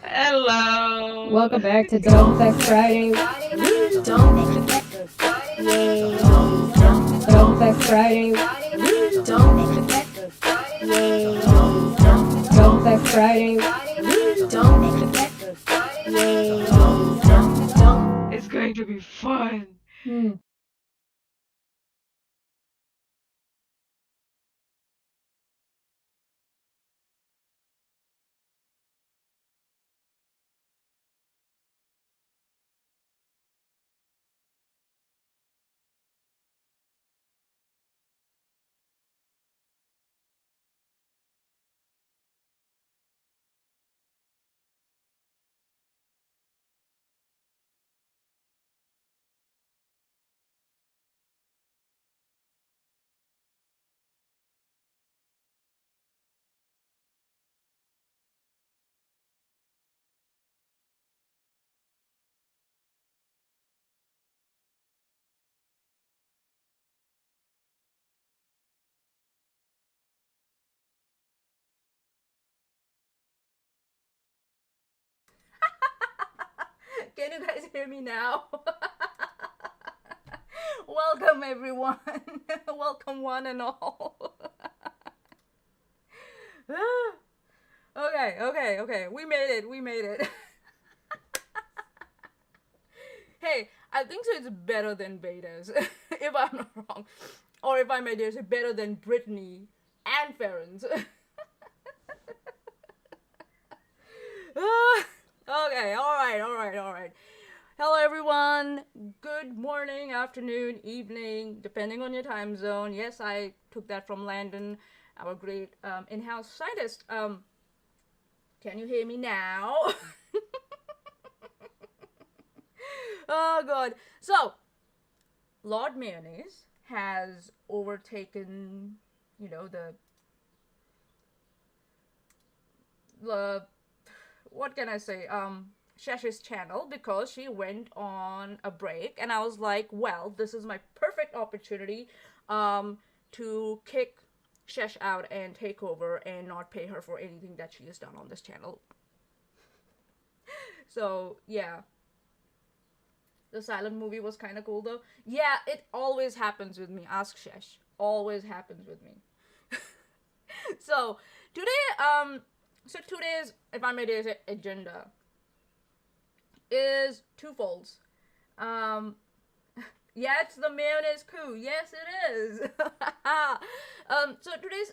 Hello. Welcome back to Don't Fekk Friday. Don't Fekk Friday. Don't Fekk Friday. It's going to be fun. Hmm. Can you guys hear me now? Welcome, everyone. Welcome, one and all. Okay. We made it. Hey, I think so. It's better than betas, if I'm not wrong, or if I may dare say, better than Britney and Ferens. Okay, all right. Hello, everyone. Good morning, afternoon, evening, depending on your time zone. Yes, I took that from Landon, our great in-house scientist. Can you hear me now? Oh God. So, Lord Mayonnaise has overtaken, the what can I say? Chesh's channel because she went on a break, and I was like, well, this is my perfect opportunity to kick Chesh out and take over and not pay her for anything that she has done on this channel. So yeah, the silent movie was kind of cool though. Yeah, it always happens with me. Ask Chesh. Always happens with me. So today, today's, if I may say, agenda is twofolds. Um, yeah, it's the mayonnaise coup. Yes, it is. So today's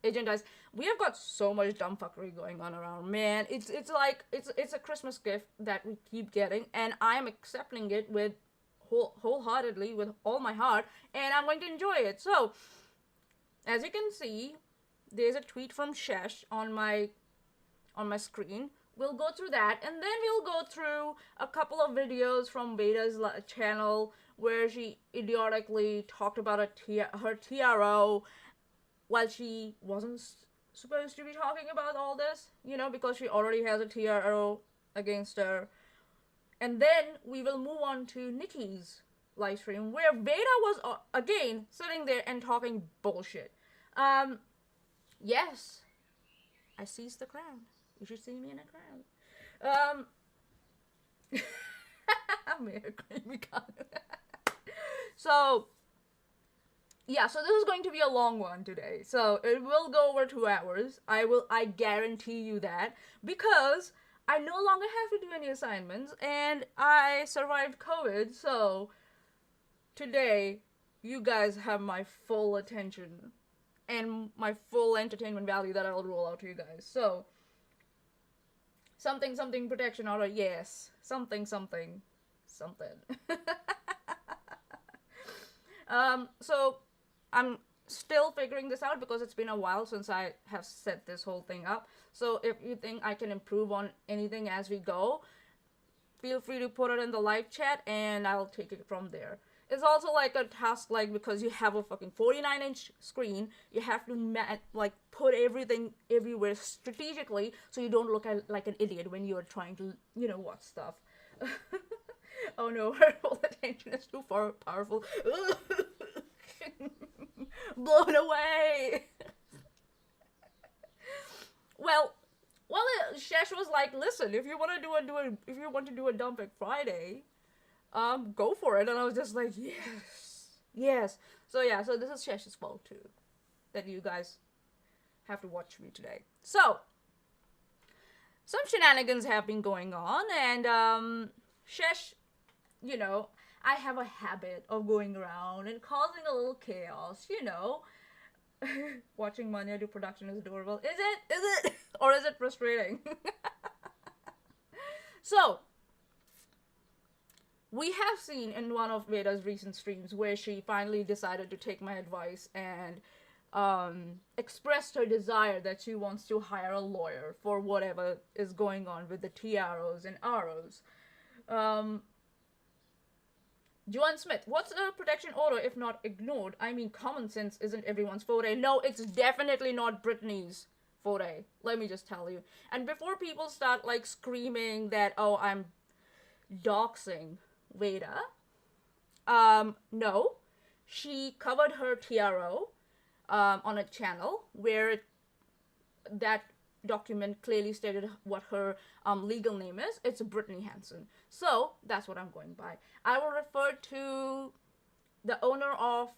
agenda is, we have got so much dumb fuckery going on around. Man, it's like it's a Christmas gift that we keep getting, and I am accepting it with wholeheartedly with all my heart, and I'm going to enjoy it. So, as you can see, there's a tweet from Chesh on my screen. We'll go through that, and then we'll go through a couple of videos from Beta's channel where she idiotically talked about her TRO while she wasn't supposed to be talking about all this, because she already has a TRO against her. And then we will move on to Nikki's live stream where Beta was again sitting there and talking bullshit. Yes, I seized the crown. You should see me in a crown. Mayor Creamy Con. So, yeah, so this is going to be a long one today. So it will go over 2 hours. I guarantee you that, because I no longer have to do any assignments and I survived COVID. So today, you guys have my full attention and my full entertainment value that I'll roll out to you guys. So, something protection order, yes. Something. So I'm still figuring this out because it's been a while since I have set this whole thing up. So if you think I can improve on anything as we go, feel free to put it in the live chat and I'll take it from there. It's also like a task, like, because you have a fucking 49-inch screen, you have to put everything everywhere strategically so you don't look like an idiot when you're trying to watch stuff. Oh no, her whole attention is too powerful. Blown away. Well, Chesh was like, listen, if you want to do a Dumb Fekk Friday, go for it. And I was just like, yes. So yeah, so this is Chesh's fault too, that you guys have to watch me today. So some shenanigans have been going on, and Chesh, you know, I have a habit of going around and causing a little chaos, you know. Watching Manya do production is adorable. Is it? Or is it frustrating? So, we have seen in one of Veda's recent streams where she finally decided to take my advice and expressed her desire that she wants to hire a lawyer for whatever is going on with the TROs and ROs. Joanne Smith, what's a protection order if not ignored? I mean, common sense isn't everyone's forte. No, it's definitely not Britney's forte. Let me just tell you. And before people start like screaming that, oh, I'm doxing Veda, no, she covered her TRO on a channel where that document clearly stated what her legal name is. It's Brittany Hansen. So that's what I'm going by. I will refer to the owner of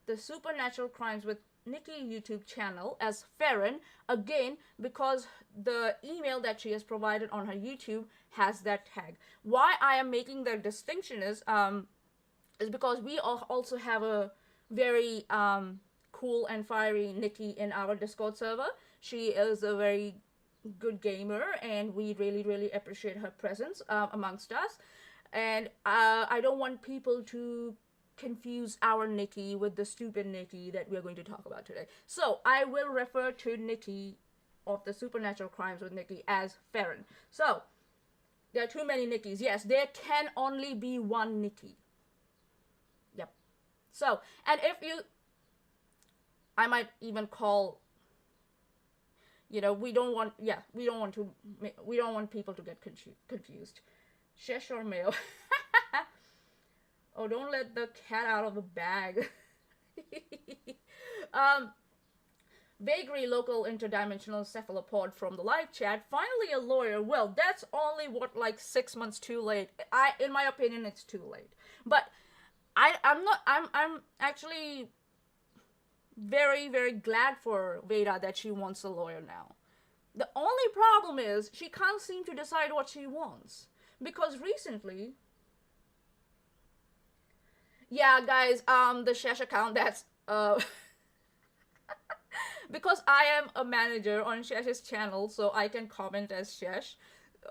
the Supernatural Crimes with Nikki YouTube channel as Farron, again, because the email that she has provided on her YouTube has that tag. Why I am making that distinction is because we also have a very cool and fiery Nikki in our Discord server. She is a very good gamer, and we really appreciate her presence amongst us. And I don't want people to confuse our Nikki with the stupid Nikki that we're going to talk about today. So I will refer to Nikki of the Supernatural Crimes with Nikki as Farron. So there are too many Nikkis. Yes, there can only be one Nikki. Yep. So, and if you, I might even call, you know, we don't want people to get confused. Chesh or Mayo. Oh, don't let the cat out of the bag. Vagary local interdimensional cephalopod from the live chat. Finally a lawyer. Well, that's only like 6 months too late. In my opinion, it's too late. But I'm actually very glad for Veda that she wants a lawyer now. The only problem is she can't seem to decide what she wants. Because recently, yeah, guys, the Chesh account, that's, because I am a manager on Chesh's channel, so I can comment as Chesh.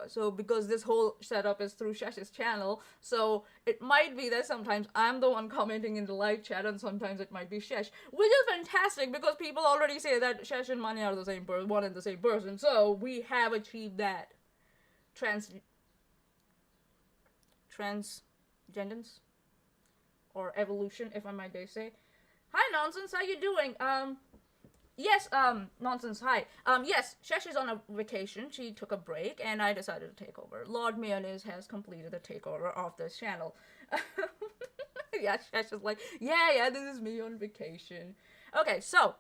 So because this whole setup is through Chesh's channel, so it might be that sometimes I'm the one commenting in the live chat, and sometimes it might be Chesh, which is fantastic because people already say that Chesh and Mani are the same person, one and the same person. So we have achieved that transgendence or evolution, if I might dare say. Hi, Nonsense, how you doing? Yes, Nonsense, hi. Yes, Chesh is on a vacation. She took a break, and I decided to take over. Lord Mayonnaise has completed the takeover of this channel. Yeah, Chesh is like, yeah, this is me on vacation. Okay, so,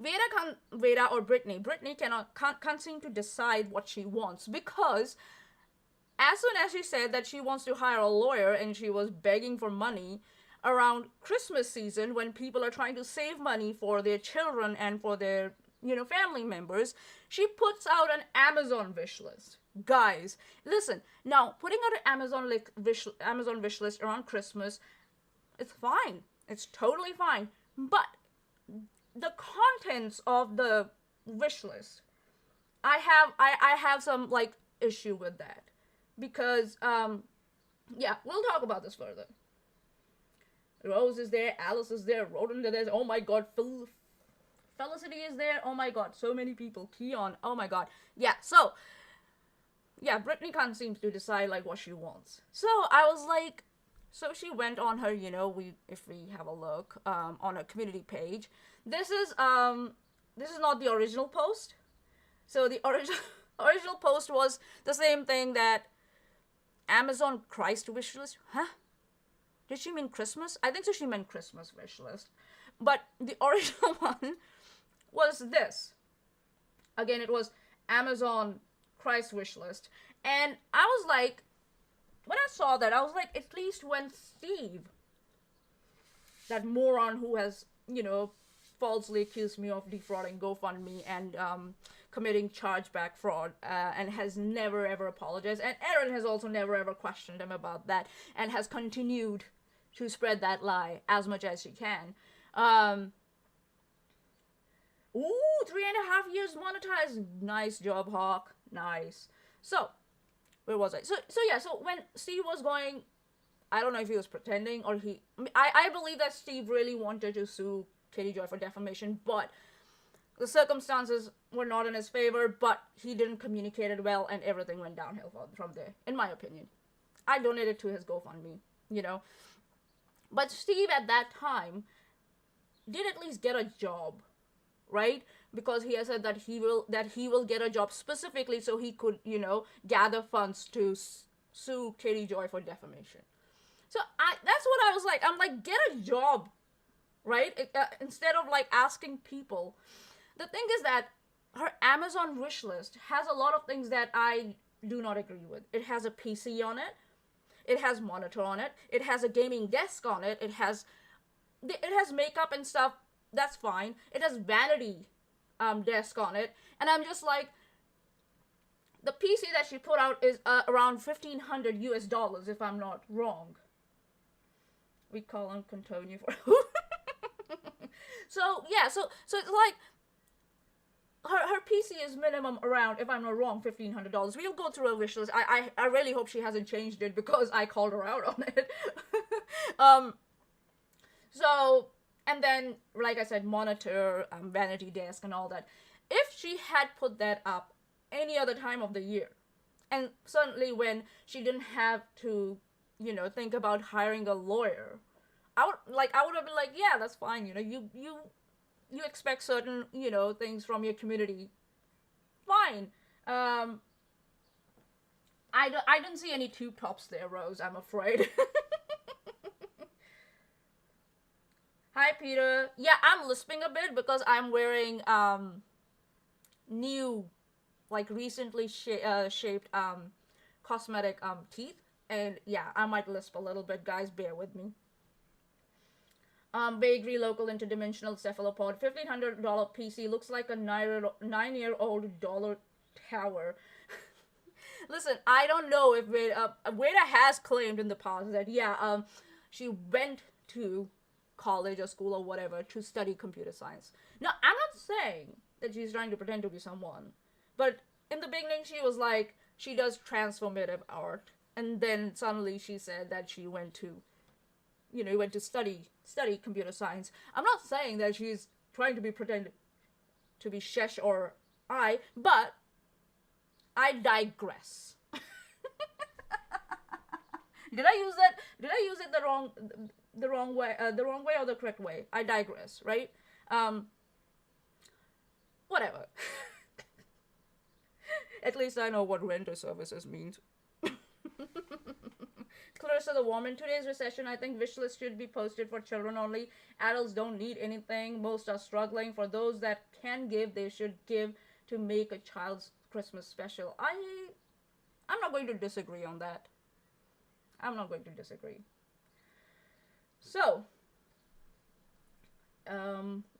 Veda or Brittany can't seem to decide what she wants, because as soon as she said that she wants to hire a lawyer and she was begging for money around Christmas season when people are trying to save money for their children and for their, family members, she puts out an Amazon wish list. Guys, listen, now, putting out an Amazon wish list around Christmas, it's fine. It's totally fine. But the contents of the wish list, I have some, issue with that. Because, yeah, we'll talk about this further. Rose is there, Alice is there, Rodent is there, oh my god, Felicity is there, oh my god, so many people, Keon, oh my god. Yeah, so, yeah, Brittany can't seem to decide, what she wants. So, I was like, so she went on her, if we have a look, on her community page. This is not the original post. So, the original post was the same thing that Amazon Christ wish list. Huh? Did she mean Christmas? I think so she meant Christmas wish list. But the original one was this. Again, it was Amazon Christ wish list. And I was like, when I saw that, I was like, at least when Steve, that moron who has, falsely accused me of defrauding GoFundMe and committing chargeback fraud, and has never ever apologized. And Erin has also never ever questioned him about that, and has continued to spread that lie as much as she can. 3.5 years monetized. Nice job, Hawk. Nice. So, where was I? So when Steve was going, I don't know if he was pretending or I believe that Steve really wanted to sue Katie Joy for defamation, but the circumstances were not in his favor, but he didn't communicate it well, and everything went downhill from there, in my opinion. I donated to his GoFundMe, But Steve at that time did at least get a job, right? Because he has said that he will get a job specifically so he could, gather funds to sue Katie Joy for defamation. So that's what I was like. I'm like, get a job, right? Instead of like asking people. The thing is that her Amazon wish list has a lot of things that I do not agree with. It has a PC on it. It has monitor on it. It has a gaming desk on it. It has makeup and stuff. That's fine. It has vanity desk on it. And I'm just like, the PC that she put out is around $1,500 if I'm not wrong. We call him Contonio for So it's like her PC is minimum around, if I'm not wrong, $1,500. We'll go through her wish list. I really hope she hasn't changed it because I called her out on it. And then, like I said, monitor, vanity desk, and all that. If she had put that up any other time of the year, and certainly when she didn't have to, think about hiring a lawyer, I would have been like, yeah, that's fine. You expect certain, things from your community. Fine. I didn't see any tube tops there, Rose, I'm afraid. Hi, Peter. Yeah, I'm lisping a bit because I'm wearing new, like recently shaped cosmetic teeth, and yeah, I might lisp a little bit, guys. Bear with me. Bakery local interdimensional cephalopod, $1,500 PC, looks like a 9-year-old dollar tower. Listen, I don't know if Veda has claimed in the past that she went to college or school or whatever to study computer science. Now, I'm not saying that she's trying to pretend to be someone, but in the beginning she was like, she does transformative art, and then suddenly she said that she went to study computer science. I'm not saying that she's trying to be pretend to be Chesh or but I digress. Did I use it the wrong way or the correct way? I digress, right? Whatever. At least I know what renter services means. Clarissa the Woman, today's recession, I think wish lists should be posted for children only. Adults don't need anything. Most are struggling. For those that can give, they should give to make a child's Christmas special. I'm not going to disagree on that. I'm not going to disagree. So,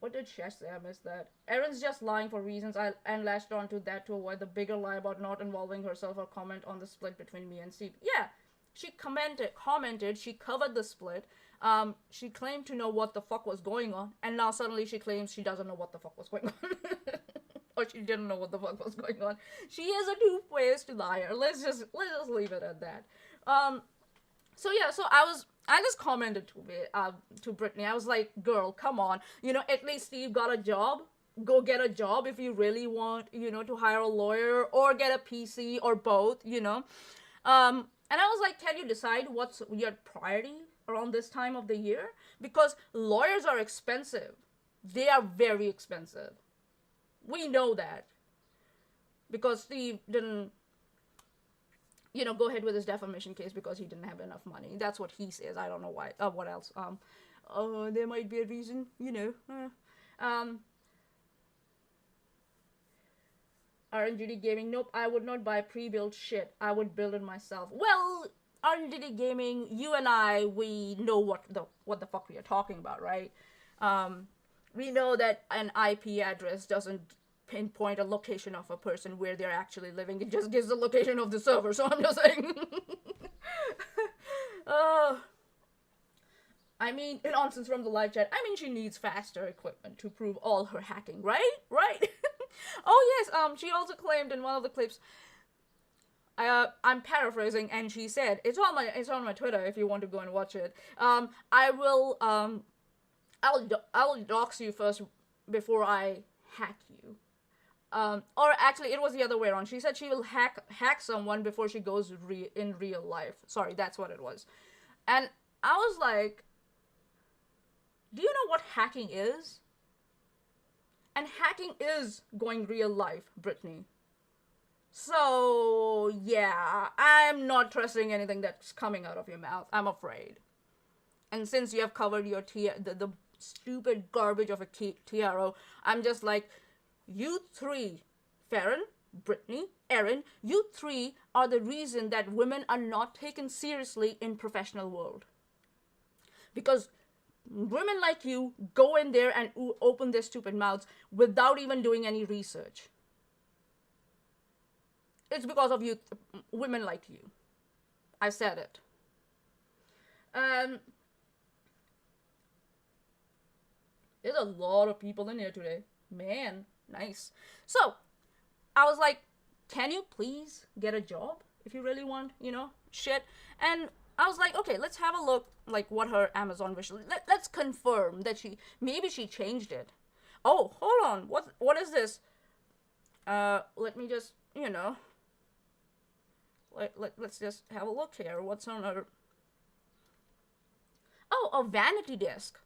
what did Chesh say? I missed that. Erin's just lying for reasons and latched onto that to avoid the bigger lie about not involving herself or comment on the split between me and Steve. Yeah, she commented, she covered the split. She claimed to know what the fuck was going on, and now suddenly she claims she doesn't know what the fuck was going on. Or she didn't know what the fuck was going on. She is a two-faced liar. Let's just leave it at that. So I just commented to Brittany. I was like, girl, come on. At least Steve got a job. Go get a job if you really want, to hire a lawyer or get a PC or both, And I was like, can you decide what's your priority around this time of the year? Because lawyers are expensive. They are very expensive. We know that. Because Steve didn't, go ahead with his defamation case because he didn't have enough money. That's what he says. I don't know why. What else? There might be a reason, RNGD Gaming, nope, I would not buy pre-built shit. I would build it myself. Well, RNGD Gaming, you and I, we know what the fuck we are talking about, right? We know that an IP address doesn't pinpoint a location of a person where they're actually living. It just gives the location of the server. So I'm just saying. I mean, nonsense from the live chat. I mean, she needs faster equipment to prove all her hacking, right? Right? Oh yes. She also claimed in one of the clips. I'm paraphrasing, and she said it's on my Twitter if you want to go and watch it. I'll dox you first before I hack you. Or actually, it was the other way around. She said she will hack someone before she goes in real life. Sorry, that's what it was. And I was like, do you know what hacking is? And hacking is going real life, Brittany. So, yeah, I'm not trusting anything that's coming out of your mouth, I'm afraid. And since you have covered your the stupid garbage of a TRO, I'm just like, you three, Farron, Brittany, Erin, you three are the reason that women are not taken seriously in professional world. Because women like you go in there and open their stupid mouths without even doing any research. It's because of you, women like you. I said it. There's a lot of people in here today. Man, nice. So, I was like, can you please get a job if you really want, shit? And I was like, okay, let's have a look, like, what her Amazon wish list. Let's confirm that maybe she changed it. Oh, hold on. What is this? Let me just, let's just have a look here. What's on her? Oh, a vanity desk.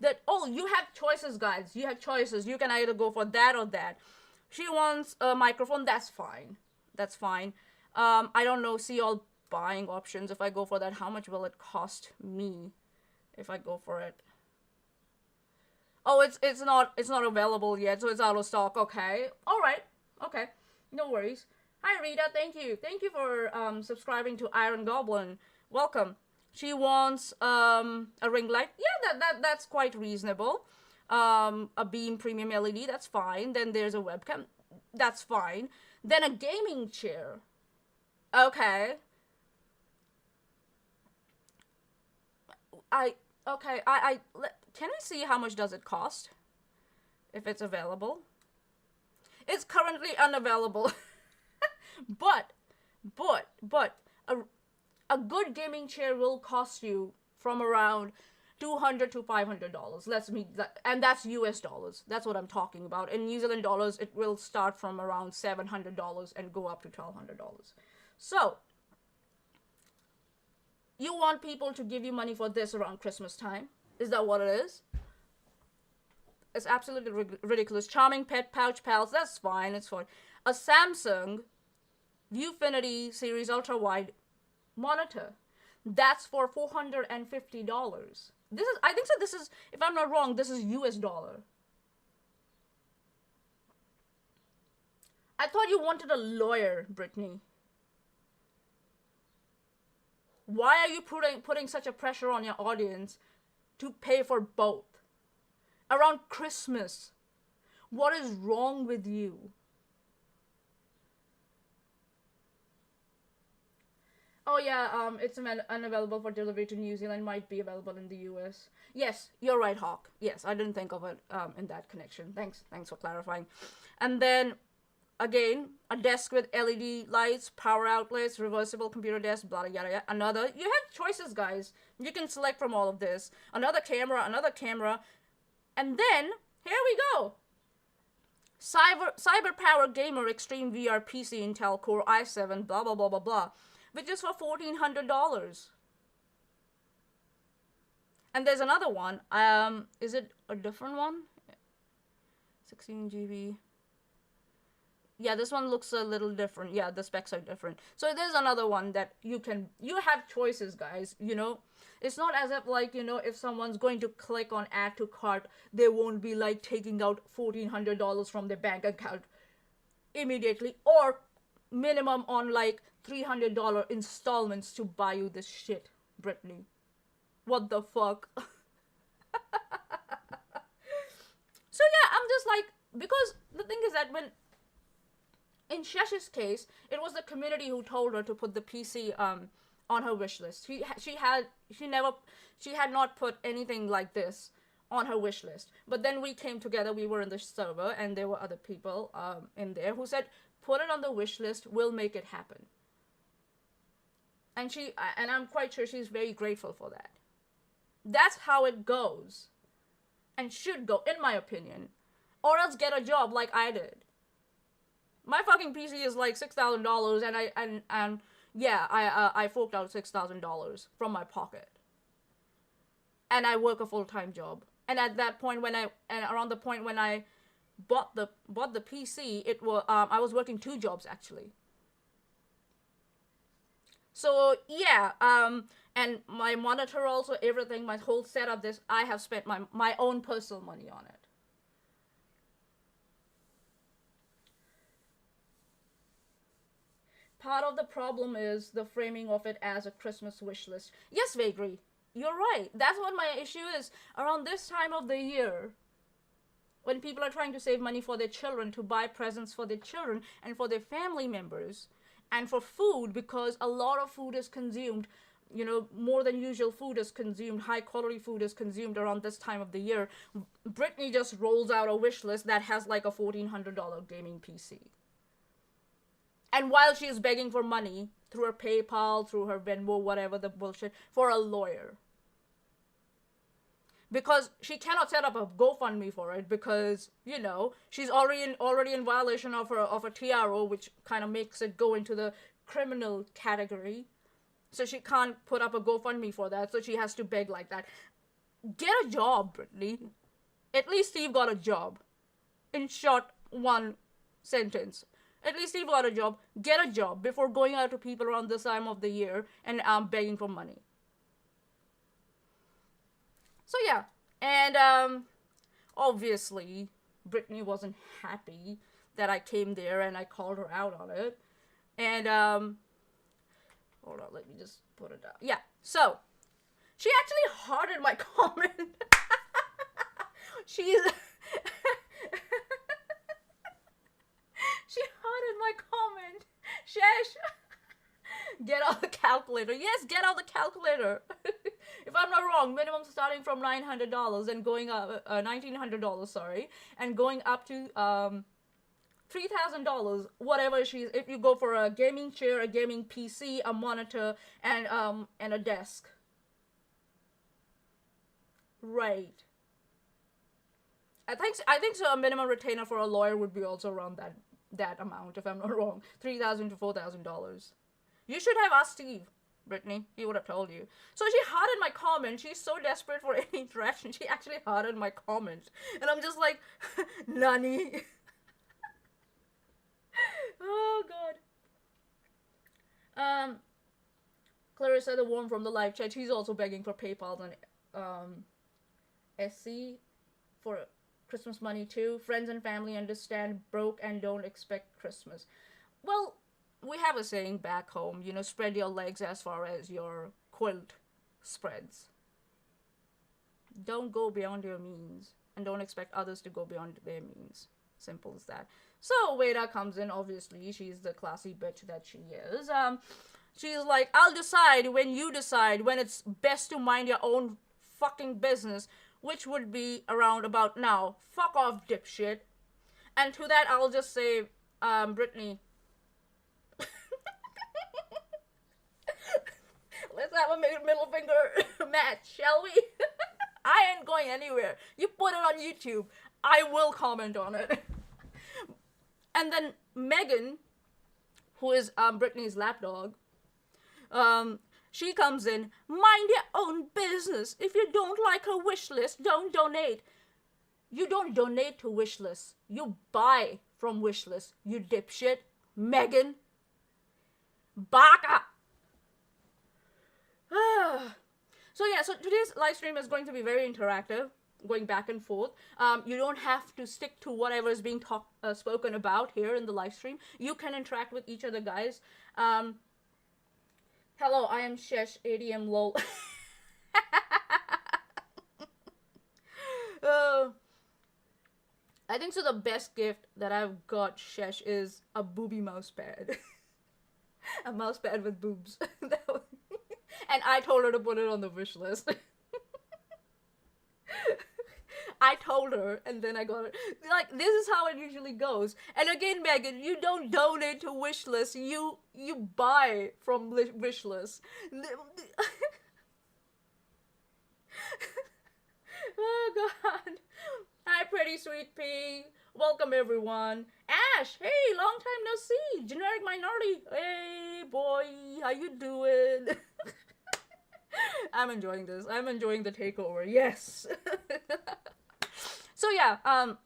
You have choices, guys. You have choices. You can either go for that or that. She wants a microphone. That's fine. That's fine. I don't know. See all buying options. If I go for that, how much will it cost me if I go for it? Oh, it's not available yet, so it's out of stock. Okay. All right. Okay. No worries. Hi, Rita. Thank you for subscribing to Iron Goblin. Welcome. She wants a ring light. Yeah, that's quite reasonable. A beam premium LED. That's fine. Then there's a webcam. That's fine. Then a gaming chair. Okay. Can we see how much does it cost? If it's available. It's currently unavailable. but a good gaming chair will cost you from around $200 to $500. And that's US dollars. That's what I'm talking about. In New Zealand dollars, it will start from around $700 and go up to $1,200. So, you want people to give you money for this around Christmas time? Is that what it is? It's absolutely ridiculous. Charming pet pouch pals, that's fine, it's fine. A Samsung Viewfinity Series Ultra Wide monitor, that's for $450. This is, if I'm not wrong, this is US dollar. I thought you wanted a lawyer, Brittany. Why are you putting such a pressure on your audience to pay for both? Around Christmas. What is wrong with you? Oh yeah, it's unavailable for delivery to New Zealand, might be available in the US. Yes, you're right, Hawk. Yes, I didn't think of it in that connection. Thanks for clarifying. And then, again, a desk with LED lights, power outlets, reversible computer desk, blah, yada, yada. Another, you have choices, guys. You can select from all of this. Another camera. And then, here we go. Cyber Power Gamer Extreme VR PC Intel Core i7, blah, blah, blah, blah, blah. Which is for $1,400. And there's another one. Is it a different one? 16 GB. Yeah, this one looks a little different. Yeah, the specs are different. So there's another one that you have choices, guys, It's not as if, like, if someone's going to click on add to cart, they won't be, like, taking out $1,400 from their bank account. immediately, or minimum on like $300 installments to buy you this shit, Brittany. What the fuck? So yeah, I'm just like, because the thing is that when, in Chesh's case, it was the community who told her to put the PC on her wish list. She had not put anything like this on her wish list. But then we came together, we were in the server, and there were other people in there who said, put it on the wish list, we'll make it happen. And I'm quite sure she's very grateful for that. That's how it goes. And should go, in my opinion. Or else get a job like I did. My fucking PC is like $6,000, and I forked out $6,000 from my pocket. And I work a full-time job. And at that point, around the point when I bought the PC, it was I was working 2 jobs actually. So yeah, and my monitor also, everything, my whole setup, this, I have spent my own personal money on it. Part of the problem is the framing of it as a Christmas wish list. Yes, Vagri, you're right. That's what my issue is. Around this time of the year, when people are trying to save money for their children, to buy presents for their children and for their family members, and for food, because a lot of food is consumed, more than usual food is consumed, high quality food is consumed around this time of the year, Brittany just rolls out a wish list that has like a $1,400 gaming PC. And while she is begging for money, through her PayPal, through her Venmo, whatever the bullshit, for a lawyer. Because she cannot set up a GoFundMe for it, because, she's already in violation of a TRO, which kind of makes it go into the criminal category. So she can't put up a GoFundMe for that, so she has to beg like that. Get a job, Brittany. At least you've got a job. In short, one sentence. At least you've got a job. Get a job before going out to people around this time of the year and begging for money. So yeah, and obviously Brittany wasn't happy that I came there and I called her out on it. And hold on, let me just put it down. Yeah, so she actually hearted my comment. She hearted my comment. Chesh, get out the calculator. Yes, get out the calculator. If I'm not wrong, minimum starting from $900 and going up, $1,900, sorry, and going up to $3,000, whatever if you go for a gaming chair, a gaming PC, a monitor, and a desk. Right. I think so. A minimum retainer for a lawyer would be also around that amount, if I'm not wrong, $3,000 to $4,000. You should have asked Steve, Brittany. He would have told you. So she hearted my comment. She's so desperate for any interaction. She actually hearted my comment, and I'm just like, Nani. Oh God. Clarissa, the one from the live chat, she's also begging for PayPal and SC for Christmas money too. Friends and family understand, broke and don't expect Christmas. Well, we have a saying back home, spread your legs as far as your quilt spreads. Don't go beyond your means, and don't expect others to go beyond their means. Simple as that. So Veda comes in, obviously, she's the classy bitch that she is. She's like, I'll decide when you decide when it's best to mind your own fucking business, which would be around about now. Fuck off, dipshit. And to that, I'll just say, Brittany, let's have a middle finger match, shall we? I ain't going anywhere. You put it on YouTube. I will comment on it. And then Megan, who is Brittany's lapdog, she comes in, mind your own business. If you don't like her wish list, don't donate. You don't donate to wish lists. You buy from wish lists, you dipshit. Megan. Baka. So yeah, so today's live stream is going to be very interactive. going back and forth. You don't have to stick to whatever is being spoken about here in the live stream. You can interact with each other, guys. Hello, I am Chesh, ADM lol. I think so the best gift that I've got, Chesh, is a booby mouse pad. A mouse pad with boobs. And I told her to put it on the wish list. I told her, and then I got it. Like, this is how it usually goes. And again, Megan, you don't donate to wishlist. You buy from wishlist. Oh God. Hi, pretty sweet pea. Welcome everyone. Ash, hey, long time no see. Generic minority. Hey boy, how you doing? I'm enjoying this. I'm enjoying the takeover. Yes. So yeah, and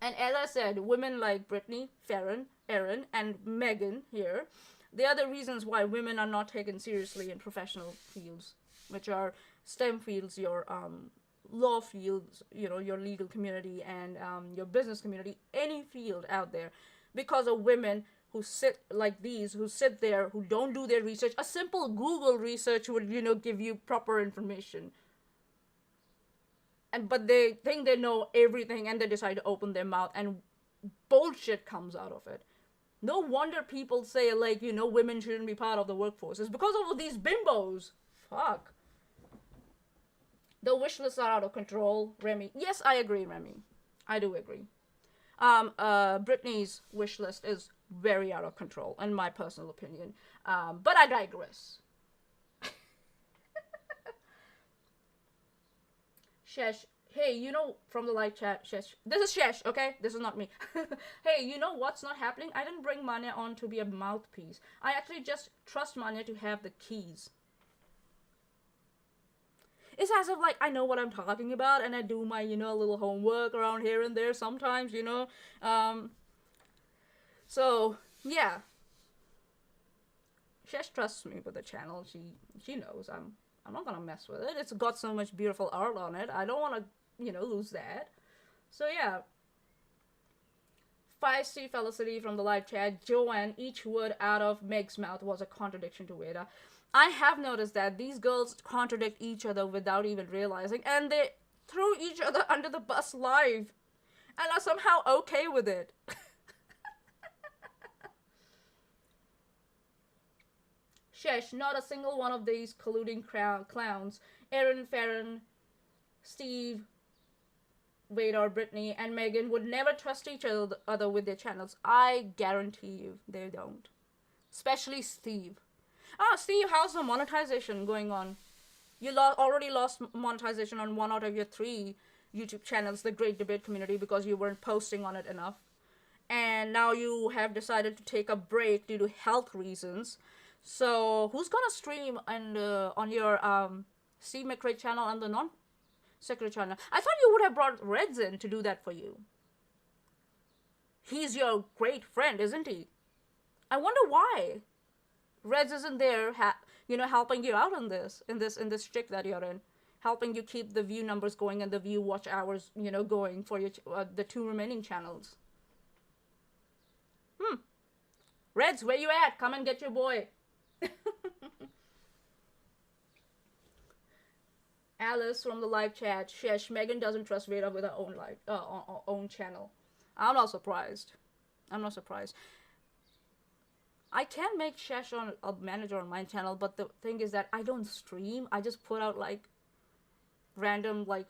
as I said, women like Brittany, Farron, Erin, and Megan here, they are the reasons why women are not taken seriously in professional fields, which are STEM fields, your law fields, you know, your legal community, and your business community, any field out there, because of women who sit like these, who sit there, who don't do their research. A simple Google research would, you know, give you proper information. But they think they know everything, and they decide to open their mouth, and bullshit comes out of it. No wonder people say, like, you know, women shouldn't be part of the workforce. It's because of these bimbos. Fuck. The wish lists are out of control, Remy. Yes, I agree, Remy. I do agree. Brittany's wish list is very out of control, in my personal opinion. But I digress. Chesh, hey, you know, from the live chat, Chesh, this is Chesh, okay? This is not me. Hey, you know what's not happening? I didn't bring Manya on to be a mouthpiece. I actually just trust Manya to have the keys. It's as if, like, I know what I'm talking about, and I do my, you know, little homework around here and there sometimes, you know? So, yeah. Chesh trusts me with the channel. She knows I'm not gonna mess with it. It's got so much beautiful art on it. I don't want to, you know, lose that. So yeah. Feisty Felicity from the live chat. Joanne, each word out of Meg's mouth was a contradiction to Veda. I have noticed that these girls contradict each other without even realizing, and they threw each other under the bus live, and are somehow okay with it. Chesh, not a single one of these colluding clowns, Erin, Farron, Steve, Wade, or Brittany, and Megan would never trust each other with their channels. I guarantee you they don't. Especially Steve. Steve, how's the monetization going on? You already lost monetization on 1 out of your 3 YouTube channels, the Great Debate Community, because you weren't posting on it enough. And now you have decided to take a break due to health reasons. So, who's gonna stream on your Steve McRae channel and the non-secret channel? I thought you would have brought Reds in to do that for you. He's your great friend, isn't he? I wonder why Reds isn't there, you know, helping you out in this streak that you're in, helping you keep the view numbers going and the view watch hours, you know, going for your the 2 remaining channels. Reds, where you at? Come and get your boy. Alice from the live chat. Chesh, Megan doesn't trust Veda with her own own channel. I'm not surprised. I can make Chesh on a manager on my channel, but the thing is that I don't stream. I just put out like random like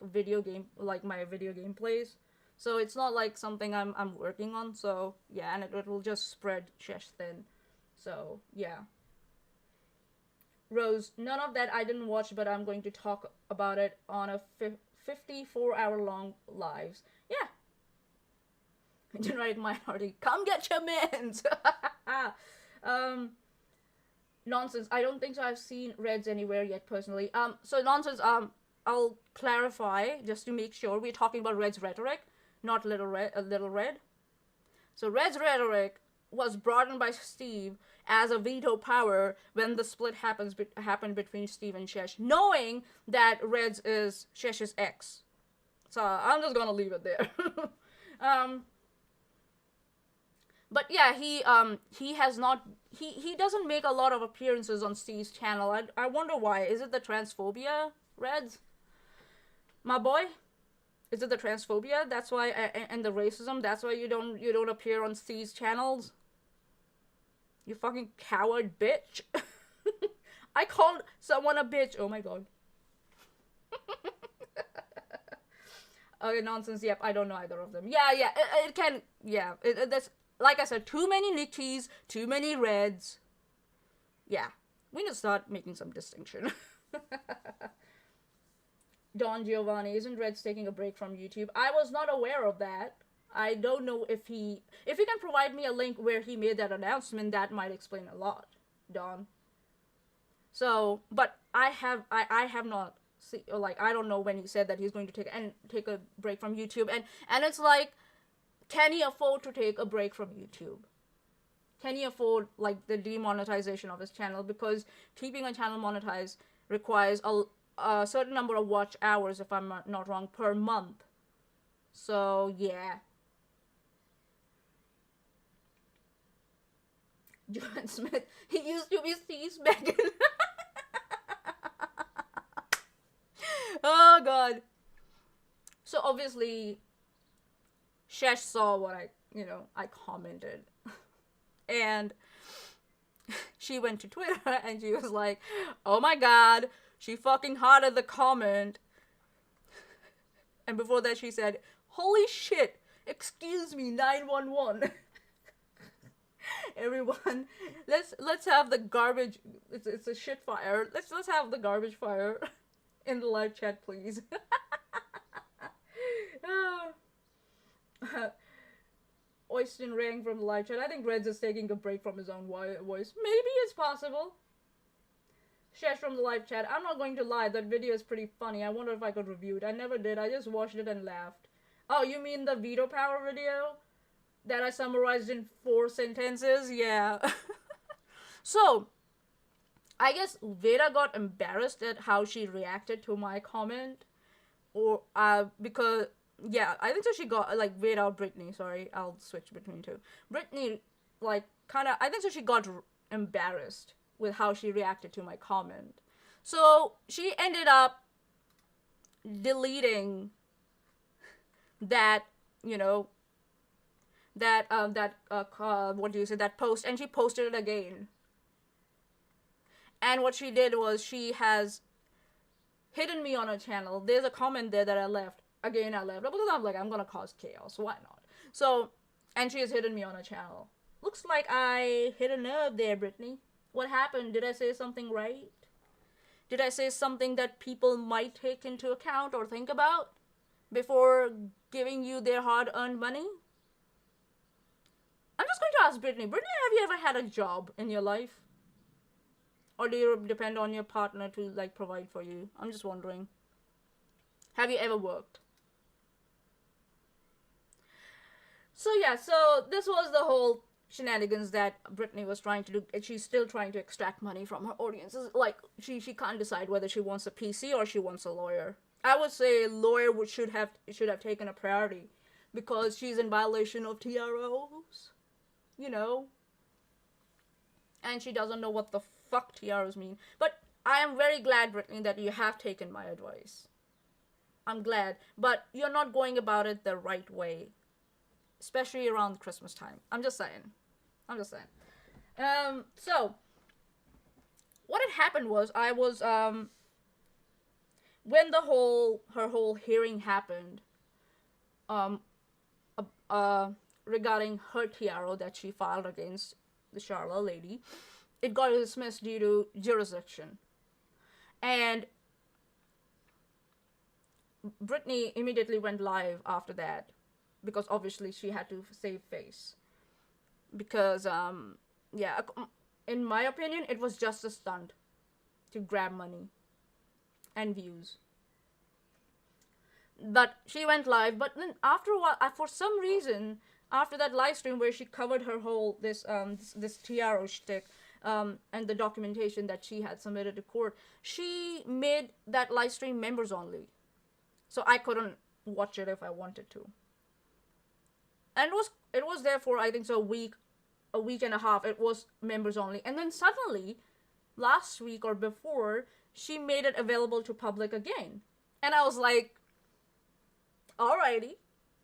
my video gameplays. So it's not like something I'm working on. So yeah, and it will just spread Chesh thin. So yeah. Rose, none of that I didn't watch, but I'm going to talk about it on a 54-hour-long lives. Yeah. Generic minority, come get your mans! Nonsense, I don't think so. I've seen Reds anywhere yet, personally. So Nonsense, I'll clarify, just to make sure, we're talking about Red's rhetoric, not Little Red. So Red's rhetoric was brought in by Steve as a veto power when the split happened between Steve and Chesh, knowing that Reds is Chesh's ex. So I'm just gonna leave it there. um, but yeah, he has not he doesn't make a lot of appearances on Steve's channel. I wonder why. Is it the transphobia, Reds? My boy? Is it the transphobia? That's why, and the racism. That's why you don't appear on Steve's channels. You fucking coward bitch. I called someone a bitch. Oh my god. Okay, nonsense. Yep, I don't know either of them. Yeah, it can. Yeah, that's like I said. Too many Nichis, too many Reds. Yeah, we need to start making some distinction. Don Giovanni, isn't Reds taking a break from YouTube? I was not aware of that. I don't know if he can provide me a link where he made that announcement. That might explain a lot, Don. So, but I have not see, like, I don't know when he said that he's going to take a break from YouTube, and it's like, can he afford to take a break from YouTube? Can he afford, like, the demonetization of his channel? Because keeping a channel monetized requires a certain number of watch hours, if I'm not wrong, per month. So yeah. John Smith, he used to be Steve's Megan. Oh god. So obviously Chesh saw what I commented. And she went to Twitter and she was like, oh my god, she fucking hearted the comment. And before that she said, holy shit, excuse me, 911. Everyone, let's have the garbage. It's a shit fire. Let's have the garbage fire in the live chat, please. Oyston rang from the live chat. I think Reds is taking a break from his own voice. Maybe it's possible. Chesh from the live chat. I'm not going to lie, that video is pretty funny. I wonder if I could review it. I never did. I just watched it and laughed. Oh, you mean the veto power video? That I summarized in 4 sentences? Yeah. So, I guess Veda got embarrassed at how she reacted to my comment. Or, because, yeah, I think so she got, like, Veda or Brittany, sorry. I'll switch between two. Brittany, like, kinda, I think so she got embarrassed with how she reacted to my comment. So, she ended up deleting that, that that post, and she posted it again. And what she did was she has hidden me on her channel. There's a comment there that I left. Again, I left because I'm like, I'm gonna cause chaos. Why not? So, and she has hidden me on her channel. Looks like I hit a nerve there, Brittany. What happened? Did I say something right? Did I say something that people might take into account or think about before giving you their hard-earned money? I'm just going to ask Brittany. Brittany, have you ever had a job in your life? Or do you depend on your partner to, like, provide for you? I'm just wondering. Have you ever worked? So yeah, so this was the whole shenanigans that Brittany was trying to do. She's still trying to extract money from her audiences. Like, she can't decide whether she wants a PC or she wants a lawyer. I would say a lawyer should have taken a priority, because she's in violation of TROs. And she doesn't know what the fuck TROs mean. But I am very glad, Brittany, that you have taken my advice. I'm glad. But you're not going about it the right way. Especially around Christmas time. I'm just saying. So, what had happened was, I was, when her whole hearing happened, regarding her TRO that she filed against the Charlotte lady, it got dismissed due to jurisdiction. And Brittany immediately went live after that, because obviously she had to save face. Because, in my opinion, it was just a stunt to grab money and views. But she went live, but then after a while, for some reason, after that live stream where she covered her whole, this TRO shtick, and the documentation that she had submitted to court, she made that live stream members only. So I couldn't watch it if I wanted to. And it was there for, I think so, a week and a half. It was members only. And then suddenly, last week or before, she made it available to public again. And I was like, alrighty.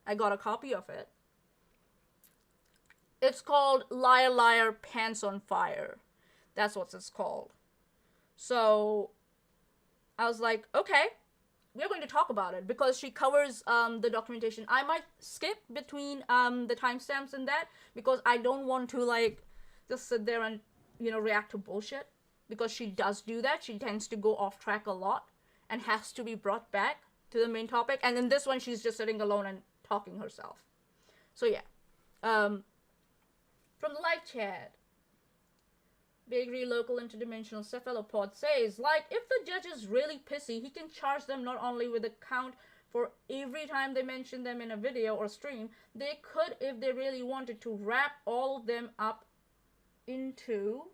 I got a copy of it. It's called Liar Liar Pants on Fire. That's what it's called. So I was like, okay, we're going to talk about it, because she covers the documentation. I might skip between the timestamps and that, because I don't want to like just sit there and react to bullshit, because she does do that. She tends to go off track a lot and has to be brought back to the main topic. And in this one, she's just sitting alone and talking herself. So yeah, from the live chat, Bakery Local Interdimensional Cephalopod says, like, if the judge is really pissy, he can charge them not only with a count for every time they mention them in a video or stream, they could, if they really wanted to, wrap all of them up into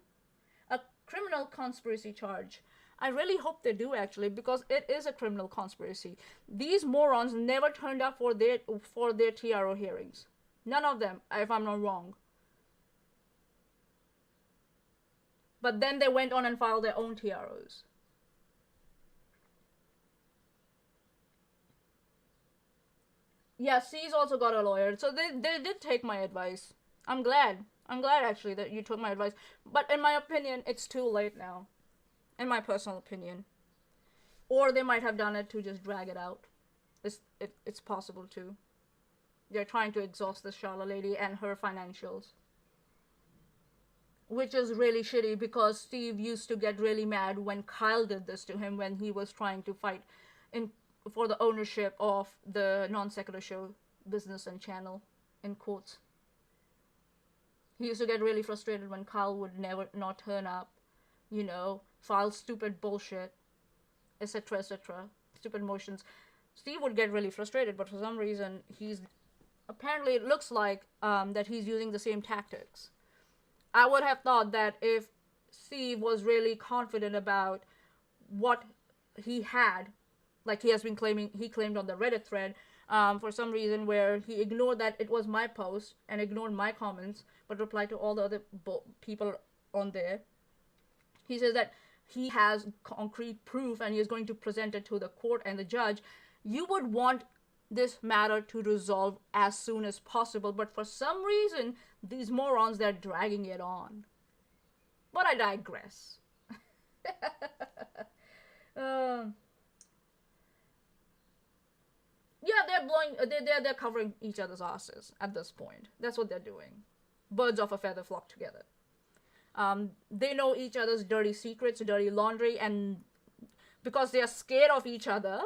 a criminal conspiracy charge. I really hope they do, actually, because it is a criminal conspiracy. These morons never turned up for their TRO hearings. None of them, if I'm not wrong. But then they went on and filed their own TROs. Yeah, C's also got a lawyer. So they did take my advice. I'm glad. I'm glad, actually, that you took my advice. But in my opinion, it's too late now. In my personal opinion. Or they might have done it to just drag it out. It's possible, too. They're trying to exhaust this Charlotte lady and her financials. Which is really shitty, because Steve used to get really mad when Kyle did this to him when he was trying to fight for the ownership of the Non Sequitur Show business and channel, in quotes. He used to get really frustrated when Kyle would not turn up, file stupid bullshit, etc., etc., stupid motions. Steve would get really frustrated, but for some reason, apparently it looks like that he's using the same tactics. I would have thought that if Steve was really confident about what he had, like he claimed on the Reddit thread, for some reason where he ignored that it was my post and ignored my comments, but replied to all the other people on there. He says that he has concrete proof and he is going to present it to the court and the judge. You would want this matter to resolve as soon as possible, but for some reason, these morons, they're dragging it on. But I digress. Yeah, they're covering each other's asses at this point. That's what they're doing. Birds of a feather flock together. They know each other's dirty secrets, dirty laundry, and because they are scared of each other,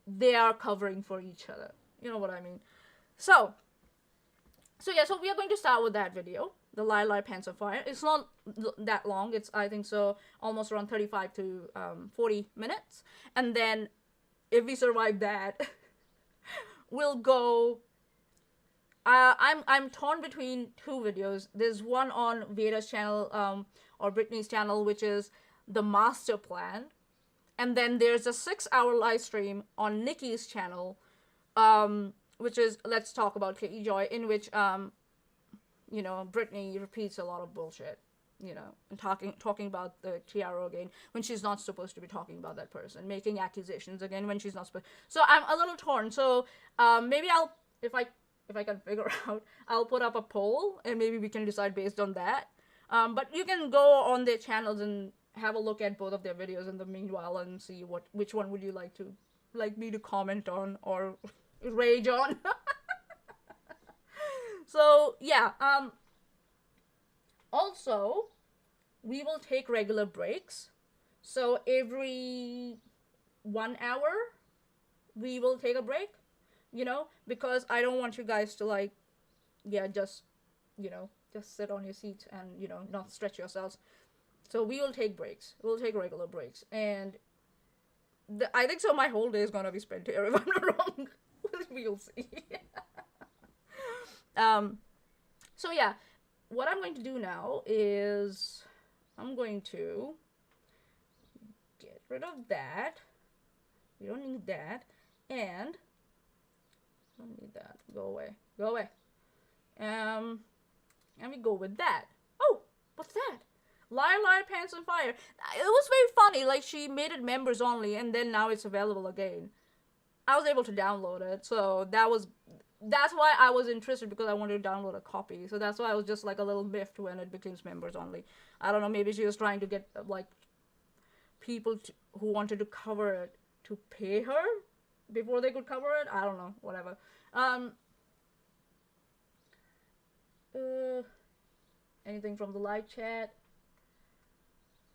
they are covering for each other. You know what I mean? So we are going to start with that video, the Liar Pants on Fire. It's not that long. It's, I think so, almost around 35 to 40 minutes. And then, if we survive that, we'll go... I'm torn between two videos. There's one on Veda's channel, or Brittany's channel, which is the master plan. And then there's a 6-hour live stream on Nikki's channel, which is Let's Talk About Katie Joy, in which, Brittany repeats a lot of bullshit, and talking about the TRO again, when she's not supposed to be talking about that person, making accusations again when she's not supposed. So I'm a little torn. So, maybe if I can figure out, I'll put up a poll, and maybe we can decide based on that. But you can go on their channels and have a look at both of their videos in the meanwhile and see which one would you like me to comment on or rage on. So yeah, also we will take regular breaks. So every 1 hour we will take a break, because I don't want you guys to just sit on your seats and not stretch yourselves. So we will take breaks. We'll take regular breaks. And I think so my whole day is going to be spent here, if I'm not wrong. We'll see. So yeah, what I'm going to do now is I'm going to get rid of that. We don't need that. And I don't need that. Go away. Go away. And we go with that. Oh, what's that? Liar, liar, pants on fire. It was very funny. Like, she made it members only, and then now it's available again. I was able to download it, so that's why I was interested, because I wanted to download a copy. So that's why I was just like a little miffed when it becomes members only. I don't know, maybe she was trying to get like people who wanted to cover it to pay her before they could cover it. I don't know, whatever. Anything from the live chat?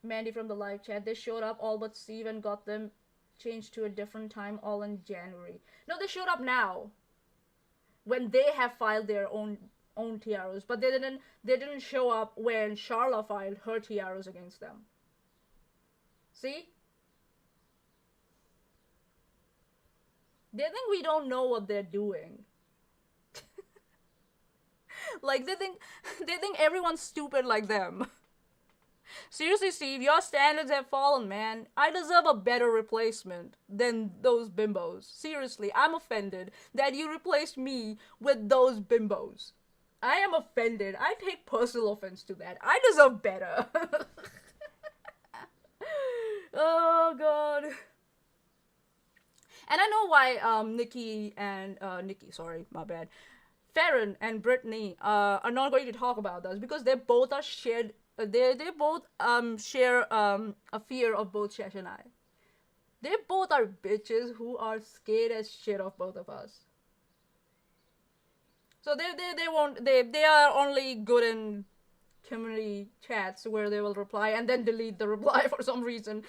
Mandy from the live chat. They showed up all but Steven got them changed to a different time all in January. No, they showed up now. When they have filed their own tiaras, but they didn't show up when Charla filed her tiaras against them. See? They think we don't know what they're doing. Like, they think everyone's stupid like them. Seriously, Steve, your standards have fallen, man. I deserve a better replacement than those bimbos. Seriously, I'm offended that you replaced me with those bimbos. I am offended. I take personal offense to that. I deserve better. Oh, God. And I know why Nikki, sorry, my bad. Farron and Brittany are not going to talk about this, because they both are shared. They both share a fear of both Chesh and I. They both are bitches who are scared as shit of both of us. So they are only good in community chats where they will reply and then delete the reply for some reason.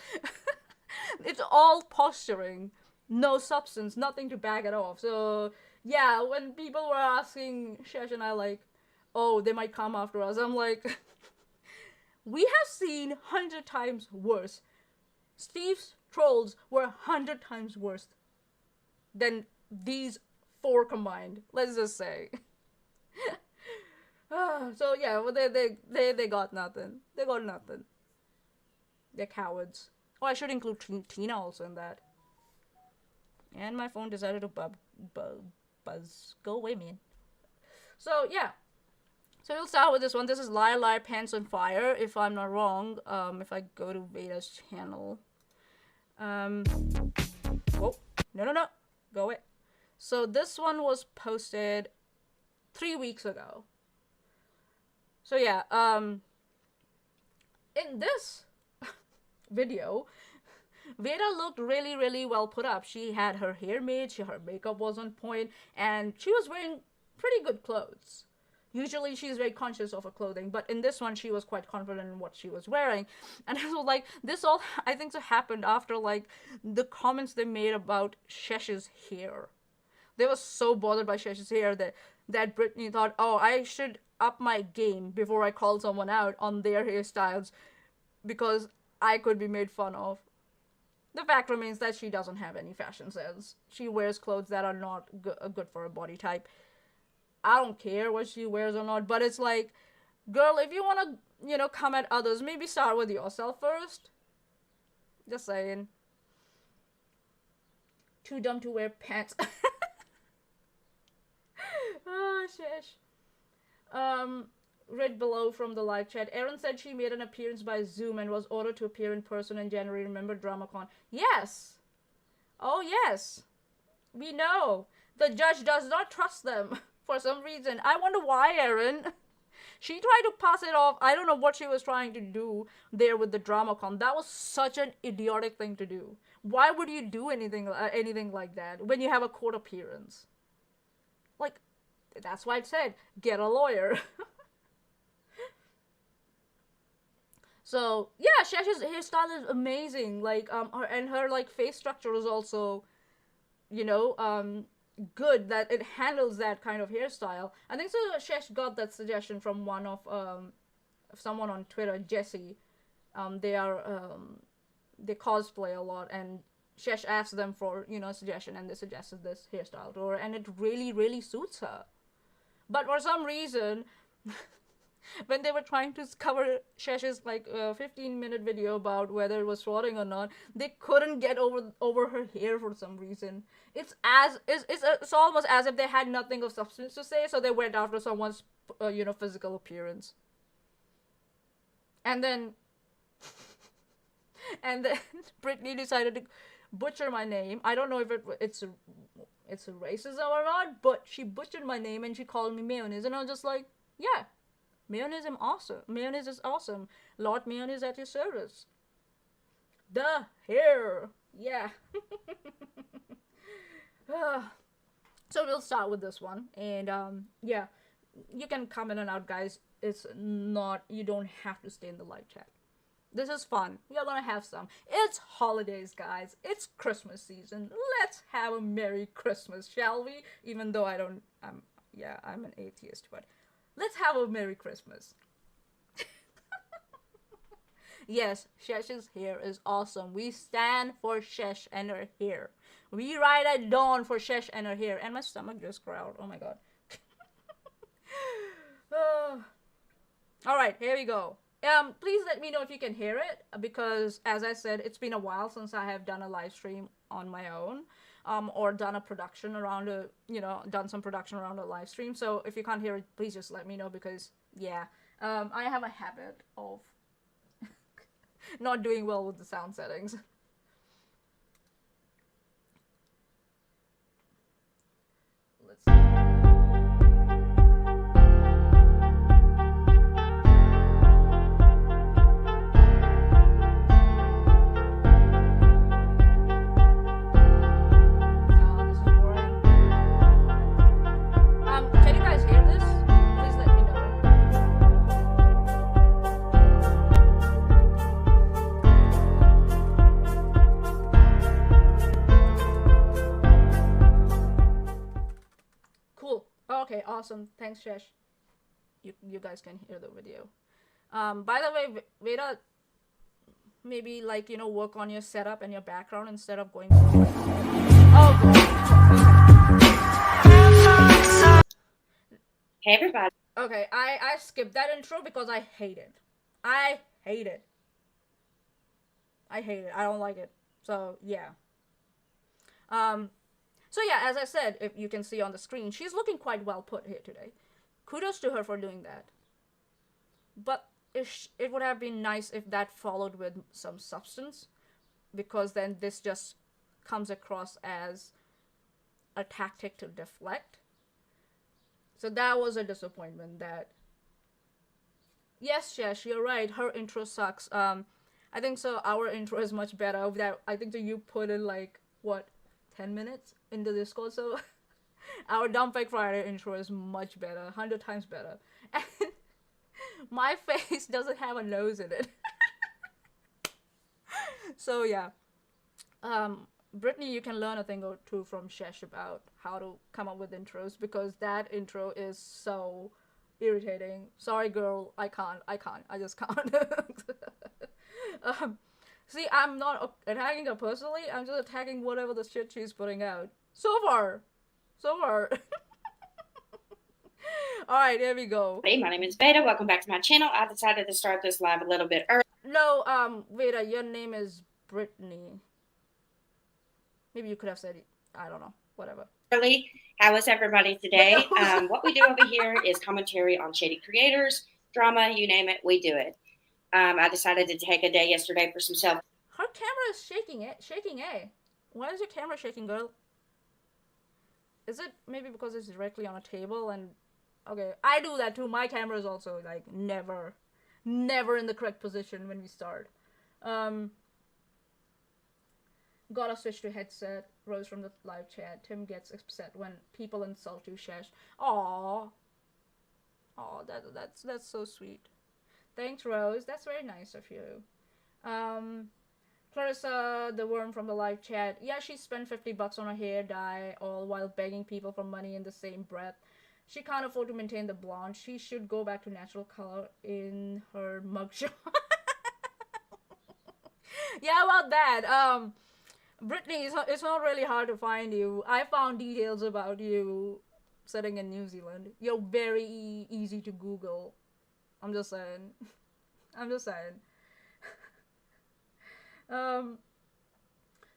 It's all posturing, no substance, nothing to back it off. So yeah, when people were asking Chesh and I like, oh, they might come after us, I'm like, we have seen 100 times worse. Steve's trolls were 100 times worse than these 4 combined. Let's just say. So yeah, well, they got nothing. They got nothing. They're cowards. Oh, I should include Tina also in that. And my phone decided to buzz. Go away, man. So yeah. So we'll start with this one. This is Liar Liar Pants on Fire, if I'm not wrong. If I go to Veda's channel. Whoa. No. Go away. So this one was posted 3 weeks ago. So yeah, in this video, Veda looked really, really well put up. She had her hair made, her makeup was on point, and she was wearing pretty good clothes. Usually she's very conscious of her clothing, but in this one she was quite confident in what she was wearing. And it was like, this all, I think, so happened after like the comments they made about Chesh's hair. They were so bothered by Chesh's hair that Brittany thought, oh, I should up my game before I call someone out on their hairstyles because I could be made fun of. The fact remains that she doesn't have any fashion sense. She wears clothes that are not good for her body type. I don't care what she wears or not, but it's like, girl, if you want to, come at others, maybe start with yourself first. Just saying. Too dumb to wear pants. Oh, Chesh. Read below from the live chat. Erin said she made an appearance by Zoom and was ordered to appear in person in January. Remember DramaCon? Yes. Oh, yes. We know. The judge does not trust them for some reason. I wonder why, Erin. She tried to pass it off. I don't know what she was trying to do there with the DramaCon. That was such an idiotic thing to do. Why would you do anything like that when you have a court appearance? Like, that's why I said, get a lawyer. So, yeah, Chesh's hairstyle is amazing. Like, her like, face structure is also, good, that it handles that kind of hairstyle. I think so Chesh got that suggestion from one of, someone on Twitter, Jesse. They cosplay a lot, and Chesh asked them for, a suggestion, and they suggested this hairstyle to her, and it really, really suits her. But for some reason, when they were trying to cover Chesh's like 15-minute video about whether it was swatting or not, they couldn't get over her hair for some reason. It's almost as if they had nothing of substance to say, so they went after someone's physical appearance. And then and then Brittany decided to butcher my name. I don't know if it's a racism or not, but she butchered my name and she called me Mayonnaise, and I was just like, yeah, Mayonnaise is awesome. Mayonnaise is awesome. Lord Mayonnaise at your service. The hair. Yeah. So we'll start with this one. And yeah, you can come in and out, guys. It's not, you don't have to stay in the live chat. This is fun. We are gonna have some. It's holidays, guys. It's Christmas season. Let's have a Merry Christmas, shall we? Even though I'm an atheist, but let's have a Merry Christmas. Yes, Chesh's hair is awesome. We stand for Chesh and her hair. We ride at dawn for Chesh and her hair. And my stomach just growled. Oh my god. Alright, here we go. Please let me know if you can hear it, because as I said, it's been a while since I have done a live stream on my own, or done a production around done some production around a live stream. So if you can't hear it, please just let me know, because yeah, I have a habit of not doing well with the sound settings. Let's see. Okay, awesome. Thanks, Chesh. You guys can hear the video. By the way, Veda, maybe work on your setup and your background instead of going. Oh, hey everybody. Okay, I skipped that intro because I hate it. I hate it. I don't like it. So yeah. So yeah, as I said, if you can see on the screen, she's looking quite well put here today. Kudos to her for doing that. But it would have been nice if that followed with some substance, because then this just comes across as a tactic to deflect. So that was a disappointment. That, yes, Chesh, you're right, her intro sucks. I think so our intro is much better. That I think that you put in 10 minutes into Discord, so our Dumb Fekk Friday intro is much better, 100 times better. And my face doesn't have a nose in it. So yeah. Brittany, you can learn a thing or two from Chesh about how to come up with intros, because that intro is so irritating. Sorry girl, I just can't. See, I'm not attacking her personally, I'm just attacking whatever the shit she's putting out. So far. Alright, here we go. Hey, my name is Veda. Welcome back to my channel. I decided to start this live a little bit early. No, Veda, your name is Brittany. Maybe you could have said it. I don't know. Whatever. How is everybody today? What we do over here is commentary on shady creators, drama, you name it, we do it. I decided to take a day yesterday for some self. Her camera is shaking, eh? Why is your camera shaking, girl? Is it maybe because it's directly on a table and... Okay, I do that too. My camera is also, never in the correct position when we start. Gotta switch to headset. Rose from the live chat. Tim gets upset when people insult you, Chesh. Aww, that's so sweet. Thanks, Rose. That's very nice of you. Clarissa, the worm from the live chat. Yeah, she spent $50 on a hair dye, all while begging people for money in the same breath. She can't afford to maintain the blonde. She should go back to natural color in her mugshot. Yeah, about that. Brittany, it's not really hard to find you. I found details about you sitting in New Zealand. You're very easy to Google. I'm just saying. I'm just saying. Um.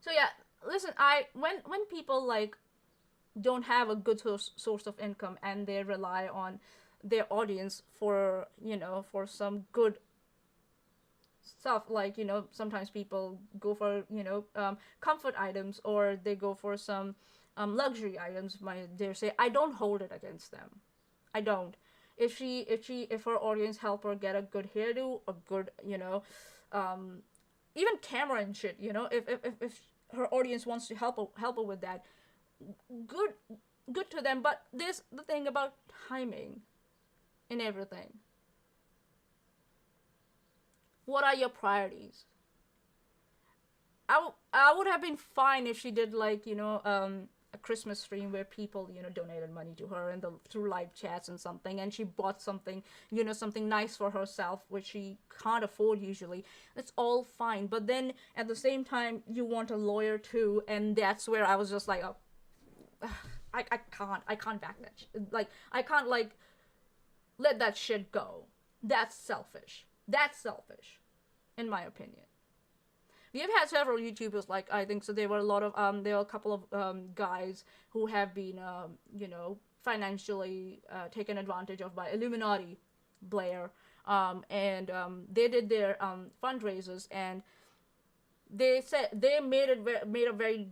So yeah, listen. When people like don't have a good source of income and they rely on their audience for for some good stuff, like sometimes people go for comfort items, or they go for some luxury items, my dare say. I don't hold it against them. I don't. If her audience help her get a good hairdo, a good um even camera and shit, if her audience wants to help her with that, good good to them. But there's the thing about timing in everything. What are your priorities? I would have been fine if she did like a Christmas stream where people donated money to her and through live chats and something, and she bought something something nice for herself which she can't afford usually. It's all fine, but then at the same time you want a lawyer too, and that's where I was just like, oh, I can't back that like I can't like let that shit go. That's selfish. That's selfish, in my opinion. We have had several YouTubers, like, I think so. There were a lot of there were a couple of guys who have been financially taken advantage of by Illuminati, Blair, and they did their fundraisers, and they said they made a very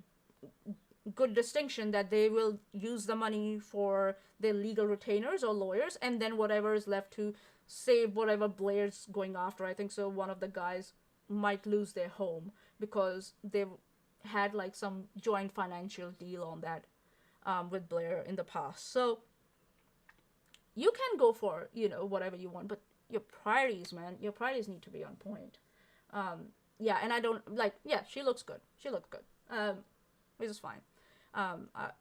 good distinction that they will use the money for their legal retainers or lawyers, and then whatever is left to save whatever Blair's going after. I think so. One of the guys might lose their home because they've had like some joint financial deal on that with Blair in the past. So you can go for whatever you want, but your priorities, man, your priorities need to be on point. Yeah, and I don't like. Yeah, she looks good. She looked good. Which is fine.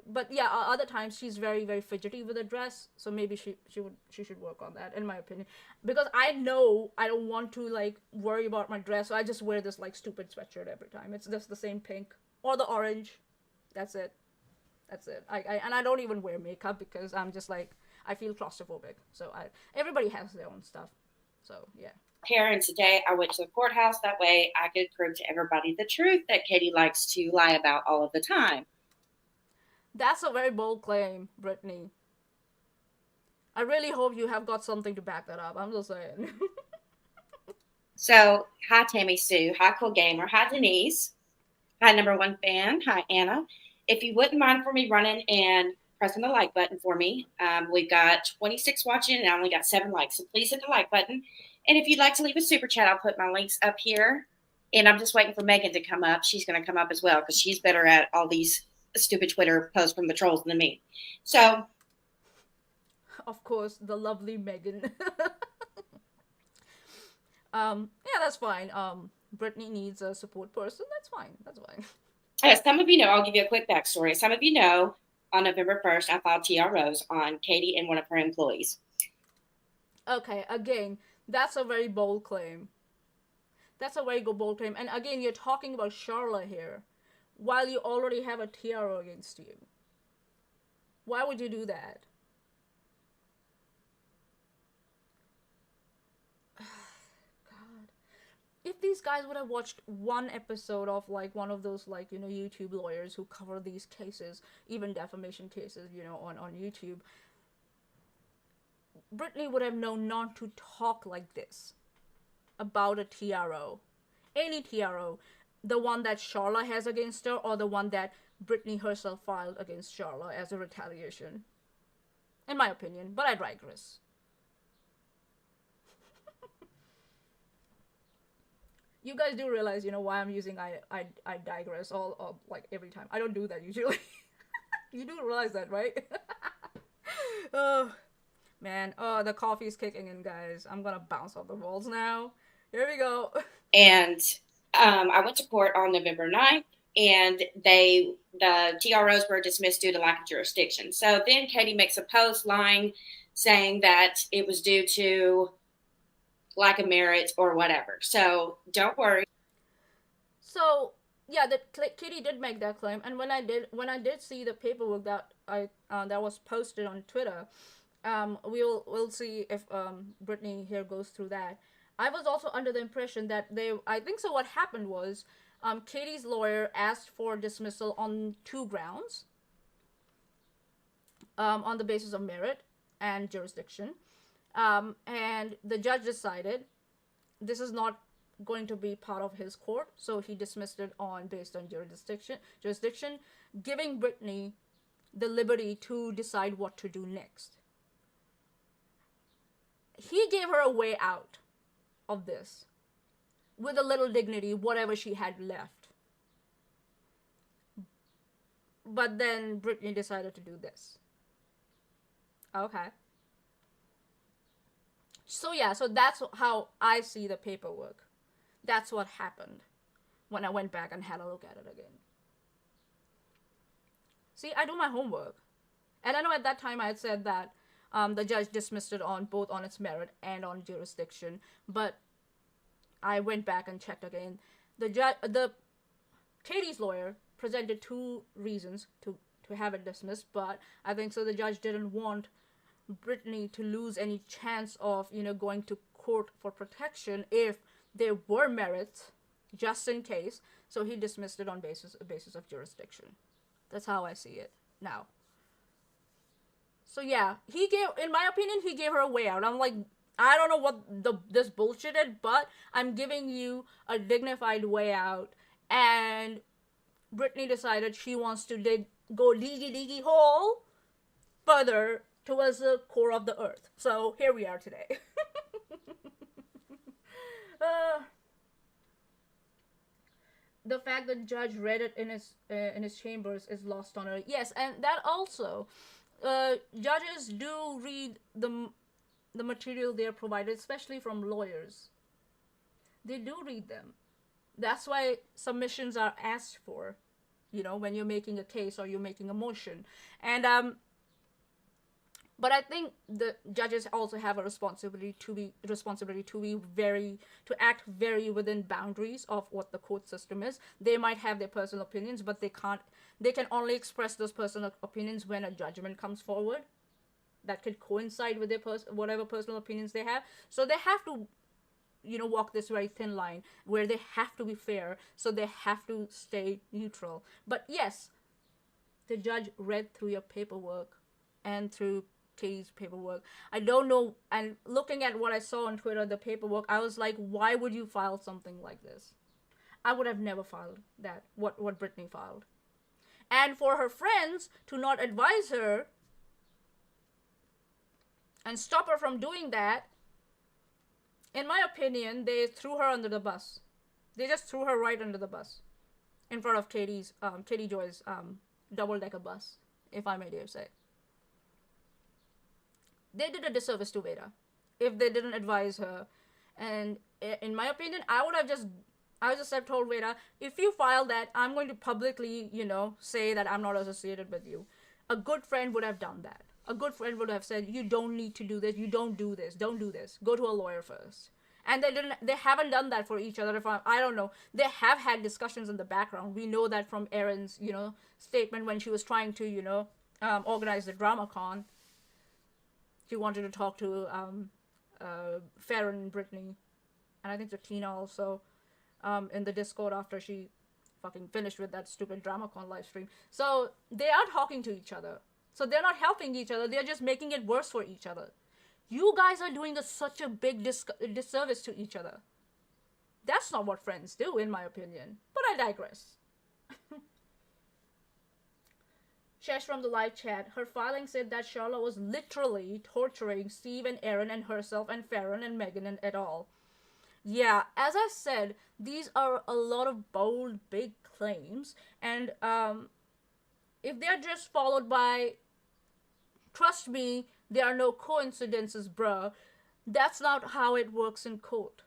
But yeah, other times she's very very fidgety with a dress, so maybe she should work on that, in my opinion, because I know I don't want to like worry about my dress, so I just wear this like stupid sweatshirt every time. It's just the same pink or the orange. That's it. That's it. I don't even wear makeup because I'm just like, I feel claustrophobic. So everybody has their own stuff. So yeah. Here, and today I went to the courthouse. That way I could prove to everybody the truth that Katie likes to lie about all of the time. That's a very bold claim, Brittany. I really hope you have got something to back that up. I'm just saying. So, hi Tammy Sue, hi Cool Gamer, hi Denise, hi number one fan, hi Anna. If you wouldn't mind for me running and pressing the like button for me, we've got 26 watching and I only got 7 likes, so please hit the like button. And if you'd like to leave a super chat, I'll put my links up here. And I'm just waiting for Megan to come up. She's going to come up as well because she's better at all these stupid Twitter posts from the trolls than me. So, of course, the lovely Megan. Yeah, that's fine. Brittany needs a support person. That's fine. That's fine. As some of you know, I'll give you a quick backstory. Some of you know, on November 1st, I filed TROs on Katie and one of her employees. Okay, again, that's a very bold claim. That's a very bold claim. And again, you're talking about Charlotte here, while you already have a TRO against you. Why would you do that? God. If these guys would have watched one episode of like one of those like YouTube lawyers who cover these cases, even defamation cases, on YouTube, Brittany would have known not to talk like this about a TRO. Any TRO. The one that Charla has against her, or the one that Brittany herself filed against Charla as a retaliation. In my opinion, but I digress. You guys do realize, why I'm using I digress all like every time. I don't do that usually. You do realize that, right? Oh, man. Oh, the coffee's kicking in, guys. I'm gonna bounce off the walls now. Here we go. And I went to court on November 9th, and the TROs were dismissed due to lack of jurisdiction. So then Katie makes a post lying, saying that it was due to lack of merit or whatever. So don't worry. So yeah, Katie did make that claim, and when I did see the paperwork that that was posted on Twitter, We'll see if Brittany here goes through that. I was also under the impression that I think so. What happened was, Katie's lawyer asked for dismissal on two grounds. On the basis of merit and jurisdiction, and the judge decided this is not going to be part of his court, so he dismissed it on based on jurisdiction, giving Brittany the liberty to decide what to do next. He gave her a way out of this with a little dignity, whatever she had left. But then Brittany decided to do this. Okay. So yeah, so that's how I see the paperwork. That's what happened when I went back and had a look at it again. See, I do my homework. And I know at that time I had said that the judge dismissed it on both on its merit and on jurisdiction, but I went back and checked again. Katie's lawyer presented two reasons to have it dismissed, but I think so the judge didn't want Brittany to lose any chance of, going to court for protection if there were merits, just in case. So he dismissed it on basis of jurisdiction. That's how I see it now. So yeah, in my opinion, he gave her a way out. I'm like, I don't know what this bullshit is, but I'm giving you a dignified way out. And Brittany decided she wants to go diggy hole further towards the core of the earth. So here we are today. The fact that judge read it in his chambers is lost on her. Yes, and that also, judges do read the material they are provided, especially from lawyers. They do read them. That's why submissions are asked for, when you're making a case or you're making a motion. And but I think the judges also have a responsibility to act very within boundaries of what the court system is. They might have their personal opinions, but they can only express those personal opinions when a judgment comes forward that could coincide with their whatever personal opinions they have. So they have to, walk this very thin line where they have to be fair, so they have to stay neutral. But yes, the judge read through your paperwork and through Katie's paperwork. I don't know, and looking at what I saw on Twitter, the paperwork, I was like, why would you file something like this? I would have never filed that, what Brittany filed. And for her friends to not advise her and stop her from doing that, in my opinion, they threw her under the bus. They just threw her right under the bus in front of Katie Joy's double-decker bus, if I may dare say. They did a disservice to Veda if they didn't advise her. And in my opinion, I would just have told Veda, if you file that, I'm going to publicly, say that I'm not associated with you. A good friend would have done that. A good friend would have said, you don't need to do this. You don't do this. Don't do this. Go to a lawyer first. And they haven't done that for each other. I don't know. They have had discussions in the background. We know that from Erin's, statement when she was trying to, organize the DramaCon. She wanted to talk to Farron and Brittany, and I think to Tina also, in the Discord after she fucking finished with that stupid DramaCon live stream. So they are talking to each other. So they're not helping each other. They're just making it worse for each other. You guys are doing such a big disservice to each other. That's not what friends do, in my opinion. But I digress. Chesh from the live chat, her filing said that Charlotte was literally torturing Steve and Erin and herself and Farron and Megan and et al. Yeah, as I said, these are a lot of bold, big claims, and if they're just followed by, trust me, there are no coincidences, bruh, that's not how it works in court.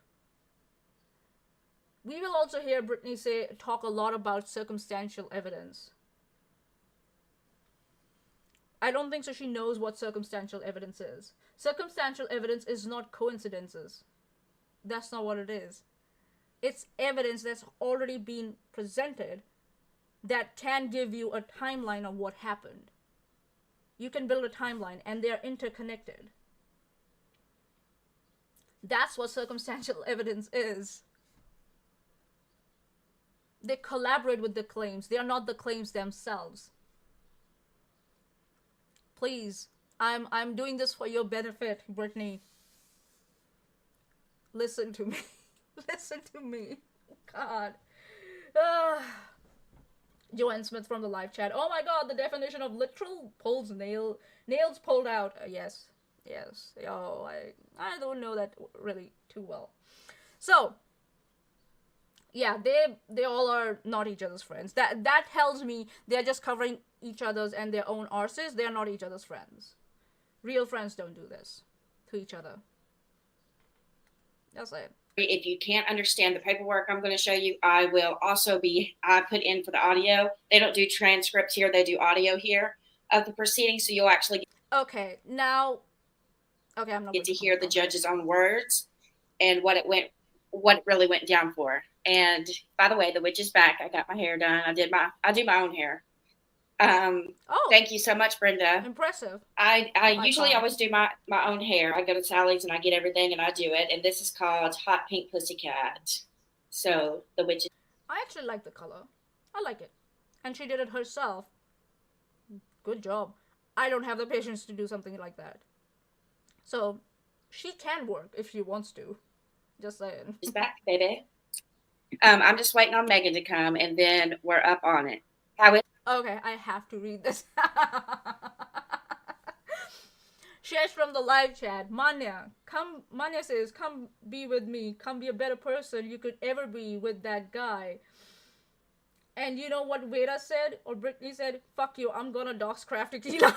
We will also hear Brittany talk a lot about circumstantial evidence. I don't think so she knows what circumstantial evidence is. Circumstantial evidence is not coincidences. That's not what it is. It's evidence that's already been presented that can give you a timeline of what happened. You can build a timeline, and they're interconnected. That's what circumstantial evidence is. They collaborate with the claims. They are not the claims themselves. Please, I'm doing this for your benefit, Brittany. Listen to me. Listen to me. God. Joanne Smith from the live chat. Oh my god, the definition of literal pulls nails pulled out. Yes. Yes. Oh, I don't know that really too well. So, yeah, they all are not each other's friends. That tells me they're just covering each other's and their own arses. They're not each other's friends. Real friends don't do this to each other. That's it. If you can't understand the paperwork I'm going to show you, I will also I put in for the audio. They don't do transcripts here. They do audio here of the proceedings. So you'll actually Okay, now, okay, I'm not get to hear the judge's own words and what it really went down for. And by the way, the witch is back. I got my hair done. I do my own hair. Thank you so much, Brenda. Impressive. I usually always do my own hair. I go to Sally's and I get everything and I do it. And this is called Hot Pink Pussycat. So the witch. I actually like the color. I like it. And she did it herself. Good job. I don't have the patience to do something like that. So she can work if she wants to. Just saying. She's back, baby. I'm just waiting on Megan to come and then we're up on it. Okay, I have to read this. Chesh from the live chat. Manya says, come be with me. Come be a better person you could ever be with that guy. And you know what Veda said? Or Brittany said, fuck you, I'm gonna doxcraft tequila.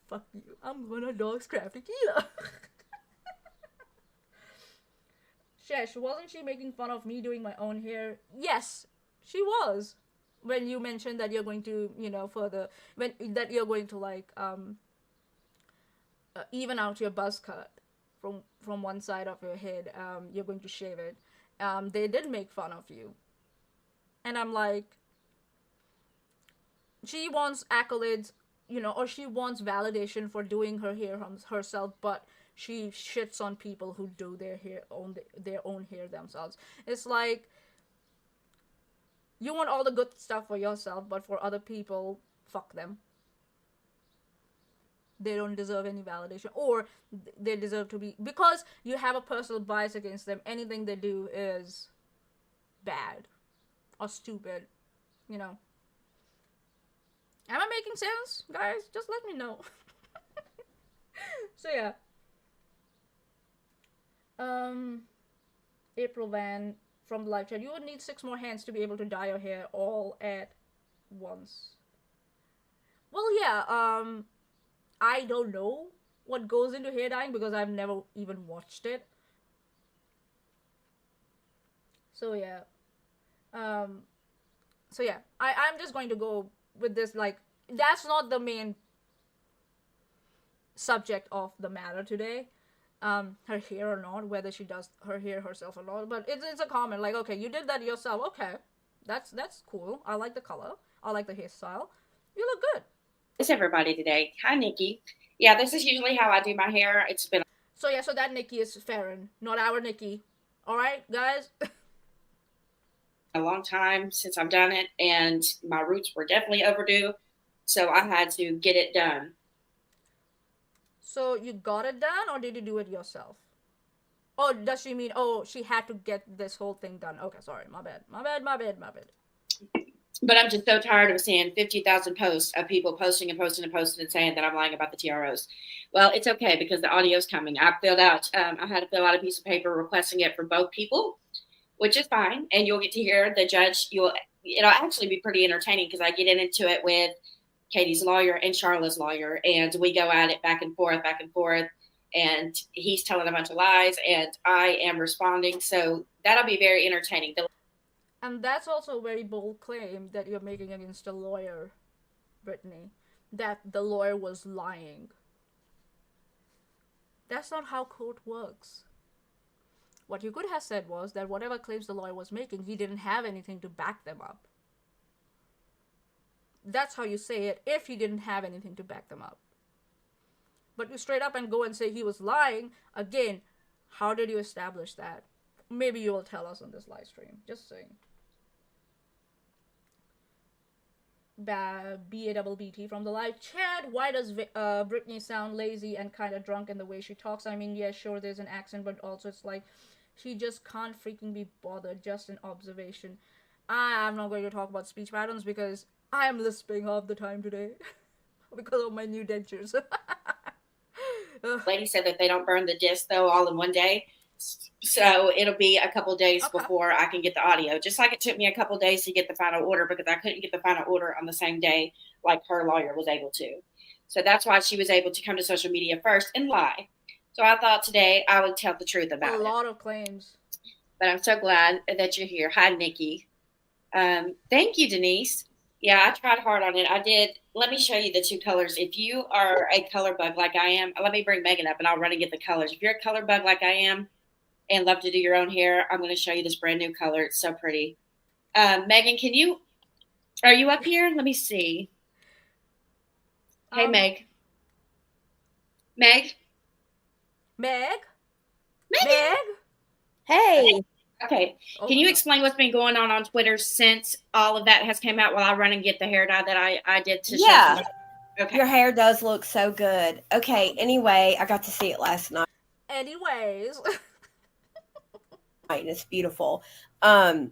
Fuck you, I'm gonna doxcraft tequila. Chesh, wasn't she making fun of me doing my own hair? Yes, she was. When you mentioned that you're going to, that you're going to like even out your buzz cut from one side of your head, you're going to shave it. They did make fun of you, and I'm like, she wants accolades, or she wants validation for doing her hair herself, but she shits on people who do their own hair themselves. It's like, you want all the good stuff for yourself, but for other people, fuck them. They don't deserve any validation, or they deserve to be, because you have a personal bias against them, anything they do is bad or stupid, Am I making sense, guys? Just let me know. So yeah. April Van from the live chat. You would need 6 more hands to be able to dye your hair all at once. Well, yeah, I don't know what goes into hair dyeing because I've never even watched it. So yeah. I'm just going to go with this, like, that's not the main subject of the matter today. Her hair or not, whether she does her hair herself or not, but it's a comment, like, okay, you did that yourself, okay, that's cool, I like the color, I like the hairstyle, you look good. It's everybody today. Hi, Nikki. Yeah, this is usually how I do my hair. It's been so that Nikki is Farron, not our Nikki. All right, guys. a long time since I've done it, and my roots were definitely overdue, so I had to get it done. So you got it done, or did you do it yourself? Oh, does she mean, she had to get this whole thing done? Okay, sorry, my bad. But I'm just so tired of seeing 50,000 posts of people posting and saying that I'm lying about the TROs. Well, it's okay because the audio's coming. I had to fill out a piece of paper requesting it for both people, which is fine. And you'll get to hear the judge. It'll actually be pretty entertaining because I get into it with Katie's lawyer and Charlotte's lawyer, and we go at it back and forth, and he's telling a bunch of lies, and I am responding. So that'll be very entertaining. And that's also a very bold claim that you're making against a lawyer, Brittany, that the lawyer was lying. That's not how court works. What you could have said was that whatever claims the lawyer was making, he didn't have anything to back them up. That's how you say it if you didn't have anything to back them up. But you straight up and go and say he was lying, again, how did you establish that? Maybe you will tell us on this live stream. Just saying. BABBT from the live chat. Why does Britney sound lazy and kind of drunk in the way she talks? I mean, yeah, sure, there's an accent, but also it's like she just can't freaking be bothered. Just an observation. I'm not going to talk about speech patterns because I am lisping half the time today because of my new dentures. Lady said that they don't burn the disc though all in one day. So it'll be a couple days before I can get the audio. Just like it took me a couple days to get the final order because I couldn't get the final order on the same day like her lawyer was able to. So that's why she was able to come to social media first and lie. So I thought today I would tell the truth about it. A lot of claims. But I'm so glad that you're here. Hi, Nikki. Thank you, Denise. Yeah, I tried hard on it. I did. Let me show you the two colors. If you are a color bug like I am, let me bring Megan up and I'll run and get the colors. If you're a color bug like I am and love to do your own hair, I'm going to show you this brand new color. It's so pretty. Megan, are you up here? Let me see. Hey, Meg. Meg? Meg? Hey. Okay. Can you explain what's been going on Twitter since all of that has came out while I run and get the hair dye that I did to Yeah. show? Okay. Your hair does look so good. Okay. Anyway, I got to see it last night. Anyways. And it's beautiful. A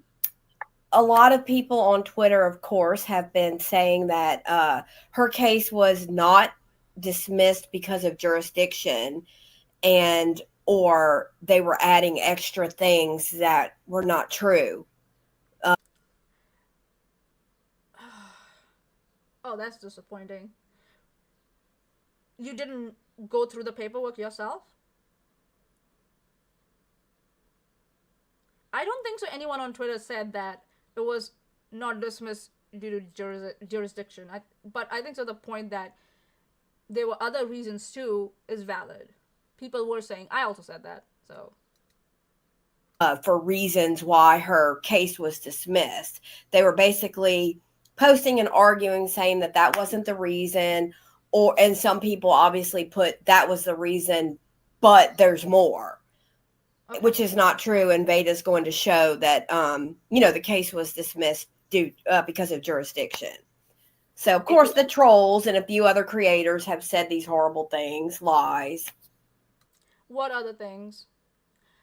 lot of people on Twitter, of course, have been saying that her case was not dismissed because of jurisdiction or they were adding extra things that were not true. Oh, that's disappointing. You didn't go through the paperwork yourself? I don't think so. Anyone on Twitter said that it was not dismissed due to jurisdiction. But I think so. The point that there were other reasons too is valid. People were saying, I also said that. So for reasons why her case was dismissed, they were basically posting and arguing, saying that wasn't the reason, and some people obviously put that was the reason, but there's more. Okay. Which is not true, and Veda's going to show that the case was dismissed because of jurisdiction. So of course the trolls and a few other creators have said these horrible things, lies. What other things?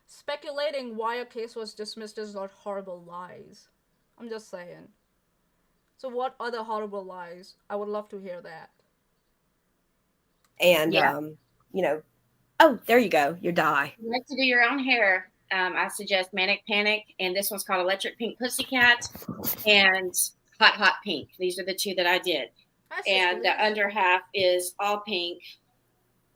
Speculating why a case was dismissed is not horrible lies. I'm just saying. So what other horrible lies? I would love to hear that. And oh, there you go, your dye. If you like to do your own hair, I suggest Manic Panic, and this one's called Electric Pink Pussycat and Hot Pink. These are the two that I did. And the under half is all pink.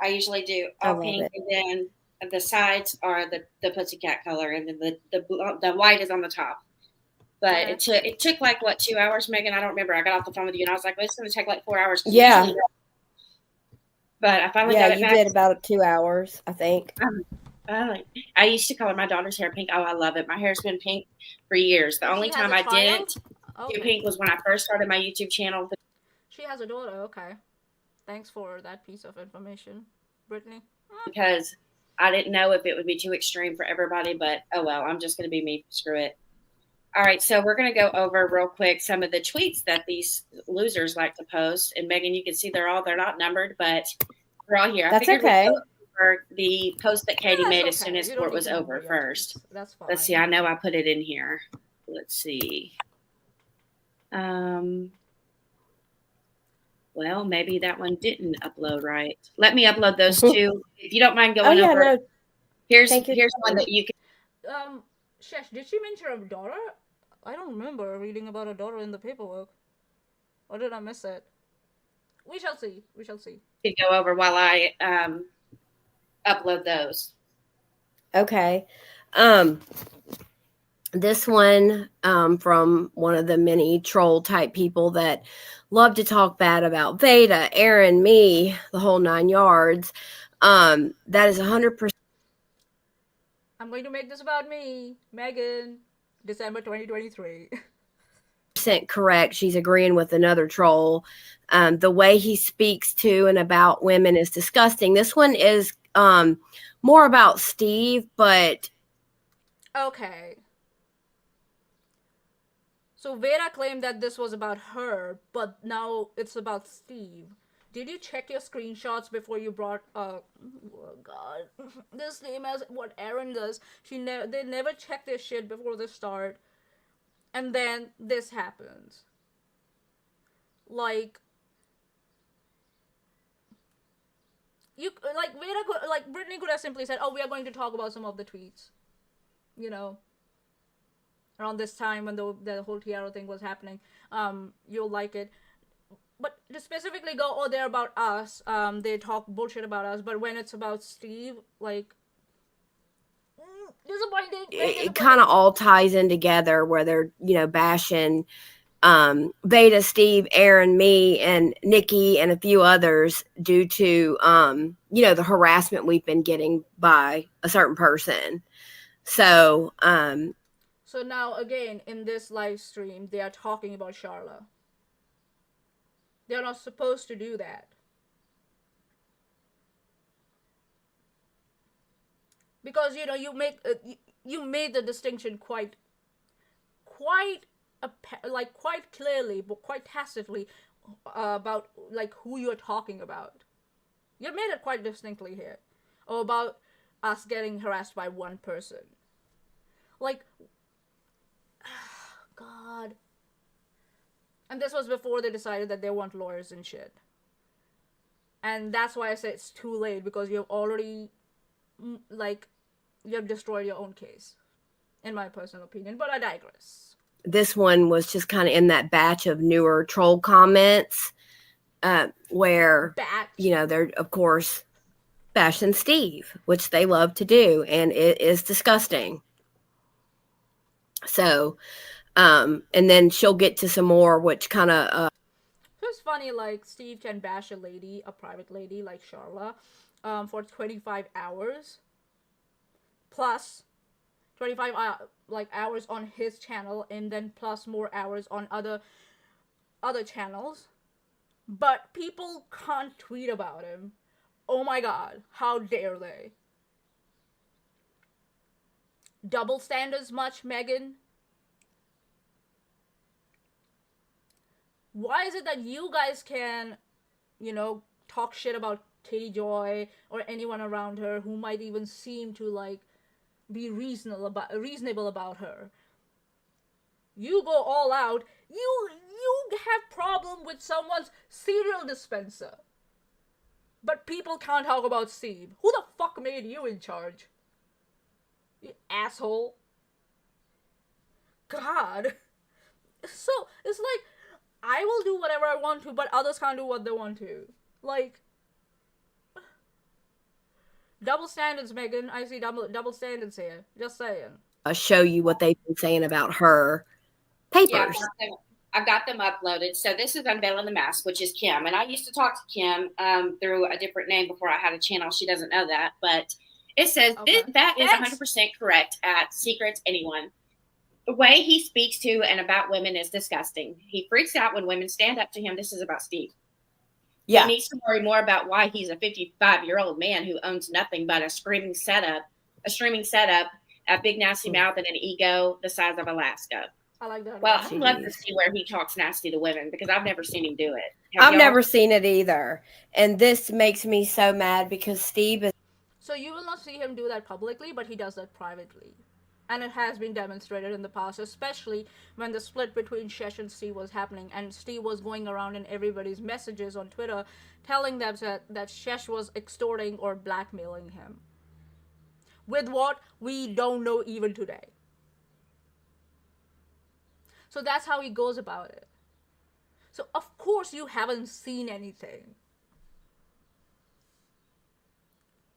I usually do all pink, and then the sides are the pussycat color, and then the white is on the top. But it took like 2 hours, Megan? I don't remember. I got off the phone with you, and I was like, well, it's going to take like 4 hours. Yeah. But I finally got it back. You did about 2 hours, I think. I used to color my daughter's hair pink. Oh, I love it. My hair's been pink for years. The only time I didn't do pink was when I first started my YouTube channel. She has a daughter. Okay. Thanks for that piece of information, Brittany. Because I didn't know if it would be too extreme for everybody, but oh well, I'm just going to be me. Screw it. All right, so we're going to go over real quick some of the tweets that these losers like to post. And Megan, you can see they're not numbered, but we're all here. That's okay. For the post that Katie made as soon as court was over first. That's fine. Let's see. I know I put it in here. Let's see. Well, maybe that one didn't upload right. Let me upload those two. If you don't mind going over. No. Here's one that you can. Chesh, did she mention her daughter? I don't remember reading about a daughter in the paperwork. Or did I miss it? We shall see. You go over while I upload those. Okay. This one from one of the many troll type people that love to talk bad about Veda, Aaron, me, the whole 9 yards. That is 100%. I'm going to make this about me, Megan, December 2023. 100% correct. She's agreeing with another troll. The way he speaks to and about women is disgusting. This one is more about Steve, but... Okay. So Vera claimed that this was about her, but now it's about Steve. Did you check your screenshots before you brought oh god, this name as what Erin does. They never check their shit before they start, and then this happens. Like, you like Vera could, like Brittany could have simply said, "Oh, we are going to talk about some of the tweets," you know, around this time when the whole Tiara thing was happening. You'll like it. But to specifically go, oh, they're about us, they talk bullshit about us, but when it's about Steve, like, disappointing. It kind of all ties in together where they're, bashing Beta, Steve, Aaron, me, and Nikki, and a few others due to, the harassment we've been getting by a certain person. So, So now, again, in this live stream, they are talking about Charla. They're not supposed to do that. Because, you made the distinction quite clearly, but quite tacitly about, like, who you're talking about. You made it quite distinctly here. Or about us getting harassed by one person. Like, God. And this was before they decided that they want lawyers and shit. And that's why I say it's too late, because you've already, you have destroyed your own case. In my personal opinion, but I digress. This one was just kind of in that batch of newer troll comments where, they're, of course, bashing Steve, which they love to do, and it is disgusting. So... and then she'll get to some more, which kind of... So it's funny, like, Steve can bash a private lady like Charla, for 25 hours. Plus 25, hours on his channel, and then plus more hours on other channels. But people can't tweet about him. Oh my god, how dare they? Double standards much, Megan? Why is it that you guys can, talk shit about Katie Joy or anyone around her who might even seem to, like, be reasonable about her? You go all out. You have problem with someone's cereal dispenser. But people can't talk about Steve. Who the fuck made you in charge? You asshole. God. So, it's like, I will do whatever I want to, but others can't do what they want to. Like, double standards, Megan. I see double standards here. Just saying. I'll show you what they've been saying about her papers. Yeah, I've got them uploaded. So this is Unveiling the Mask, which is Kim. And I used to talk to Kim through a different name before I had a channel. She doesn't know that. But it says that is 100% correct at Secrets Anyone. The way he speaks to and about women is disgusting. He freaks out when women stand up to him. This is about Steve. Yeah. He needs to worry more about why he's a 55-year-old man who owns nothing but a streaming setup, a big nasty mouth, and an ego the size of Alaska. I like that. Well, I'd love to see where he talks nasty to women, because I've never seen him do it. I've never seen it either. And this makes me so mad because Steve is... So you will not see him do that publicly, but he does that privately. And it has been demonstrated in the past, especially when the split between Chesh and Steve was happening, and Steve was going around in everybody's messages on Twitter telling them that Chesh was extorting or blackmailing him. With what? We don't know even today. So that's how he goes about it. So of course you haven't seen anything.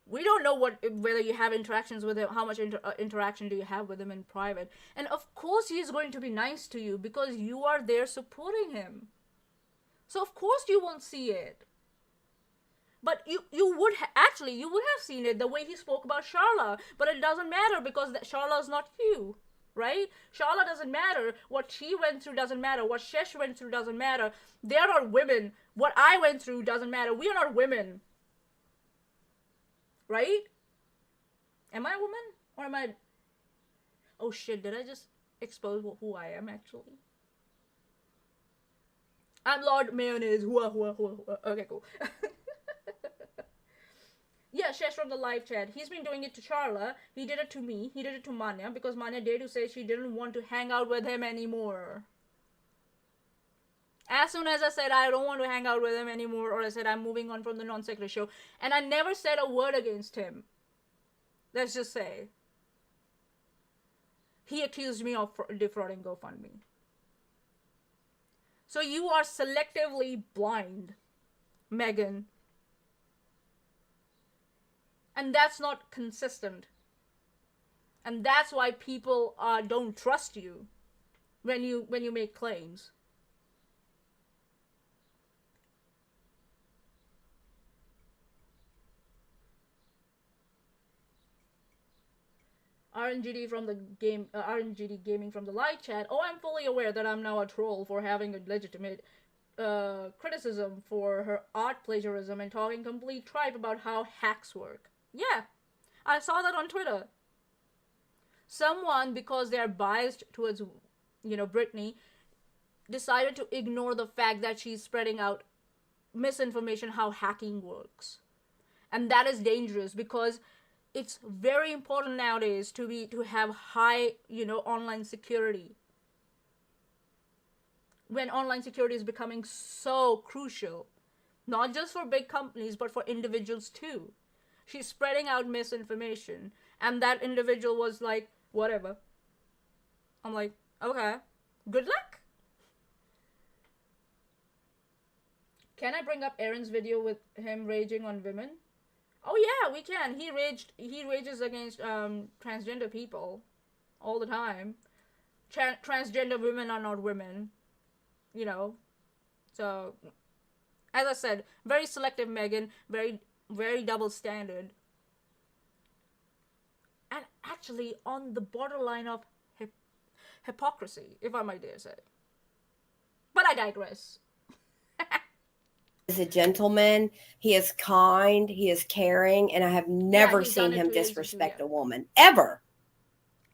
We don't know whether you have interactions with him, how much interaction do you have with him in private. And of course he is going to be nice to you because you are there supporting him. So of course you won't see it. But you would have seen it the way he spoke about Charla. But it doesn't matter because Charla is not you. right? Charlotte doesn't matter. What she went through doesn't matter. What Chesh went through doesn't matter. They're not women. What I went through doesn't matter. We are not women. Right? Am I a woman? Or am I... Oh shit, did I just expose who I am actually? I'm Lord Mayonnaise. Hua, hua, hua, hua. Okay, cool. Yeah, Chesh from the live chat. He's been doing it to Charla. He did it to me. He did it to Manya because Manya dared to say she didn't want to hang out with him anymore. As soon as I said I don't want to hang out with him anymore, or I said I'm moving on from the non-sequitur show, and I never said a word against him. Let's just say. He accused me of defrauding GoFundMe. So you are selectively blind, Megan. And that's not consistent. And that's why people don't trust you when you make claims. RNGD from the game, RNGD Gaming from the live chat. Oh, I'm fully aware that I'm now a troll for having a legitimate criticism for her art plagiarism and talking complete tripe about how hacks work. Yeah, I saw that on Twitter. Someone, because they're biased towards, Britney, decided to ignore the fact that she's spreading out misinformation how hacking works. And that is dangerous because it's very important nowadays to have high, online security. When online security is becoming so crucial, not just for big companies, but for individuals too. She's spreading out misinformation, and that individual was like, whatever. I'm like, okay, good luck. Can I bring up Aaron's video with him raging on women? Oh yeah, we can. He rages against transgender people all the time. Transgender women are not women, So, as I said, very selective, Megan. Very, very double standard. And actually on the borderline of hypocrisy, if I might dare say. But I digress. Is a gentleman. He is kind. He is caring, and I have never he's done seen it him to Asia disrespect too, a woman ever.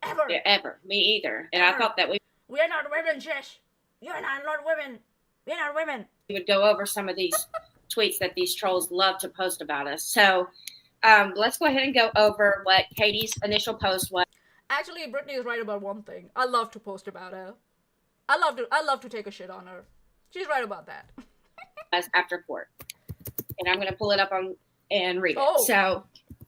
Ever. Yeah, ever. Me either. And Ever. I thought that We're not women, Chesh. You're not women. We're not women. we would go over some of these tweets that these trolls love to post about us. So let's go ahead and go over what Katie's initial post was. Actually, Brittany is right about one thing. I love to post about her. I love to take a shit on her. She's right about that. After court. And I'm going to pull it up and read it. Oh. So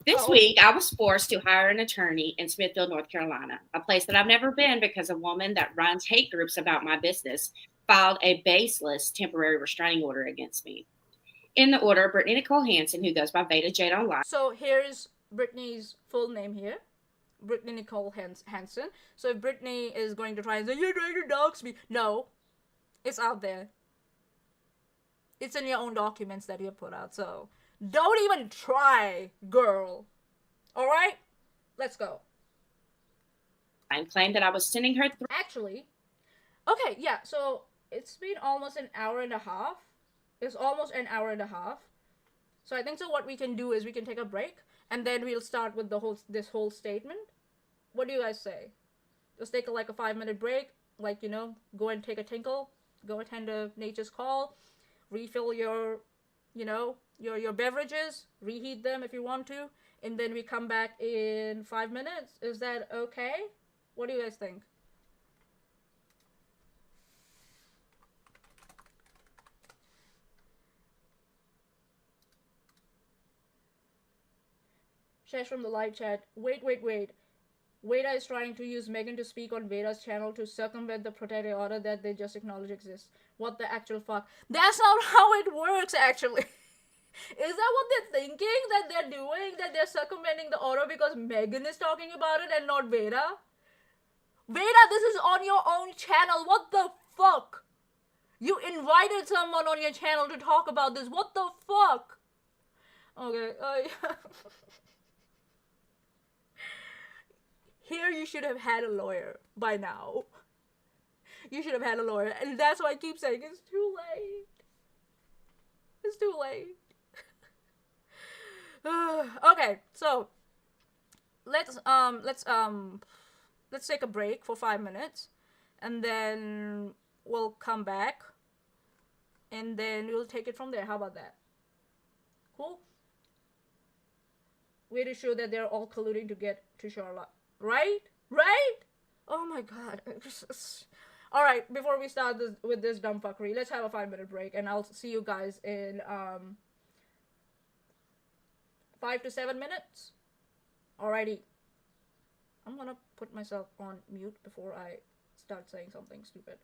this week, I was forced to hire an attorney in Smithfield, North Carolina, a place that I've never been because a woman that runs hate groups about my business filed a baseless temporary restraining order against me. In the order, Brittany Nicole Hansen, who goes by Beta Jade Online. So here's Brittany's full name here. Brittany Nicole Hansen. So if Brittany is going to try and say, you're trying to dox me. No. It's out there. It's in your own documents that you put out. So don't even try, girl. All right? Let's go. And claimed that I was sending her Actually, okay, yeah. So it's been almost an hour and a half. It's almost an hour and a half. So I think so what we can do is we can take a break and then we'll start with this whole statement. What do you guys say? Just take a 5-minute break, go and take a tinkle, go attend a nature's call, refill your your beverages, reheat them if you want to, and then we come back in 5 minutes. Is that okay? What do you guys think? Chesh from the live chat. Wait. Veda is trying to use Megan to speak on Veda's channel to circumvent the protective order that they just acknowledge exists. What the actual fuck? That's not how it works, actually. Is that what they're thinking that they're doing? That they're circumventing the order because Megan is talking about it and not Veda? Veda, this is on your own channel. What the fuck? You invited someone on your channel to talk about this. What the fuck? Okay. Here you should have had a lawyer by now. You should have had a lawyer, and that's why I keep saying it's too late. It's too late. Okay, so let's take a break for 5 minutes, and then we'll come back, and then we'll take it from there. How about that? Cool. Way to show that they're all colluding to get to Charlotte, right? Right? Oh my god. All right, before we start with this dumb fuckery, let's have a 5-minute break, and I'll see you guys in 5 to 7 minutes. Alrighty. I'm gonna put myself on mute before I start saying something stupid.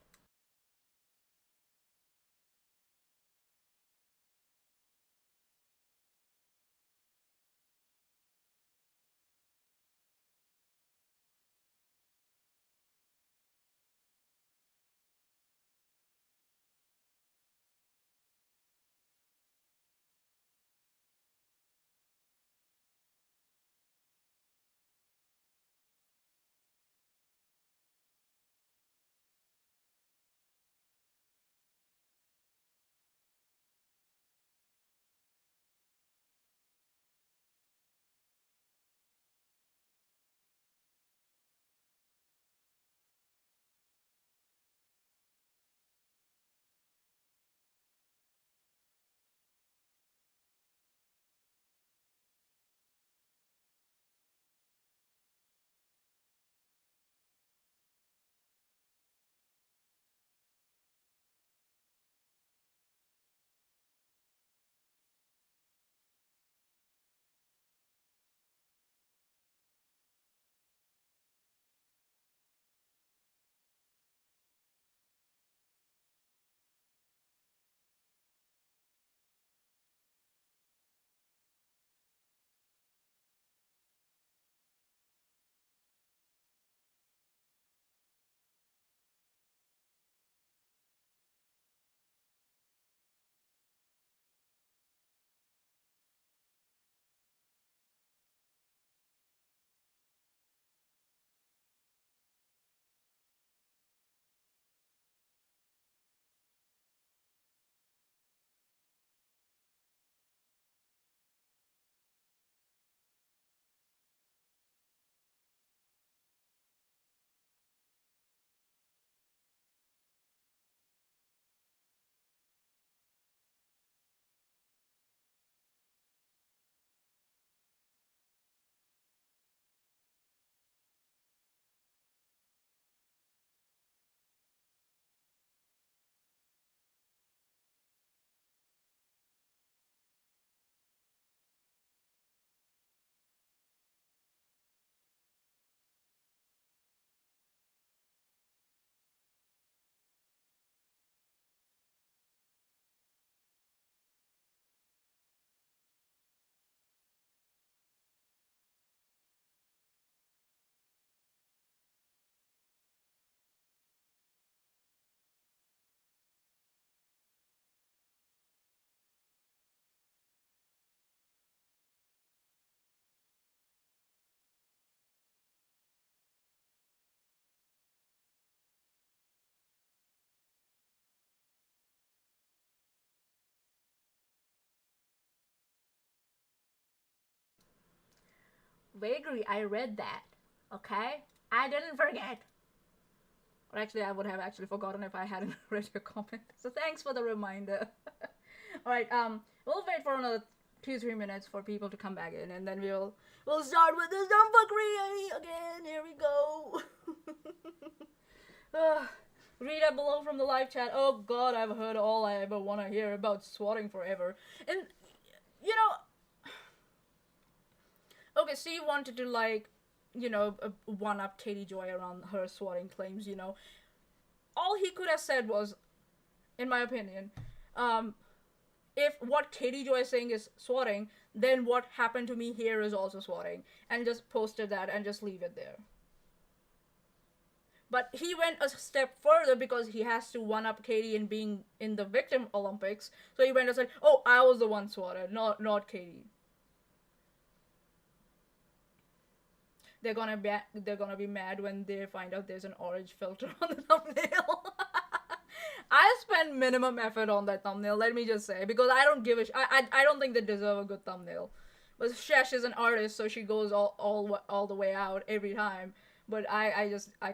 Vagary, I read that. Okay? I didn't forget. Or actually, I would have actually forgotten if I hadn't read your comment. So thanks for the reminder. Alright, we'll wait for another 2-3 minutes for people to come back in, and then we'll start with this dumb fuckery again. Here we go. Read it below from the live chat. Oh god, I've heard all I ever want to hear about swatting forever. And, you know... Okay, so you wanted to, like, you know, one-up Katie Joy around her swatting claims, you know. All he could have said was, in my opinion, if what Katie Joy is saying is swatting, then what happened to me here is also swatting. And just posted that and just leave it there. But he went a step further because he has to one-up Katie in being in the victim Olympics. So he went and said, oh, I was the one swatted, not Katie. they're gonna be mad when they find out there's an orange filter on the thumbnail. I spend minimum effort on that thumbnail, let me just say, because I don't give a I don't think they deserve a good thumbnail. But Chesh is an artist, so she goes all the way out every time. But I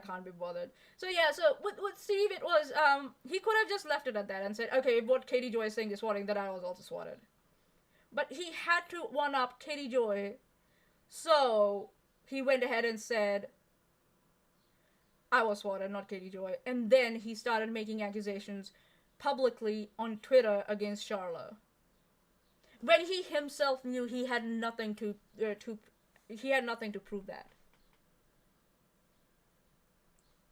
can't be bothered. So yeah, so with Steve, it was he could have just left it at that and said, okay, if what Katie Joy is saying is swatting, then I was also swatted. But he had to one up Katie Joy, so he went ahead and said, I was swatted, not Katie Joy. And then he started making accusations publicly on Twitter against Charla, when he himself knew he had nothing to prove that.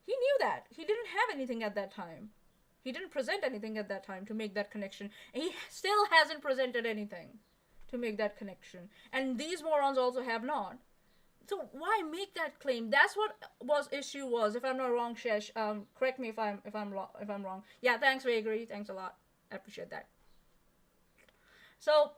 He knew that. He didn't have anything at that time. He didn't present anything at that time to make that connection. And he still hasn't presented anything to make that connection. And these morons also have not. So why make that claim? That's what issue was. If I'm not wrong, Chesh, correct me if I'm wrong. Yeah, thanks, Vagary. Thanks a lot. I appreciate that. So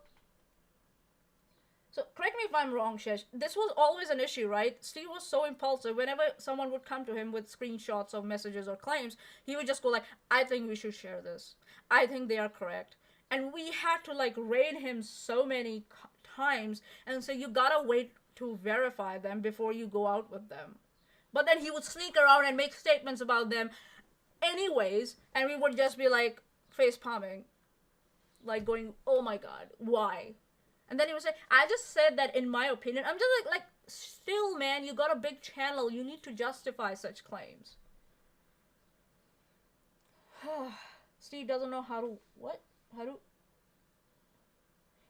correct me if I'm wrong, Chesh. This was always an issue, right? Steve was so impulsive. Whenever someone would come to him with screenshots of messages or claims, he would just go like, I think we should share this. I think they are correct. And we had to like rein him so many times and say, you gotta wait to verify them before you go out with them. But then he would sneak around and make statements about them anyways, and we would just be like face palming, like going, oh my god, why? And then he would say, I just said that in my opinion. I'm just like still, man, you got a big channel. You need to justify such claims. Steve doesn't know how to, what?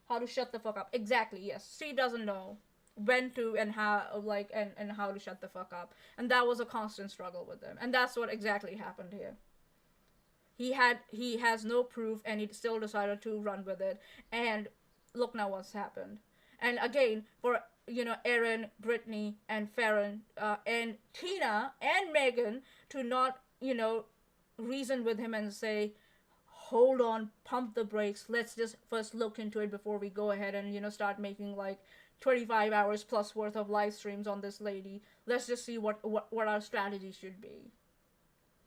How to shut the fuck up. Exactly, yes. Steve doesn't know when to and how, like, and how to shut the fuck up. And that was a constant struggle with him. And that's what exactly happened here. He has no proof, and he still decided to run with it. And look now what's happened. And again, for, you know, Erin, Brittany, and Farron, and Tina, and Megan to not, you know, reason with him and say, hold on, pump the brakes, let's just first look into it before we go ahead and, you know, start making like 25 hours plus worth of live streams on this lady. Let's just see what our strategy should be.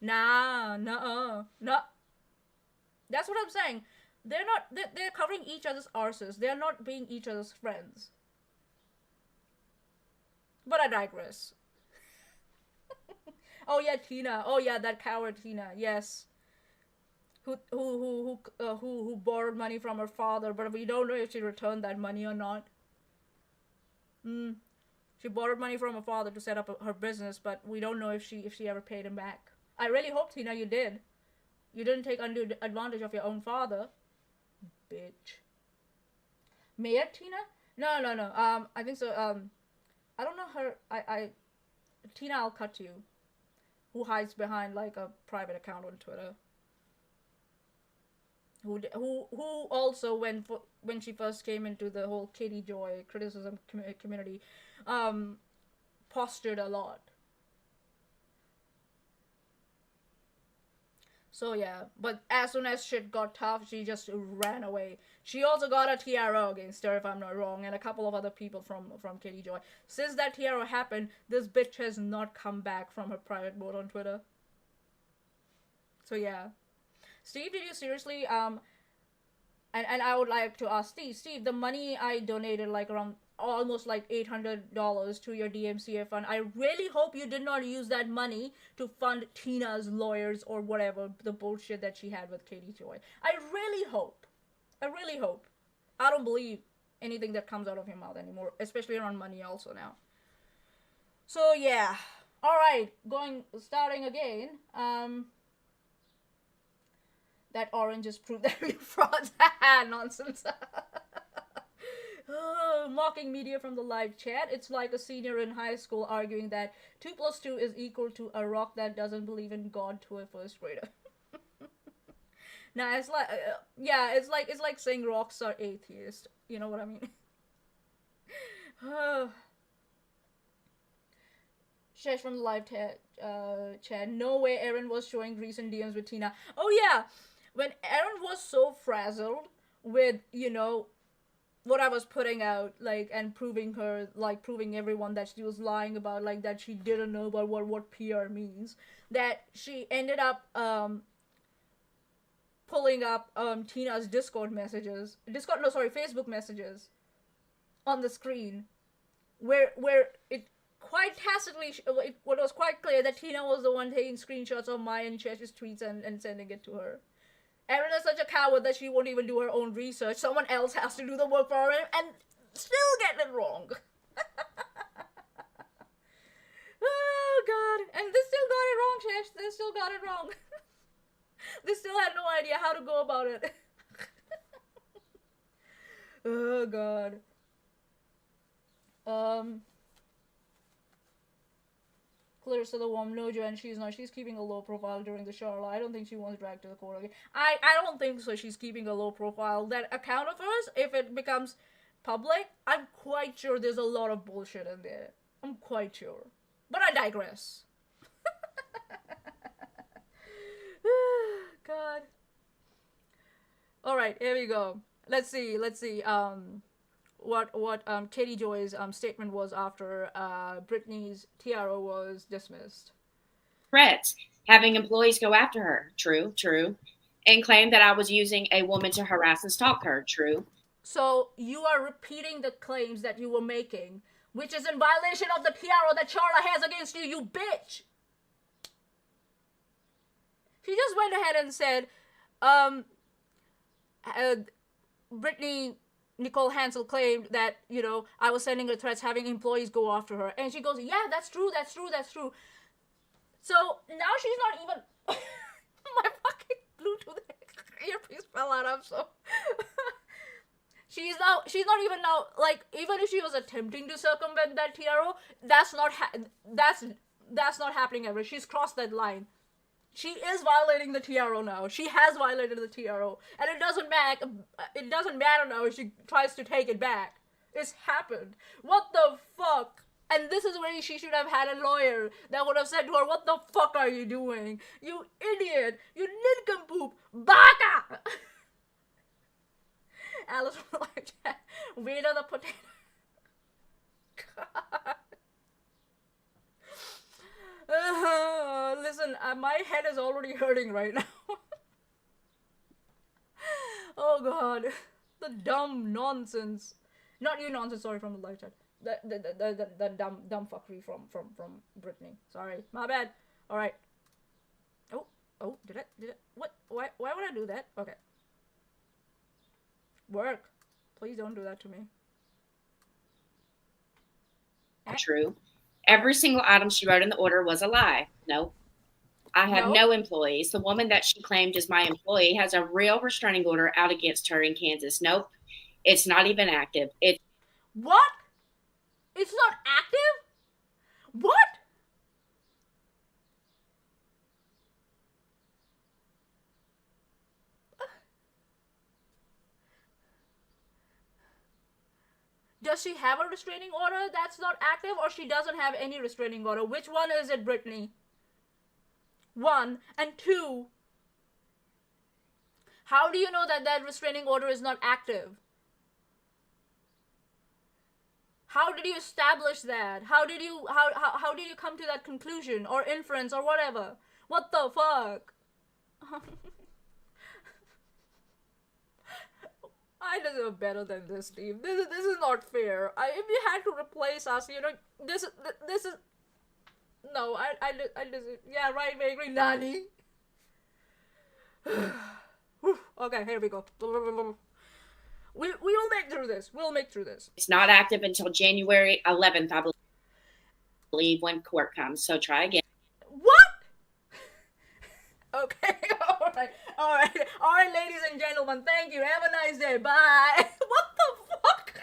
Nah. That's what I'm saying. They're covering each other's arses. They're not being each other's friends. But I digress. Oh yeah, Tina. Oh yeah, that coward Tina. Yes. Who borrowed money from her father, but we don't know if she returned that money or not. She borrowed money from her father to set up her business, but we don't know if she ever paid him back. I really hope, Tina, you did. You didn't take undue advantage of your own father. Bitch. Mayor Tina? No. I think so. I don't know her. Tina, I'll cut you. Who hides behind like a private account on Twitter? Who also when she first came into the whole Katie Joy criticism community, postured a lot. So yeah, but as soon as shit got tough, she just ran away. She also got a TRO against her, if I'm not wrong, and a couple of other people from Katie Joy. Since that TRO happened, this bitch has not come back from her private mode on Twitter. So yeah. Steve, did you seriously, and I would like to ask Steve, the money I donated, like around almost like $800 to your DMCA fund, I really hope you did not use that money to fund Tina's lawyers or whatever, the bullshit that she had with Katie Joy. I really hope. I don't believe anything that comes out of your mouth anymore, especially around money also now. So yeah. Alright, starting again, that orange is proof that we're frauds. Nonsense. Mocking media from the live chat. It's like a senior in high school arguing that 2 + 2 is equal to a rock that doesn't believe in God to a first grader. Nah, it's like, it's like saying rocks are atheist. You know what I mean? Chesh from the live chat. No way Erin was showing recent DMs with Tina. Oh yeah! When Erin was so frazzled with, you know, what I was putting out, like, and proving everyone that she was lying about, like, that she didn't know about what PR means, that she ended up pulling up Tina's Facebook messages on the screen, where it quite tacitly, it was quite clear that Tina was the one taking screenshots of Maya and Chesh's tweets and sending it to her. Erin is such a coward that she won't even do her own research. Someone else has to do the work for her and still get it wrong. Oh, God. And they still got it wrong, Chesh. They still got it wrong. They still had no idea how to go about it. Oh, God. Clarissa the Warm Nojo, and she's keeping a low profile during the show. I don't think she wants dragged to the court again. I don't think so. She's keeping a low profile. That account of hers, if it becomes public, I'm quite sure there's a lot of bullshit in there. I'm quite sure. But I digress. God. Alright, here we go. Let's see. What Katie Joy's statement was after Britney's TRO was dismissed. Threats, having employees go after her. True. And claim that I was using a woman to harass and stalk her. True. So you are repeating the claims that you were making, which is in violation of the TRO that Charla has against you, you bitch! She just went ahead and said, Brittany Nicole Hansel claimed that, I was sending her threats, having employees go after her. And she goes, yeah, that's true. So now she's not even... My fucking Bluetooth earpiece fell out. I'm so... She's not even now, like, even if she was attempting to circumvent that TRO, that's not happening ever. She's crossed that line. She is violating the TRO now. She has violated the TRO. And it doesn't matter now if she tries to take it back. It's happened. What the fuck? And this is where she should have had a lawyer that would have said to her, what the fuck are you doing? You idiot! You nincompoop! Baka! Alice from live chat. Vader the potato. God. Listen, my head is already hurting right now. Oh, God. The dumb nonsense. Not you nonsense, sorry, from the live chat. The dumb fuckery from Brittany. Sorry, my bad. Alright. Oh, did it? What? Why would I do that? Okay. Work. Please don't do that to me. True. Every single item she wrote in the order was a lie. No. I have no employees. The woman that she claimed is my employee has a real restraining order out against her in Kansas. Nope. It's not even active. What? It's not active? What? Does she have a restraining order that's not active, or she doesn't have any restraining order? Which one is it, Brittany? 1. And 2. How do you know that restraining order is not active? How did you establish that? How did you come to that conclusion or inference or whatever? What the fuck? I deserve better than this, Steve. This is not fair. If you had to replace us, this is no. I deserve. Yeah, right. I agree, Nani. Okay, here we go. We will make through this. We'll make through this. It's not active until January 11th, I believe, when court comes. So try again. What? Okay, all right, ladies and gentlemen, thank you. Have a nice day. Bye. What the fuck?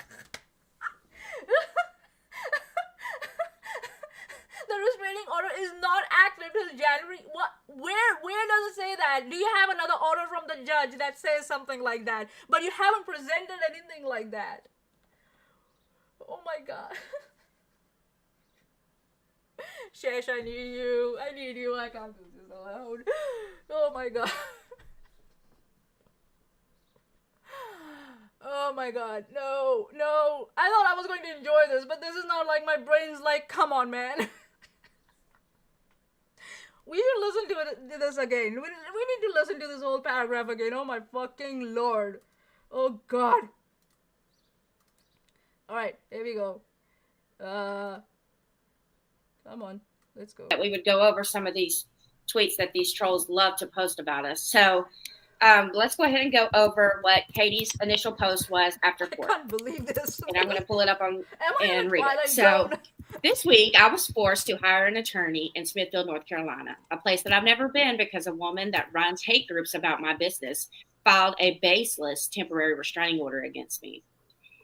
The restraining order is not active till January. What? Where does it say that? Do you have another order from the judge that says something like that? But you haven't presented anything like that. Oh my God. Chesh, I need you. I can't do this alone. Oh my God. Oh my god, no. I thought I was going to enjoy this, but this is not like my brain's like, come on, man. We should listen to this again. We need to listen to this whole paragraph again. Oh my fucking lord. Oh god. Alright, here we go. Come on, let's go. That we would go over some of these tweets that these trolls love to post about us. So let's go ahead and go over what Katie's initial post was after I court. can't believe this. And I'm going to pull it up on and read it. So Zone? this week, I was forced to hire an attorney in Smithfield, North Carolina, a place that I've never been because a woman that runs hate groups about my business filed a baseless temporary restraining order against me.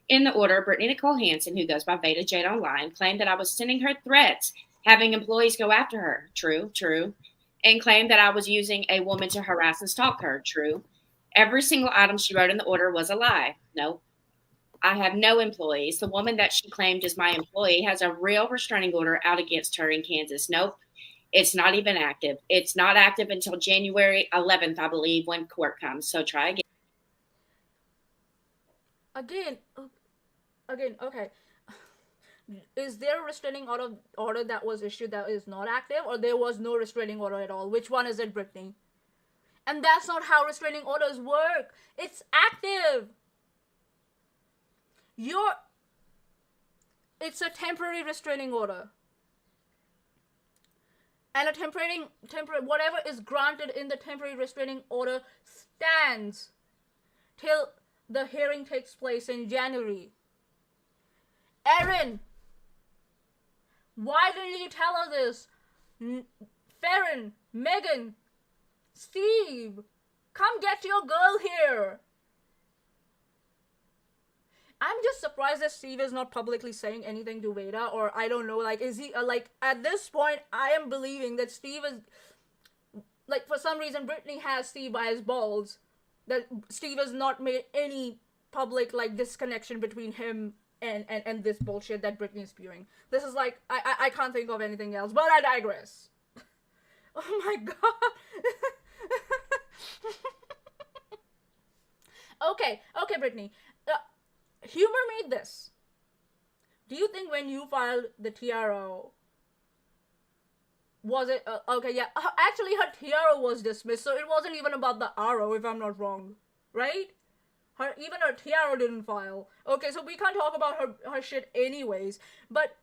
In the order, Brittany Nicole Hansen, who goes by Beta Jade Online, claimed that I was sending her threats, having employees go after her. True. And claimed that I was using a woman to harass and stalk her. True. Every single item she wrote in the order was a lie. Nope. I have no employees. The woman that she claimed is my employee has a real restraining order out against her in Kansas. Nope. It's not even active. It's not active until January 11th, I believe, when court comes. So try again. Again, okay. Is there a restraining order that was issued that is not active, or there was no restraining order at all? Which one is it, Brittany? And that's not how restraining orders work. It's active. It's a temporary restraining order. And a temporary whatever is granted in the temporary restraining order stands till the hearing takes place in January. Erin, why didn't you tell her this? Farron, Megan, Steve, come get your girl here. I'm just surprised that Steve is not publicly saying anything to Veda, or I don't know, like, is he, like, at this point, I am believing that Steve is, like, for some reason, Brittany has Steve by his balls, that Steve has not made any public, like, disconnection between him and this bullshit that Brittany is spewing. This is, like, I can't think of anything else, but I digress. Oh my god. Okay, Brittany. Humor made this. Do you think when you filed the TRO, was it, okay, yeah, actually her TRO was dismissed, so it wasn't even about the RO, if I'm not wrong, right? Even her TRO didn't file. Okay, so we can't talk about her shit anyways, but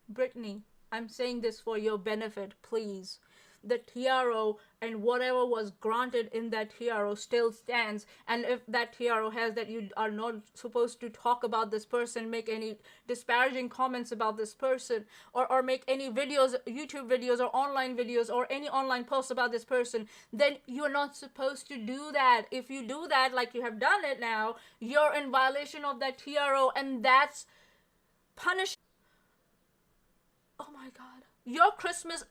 Brittany, I'm saying this for your benefit, please. The TRO and whatever was granted in that TRO still stands, and if that TRO has that you are not supposed to talk about this person, make any disparaging comments about this person, or make any videos, YouTube videos or online videos or any online posts about this person, then you're not supposed to do that. If you do that, like you have done it now, you're in violation of that TRO, and that's punished. Oh my god. Your Christmas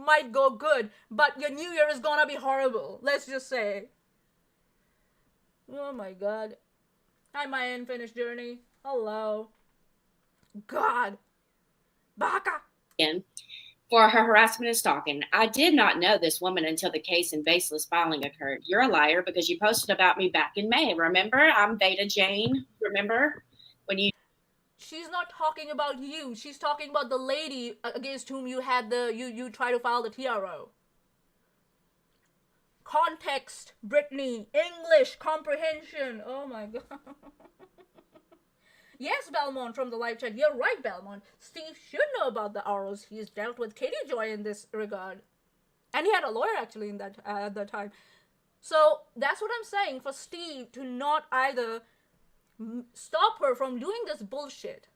might go good, but your New Year is gonna be horrible. Let's just say. Oh my god. Hi, my unfinished journey. Hello. God. Baka. For her harassment and stalking. I did not know this woman until the case and baseless filing occurred. You're a liar because you posted about me back in May. Remember? I'm Beta Jane. Remember? When you She's not talking about you. She's talking about the lady against whom you had you try to file the TRO. Context, Brittany. English comprehension. Oh my god. Yes, Belmont from the live chat. You're right, Belmont. Steve should know about the ROs. He's dealt with Katie Joy in this regard. And he had a lawyer actually in that at that time. So that's what I'm saying, for Steve to not either stop her from doing this bullshit,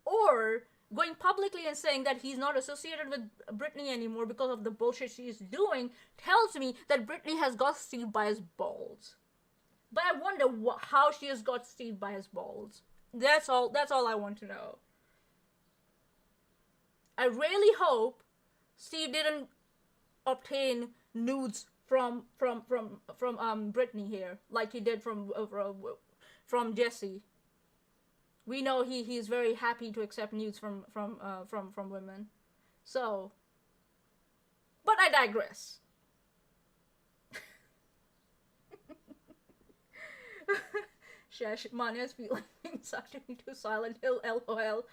or going publicly and saying that he's not associated with Brittany anymore because of the bullshit she's doing, tells me that Brittany has got Steve by his balls. But I wonder how she has got Steve by his balls. That's all I want to know. I really hope Steve didn't obtain nudes from Brittany here, like he did from Jesse. We know he's very happy to accept nudes from women. So, but I digress. Chesh, Manya's feeling sucked into Silent Hill, lol.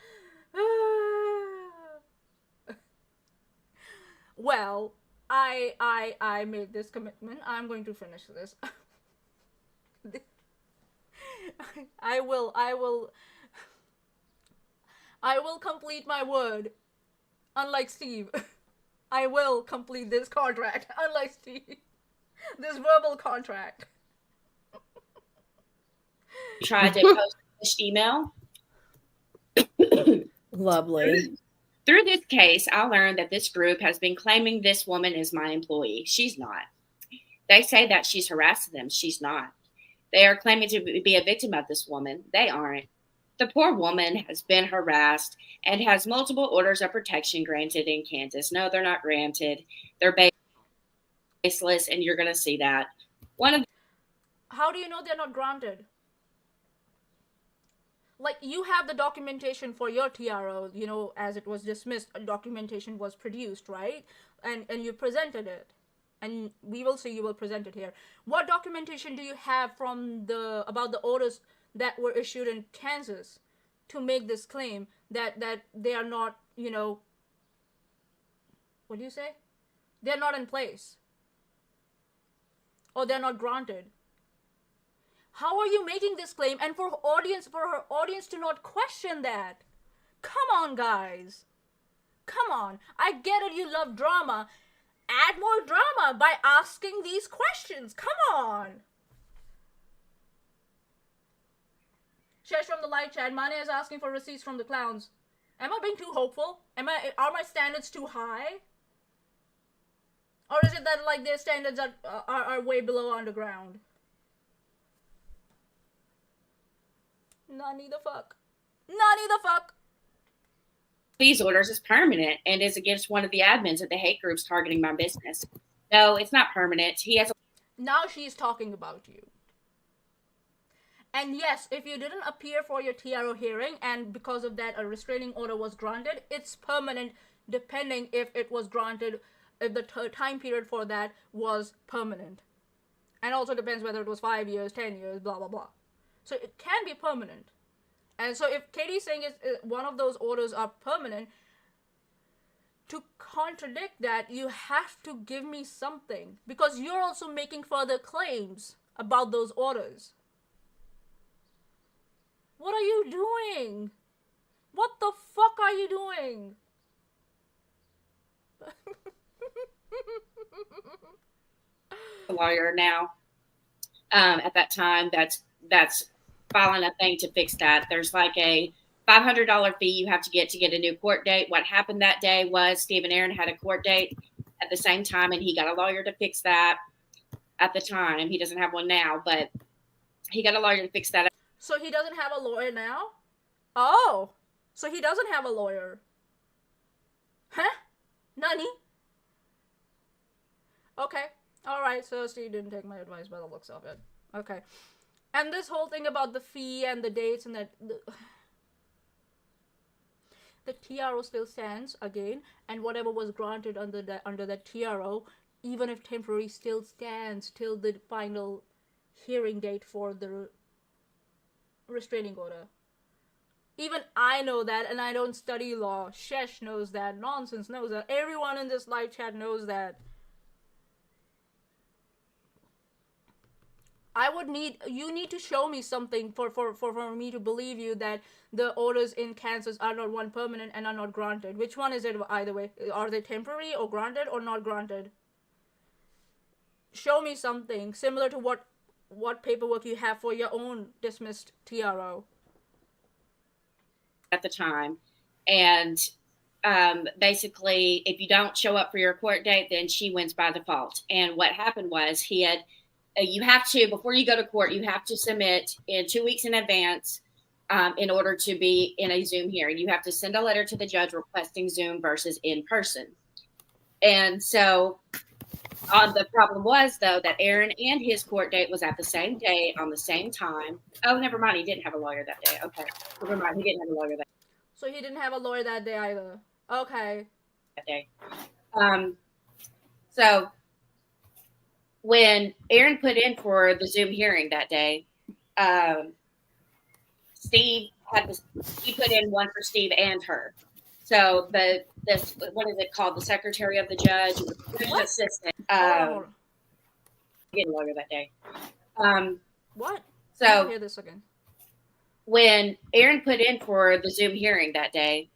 Well, I made this commitment. I'm going to finish this. I will complete my word. Unlike Steve, I will complete this contract. Unlike Steve, this verbal contract. Tried to post this email. Lovely. Through this case, I learned that this group has been claiming this woman is my employee. She's not. They say that she's harassed them. She's not. They are claiming to be a victim of this woman. They aren't. The poor woman has been harassed and has multiple orders of protection granted in Kansas. No, they're not granted. They're baseless, and you're going to see that. How do you know they're not granted? Like, you have the documentation for your TRO, you know, as it was dismissed, documentation was produced, right? And you presented it. And we will see, you will present it here. What documentation do you have from about the orders that were issued in Kansas to make this claim that they are not, you know, what do you say? They're not in place. Or they're not granted. How are you making this claim? And for her audience to not question that. Come on, guys. Come on. I get it, you love drama. Add more drama by asking these questions. Come on. Chesh from the live chat. Mane is asking for receipts from the clowns. Am I being too hopeful? Are my standards too high? Or is it that like their standards are way below underground? Nani the fuck. Nani the fuck. These orders is permanent and is against one of the admins of the hate groups targeting my business. No, it's not permanent. He has. Now she's talking about you. And yes, if you didn't appear for your TRO hearing and because of that a restraining order was granted, it's permanent depending if it was granted, if the time period for that was permanent. And also depends whether it was 5 years, 10 years, blah, blah, blah. So it can be permanent. And so if Katie's saying one of those orders are permanent, to contradict that, you have to give me something. Because you're also making further claims about those orders. What are you doing? What the fuck are you doing? A lawyer now. At that time, that's filing a thing to fix that. There's like a $500 fee you have to get a new court date. What happened that day was Steve and Aaron had a court date at the same time, and he got a lawyer to fix that at the time. He doesn't have one now, but he got a lawyer to fix that. So he doesn't have a lawyer now? Oh, so he doesn't have a lawyer. Huh? Nani? Okay. Alright, so Steve didn't take my advice by the looks of it. Okay. And this whole thing about the fee and the dates and that... The TRO still stands, again, and whatever was granted under that TRO, even if temporary, still stands till the final hearing date for the restraining order. Even I know that, and I don't study law. Chesh knows that. Nonsense knows that. Everyone in this live chat knows that. You need to show me something for me to believe you that the orders in Kansas are not one permanent and are not granted. Which one is it either way? Are they temporary or granted or not granted? Show me something similar to what paperwork you have for your own dismissed TRO. At the time. And basically, if you don't show up for your court date, then she wins by default. And what happened was you have to, before you go to court, you have to submit in 2 weeks in advance in order to be in a Zoom hearing. You have to send a letter to the judge requesting Zoom versus in person. And so the problem was, though, that Aaron and his court date was at the same day on the same time. Oh, never mind. He didn't have a lawyer that day. Okay. Never mind. He didn't have a lawyer that day. So he didn't have a lawyer that day either. Okay. That day. So when Aaron put in for the Zoom hearing that day, Steve he put in one for Steve and her. So what is it called? The secretary of the judge, the assistant, Hold on. getting lawyer that day. What? So I need to hear this again. When Aaron put in for the Zoom hearing that day,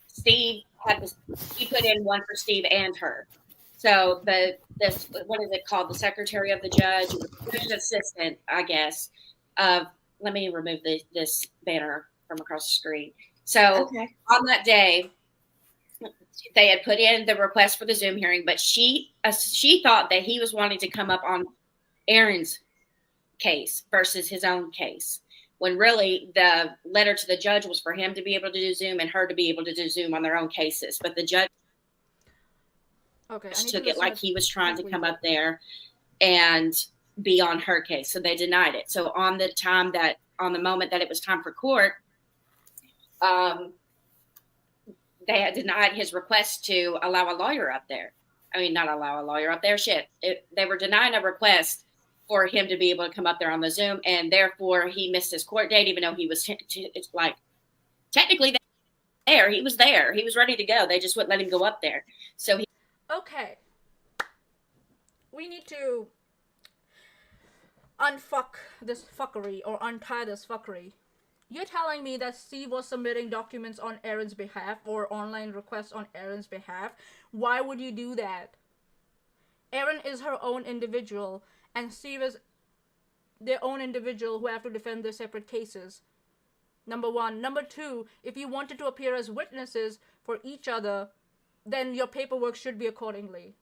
Steve he put in one for Steve and her. So what is it called? The secretary of the judge, the assistant, I guess. Let me remove this banner from across the screen. So on that day, they had put in the request for the Zoom hearing, but she thought that he was wanting to come up on Aaron's case versus his own case, when really the letter to the judge was for him to be able to do Zoom and her to be able to do Zoom on their own cases. But the judge took it like he was trying to come up there and be on her case. So they denied it. So on the moment that it was time for court, they had denied his request to allow a lawyer up there. I mean, not allow a lawyer up there. They were denying a request for him to be able to come up there on the Zoom, and therefore he missed his court date, even though he was technically there. He was there. He was ready to go. They just wouldn't let him go up there. So okay, we need to unfuck this fuckery or untie this fuckery. You're telling me that Steve was submitting documents on Aaron's behalf or online requests on Aaron's behalf. Why would you do that? Aaron is her own individual, and Steve is their own individual who have to defend their separate cases. Number one. Number two, if you wanted to appear as witnesses for each other, then your paperwork should be accordingly.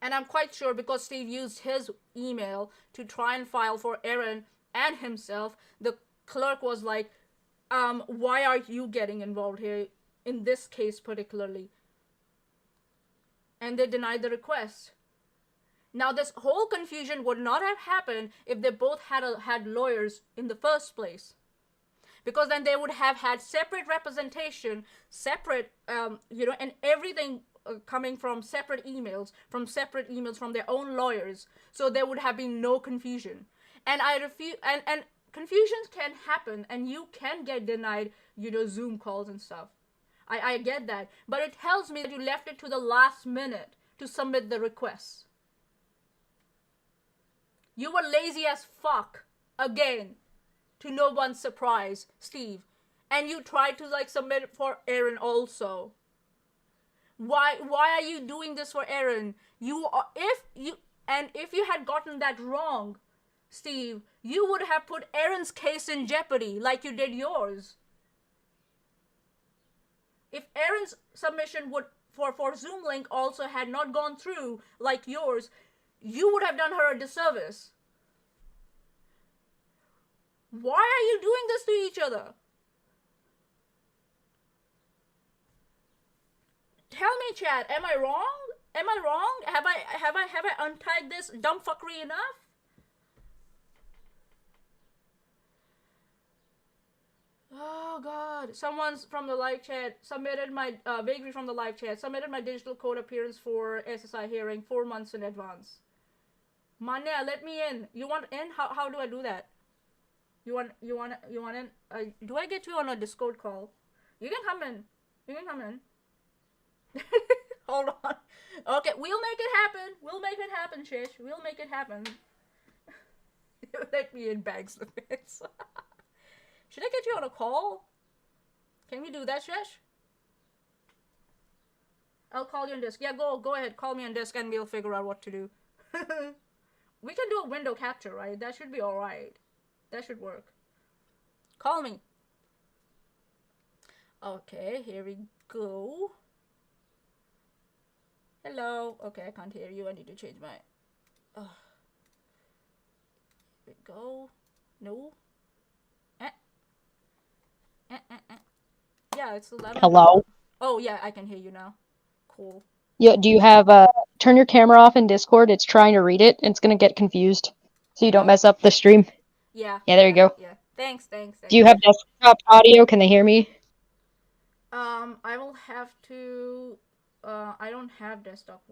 And I'm quite sure because Steve used his email to try and file for Aaron and himself, the clerk was like, why are you getting involved here in this case particularly? And they denied the request. Now, this whole confusion would not have happened if they both had lawyers in the first place. Because then they would have had separate representation, separate, and everything coming from separate emails from their own lawyers. So there would have been no confusion. And I refuse, and confusions can happen, and you can get denied, Zoom calls and stuff. I get that. But it tells me that you left it to the last minute to submit the request. You were lazy as fuck, again, to no one's surprise, Steve. And you tried to, submit it for Aaron also. Why are you doing this for Aaron? If you had gotten that wrong, Steve, you would have put Aaron's case in jeopardy like you did yours. If Aaron's submission for Zoom link also had not gone through like yours, you would have done her a disservice. Why are you doing this to each other? Tell me, chat, am I wrong? Am I wrong? Have I untied this dumb fuckery enough? Oh god, someone's from the live chat submitted my Bakery from the live chat submitted my digital code appearance for SSI hearing 4 months in advance. Manya, let me in. You want in? How do I do that? You want in? Do I get you on a Discord call? You can come in. Hold on. Okay, we'll make it happen. Chesh. We'll make it happen. Let me in, bags the fence. Should I get you on a call? Can we do that, Chesh? I'll call you on disc. Yeah, go ahead. Call me on disc and we'll figure out what to do. We can do a window capture, right? That should be alright. That should work. Call me. Okay, here we go. Hello. Okay, I can't hear you. I need to change my... Here we go. No. Yeah, it's 11. Hello? Oh, yeah, I can hear you now. Cool. Yeah, do you have, turn your camera off in Discord. It's trying to read it, and it's gonna get confused. So you don't mess up the stream. Yeah. Yeah, there you go. Yeah. Thanks. Do you have desktop audio? Can they hear me? I will have to, I don't have desktop,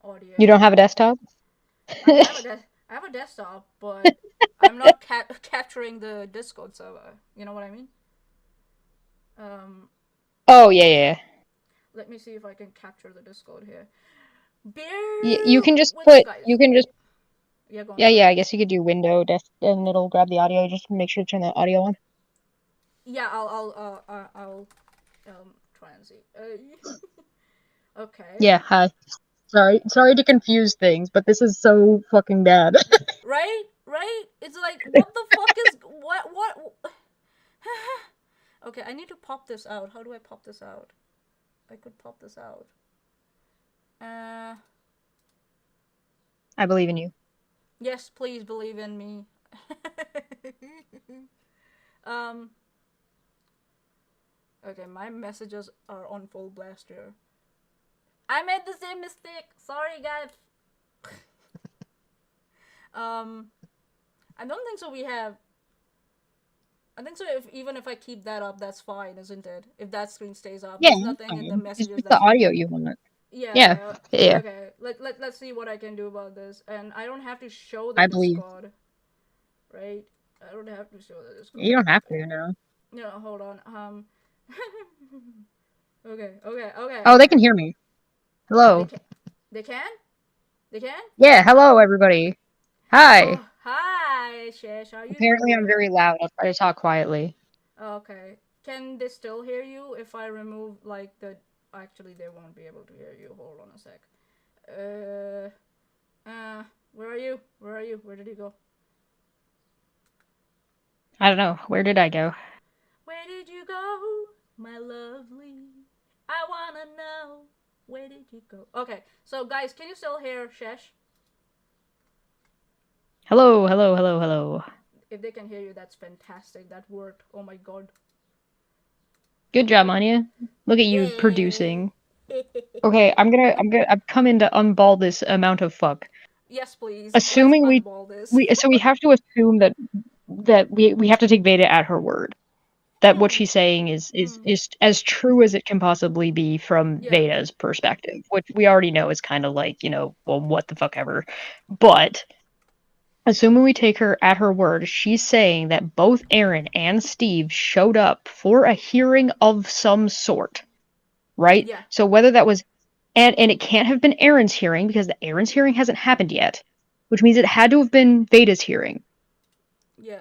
audio. You don't have a desktop? I have a desktop, but I'm not capturing the Discord server. You know what I mean? Um, Oh yeah. let me see if I can capture the Discord here. You Bear can just with us, put. guys. You can just. Yeah, go on. Yeah, Go yeah. ahead. I guess you could do window desk, and it'll grab the audio. Just make sure to turn the audio on. Yeah, I'll try and see. Okay. Yeah. Hi. Sorry to confuse things, but this is so fucking bad. Right? Right? It's like, what the fuck is what? Okay, I need to pop this out. How do I pop this out? I could pop this out. Uh, I believe in you. yes, please believe in me. um. Okay, my messages are on full blast here. I made the same mistake. Sorry, guys. I don't think so. I think so. If even if I keep that up, that's fine, isn't it? If that screen stays up, Yeah, there's that's nothing in the fine. It's messages just the that's. audio you want. Yeah, Yeah. yeah. Okay. Let's see what I can do about this, and I don't have to show the I believe. Discord, right? I don't have to show the You Discord. don't have to, no. No, hold on. Okay. Okay. Okay. Oh, they Okay. can hear me. They Hello. can. They can. They can. Yeah, hello everybody. Hi. Oh, hi, Chesh. How you Apparently I'm doing? very loud. I'll try to talk quietly. Okay. Can they still hear you if I remove like the? Actually, they won't be able to hear you. Hold on a sec. Where are you? Where are you? Where did you go? I don't know. Where did I go? Where did you go, my lovely? I wanna know. Where did you go? Okay, so guys, can you still hear Chesh? Hello, hello, hello, hello. If they can hear you, that's fantastic. That worked. Oh my god. Good job, Anya. Look at you Yay! producing. Okay, I've come in to unball this amount of fuck. Yes, please. Let's Assuming unball this. we have to assume that we have to take Veda at her word. That what Hmm. she's saying is Hmm. as true as it can possibly be from Yeah. Veda's perspective, which we already know is kind of like, well, what the fuck ever. But assuming we take her at her word, she's saying that both Aaron and Steve showed up for a hearing of some sort, right? Yeah. So whether that was and it can't have been Aaron's hearing because the Aaron's hearing hasn't happened yet, which means it had to have been Veda's hearing. Yeah.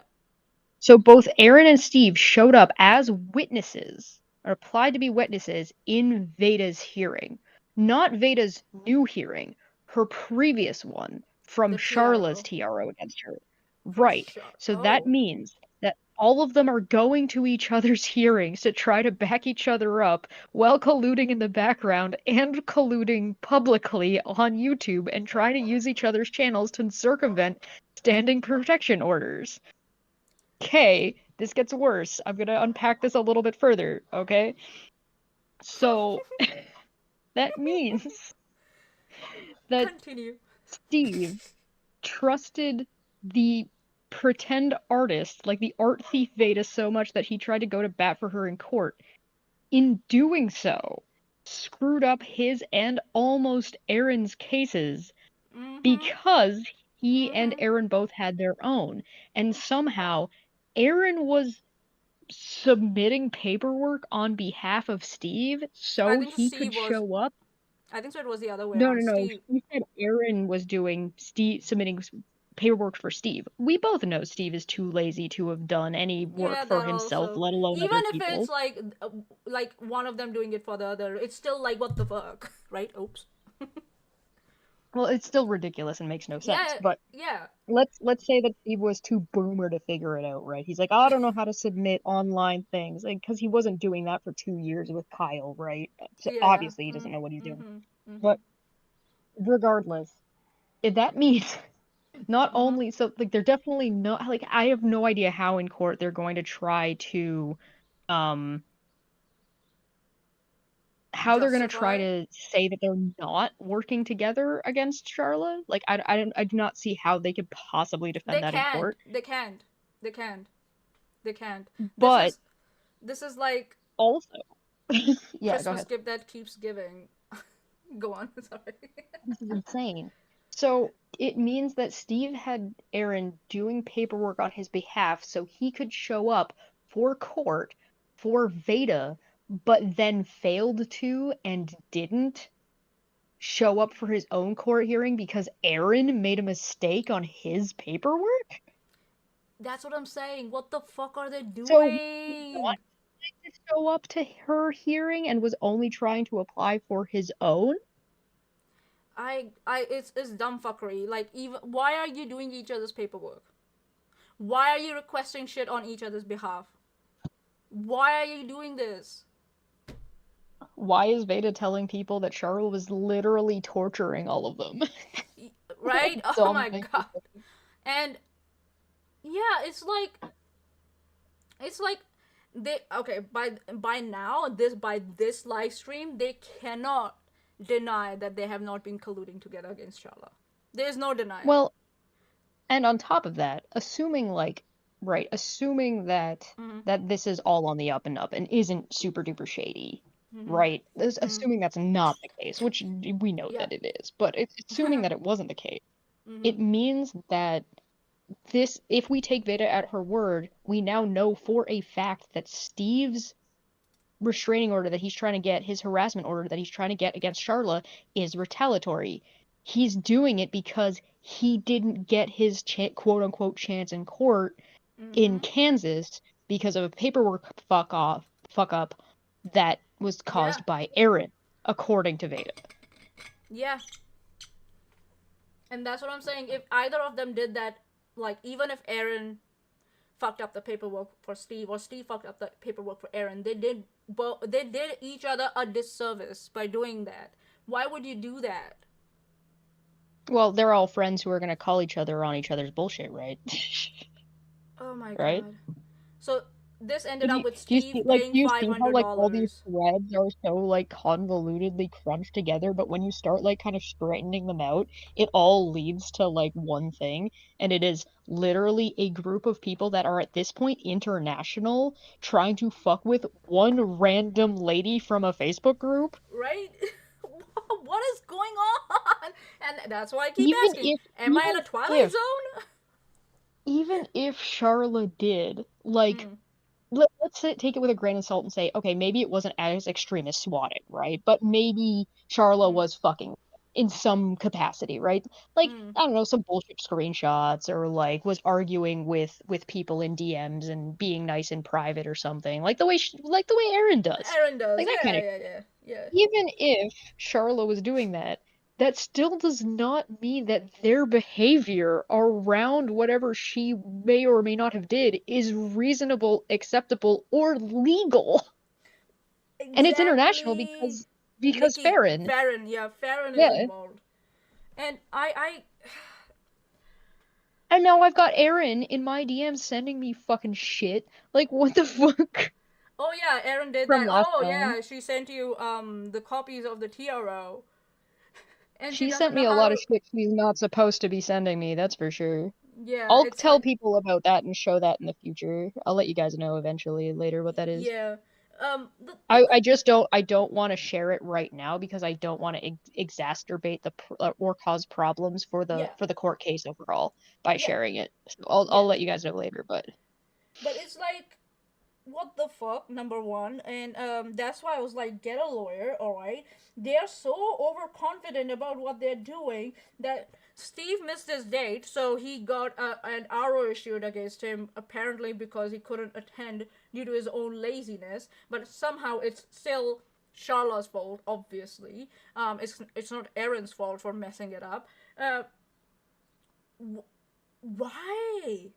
So both Aaron and Steve showed up as witnesses, or applied to be witnesses in Veda's hearing. Not Veda's new hearing, her previous one from The Sharla's TRO TRO against her. from Right. Shar. So that Oh. means that all of them are going to each other's hearings to try to back each other up while colluding in the background and colluding publicly on YouTube and trying to use each other's channels to circumvent standing protection orders. Okay, this gets worse. I'm gonna unpack this a little bit further, okay? So, that means that Continue. Steve trusted the pretend artist, like the art thief Veda, so much that he tried to go to bat for her in court. In doing so, screwed up his and almost Aaron's cases Mm-hmm. because he and Mm-hmm. Aaron both had their own. And somehow, Aaron was submitting paperwork on behalf of Steve I so think he could Steve was. show up. I think so. It was the other way No, around. no, no. Steve. He said Aaron was doing Steve submitting paperwork for Steve. We both know Steve is too lazy to have done any work Yeah, for that himself, also. let alone Even other if it's people. like one of them doing it for the other, it's still like what the fuck, right? Oops. Well, it's still ridiculous and makes no sense. Yeah. But Yeah. let's say that Steve was too boomer to figure it out, right? He's like, oh, I don't know how to submit online things, like because he wasn't doing that for 2 years with Kyle, right? So Yeah. obviously he doesn't know what he's doing. Mm-hmm. Mm-hmm. But regardless, if that means not Mm-hmm. only so like they're definitely not like I have no idea how in court they're going to try to um how they're going to try Justify. to say that they're not working together against Charla. Like I do not see how they could possibly They defend that in can't. court. They can't. They can't. They can't. This But is this is like also yeah, go Christmas ahead. gift that keeps giving. Go on. Sorry. This is insane. So it means that Steve had Aaron doing paperwork on his behalf so he could show up for court for Veda, but then failed to and didn't show up for his own court hearing because Aaron made a mistake on his paperwork? That's what I'm saying. What the fuck are they So doing? to show up to her hearing and was only trying to apply for his own? It's dumb fuckery. Like, even why are you doing each other's paperwork? Why are you requesting shit on each other's behalf? Why are you doing this? Why is Veda telling people that Charlotte was literally torturing all of them? Right? Oh Dumb my thing. god. And yeah, it's like they okay by this live stream they cannot deny that they have not been colluding together against Charlotte. There's no denial. Well, and on top of that, assuming that Mhm. that this is all on the up and up and isn't super duper shady, Mhm. right? Assuming that's not the case, which we know Yeah. that it is, but it's assuming that it wasn't the case. Mhm. It means that if we take Veda at her word, we now know for a fact that Steve's restraining order that he's trying to get, his harassment order that he's trying to get against Charla, is retaliatory. He's doing it because he didn't get his quote unquote chance in court in Kansas because of a paperwork fuck up that was caused by Aaron, according to Veda. Yeah. And that's what I'm saying. If either of them did that, like, even if Aaron fucked up the paperwork for Steve or Steve fucked up the paperwork for Aaron, they did each other a disservice by doing that. Why would you do that? Well, they're all friends who are going to call each other on each other's bullshit, right? Oh my right? god. So this ended up with Do you Steve see, paying do you see how like all these $500. threads are so like convolutedly crunched together, but when you start like kind of straightening them out, it all leads to like one thing, and it is literally a group of people that are at this point international trying to fuck with one random lady from a Facebook group. Right? What is going on? And that's why I keep Even asking, if am I in a Twilight Zone? even if Charla did, like, let's take it with a grain of salt and say, okay, maybe it wasn't as extreme as swatting, right? But maybe Charla was fucking in some capacity, right? Like, I don't know, some bullshit screenshots, or like was arguing with people in DMs and being nice in private or something, like the way Aaron does, Aaron does. like that kind of. Yeah. Even if Charla was doing that, that still does not mean that their behavior around whatever she may or may not have did is reasonable, acceptable, or legal. Exactly. And it's international because Farron. Farron is involved. And And now I've got Aaron in my DMs sending me fucking shit. Like, what the fuck? Oh yeah, Aaron did From that. last Oh time. yeah, she sent you the copies of the TRO. And She doesn't sent me know a how lot to... of shit she's not supposed to be sending me, that's for sure. Yeah, I'll it's tell like... people about that and show that in the future. I'll let you guys know eventually later what that is. Yeah. I just don't want to share it right now because I don't want to exacerbate or cause problems for the court case overall by sharing it. So I'll let you guys know later, but it's like, what the fuck, number one, and that's why I was like, get a lawyer, alright? They're so overconfident about what they're doing that Steve missed his date, so he got an arrow issued against him, apparently because he couldn't attend due to his own laziness, but somehow it's still Charlotte's fault, obviously. It's not Aaron's fault for messing it up. Why?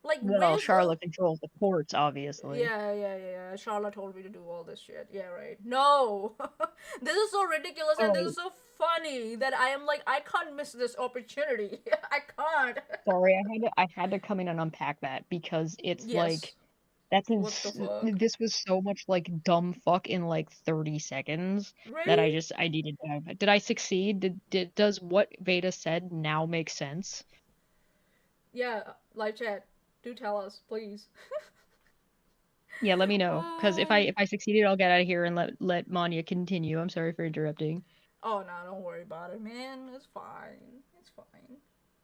Like, well, Charlotte controls the courts, obviously. Yeah. Charlotte told me to do all this shit. Yeah, right. No! This is so ridiculous and this is so funny that I am like, I can't miss this opportunity. I can't. Sorry, I had to come in and unpack that because it's like, this was so much like dumb fuck in like 30 seconds that I needed to have it. Did I succeed? Does what Veda said now make sense? Yeah, live chat. Do tell us, please. Yeah, let me know, because if I succeeded, I'll get out of here and let Manya continue. I'm sorry for interrupting. Oh no, don't worry about it, man. It's fine. It's fine.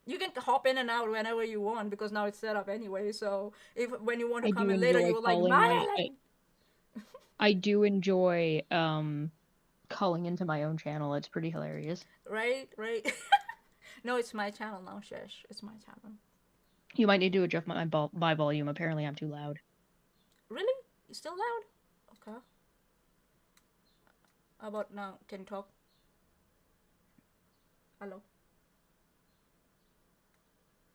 You can hop in and out whenever you want because now it's set up anyway. So if when you want to I come do in later, enjoy you're like calling my Madeline. I do enjoy calling into my own channel. It's pretty hilarious. Right, right. No, it's my channel now, Chesh. It's my channel. You might need to adjust my volume. Apparently, I'm too loud. Really? You still loud? Okay. How about now? Can you talk? Hello.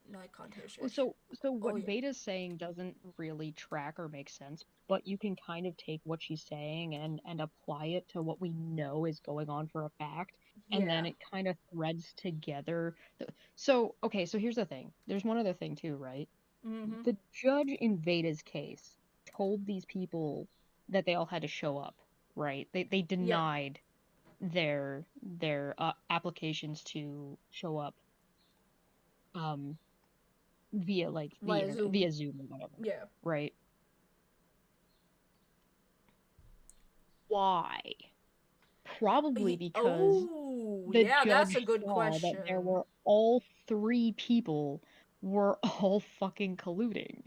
No, I can't hear Well, Chesh. so what Oh yeah. Vada's saying doesn't really track or make sense, but you can kind of take what she's saying and apply it to what we know is going on for a fact, and then Yeah. it kind of threads together. So, okay, so here's the thing. There's one other thing too, right? Mhm. The judge in Vada's case told these people that they all had to show up, right? They Yeah. denied their applications to show up um via like the Via internet, Zoom. via Zoom or whatever, Yeah. right? Why? Probably because Oh, the yeah. That's a judge good saw that there question. were all three people were all fucking colluding.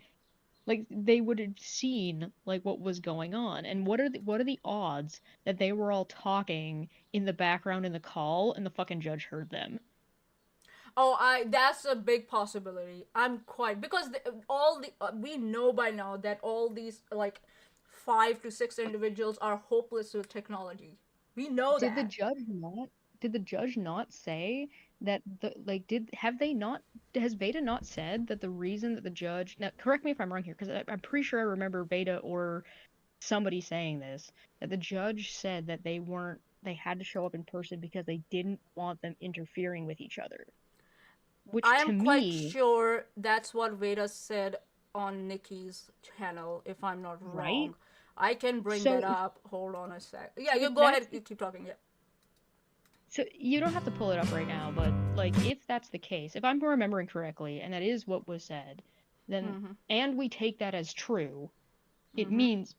Like they would have seen like what was going on. And what are the odds that they were all talking in the background in the call and the fucking judge heard them? Oh, I that's a big possibility. I'm quite because all the we know by now that all these like 5 to 6 individuals are hopeless with technology. We know Did the that. judge not did the judge not say that the like did have they not has Veda not said that the reason that the judge now correct me if I'm wrong here because I'm pretty sure I remember Veda or somebody saying this that the judge said that they had to show up in person because they didn't want them interfering with each other, which I to am quite me, sure that's what Veda said on Nikki's channel, if I'm not right? wrong. I can bring that So up. Hold on a sec. Yeah, so you if go that's ahead. You keep talking. Yeah. so you don't have to pull it up right now, but like if that's the case, if I'm remembering correctly, and that is what was said, then Mhm. and we take that as true, it Mhm. means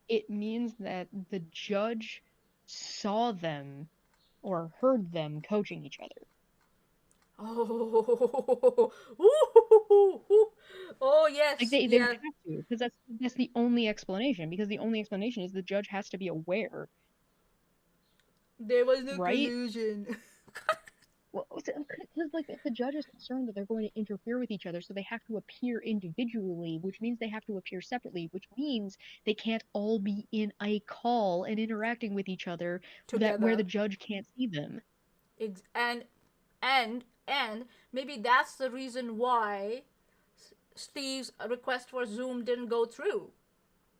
it means that the judge saw them or heard them coaching each other. Oh. Ooh. Oh Like yes. they would Yeah. have to, because that's the only explanation. Because the only explanation is the judge has to be aware, There was no right? collusion. Well, because like if the judge is concerned that they're going to interfere with each other, so they have to appear individually, which means they have to appear separately, which means they can't all be in a call and interacting with each other that where the Together. judge can't see them. And and maybe that's the reason why Steve's request for Zoom didn't go through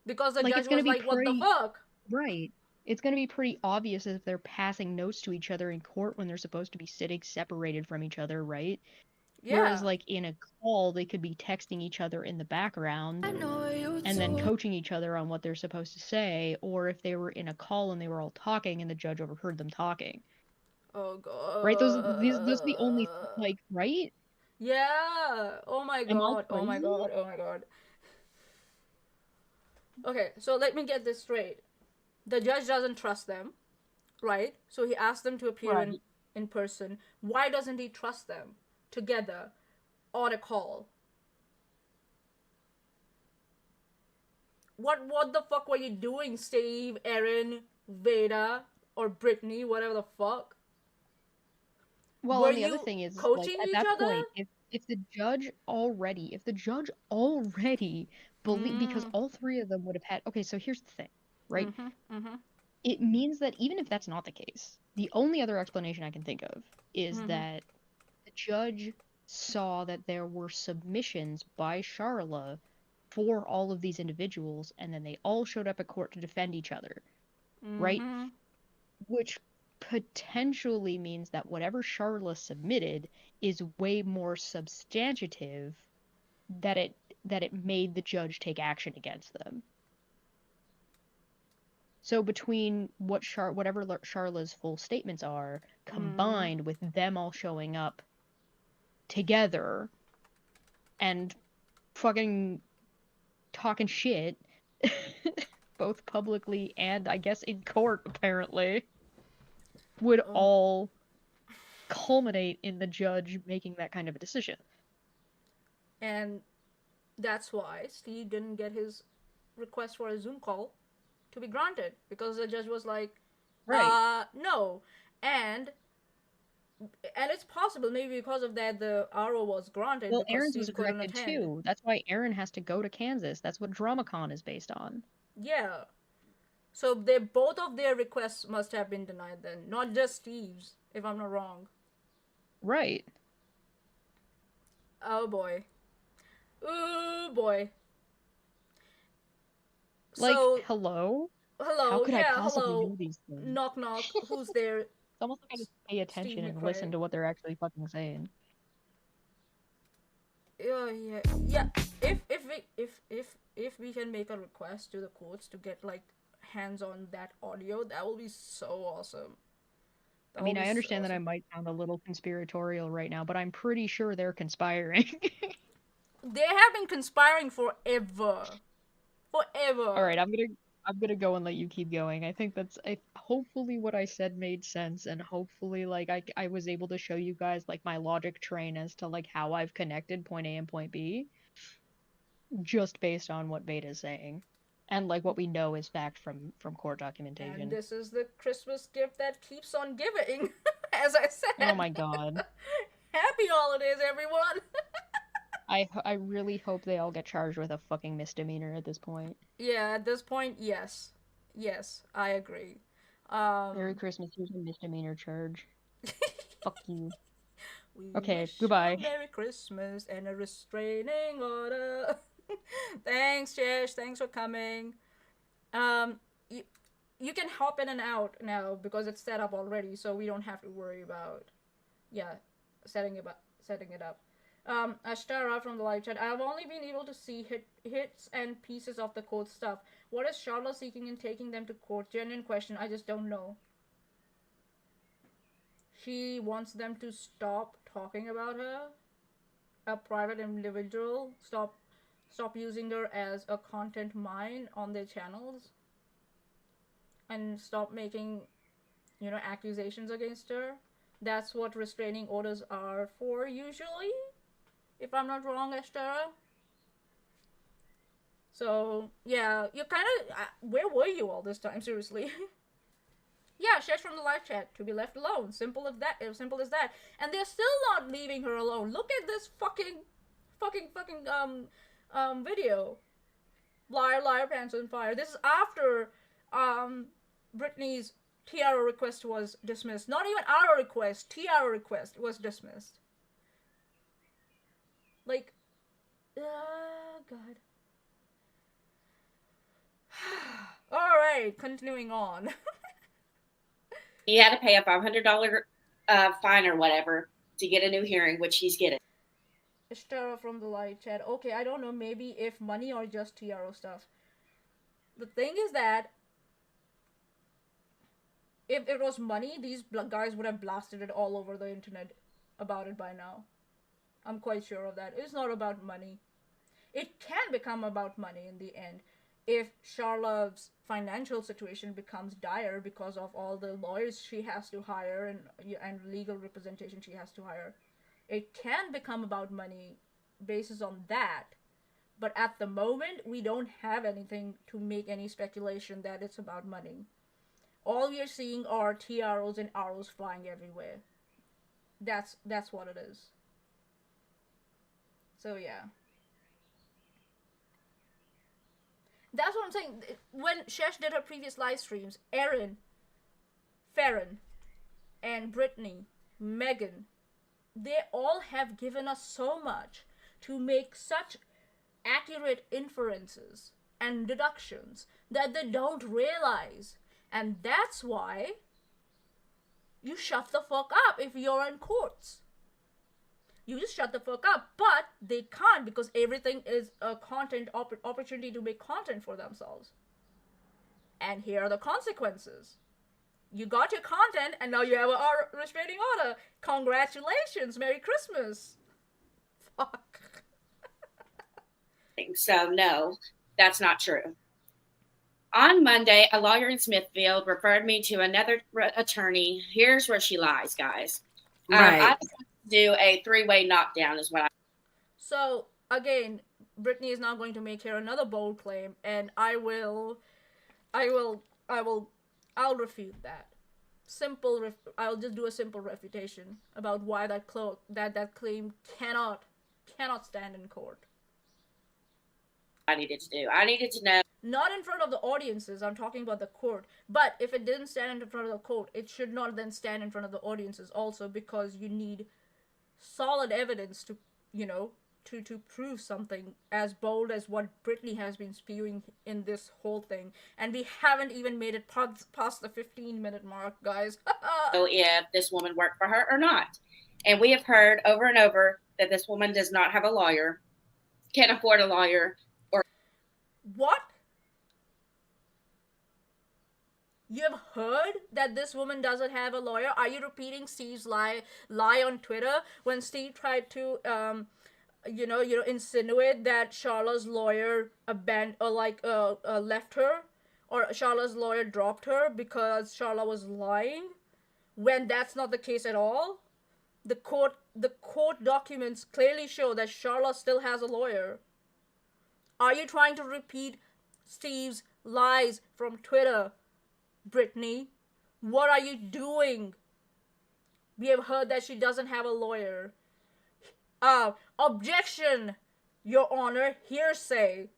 because the Like judge it's gonna was be like, "What the pretty fuck?" right. It's gonna be pretty obvious if they're passing notes to each other in court when they're supposed to be sitting separated from each other, right? Whereas, Yeah. like, in a call, they could be texting each other in the background and then coaching each other on what they're supposed to say, or if they were in a call and they were all talking and the judge overheard them talking, Oh right? Those are the only, god. like, right? Yeah. Oh my Am I god. Oh my crazy? god. Oh my god. Okay, so let me get this straight. The judge doesn't trust them, right? So he asked them to appear Right. in person. Why doesn't he trust them together on a call? What the fuck were you doing, Steve, Erin, Veda, or Brittany, whatever the fuck? Well, Were and the other you thing is, like, coaching at each that other? point, if the judge already believe because Mm. all three of them would have had, okay, so here's the thing, right? Mhm. Mhm. It means that even if that's not the case, the only other explanation I can think of is Mhm. that the judge saw that there were submissions by Charla for all of these individuals, and then they all showed up at court to defend each other, right? Mhm. Which potentially means that whatever Charla submitted is way more substantive that it made the judge take action against them. So between whatever Charla's full statements are, Mhm. combined with them all showing up together and fucking talking shit, both publicly and I guess in court apparently. would Oh. all culminate in the judge making that kind of a decision. And that's why Steve didn't get his request for a Zoom call to be granted, because the judge was like, Right. no. And it's possible maybe because of that the RO was granted Well, because Aaron's was Steve couldn't rejected attend. too. That's why Aaron has to go to Kansas. That's what DramaCon is based on. Yeah. So they both of their requests must have been denied then, not just Steve's, if I'm not wrong. Right. Oh boy. Ooh boy. Like, So hello? How hello, could I yeah, possibly hello. know these things? Knock knock. Who's there? It's almost like I just pay Steve attention and McRae. listen to what they're actually fucking saying. Yeah. If we can make a request to the courts to get like hands on that audio, that will be so awesome. I mean, I understand that I might sound a little conspiratorial right now, but I'm pretty sure they're conspiring. They have been conspiring forever. All right, I'm gonna go and let you keep going. I think hopefully what I said made sense, and hopefully like I was able to show you guys like my logic train as to like how I've connected point A and point B, just based on what Beta is saying, and like what we know is fact from court documentation. And this is the Christmas gift that keeps on giving, as I said. Oh my god. Happy holidays, everyone! I really hope they all get charged with a fucking misdemeanor at this point. Yeah, at this point, yes. Yes, I agree. Merry Christmas, here's a misdemeanor charge. Fuck you. We Okay, wish goodbye. you a Merry Christmas and a restraining order. Thanks, Chesh. Thanks for coming. You can hop in and out now because it's set up already, so we don't have to worry about, setting it up. Ashtara from the live chat. I've only been able to see hits and pieces of the court stuff. What is Charlotte seeking in taking them to court? Genuine question. I just don't know. She wants them to stop talking about her, a private individual. Stop using her as a content mine on their channels, and stop making, accusations against her. That's what restraining orders are for usually, if I'm not wrong, Ashtara. So, yeah, you kind of... where were you all this time, seriously? Yeah, Chesh from the live chat, to be left alone. Simple as that. And they're still not leaving her alone. Look at this fucking video. Liar, pants on fire. This is after, Britney's tiara request was dismissed. Not even our request. Tiara request was dismissed. Like, God. Alright, continuing on. He had to pay a $500 fine or whatever to get a new hearing, which he's getting. Ishtara from the live chat. Okay, I don't know, maybe if money or just TRO stuff. The thing is that if it was money, these guys would have blasted it all over the internet about it by now. I'm quite sure of that. It's not about money. It can become about money in the end if Charlotte's financial situation becomes dire because of all the lawyers she has to hire and legal representation she has to hire. It can become about money basis on that, but at the moment we don't have anything to make any speculation that it's about money. All we are seeing are TROs and ROs flying everywhere. That's what it is. So yeah. That's what I'm saying. When Chesh did her previous live streams, Erin, Farron, and Brittany, Megan, they all have given us so much to make such accurate inferences and deductions that they don't realize. And that's why you shut the fuck up if you're in courts. You just shut the fuck up, but they can't because everything is a content opportunity to make content for themselves. And here are the consequences. You got your content, and now you have a restraining order. Congratulations, Merry Christmas. Fuck. So no, that's not true. On Monday, a lawyer in Smithfield referred me to another attorney. Here's where she lies, guys. Right. I was going to do a 3-way knockdown is what I. So again, Brittany is now going to make here another bold claim, and I'll refute that. I'll just do a simple refutation about why that claim cannot stand in court. I needed to do. I needed to know. Not in front of the audiences, I'm talking about the court. But if it didn't stand in front of the court, it should not then stand in front of the audiences also, because you need solid evidence to, to prove something as bold as what Brittany has been spewing in this whole thing. And we haven't even made it past the 15-minute mark, guys. So if this woman worked for her or not. And we have heard over and over that this woman does not have a lawyer, can't afford a lawyer. What? You have heard that this woman doesn't have a lawyer? Are you repeating Steve's lie on Twitter when Steve tried to insinuate that Charlotte's lawyer left her, or Charlotte's lawyer dropped her because Charlotte was lying, when that's not the case at all? The court documents clearly show that Charlotte still has a lawyer. Are you trying to repeat Steve's lies from Twitter, Brittany? What are you doing? We have heard that she doesn't have a lawyer. Objection, Your Honor, hearsay.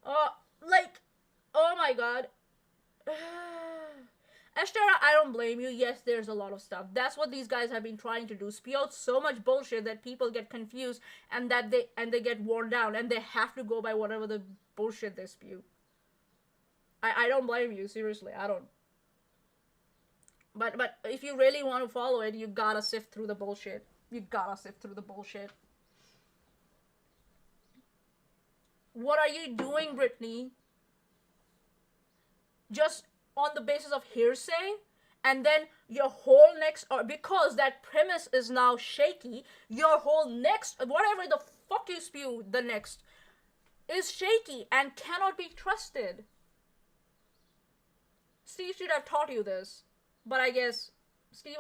Oh my God. Esther, I don't blame you. Yes, there's a lot of stuff. That's what these guys have been trying to do. Spew out so much bullshit that people get confused and they get worn down and they have to go by whatever the bullshit they spew. I don't blame you, seriously, I don't. But if you really want to follow it, you gotta sift through the bullshit. What are you doing, Brittany? Just on the basis of hearsay? And then your whole next, or because that premise is now shaky, your whole next, whatever the fuck you spew the next, is shaky and cannot be trusted. Steve should have taught you this. But I guess, Steve,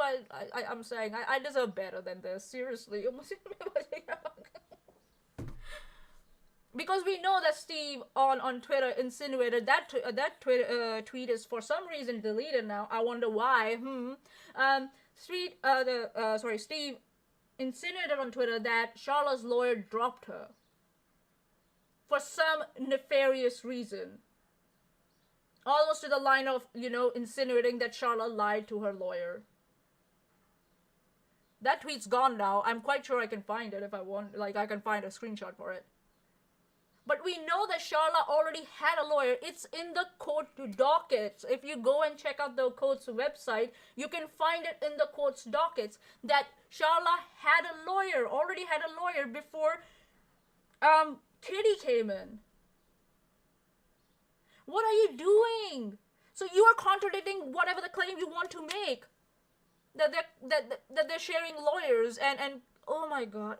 I'm saying, I deserve better than this, seriously. Because we know that Steve on Twitter insinuated that tweet is for some reason deleted now. I wonder why. Steve insinuated on Twitter that Charlotte's lawyer dropped her for some nefarious reason. Almost to the line of, insinuating that Charlotte lied to her lawyer. That tweet's gone now. I'm quite sure I can find it if I want. I can find a screenshot for it. But we know that Charlotte already had a lawyer. It's in the court dockets. If you go and check out the court's website, you can find it in the court's dockets that Charlotte already had a lawyer before Kitty came in. What are you doing? So you are contradicting whatever the claim you want to make. That they're sharing lawyers and oh my god.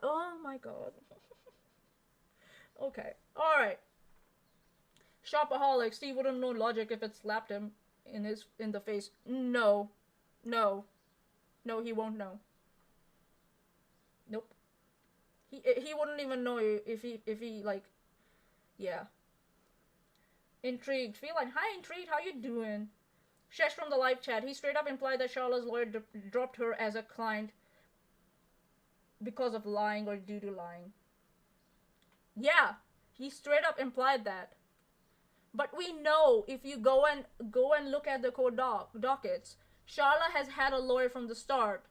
Okay, alright. Shopaholic, Steve wouldn't know logic if it slapped him in the face. No, he won't know. Nope. He wouldn't even know if he yeah. Intrigued. Feline, hi Intrigued, how you doing? Chesh from the live chat. He straight up implied that Charlotte's lawyer dropped her as a client because of lying or due to lying. Yeah, he straight up implied that. But we know if you go and look at the court dockets, Charlotte has had a lawyer from the start.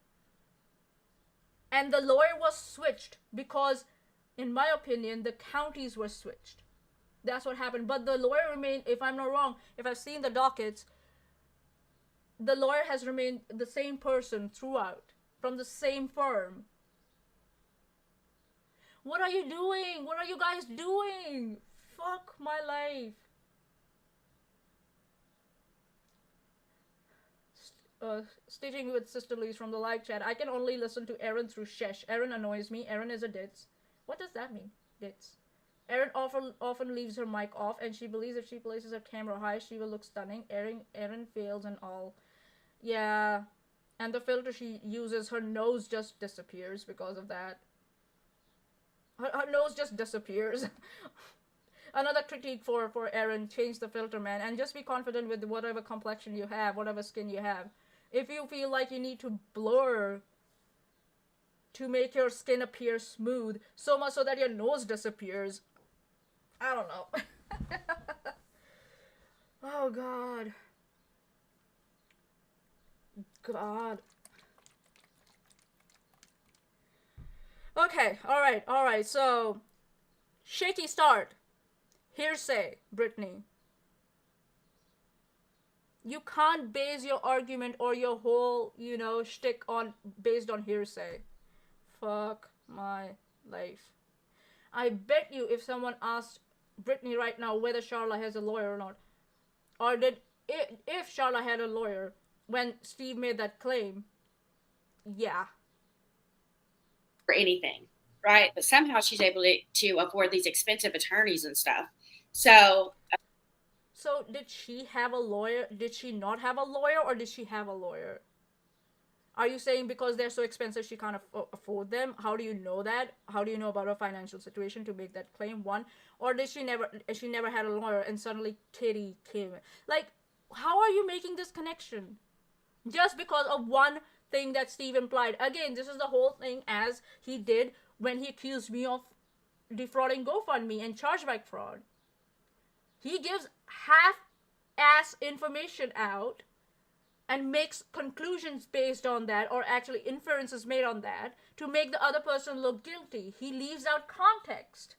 And the lawyer was switched because, in my opinion, the counties were switched. That's what happened. But the lawyer remained, if I'm not wrong, if I've seen the dockets, the lawyer has remained the same person throughout, from the same firm. What are you doing? What are you guys doing? Fuck my life. Stitching with sisterlies from the live chat. I can only listen to Erin through Chesh. Erin annoys me. Erin is a ditz. What does that mean? Ditz. Erin often leaves her mic off, and she believes if she places her camera high, she will look stunning. Erin fails and all. Yeah, and the filter she uses, her nose just disappears because of that. Her nose just disappears. Another critique for Erin: change the filter, man, and just be confident with whatever complexion you have, whatever skin you have. If you feel like you need to blur to make your skin appear smooth, so much so that your nose disappears, I don't know. Oh God. God. Okay, alright, so shaky start. Hearsay, Brittany. You can't base your argument or your whole, shtick based on hearsay. Fuck my life. I bet you if someone asked Brittany right now whether Charlotte has a lawyer or not, or if Charlotte had a lawyer when Steve made that claim, yeah. For anything, right? But somehow she's able to afford these expensive attorneys and stuff. So did she have a lawyer? Did she not have a lawyer, or did she have a lawyer? Are you saying because they're so expensive she can't afford them? How do you know that? How do you know about her financial situation to make that claim? One, or did she never had a lawyer and suddenly Katie came? Like, how are you making this connection? Just because of one thing that Steve implied. Again, this is the whole thing as he did when he accused me of defrauding GoFundMe and chargeback fraud. He gives half-ass information out and makes conclusions based on that, or actually inferences made on that, to make the other person look guilty. He leaves out context.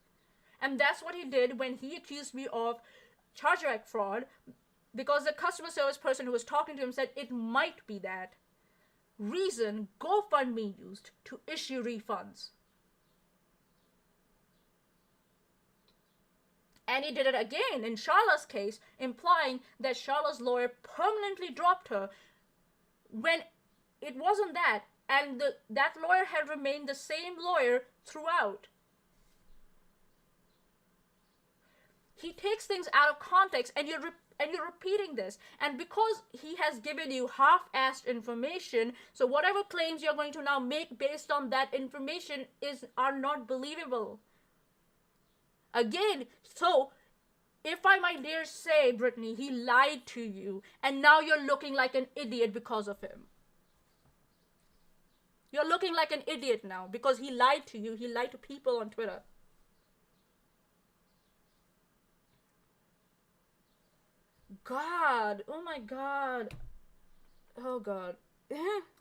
And that's what he did when he accused me of chargeback fraud, because the customer service person who was talking to him said it might be that reason GoFundMe used to issue refunds. And he did it again in Charlotte's case, implying that Charlotte's lawyer permanently dropped her when it wasn't that. And that lawyer had remained the same lawyer throughout. He takes things out of context, and you're repeating this. And because he has given you half-assed information, so whatever claims you're going to now make based on that information are not believable. Again, so, if I might dare say, Brittany, he lied to you, and now you're looking like an idiot because of him. You're looking like an idiot now, because he lied to you, he lied to people on Twitter. God, oh my God. Oh God.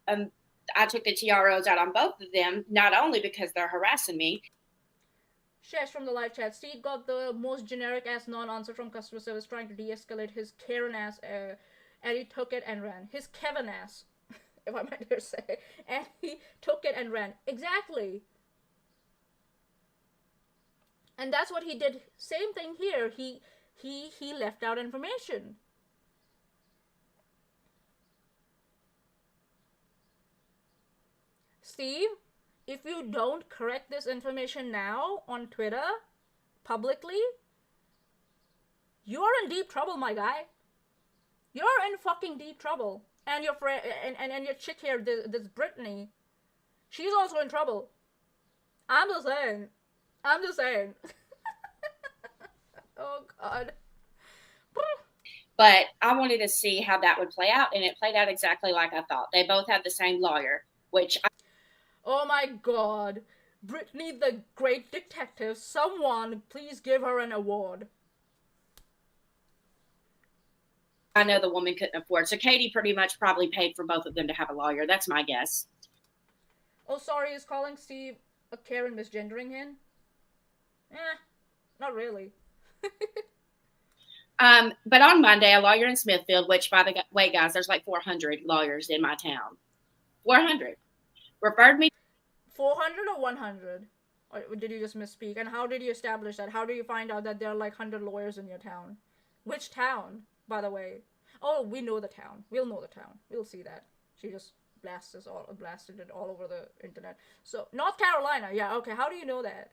I took the TROs out on both of them, not only because they're harassing me. Chesh from the live chat. Steve got the most generic ass non-answer from customer service trying to de-escalate his Karen ass, and he took it and ran. His Kevin ass, if I might dare say. And he took it and ran. Exactly. And that's what he did. Same thing here. He left out information. Steve, if you don't correct this information now on Twitter, publicly, you're in deep trouble, my guy. You're in fucking deep trouble. And your friend, and your chick here, this Brittany, she's also in trouble. I'm just saying. Oh God. But I wanted to see how that would play out, and it played out exactly like I thought. They both had the same lawyer, which oh my God. Brittany the great detective, someone please give her an award. I know the woman couldn't afford. So Katie pretty much probably paid for both of them to have a lawyer. That's my guess. Oh, sorry, is calling Steve a Karen misgendering him? Not really. But on Monday, a lawyer in Smithfield, which, by the way, guys, there's like 400 lawyers in my town. 400. Referred me. 400 or 100? Or did you just misspeak? And how did you establish that? How do you find out that there are like 100 lawyers in your town? Which town, by the way? Oh, we know the town. We'll know the town. We'll see that. She just blasted it all over the internet. So, North Carolina. Yeah, okay. How do you know that?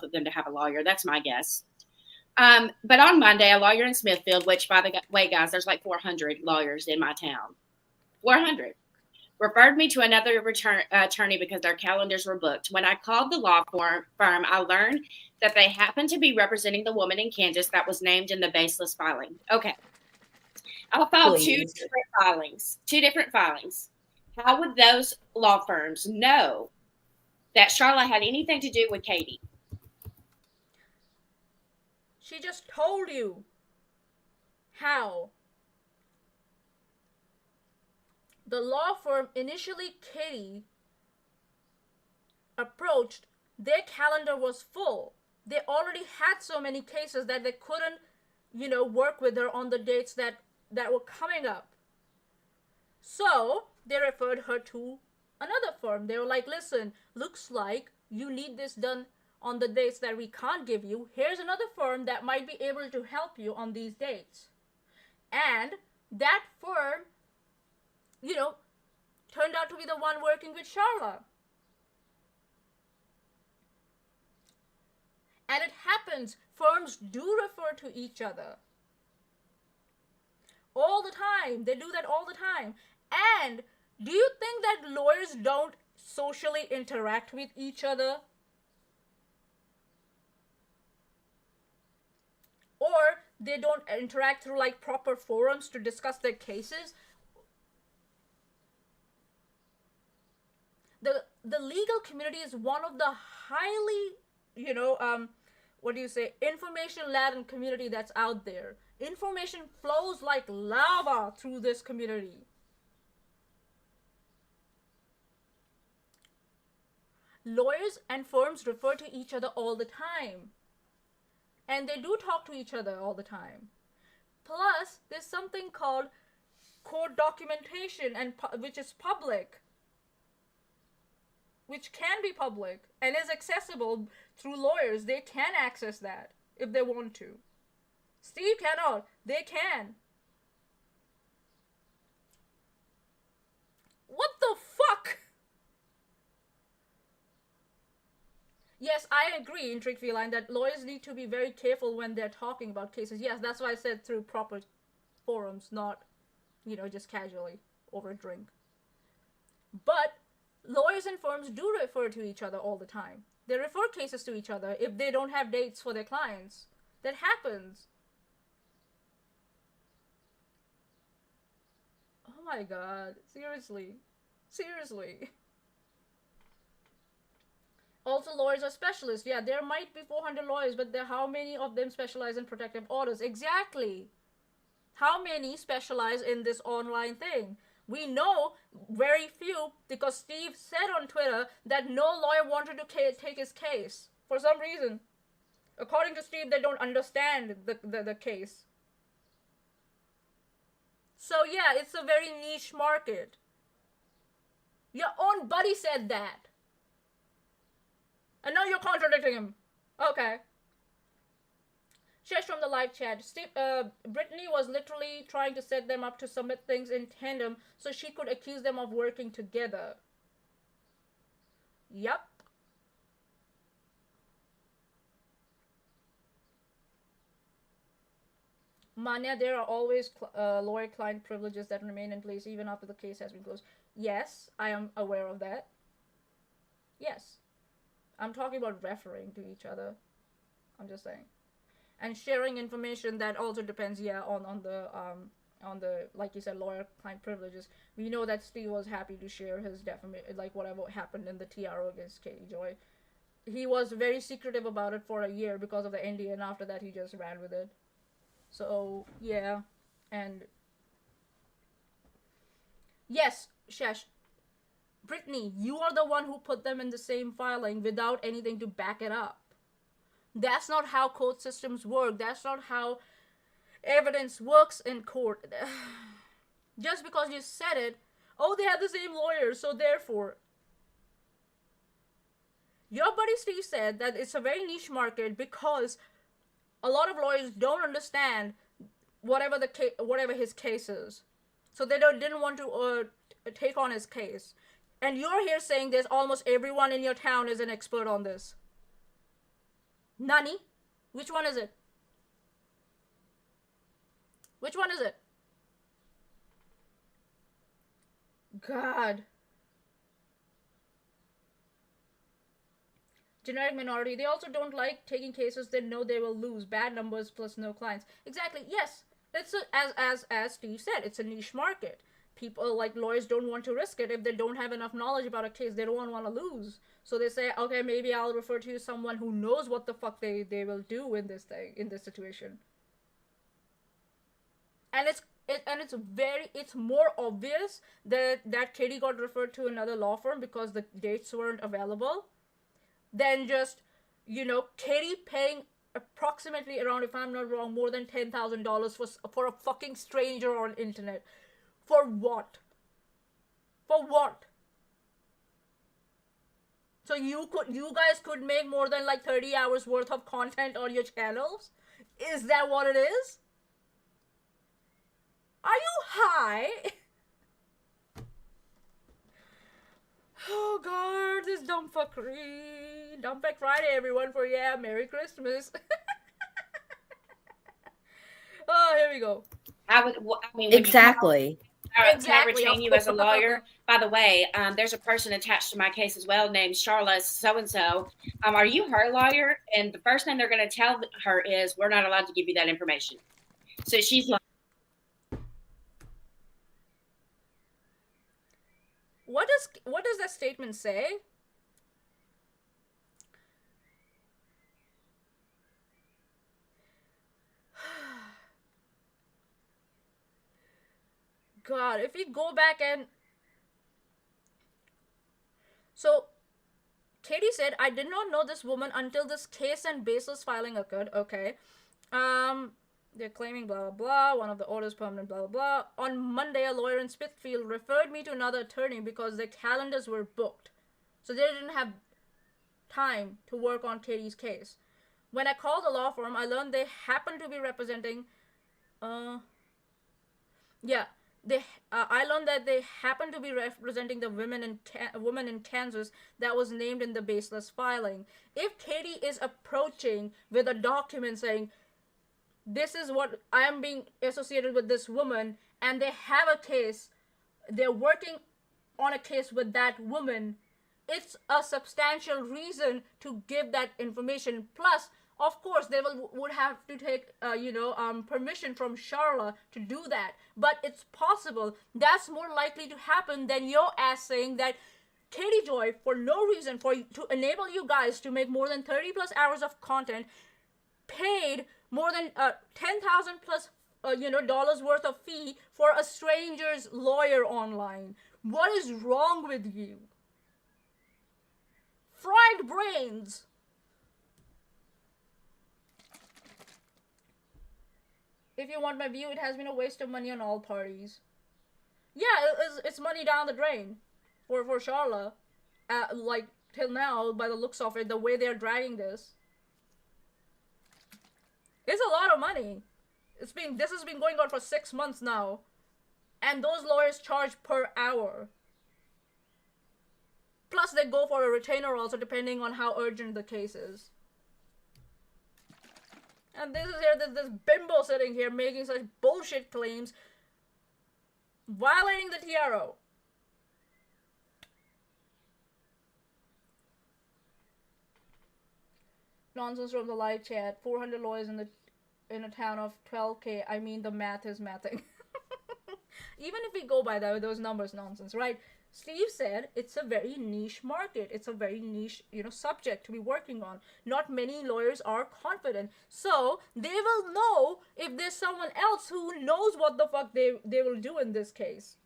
For them to have a lawyer. That's my guess. But on Monday, a lawyer in Smithfield, which, by the way, guys, there's like 400 lawyers in my town. 400. Referred me to another attorney because their calendars were booked. When I called the law firm, I learned that they happened to be representing the woman in Kansas that was named in the baseless filing. Okay. I filed two different filings. How would those law firms know that Charlotte had anything to do with Katie? She just told you. How? The law firm initially Katie approached, their calendar was full. They already had so many cases that they couldn't, work with her on the dates that were coming up. So they referred her to another firm. They were like, listen, looks like you need this done on the dates that we can't give you. Here's another firm that might be able to help you on these dates. And that firm, turned out to be the one working with Charla. And it happens. Firms do refer to each other. All the time. They do that all the time. And do you think that lawyers don't socially interact with each other? Or they don't interact through like proper forums to discuss their cases? The legal community is one of the highly, information-laden community that's out there. Information flows like lava through this community. Lawyers and firms refer to each other all the time. And they do talk to each other all the time. Plus, there's something called court documentation, which is public. Which can be public and is accessible through lawyers. They can access that if they want to. Steve cannot. They can. What the fuck? Yes, I agree in Trick Feline that lawyers need to be very careful when they're talking about cases. Yes, that's why I said through proper forums, not, just casually over a drink. But lawyers and firms do refer to each other all the time. They refer cases to each other if they don't have dates for their clients. That happens. Oh my god. Seriously. Also, lawyers are specialists. Yeah, there might be 400 lawyers, but how many of them specialize in protective orders? Exactly. How many specialize in this online thing? We know very few because Steve said on Twitter that no lawyer wanted to take his case for some reason. According to Steve, they don't understand the case. So yeah, it's a very niche market. Your own buddy said that. And now you're contradicting him. Okay. Chesh from the live chat. Brittany was literally trying to set them up to submit things in tandem so she could accuse them of working together. Yup. Manya, there are always lawyer-client privileges that remain in place even after the case has been closed. Yes, I am aware of that. Yes. I'm talking about referring to each other. I'm just saying. And sharing information that also depends, on the like you said, lawyer-client privileges. We know that Steve was happy to share his whatever happened in the TRO against Katie Joy. He was very secretive about it for a year because of the NDA, and after that he just ran with it. So, yeah. And yes, Chesh, Brittany, you are the one who put them in the same filing without anything to back it up. That's not how court systems work. That's not how evidence works in court. Just because you said it, they have the same lawyer, so therefore. Your buddy Steve said that it's a very niche market because a lot of lawyers don't understand whatever his case is. So they didn't want to take on his case. And you're here saying this, almost everyone in your town is an expert on this. Nani? Which one is it? Which one is it? God. Generic minority. They also don't like taking cases they know they will lose. Bad numbers plus no clients. Exactly. Yes. It's as Steve said, it's a niche market. People like lawyers don't want to risk it if they don't have enough knowledge about a case. They don't want to lose. So they say, okay, maybe I'll refer to someone who knows what the fuck they will do in this situation. And it's more obvious that Katie got referred to another law firm because the dates weren't available than just, Katie paying approximately around, if I'm not wrong, more than $10,000 for a fucking stranger on internet. For what? For what? So you guys could make more than like 30 hours worth of content on your channels? Is that what it is? Are you high? Oh god, this dumb fuckery. Dumb Fekk Friday, everyone, for Merry Christmas. Oh, here we go. Exactly. To never train you as a lawyer. By the way, there's a person attached to my case as well named Charlotte so-and-so. Are you her lawyer? And the first thing they're going to tell her is, we're not allowed to give you that information. So she's like, what does that statement say? God, if we go back and... So, Katie said, I did not know this woman until this case and baseless filing occurred. Okay. They're claiming blah, blah, blah. One of the orders permanent, blah, blah, blah. On Monday, a lawyer in Smithfield referred me to another attorney because their calendars were booked. So they didn't have time to work on Katie's case. When I called the law firm, I learned they happened to be representing... I learned that they happened to be representing the woman in Kansas that was named in the baseless filing. If Katie is approaching with a document saying, this is what I am being associated with this woman, and they have a case, they're working on a case with that woman, it's a substantial reason to give that information. Plus, of course, they would have to take, permission from Charla to do that. But it's possible. That's more likely to happen than your ass saying that Katie Joy, for no reason, to enable you guys to make more than 30 plus hours of content, paid more than 10,000 plus, dollars worth of fee for a stranger's lawyer online. What is wrong with you? Fried brains. If you want my view, it has been a waste of money on all parties. Yeah, it's money down the drain for Charla. Till now, by the looks of it, the way they're dragging this. It's a lot of money. This has been going on for 6 months now. And those lawyers charge per hour. Plus they go for a retainer also, depending on how urgent the case is. And this bimbo sitting here making such bullshit claims, violating the TRO. Nonsense from the live chat. 400 lawyers in a town of 12k. I mean, the math is mathing. Even if we go by those numbers, nonsense, right? Steve said it's a very niche market. It's a very niche, subject to be working on. Not many lawyers are confident. So they will know if there's someone else who knows what the fuck they will do in this case.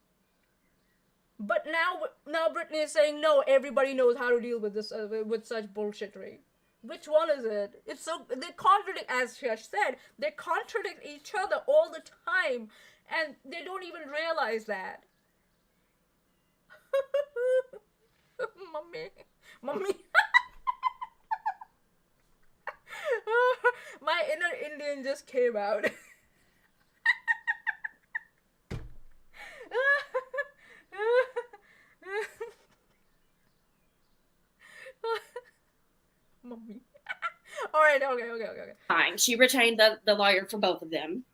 But now Brittany is saying, no, everybody knows how to deal with this, with such bullshittery. Which one is it? They contradict, as Chesh said, they contradict each other all the time. And they don't even realize that. Mommy. My inner Indian just came out. right. Okay. Fine. She retained the lawyer for both of them.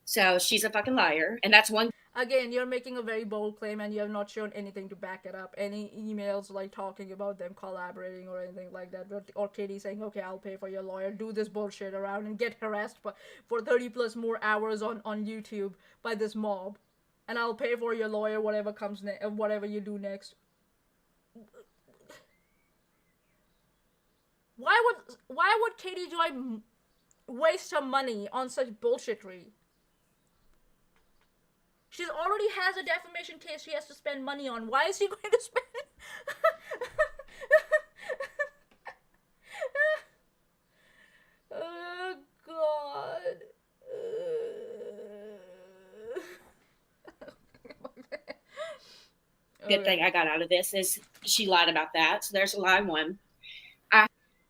So she's a fucking liar. And that's one. Again, you're making a very bold claim and you have not shown anything to back it up. Any emails like talking about them collaborating or anything like that. Or Katie saying, okay, I'll pay for your lawyer, do this bullshit around and get harassed for 30 plus more hours on YouTube by this mob. And I'll pay for your lawyer, whatever comes whatever you do next. Why would Katie Joy waste her money on such bullshitry? She already has a defamation case she has to spend money on. Why is she going to spend it? Oh, God. Good thing I got out of this is she lied about that. So there's a lie one.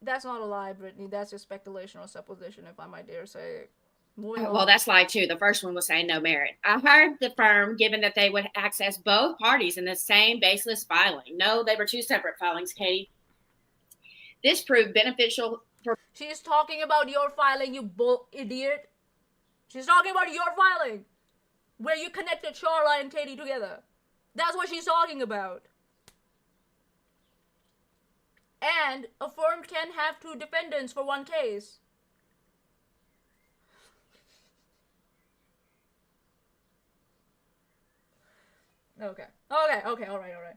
That's not a lie, Brittany. That's just speculation or supposition, if I might dare say it. Moving Well, on. that's lie too. The first one was saying no merit. I heard the firm, given that they would access both parties in the same baseless filing. No, they were two separate filings, Katie. This proved beneficial for. She's talking about your filing, you idiot. She's talking about your filing, where you connected Charla and Katie together. That's what she's talking about. And a firm can have two defendants for one case. Okay, all right.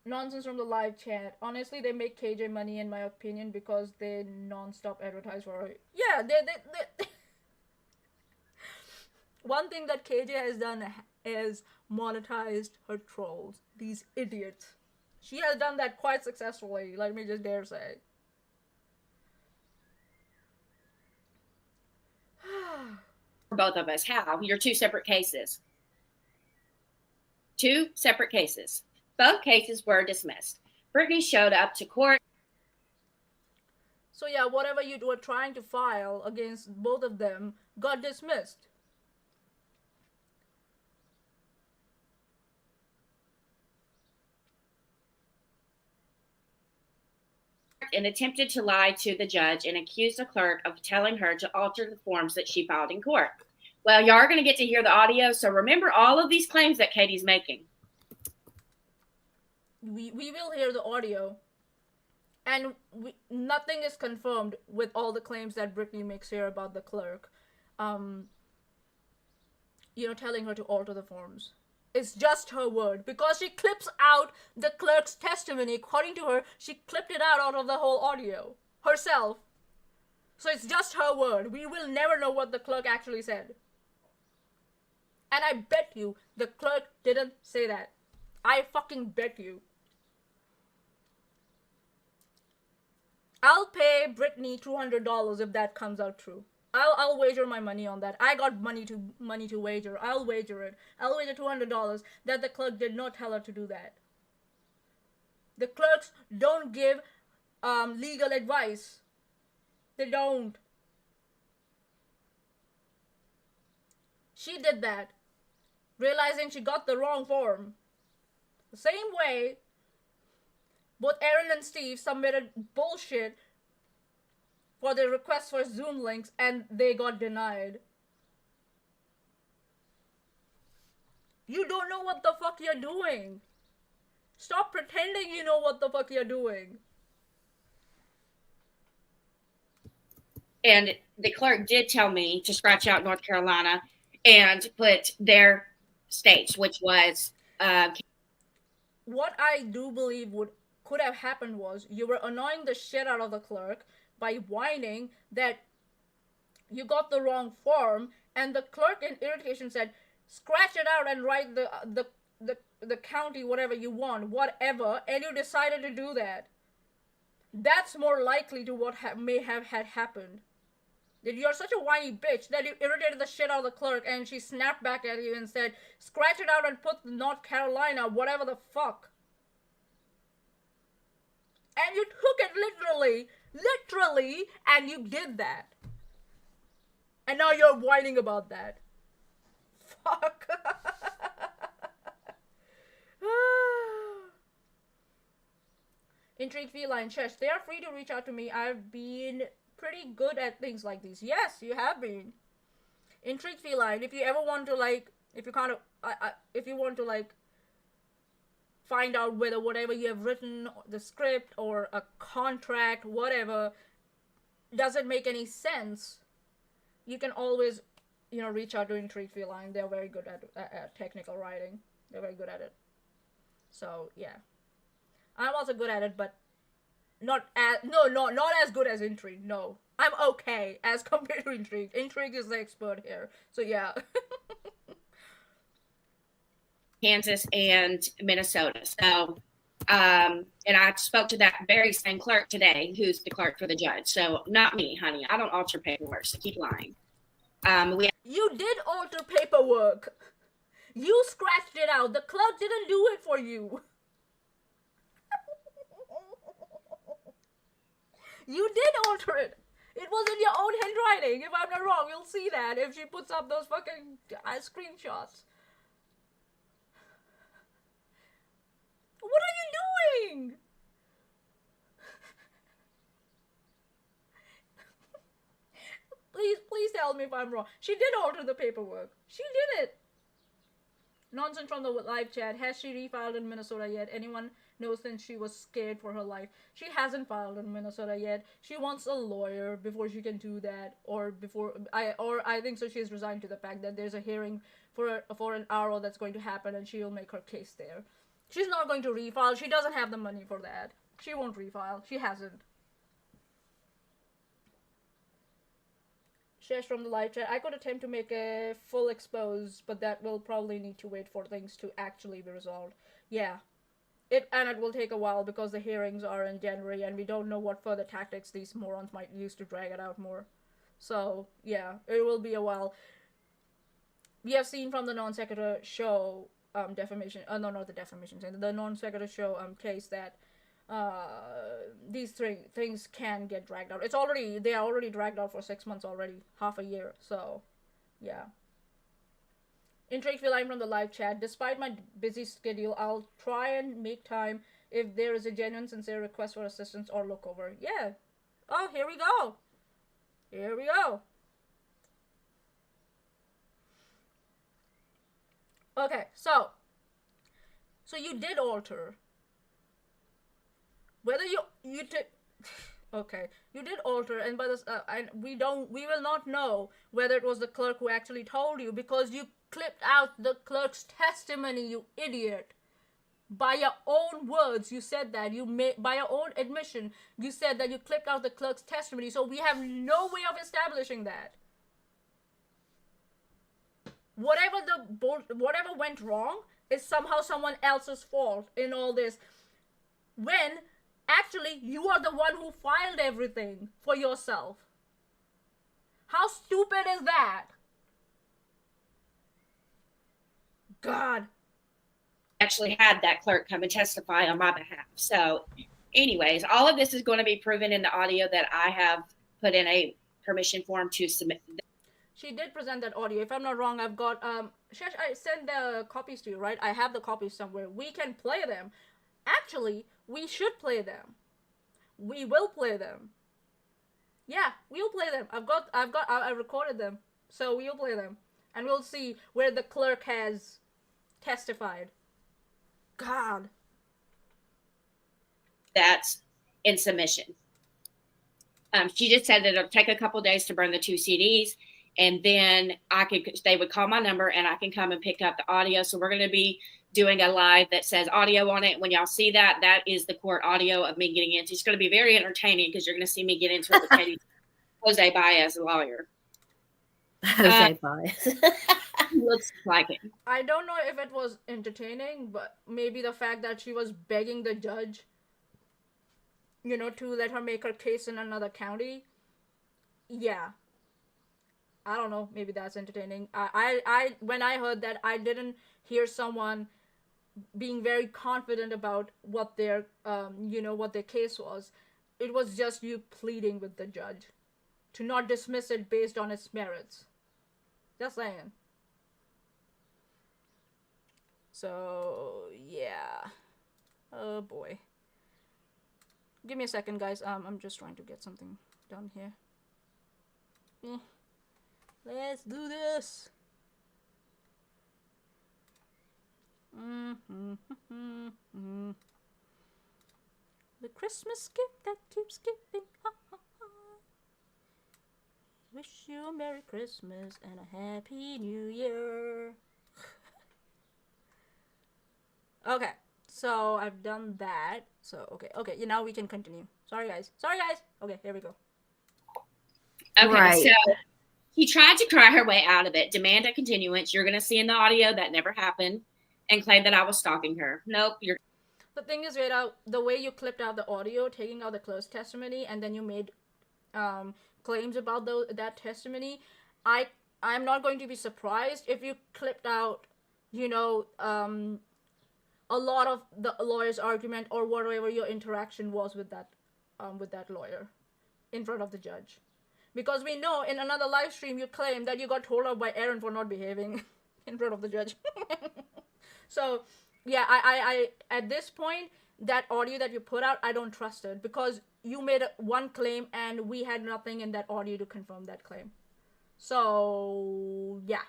Nonsense from the live chat. Honestly, they make KJ money, in my opinion, because they non-stop advertise for her. Yeah, they One thing that KJ has done is monetized her trolls. These idiots. She has done that quite successfully, let me just dare say. For both of us. How? You're two separate cases. Two separate cases. Both cases were dismissed. Brittany showed up to court. So yeah, whatever you were trying to file against both of them got dismissed. And attempted to lie to the judge and accused the clerk of telling her to alter the forms that she filed in court. Well, y'all are going to get to hear the audio, so remember all of these claims that Katie's making. We will hear the audio, and nothing is confirmed with all the claims that Brittany makes here about the clerk, telling her to alter the forms. It's just her word, because she clips out the clerk's testimony. According to her, she clipped it out of the whole audio herself. So it's just her word. We will never know what the clerk actually said. And I bet you the clerk didn't say that. I fucking bet you. I'll pay Brittany $200 if that comes out true. I'll wager my money on that. I got money to wager. I'll wager it. I'll wager $200 that the clerk did not tell her to do that. The clerks don't give legal advice. They don't. She did that, realizing she got the wrong form. The same way, both Aaron and Steve submitted bullshit for their request for Zoom links and they got denied. You don't know what the fuck you're doing. Stop pretending you know what the fuck you're doing. And the clerk did tell me to scratch out North Carolina and put their states, which was... What I do believe could have happened was you were annoying the shit out of the clerk by whining that you got the wrong form, and the clerk in irritation said, scratch it out and write the county whatever you want, whatever, and you decided to do that. That's more likely to what may have had happened. That you're such a whiny bitch that you irritated the shit out of the clerk and she snapped back at you and said, scratch it out and put North Carolina, whatever the fuck. And you took it literally, and you did that. And now you're whining about that. Fuck. Intrigue Feline, Chesh, they are free to reach out to me. I've been pretty good at things like these. Yes, you have been. Intrigue Feline, if you ever want to like, if you kind of, if you want to like find out whether whatever you have written, the script or a contract, whatever, doesn't make any sense, you can always, you know, reach out to Intrigue Feline. They're very good at technical writing. They're very good at it. So yeah, I'm also good at it, but not as good as Intrigue. No, I'm okay as compared to Intrigue. Intrigue is the expert here. So yeah. Kansas and Minnesota. So, and I spoke to that very same clerk today, who's the clerk for the judge. So not me, honey. I don't alter paperwork, so keep lying. You did alter paperwork. You scratched it out. The clerk didn't do it for you. You did alter it. It was in your own handwriting. If I'm not wrong, you'll see that if she puts up those fucking screenshots. What are you doing? Please tell me if I'm wrong. She did alter the paperwork. She did it. Nonsense from the live chat. Has she refiled in Minnesota yet? Anyone knows since she was scared for her life. She hasn't filed in Minnesota yet. She wants a lawyer before she can do that, or I think so. She's resigned to the fact that there's a hearing for an hour that's going to happen, and she'll make her case there. She's not going to refile. She doesn't have the money for that. She won't refile. She hasn't. Chesh from the live chat. I could attempt to make a full expose, but that will probably need to wait for things to actually be resolved. Yeah. It will take a while because the hearings are in January and we don't know what further tactics these morons might use to drag it out more. So, yeah, it will be a while. We have seen from the non sequitur show defamation, no, not the defamation, the non sequitur show case that these things can get dragged out. They are already dragged out for 6 months already, half a year. So, yeah. Intrigue Feline from the live chat. Despite my busy schedule, I'll try and make time if there is a genuine, sincere request for assistance or look over. Yeah. Oh, here we go. Here we go. Okay, so you did alter. Whether you okay, you did alter, and by this, and we will not know whether it was the clerk who actually told you, because you clipped out the clerk's testimony, you idiot. By your own words, you said that. By your own admission, you said that you clipped out the clerk's testimony, so we have no way of establishing that. Whatever went wrong is somehow someone else's fault in all this. When actually you are the one who filed everything for yourself. How stupid is that? God. Actually had that clerk come and testify on my behalf. So anyways, all of this is going to be proven in the audio that I have put in a permission form to submit. She did present that audio. If I'm not wrong, I've got Chesh, I sent the copies to you, right? I have the copies somewhere. We can play them. Actually, we should play them. We will play them. Yeah, we'll play them. I recorded them. So we'll play them. And we'll see where the clerk has testified. God. That's in submission. She just said that it'll take a couple days to burn the 2 CDs, and then they would call my number and I can come and pick up the audio. So we're going to be doing a live that says audio on it. When y'all see that, that is the court audio of me getting into. It's going to be very entertaining because you're going to see me get into it with Jose Baez, lawyer. Jose Baez. Looks like it. I don't know if it was entertaining, but maybe the fact that she was begging the judge, to let her make her case in another county. Yeah. I don't know. Maybe that's entertaining. I when I heard that, I didn't hear someone being very confident about what their, what their case was. It was just you pleading with the judge to not dismiss it based on its merits. Just saying. So, yeah. Oh, boy. Give me a second, guys. I'm just trying to get something done here. Let's do this. The Christmas gift that keeps giving. Wish you a Merry Christmas and a Happy New Year. Okay, so I've done that. So, okay, now we can continue. Sorry, guys. Okay, here we go. Okay, Right. so he tried to cry her way out of it, demand a continuance. You're going to see in the audio that never happened, and claim that I was stalking her. Nope, you're. The thing is, Rita, the way you clipped out the audio, taking out the closed testimony, and then you made claims about that testimony, I'm not going to be surprised if you clipped out, a lot of the lawyer's argument or whatever your interaction was with that lawyer in front of the judge. Because we know in another live stream you claimed that you got told off by Aaron for not behaving in front of the judge. So, yeah, I at this point, that audio that you put out, I don't trust it. Because you made one claim and we had nothing in that audio to confirm that claim. So, yeah.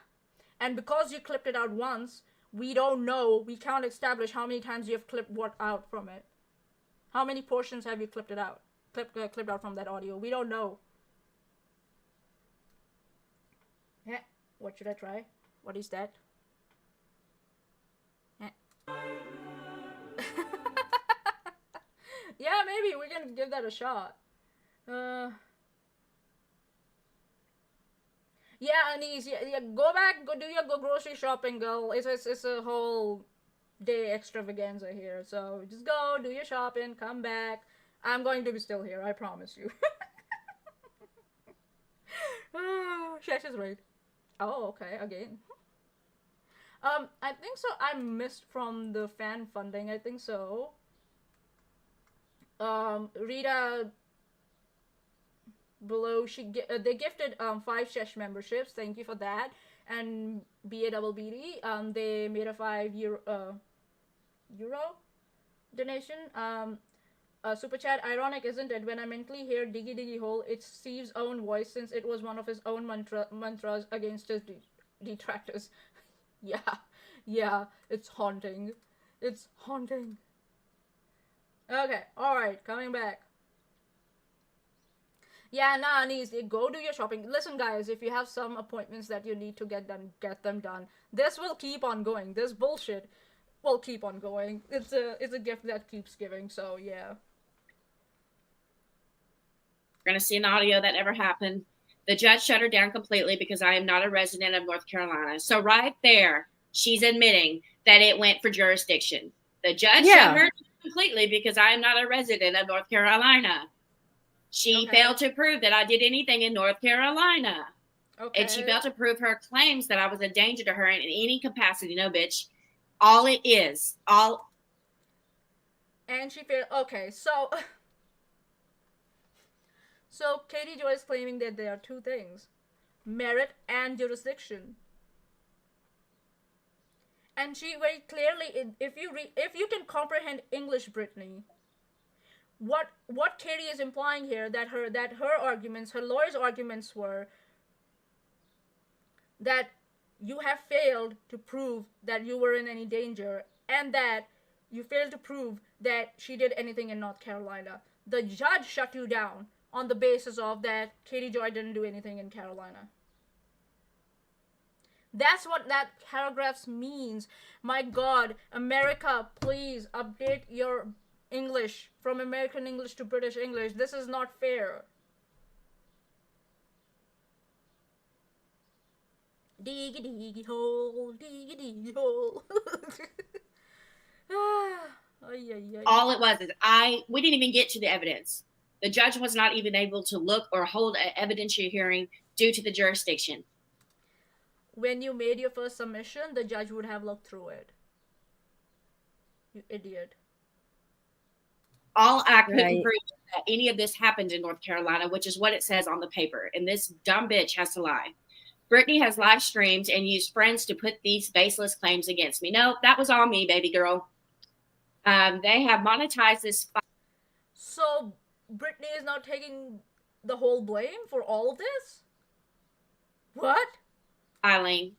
And because you clipped it out once, we don't know, we can't establish how many times you have clipped what out from it. How many portions have you clipped out from that audio? We don't know. Yeah, what should I try? What is that? Yeah. Yeah, maybe we can give that a shot. Yeah, Anise, yeah, go back, go do your grocery shopping, girl. It's a whole day extravaganza here. So just go, do your shopping, come back. I'm going to be still here, I promise you. Chesh is right. Oh, okay, again. I think so. I missed from the fan funding. I think so. Rita below, they gifted 5 Chesh memberships. Thank you for that. And BABBD, they made a 5 euro donation. Super chat. Ironic, isn't it? When I mentally hear "diggy diggy hole," it's Steve's own voice, since it was one of his own mantras against his detractors. Yeah, it's haunting. It's haunting. Okay, alright, coming back. Yeah, nah, Anise, go do your shopping. Listen, guys, if you have some appointments that you need to get done, get them done. This will keep on going. This bullshit will keep on going. It's a gift that keeps giving, so yeah. We're going to see an audio that never happened. The judge shut her down completely because I am not a resident of North Carolina. So right there, she's admitting that it went for jurisdiction. The judge shut her down completely because I am not a resident of North Carolina. She failed to prove that I did anything in North Carolina. Okay. And she failed to prove her claims that I was a danger to her in any capacity. No, bitch. All it is. And she failed. Okay, so... So, Katie Joy is claiming that there are 2 things. Merit and jurisdiction. And she very clearly, if you can comprehend English, Brittany, what Katie is implying here, that her arguments, her lawyer's arguments were that you have failed to prove that you were in any danger, and that you failed to prove that she did anything in North Carolina. The judge shut you down on the basis of that Katie Joy didn't do anything in Carolina. That's what that paragraph means. My God, America, please update your English from American English to British English. This is not fair. Diggy diggy hole, diggy diggy hole. All it was is we didn't even get to the evidence. The judge was not even able to look or hold an evidentiary hearing due to the jurisdiction. When you made your first submission, the judge would have looked through it. You idiot. All I couldn't prove that any of this happened in North Carolina, which is what it says on the paper. And this dumb bitch has to lie. Brittany has live streamed and used friends to put these baseless claims against me. No, that was all me, baby girl. They have monetized this. So Britney is now taking the whole blame for all of this? What? Filing,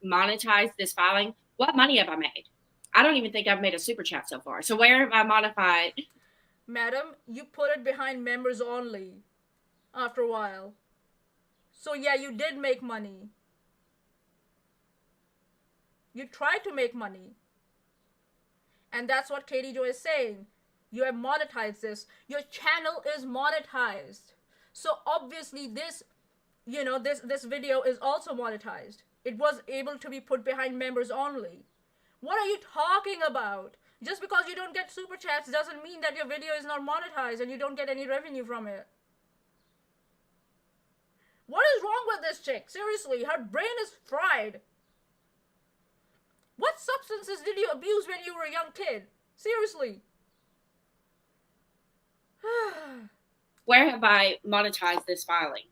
monetize this filing. What money have I made? I don't even think I've made a super chat so far. So where have I modified? Madam, you put it behind members only after a while. So yeah, you did make money. You tried to make money. And that's what Katie Joy is saying. You have monetized this. Your channel is monetized. So obviously this, this video is also monetized. It was able to be put behind members only. What are you talking about? Just because you don't get super chats doesn't mean that your video is not monetized and you don't get any revenue from it. What is wrong with this chick? Seriously, her brain is fried. What substances did you abuse when you were a young kid? Seriously. Where have I monetized this filing?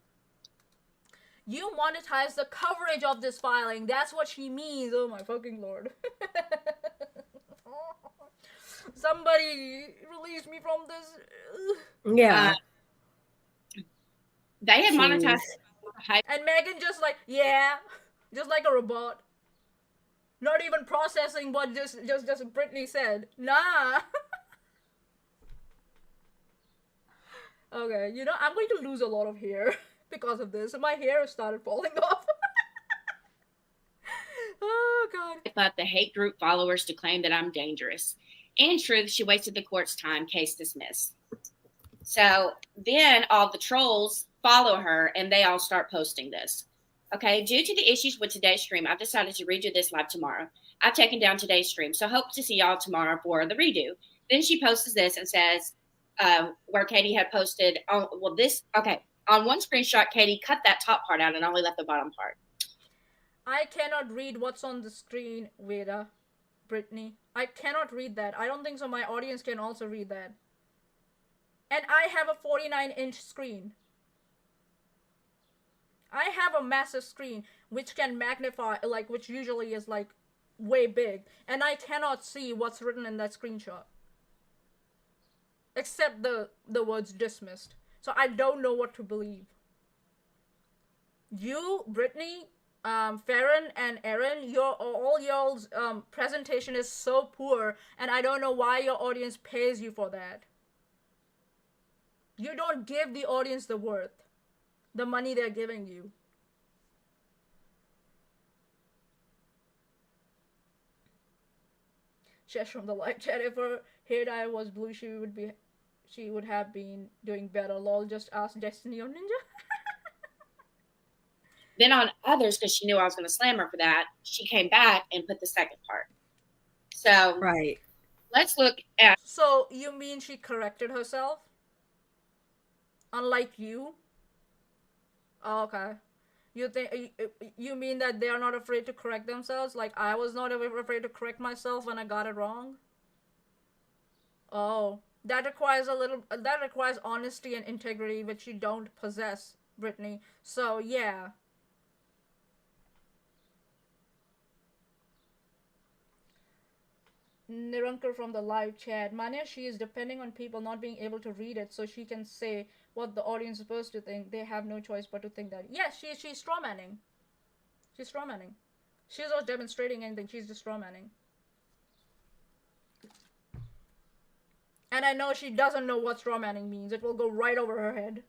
You monetize the coverage of this filing. That's what she means. Oh my fucking lord. Somebody release me from this. Yeah. They had monetized. And Megan just like, yeah. Just like a robot. Not even processing what just Britney said. Nah. Okay, I'm going to lose a lot of hair because of this. My hair started falling off. Oh, God. But the hate group followers to claim that I'm dangerous. In truth, she wasted the court's time, case dismissed. So then all the trolls follow her and they all start posting this. Okay, due to the issues with today's stream, I've decided to redo this live tomorrow. I've taken down today's stream, so hope to see y'all tomorrow for the redo. Then she posts this and says, where Katie had posted, on one screenshot, Katie cut that top part out and only left the bottom part. I cannot read what's on the screen, Veda, Brittany. I cannot read that. I don't think so. My audience can also read that. And I have a 49-inch screen. I have a massive screen which can magnify, which usually is way big, and I cannot see what's written in that screenshot. Except the words dismissed. So I don't know what to believe. You, Brittany, Farron, and Erin, all y'all's presentation is so poor, and I don't know why your audience pays you for that. You don't give the audience the worth, the money they're giving you. Chesh from the live chat, if her hair dye was blue, she would have been doing better. Lol, just ask Destiny or Ninja. Then on others, because she knew I was going to slam her for that, she came back and put the second part. So Right. Let's look at. So you mean she corrected herself? Unlike you? Oh, okay. You mean that they are not afraid to correct themselves? Like I was not afraid to correct myself when I got it wrong? Oh, that requires honesty and integrity, which you don't possess, Brittany. So yeah. Nirankar from the live chat. Manya, she is depending on people not being able to read it so she can say what the audience is supposed to think. They have no choice but to think that. Yes, she's strawmanning. She's strawmanning. She's not demonstrating anything. She's just strawmanning. And I know she doesn't know what strawmanning means. It will go right over her head.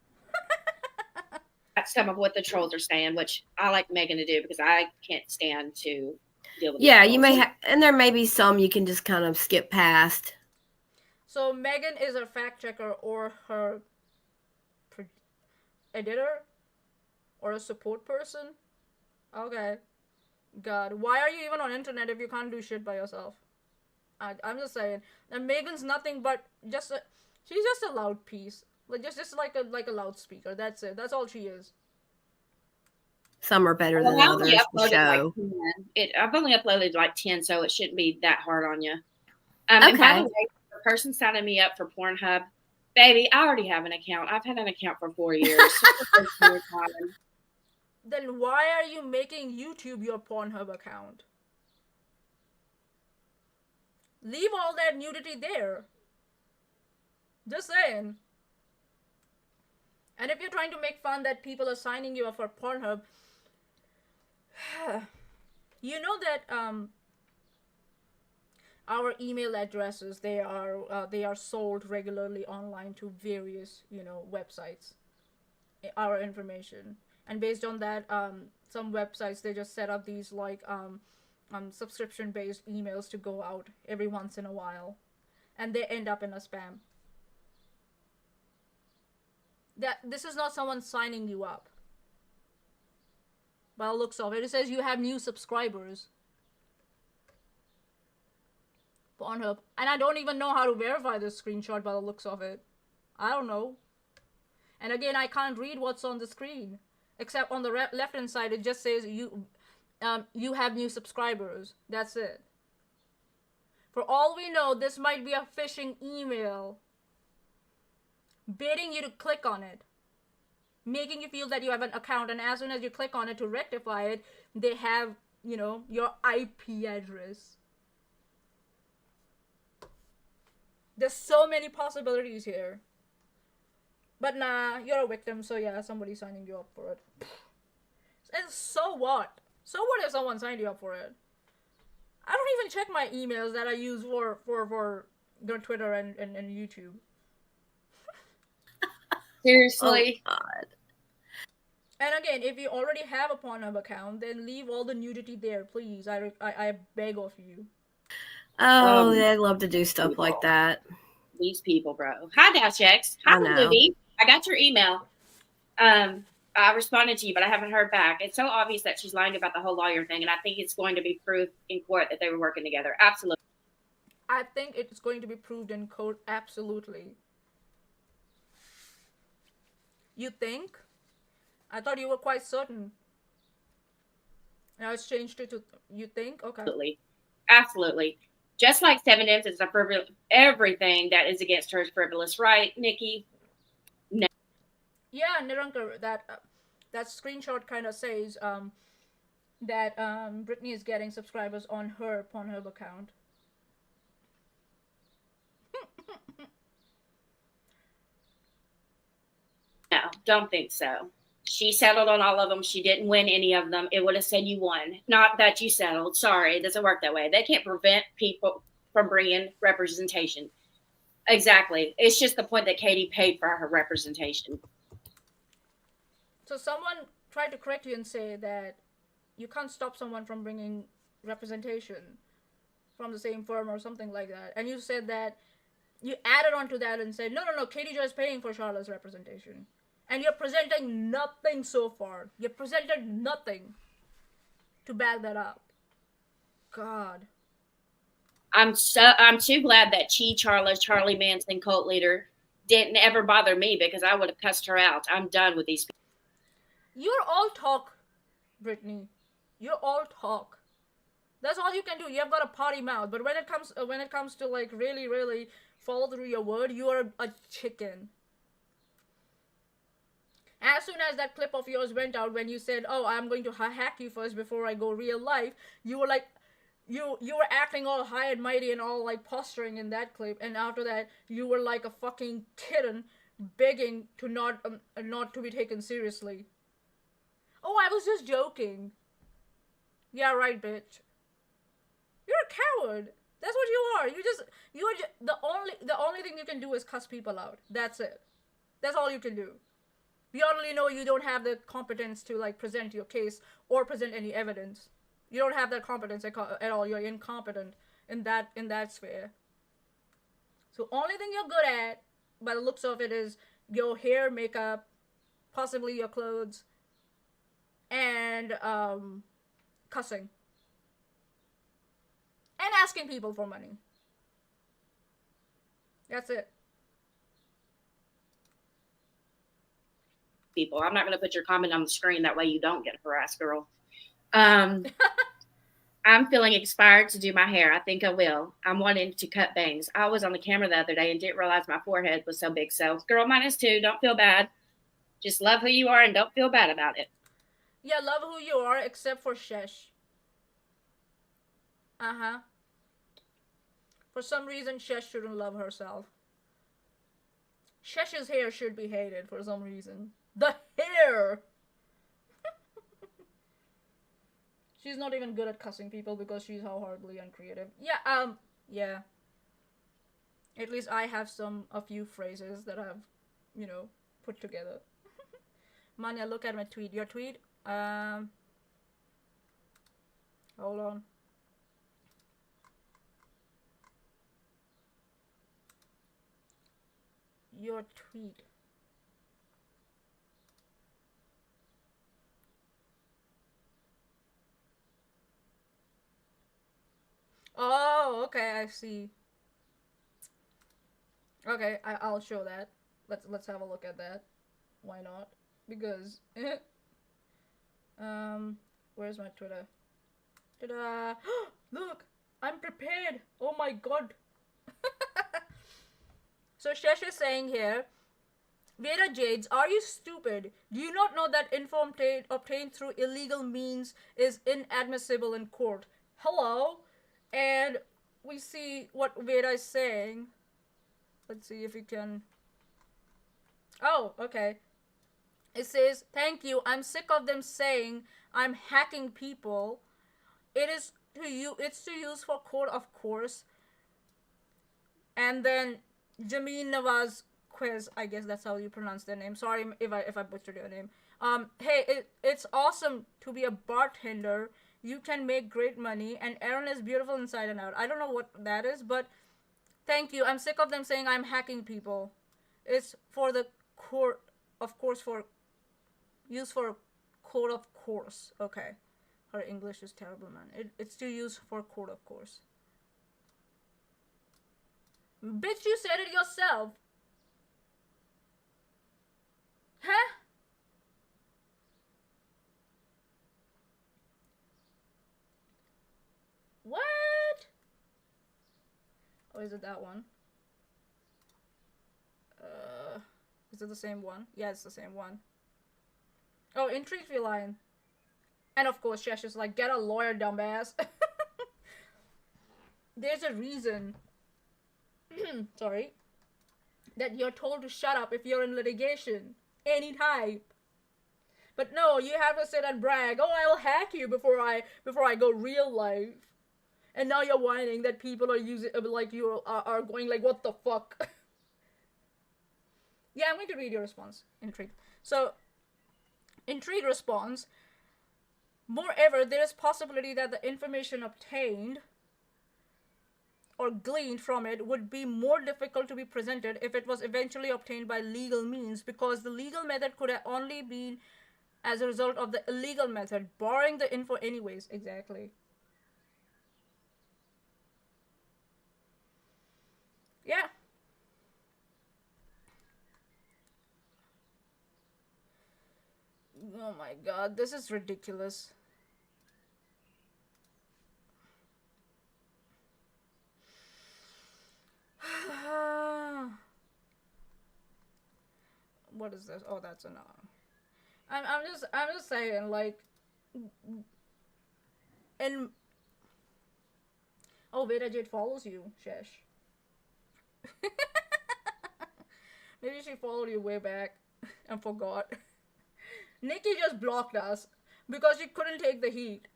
That's some of what the trolls are saying, which I like Megan to do because I can't stand to deal with. Yeah, you may have, and there may be some you can just kind of skip past. So Megan is a fact checker or her editor or a support person. Okay. God, why are you even on internet if you can't do shit by yourself? I'm just saying. And Megan's nothing but she's just a loud piece. Just like a loudspeaker. That's it. That's all she is. Some are better than others. The show. I've only uploaded like 10, so it shouldn't be that hard on you. Okay. And by the way, the person signing me up for Pornhub, baby, I already have an account. I've had an account for 4 years. Then why are you making YouTube your Pornhub account? Leave all that nudity there. Just saying. And if you're trying to make fun that people are signing you up for Pornhub, you know that our email addresses, they are sold regularly online to various websites, our information, and based on that, some websites, they just set up these like subscription based emails to go out every once in a while, and they end up in a spam. That this is not someone signing you up. By the looks of it, it says you have new subscribers. Pornhub. And I don't even know how to verify this screenshot by the looks of it. I don't know. And again, I can't read what's on the screen. Except on the left hand side, it just says you have new subscribers. That's it. For all we know, this might be a phishing email baiting you to click on it, making you feel that you have an account, and as soon as you click on it to rectify it, they have, your IP address. There's so many possibilities here. But nah, you're a victim, so yeah, somebody's signing you up for it. And so what? So what if someone signed you up for it? I don't even check my emails that I use for Twitter and YouTube. Seriously. Oh, God. And again, if you already have a Pornhub account, then leave all the nudity there, please. I beg of you. Oh, they love to do stuff like that. These people, bro. Hi, Dash X. Hi, Libby. I got your email. I responded to you, but I haven't heard back. It's so obvious that she's lying about the whole lawyer thing, and I think it's going to be proved in court that they were working together. Absolutely. I think it's going to be proved in court. Absolutely. You think? I thought you were quite certain. Now it's changed to you think? Okay. Absolutely. Just like 7M's is a frivolous, everything that is against her is frivolous, right, Nikki? No. Yeah, Nirankar, that screenshot kind of says that Brittany is getting subscribers on her Pornhub account. No, don't think so. She settled on all of them. She didn't win any of them. It would have said you won. Not that you settled. Sorry, it doesn't work that way. They can't prevent people from bringing representation. Exactly. It's just the point that Katie paid for her representation. So someone tried to correct you and say that you can't stop someone from bringing representation from the same firm or something like that. And you said that you added on to that and said, no, Katie Joy is paying for Charlotte's representation. And you're presenting nothing so far. You presented nothing to back that up. God. I'm too glad that Charlie Manson cult leader didn't ever bother me, because I would have cussed her out. I'm done with these people. You're all talk, Brittany. You're all talk. That's all you can do. You have got a potty mouth, but when it comes to like really, really follow through your word, you are a chicken. As soon as that clip of yours went out, when you said, "Oh, I'm going to hack you first before I go real life," you were like, you were acting all high and mighty and all like posturing in that clip, and after that, you were like a fucking kitten begging to not to be taken seriously. Oh, I was just joking. Yeah, right, bitch. You're a coward. That's what you are. The only thing you can do is cuss people out. That's it. That's all you can do. We already know you don't have the competence to like present your case or present any evidence. You don't have that competence at all. You're incompetent in that sphere. So only thing you're good at, by the looks of it, is your hair, makeup, possibly your clothes, and cussing. And asking people for money. That's it. People, I'm not going to put your comment on the screen. That way you don't get harassed, girl. I'm feeling inspired to do my hair. I think I will. I'm wanting to cut bangs. I was on the camera the other day and didn't realize my forehead was so big. So, girl, -2. Don't feel bad. Just love who you are and don't feel bad about it. Yeah, love who you are, except for Chesh. For some reason, Chesh shouldn't love herself. Chesh's hair should be hated for some reason. The hair! She's not even good at cussing people because she's so horribly uncreative. Yeah. At least I have a few phrases that I've, put together. Manya, look at my tweet. Your tweet? Hold on. Your tweet. Oh, okay, I see. Okay, I'll show that. Let's have a look at that. Why not? Because where's my Twitter? Ta-da! Look, I'm prepared. Oh my god. So Chesh is saying here, Veda Jades, are you stupid? Do you not know that info obtained through illegal means is inadmissible in court? Hello? And we see what Veda is saying. Let's see if we can... Oh, okay. It says, thank you. I'm sick of them saying I'm hacking people. It's to use for court, of course. And then Jameen Nawaz Quiz, I guess that's how you pronounce their name. Sorry if I butchered your name. Hey, it's awesome to be a bartender. You can make great money, and Aaron is beautiful inside and out. I don't know what that is, but thank you. I'm sick of them saying I'm hacking people. It's for the court, of course, use for court, of course. Okay. Her English is terrible, man. It's to use for court, of course. Bitch, you said it yourself. Huh? What? Oh, is it that one? Is it the same one? Yeah, it's the same one. Oh, intrigue feline. And of course, Chesh is like, get a lawyer, dumbass. There's a reason. Sorry. That you're told to shut up if you're in litigation. Any type. But no, you have to sit and brag. Oh, I'll hack you before I go real life. And now you're whining that people are using, like, you are going like, what the fuck? Yeah, I'm going to read your response. Intrigue. So, Intrigue responds, moreover, there is possibility that the information obtained or gleaned from it would be more difficult to be presented if it was eventually obtained by legal means, because the legal method could have only been as a result of the illegal method, borrowing the info anyways. Exactly. Yeah. Oh my god, this is ridiculous. What is this? Oh, that's an I'm just saying, like, and oh, Veda Jade follows you, Chesh. Maybe she followed you way back and forgot. Nikki just blocked us because she couldn't take the heat.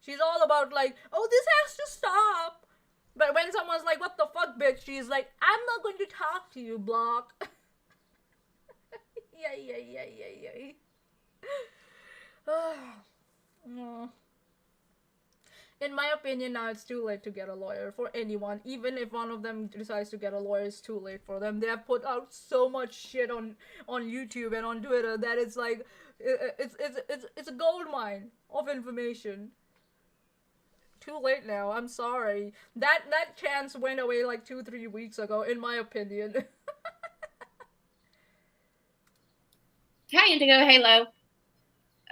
She's all about like, oh, this has to stop. But when someone's like, what the fuck, bitch, she's like, I'm not going to talk to you, block. Yeah. No. In my opinion, now it's too late to get a lawyer for anyone. Even if one of them decides to get a lawyer, it's too late for them. They have put out so much shit on YouTube and on Twitter that it's like, it's a gold mine of information. Too late now. I'm sorry. That chance went away like 2-3 weeks ago, in my opinion. Hi, Indigo Halo.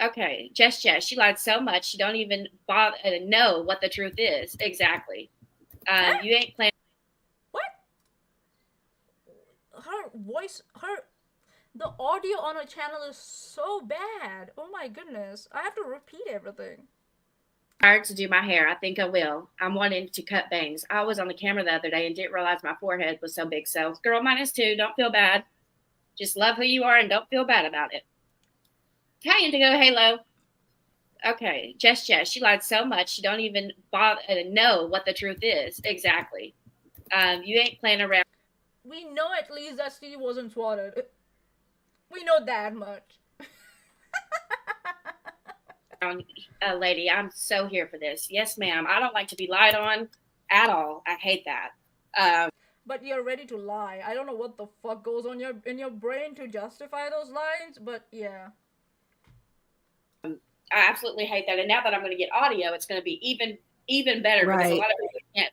Okay, Jess, she lied so much she don't even bother know what the truth is. Exactly. You ain't playing. What? Her voice, the audio on her channel is so bad. Oh my goodness. I have to repeat everything. Hard to do my hair. I think I will. I'm wanting to cut bangs. I was on the camera the other day and didn't realize my forehead was so big. So, girl, -2. Don't feel bad. Just love who you are and don't feel bad about it. Hi, Indigo Halo. Okay, Chesh. She lied so much she don't even bother know what the truth is. Exactly. You ain't playing around. We know at least that Steve wasn't swatted. We know that much. Lady, I'm so here for this. Yes, ma'am. I don't like to be lied on at all. I hate that. But you're ready to lie. I don't know what the fuck goes on in your brain to justify those lines, but yeah. I absolutely hate that. And now that I'm going to get audio, it's going to be even better because a lot of people can't.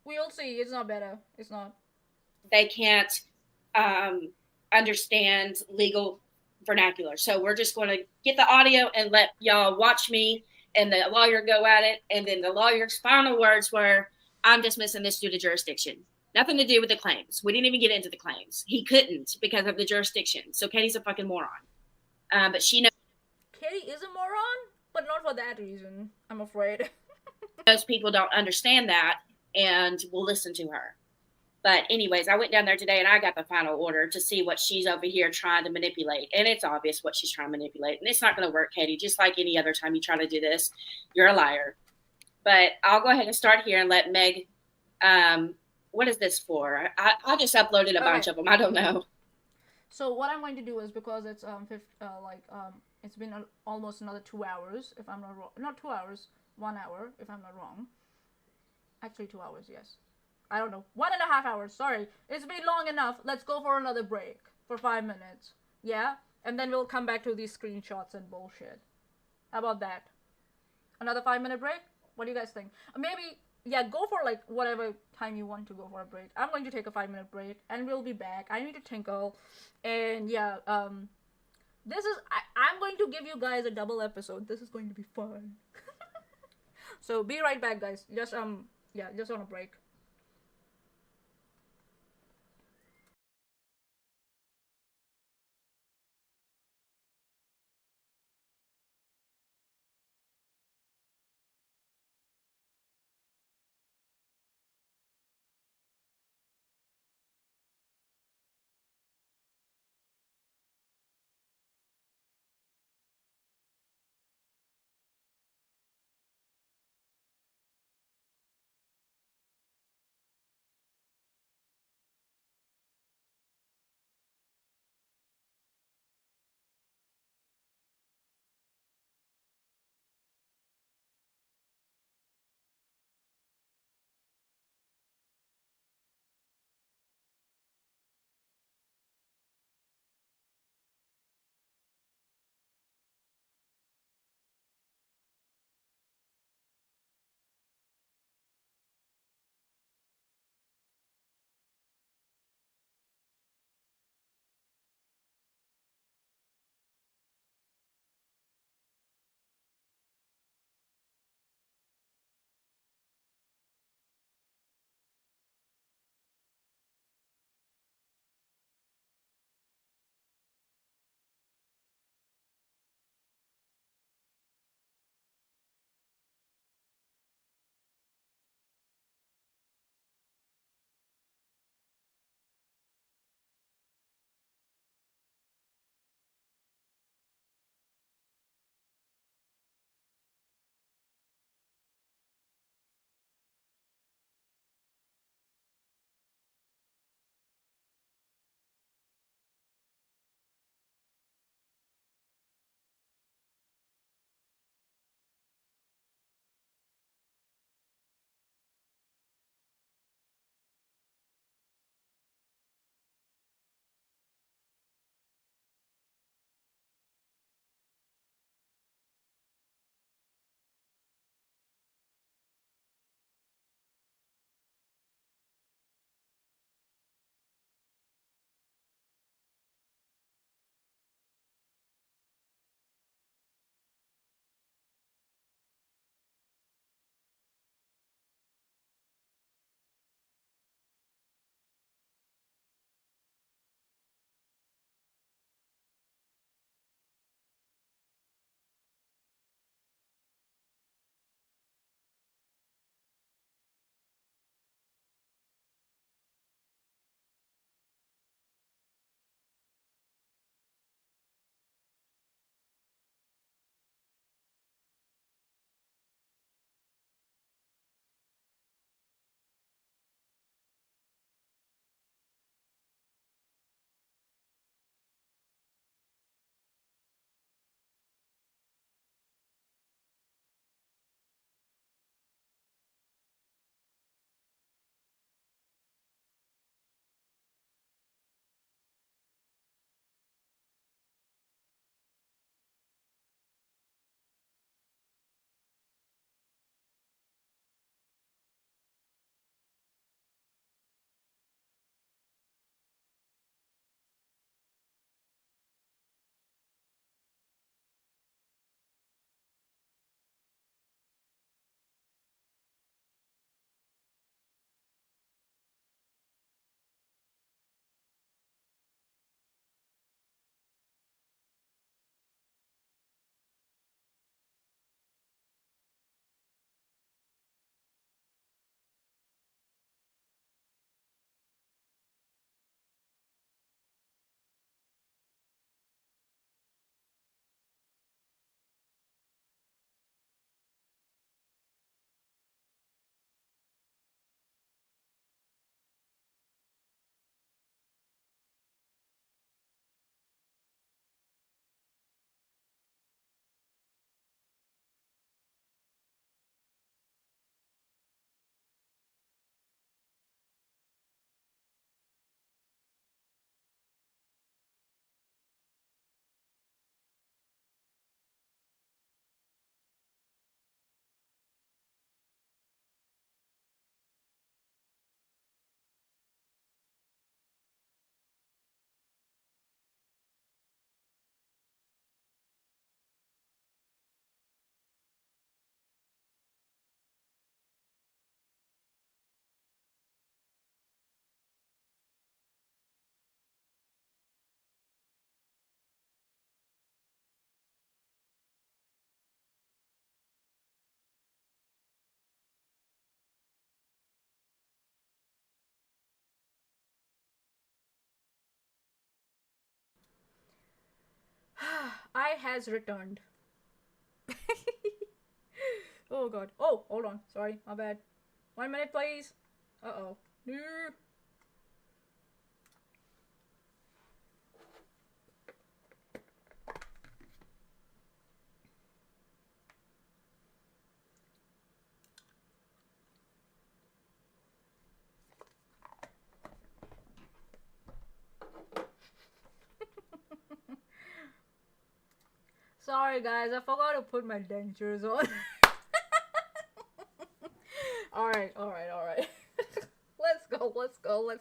We'll see. It's not better. It's not. They can't understand legal vernacular. So we're just going to get the audio and let y'all watch me and the lawyer go at it. And then the lawyer's final words were, I'm dismissing this due to jurisdiction. Nothing to do with the claims. We didn't even get into the claims. He couldn't because of the jurisdiction. So Katie's a fucking moron. But she knows. Katie is a moron, but not for that reason, I'm afraid. Most people don't understand that and will listen to her. But anyways, I went down there today and I got the final order to see what she's over here trying to manipulate. And it's obvious what she's trying to manipulate. And it's not going to work, Katie. Just like any other time you try to do this, you're a liar. But I'll go ahead and start here and let Meg. What is this for? I just uploaded a bunch of them. I don't know. So what I'm going to do is, because it's it's been almost another 2 hours, if I'm not wrong. Not 2 hours, 1 hour, if I'm not wrong. Actually, 2 hours, yes. I don't know. 1.5 hours, sorry. It's been long enough. Let's go for another break for 5 minutes. Yeah? And then we'll come back to these screenshots and bullshit. How about that? Another 5-minute break? What do you guys think? Maybe, yeah, go for like whatever time you want to go for a break. I'm going to take a 5-minute break and we'll be back. I need to tinkle. And yeah, I'm going to give you guys a double episode. This is going to be fun. So be right back, guys. Just on a break. Sky has returned. Oh god. Oh, hold on. Sorry, my bad. 1 minute, please. Uh-oh. No. Sorry guys, I forgot to put my dentures on. Alright. Let's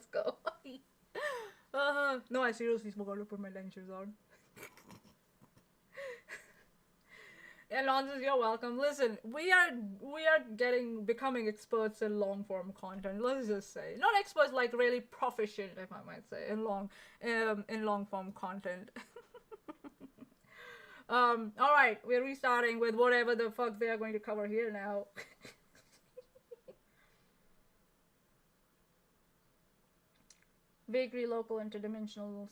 go. No, I seriously forgot to put my dentures on. And Nonsense, you're welcome. Listen, we are becoming experts in long form content. Let's just say, not experts, like really proficient, if I might say, in long form content. All right, we're restarting with whatever the fuck they are going to cover here now. Bakery local interdimensional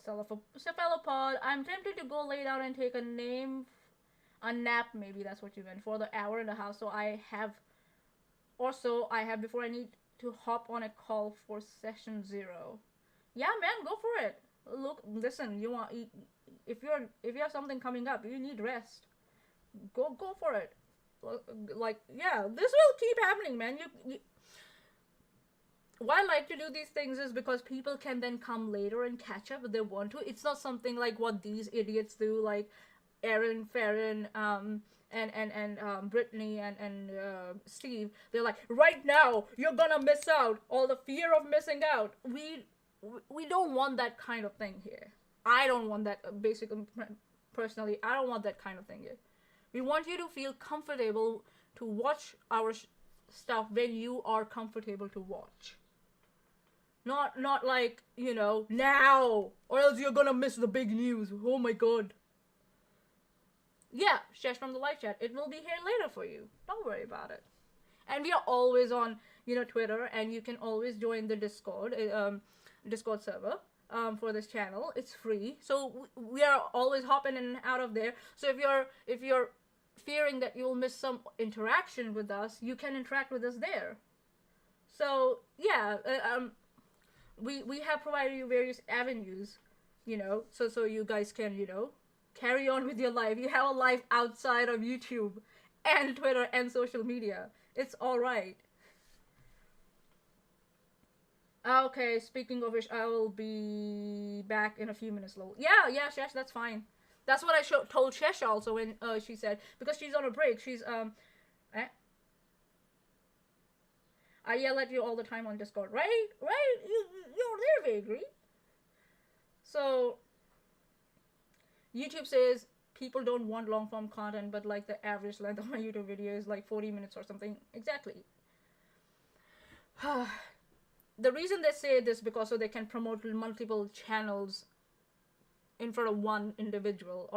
cephalopod. I'm tempted to go lay down and take a nap, maybe that's what you meant, for the hour and a half. So I have before I need to hop on a call for session 0. Yeah, man, go for it. Look, listen, if you have something coming up, you need rest. Go for it. Like, yeah, this will keep happening, man. Why I like to do these things is because people can then come later and catch up if they want to. It's not something like what these idiots do, like Aaron, Farron, and Brittany and Steve. They're like, right now you're gonna miss out. All the fear of missing out. We don't want that kind of thing here. I don't want that. Basically, personally, I don't want that kind of thing here. We want you to feel comfortable to watch our stuff when you are comfortable to watch. Not like, now, or else you're gonna miss the big news. Oh my god. Yeah, Chesh from the live chat. It will be here later for you. Don't worry about it. And we are always on, Twitter, and you can always join the Discord server for this channel. It's free, so we are always hopping in and out of there. So if you're fearing that you will miss some interaction with us, you can interact with us there. So yeah, we have provided you various avenues, so you guys can, carry on with your life. You have a life outside of YouTube and Twitter and social media. It's alright. Okay, speaking of which, I will be back in a few minutes. Yeah, Chesh, that's fine. That's what I told Chesh also when she said, because she's on a break, she's, I yell at you all the time on Discord, right? You're there, Vagri. So, YouTube says people don't want long-form content, but like the average length of my YouTube video is like 40 minutes or something. Exactly. The reason they say this because so they can promote multiple channels in front of one individual,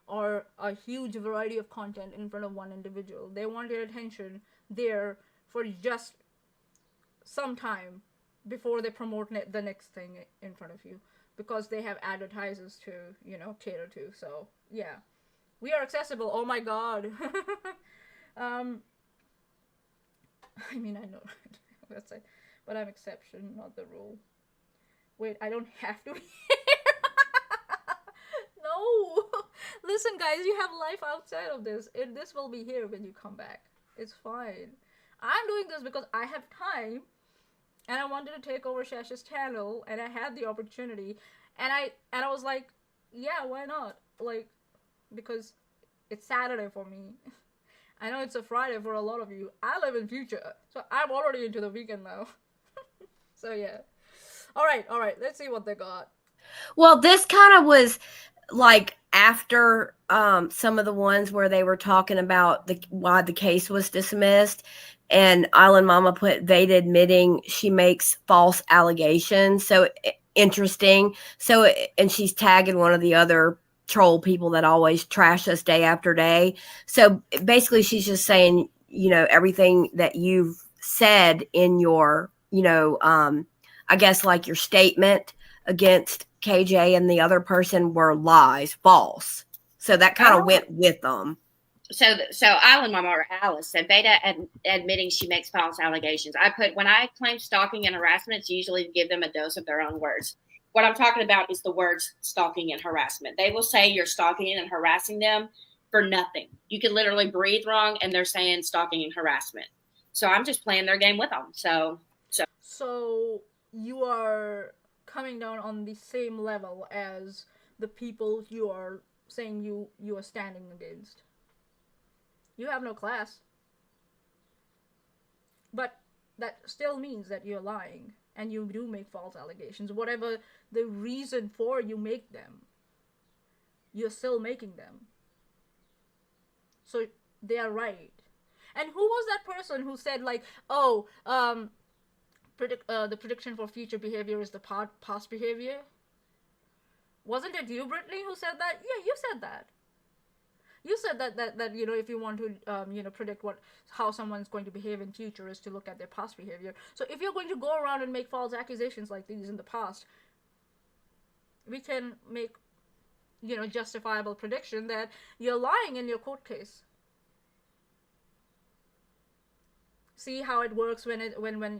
or a huge variety of content in front of one individual. They want your attention there for just some time before they promote the next thing in front of you, because they have advertisers to, cater to. So yeah, we are accessible. Oh my god. I mean, I know, that's it, but I'm exception, not the rule. Wait, I don't have to. No. Listen, guys, you have life outside of this. This will be here when you come back. It's fine. I'm doing this because I have time, and I wanted to take over Chesh's channel, and I had the opportunity, and I was like, yeah, why not? Like, because it's Saturday for me. I know it's a Friday for a lot of you. I live in future, so I'm already into the weekend now. So yeah. All right. Let's see what they got. Well, this kind of was like after some of the ones where they were talking about why the case was dismissed, and Island Mama put Veda admitting she makes false allegations. So interesting. So, and she's tagging one of the other troll people that always trash us day after day. So basically she's just saying, everything that you've said in your, I guess like your statement against KJ and the other person were lies, false. So that kind of Oh. went with them. So Island Mama or Alice said Veda admitting she makes false allegations. I put, when I claim stalking and harassment, it's usually to give them a dose of their own words. What I'm talking about is the words stalking and harassment. They will say you're stalking and harassing them for nothing. You can literally breathe wrong and they're saying stalking and harassment. So I'm just playing their game with them. So you are coming down on the same level as the people you are saying you are standing against. You have no class. But that still means that you're lying and you do make false allegations. Whatever the reason for you make them, you're still making them. So they are right. And who was that person who said like, oh, the prediction for future behavior is the past behavior? Wasn't it you, Brittany, who said that? Yeah, you said that. You said that you know, if you want to predict how someone's going to behave in future is to look at their past behavior. So if you're going to go around and make false accusations like these in the past, we can make justifiable prediction that you're lying in your court case. See how it works when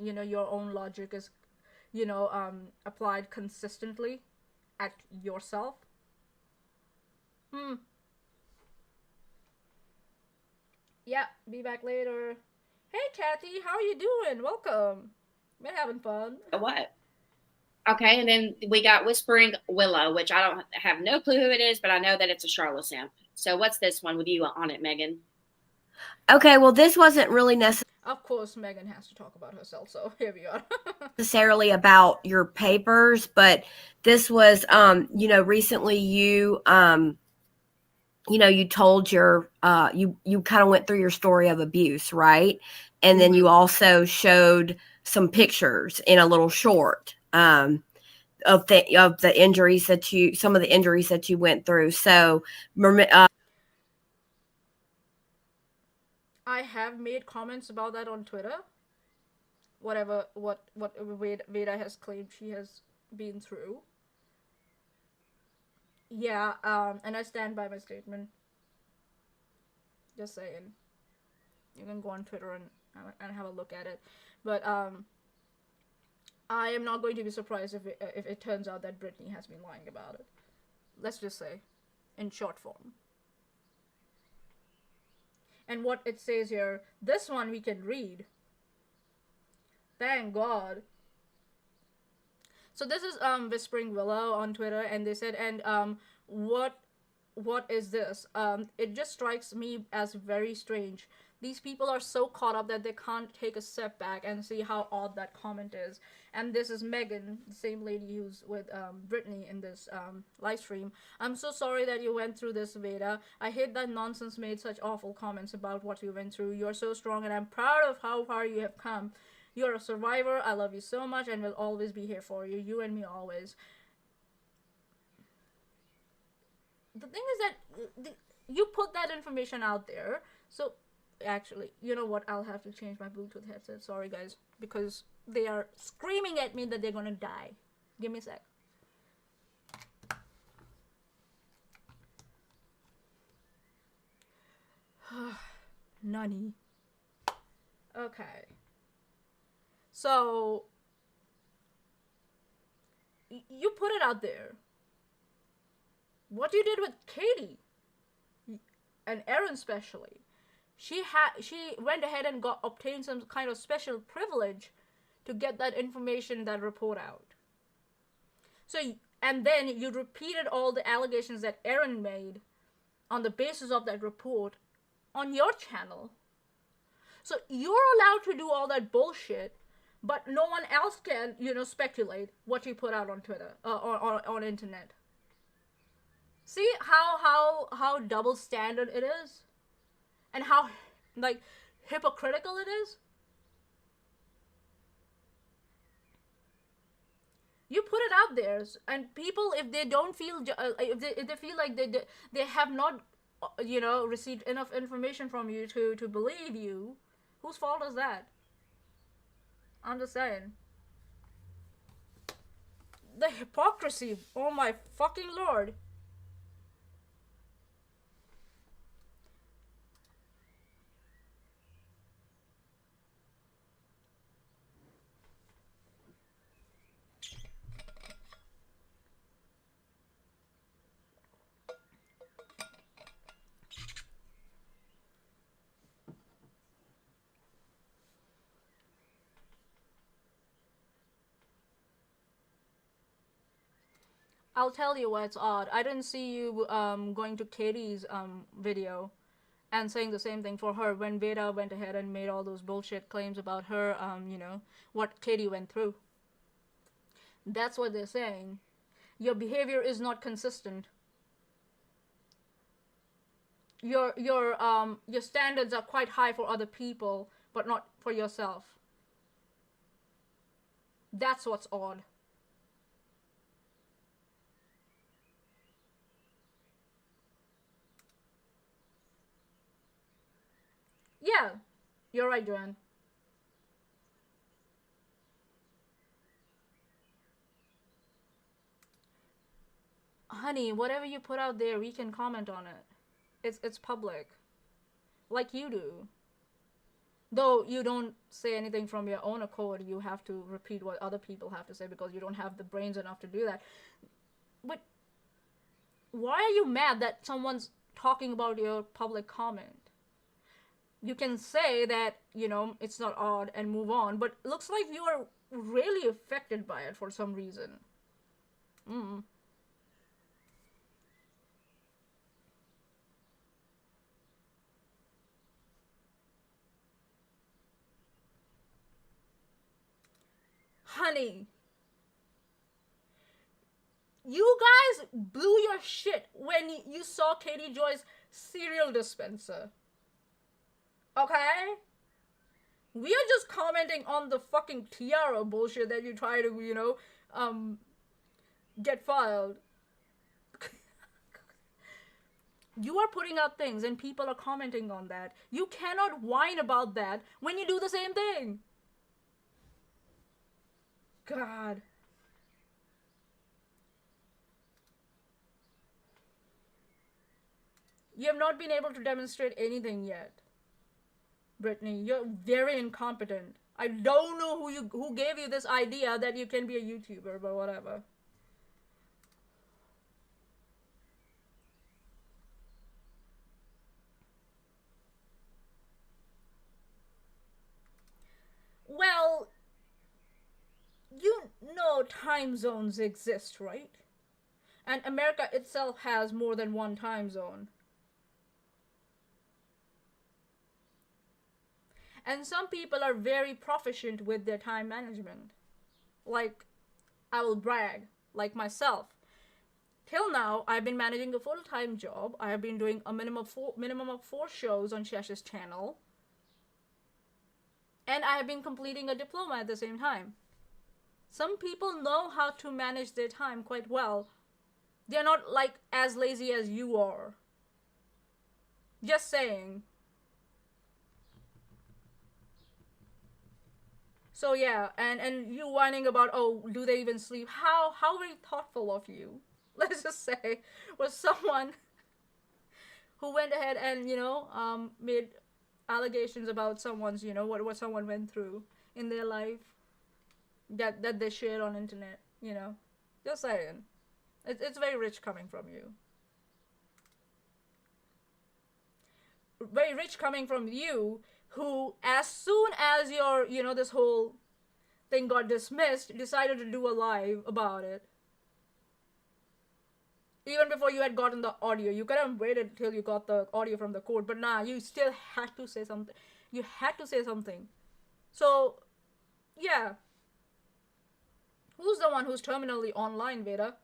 your own logic is applied consistently at yourself. Yeah, be back later. Hey, Kathy, how are you doing? Welcome. Been having fun. What? Okay, and then we got Whispering Willow, which I don't have no clue who it is, but I know that it's a charlatan. So what's this one with you on it, Megan? Okay, well, this wasn't really Of course, Megan has to talk about herself, so here we are. necessarily about your papers, but this was, recently you told your, you kind of went through your story of abuse, right? And then you also showed some pictures in a little short, of the injuries some of the injuries that you went through. So, I have made comments about that on Twitter. What Veda has claimed she has been through. Yeah, and I stand by my statement. Just saying. You can go on Twitter and have a look at it. But I am not going to be surprised if it turns out that Brittany has been lying about it. Let's just say, in short form. And what it says here, this one we can read. Thank God. So this is Whispering Willow on Twitter, and they said, and what is this? It just strikes me as very strange. These people are so caught up that they can't take a step back and see how odd that comment is. And this is Megan, the same lady who's with Brittany in this live stream. I'm so sorry that you went through this, Veda. I hate that nonsense made such awful comments about what you went through. You're so strong, and I'm proud of how far you have come. You're a survivor. I love you so much and will always be here for you. You and me always. The thing is that you put that information out there. So, actually, you know what? I'll have to change my Bluetooth headset. Sorry, guys. Because they are screaming at me that they're gonna die. Give me a sec. Nani. Okay. So, you put it out there. What you did with Katie and Erin especially, she went ahead and obtained some kind of special privilege to get that information, that report out. So, and then you repeated all the allegations that Erin made on the basis of that report on your channel. So you're allowed to do all that bullshit, but no one else can, speculate what you put out on Twitter, on internet. See how double standard it is? And how, hypocritical it is? You put it out there, and people, if they don't feel, if they feel like they have not, received enough information from you to believe you, whose fault is that? I'm just saying. The hypocrisy, oh my fucking lord. I'll tell you why it's odd. I didn't see you going to Katie's video and saying the same thing for her when Veda went ahead and made all those bullshit claims about her, what Katie went through. That's what they're saying. Your behavior is not consistent. Your standards are quite high for other people, but not for yourself. That's what's odd. Yeah, you're right, Joanne. Honey, whatever you put out there, we can comment on it. It's public. Like you do. Though you don't say anything from your own accord, you have to repeat what other people have to say because you don't have the brains enough to do that. But why are you mad that someone's talking about your public comment? You can say that, it's not odd and move on, but it looks like you are really affected by it for some reason. Honey, you guys blew your shit when you saw Katie Joy's cereal dispenser. Okay? We are just commenting on the fucking tiara bullshit that you try to, get filed. You are putting out things and people are commenting on that. You cannot whine about that when you do the same thing. God. You have not been able to demonstrate anything yet. Brittany, you're very incompetent. I don't know who gave you this idea that you can be a YouTuber, but whatever. Well, you know time zones exist, right? And America itself has more than one time zone. And some people are very proficient with their time management. Like, I will brag, like myself. Till now, I've been managing a full-time job. I have been doing a minimum of 4 shows on Chesh's channel. And I have been completing a diploma at the same time. Some people know how to manage their time quite well. They're not, like, as lazy as you are. Just saying. So yeah, and you whining about, oh, do they even sleep? How very thoughtful of you. Let's just say, was someone who went ahead and, made allegations about someone's, what someone went through in their life that they shared on internet, Just saying. It's very rich coming from you. Very rich coming from you, who, as soon as your, this whole thing got dismissed, decided to do a live about it. Even before you had gotten the audio. You could have waited till you got the audio from the court, but nah, you still had to say something. You had to say something. So, yeah. Who's the one who's terminally online, Veda?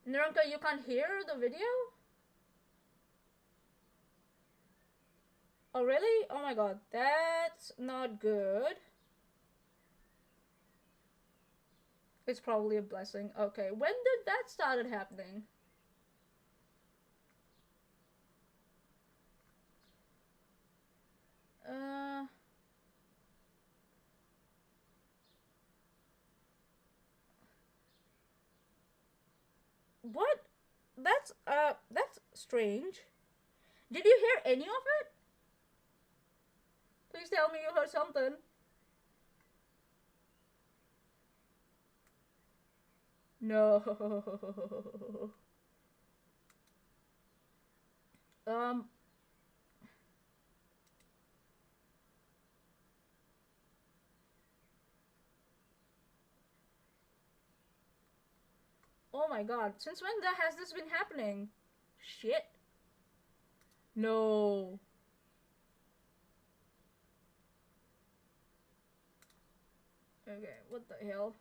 Niranka, you can't hear the video? Oh, really? Oh my god, that's not good. It's probably a blessing. Okay, when did that started happening? What? That's strange. Did you hear any of it? Please tell me you heard something. No. Oh my god. Since when has this been happening? Shit. No. Okay, what the hell?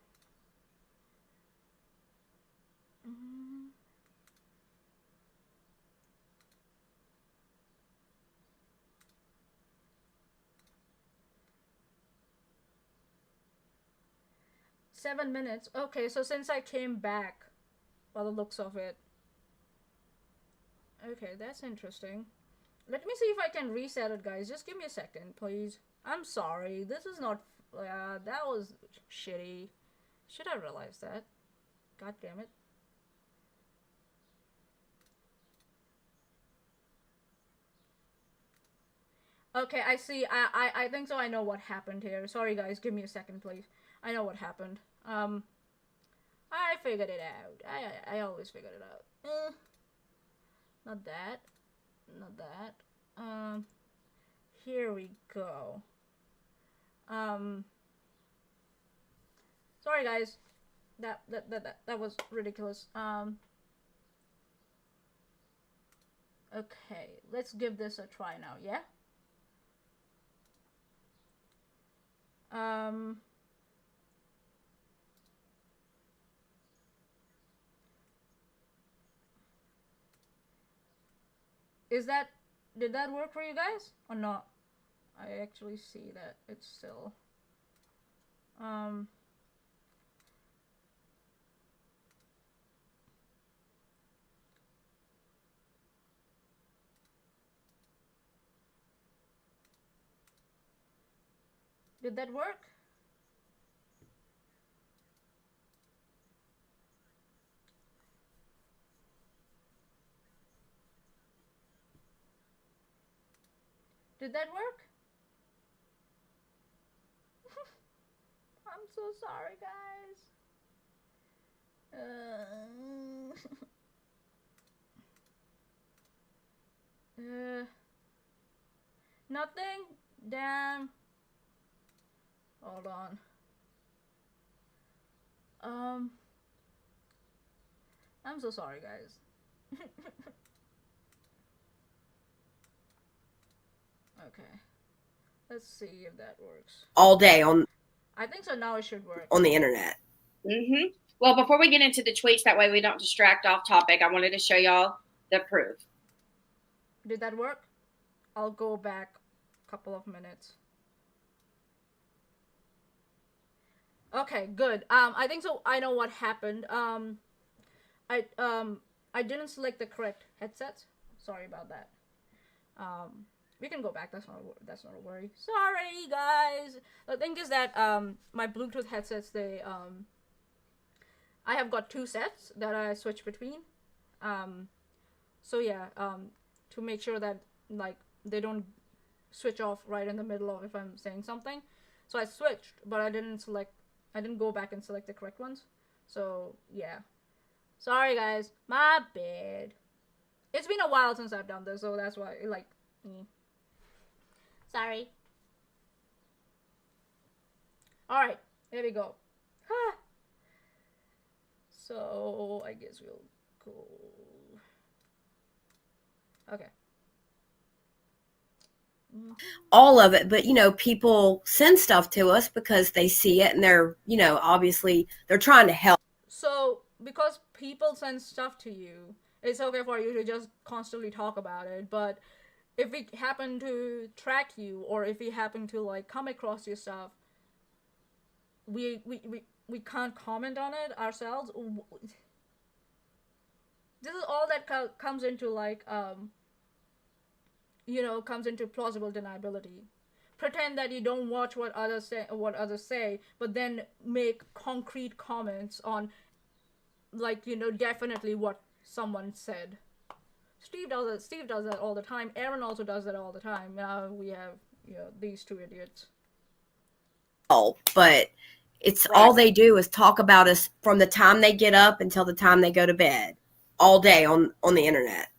7 minutes. Okay, so since I came back, by the looks of it. Okay, that's interesting. Let me see if I can reset it, guys. Just give me a second, please. I'm sorry. This is not... that was shitty. Should have realized that. God damn it. Okay, I see. I think so. I know what happened here. Sorry, guys. Give me a second, please. I know what happened. I figured it out. I always figured it out. Not that. Not that. Here we go. Sorry, guys. That was ridiculous. Okay, let's give this a try now, yeah? Did that work for you guys or not? I actually see that it's still, did that work? Did that work? I'm so sorry, guys. Nothing? Damn. Hold on. I'm so sorry, guys. Okay. Let's see if that works. All day on. I think so. Now it should work. On the internet. Well, before we get into the tweets, that way we don't distract off topic, I wanted to show y'all the proof. Did that work? I'll go back a couple of minutes. Okay, good. I think so. I know what happened. I didn't select the correct headsets. Sorry about that. We can go back. That's not a worry. Sorry, guys. The thing is that my Bluetooth headsets, they I have got 2 sets that I switch between. So yeah, to make sure that like they don't switch off right in the middle of if I'm saying something. So I switched, but I didn't go back and select the correct ones. So yeah. Sorry, guys. My bad. It's been a while since I've done this, so that's why like. Sorry. Alright, here we go. So, I guess we'll go... Okay. All of it, but people send stuff to us because they see it and they're, obviously they're trying to help. So, because people send stuff to you, it's okay for you to just constantly talk about it, but if we happen to track you, or if we happen to like come across your stuff, we can't comment on it ourselves. This is all that comes into like comes into plausible deniability. Pretend that you don't watch what others say, but then make concrete comments on like definitely what someone said. Steve does that all the time. Aaron also does that all the time. Now we have these 2 idiots. Oh, but it's all they do is talk about us from the time they get up until the time they go to bed, all day on the internet.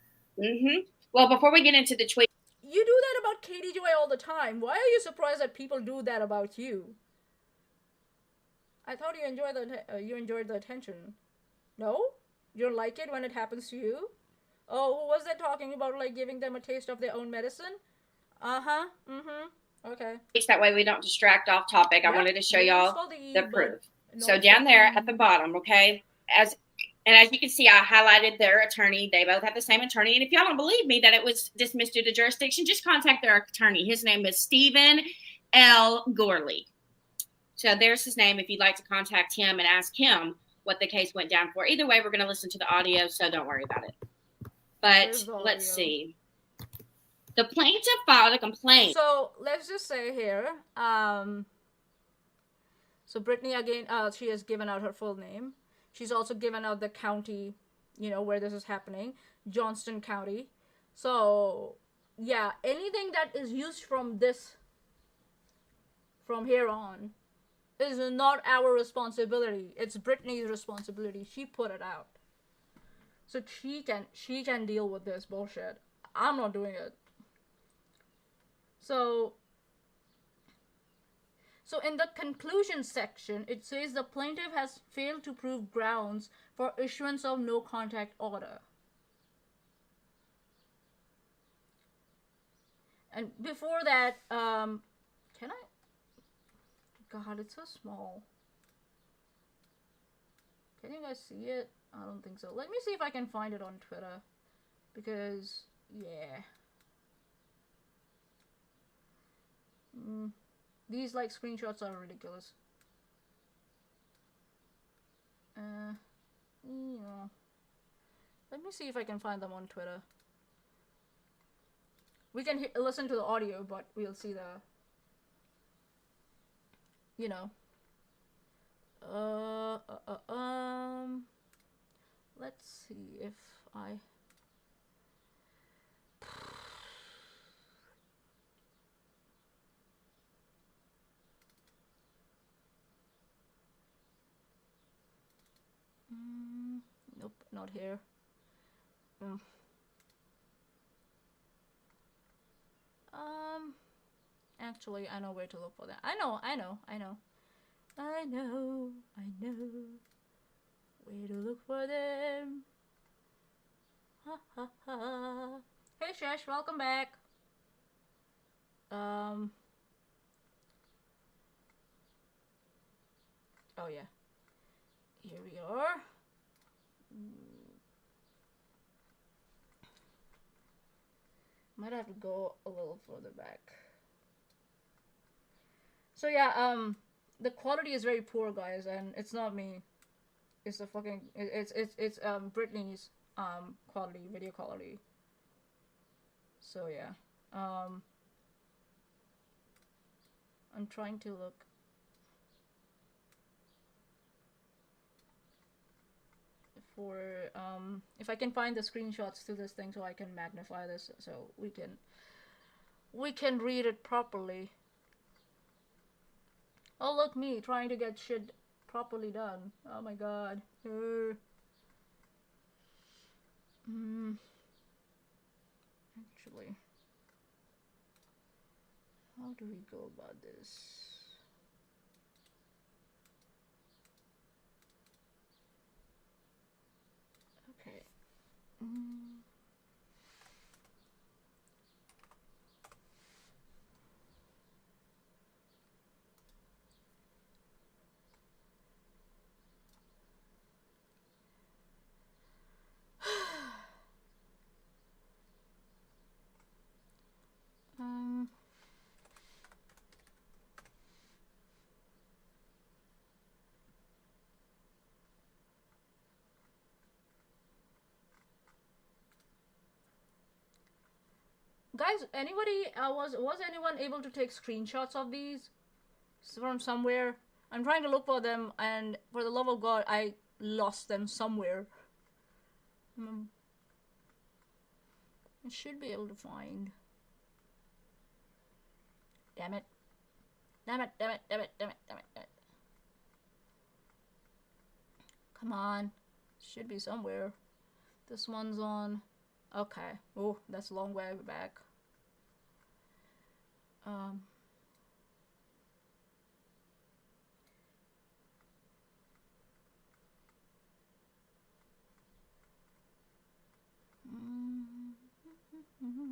Well, before we get into the tweet, you do that about Katie Joy all the time. Why are you surprised that people do that about you? I thought you enjoyed the attention. No? You don't like it when it happens to you? Oh, who was that talking about, like, giving them a taste of their own medicine? Uh-huh. Mm-hmm. Okay. That way we don't distract off topic. I Yep, wanted to show no y'all for the E, the but proof. no So for down there the at the E. bottom, okay, as you can see, I highlighted their attorney. They both have the same attorney. And if y'all don't believe me that it was dismissed due to jurisdiction, just contact their attorney. His name is Stephen L. Gorley. So there's his name if you'd like to contact him and ask him what the case went down for. Either way, we're going to listen to the audio, so don't worry about it. But let's see. The plaintiff filed a complaint. So let's just say here, so Brittany, again, she has given out her full name. She's also given out the county, you know, where this is happening, Johnston County. So yeah, anything that is used from here on is not our responsibility. It's Brittany's responsibility. She put it out. So she can deal with this bullshit. I'm not doing it. So in the conclusion section, it says the plaintiff has failed to prove grounds for issuance of no contact order. And before that, can I? God, it's so small. Can you guys see it? I don't think so. Let me see if I can find it on Twitter. Because, yeah. These, like, screenshots are ridiculous. Yeah. Let me see if I can find them on Twitter. We can listen to the audio, but we'll see the... You know. Let's see if I... Nope, not here. Actually, I know where to look for that. I know. Where to look for them. Ha ha ha. Hey Chesh, welcome back. Oh yeah. Here we are. Might have to go a little further back. So yeah, the quality is very poor, guys, and it's not me. It's the fucking it's Brittany's quality, video quality. So yeah. I'm trying to look. For if I can find the screenshots to this thing so I can magnify this so we can read it properly. Oh, look, me trying to get shit properly done. Oh my god. Actually, how do we go about this? Okay. Guys, anybody was anyone able to take screenshots of these from somewhere? I'm trying to look for them, and for the love of God, I lost them somewhere. I should be able to find. Damn it. Come on. Should be somewhere. This one's on. Okay. Oh, that's a long way back. Okay.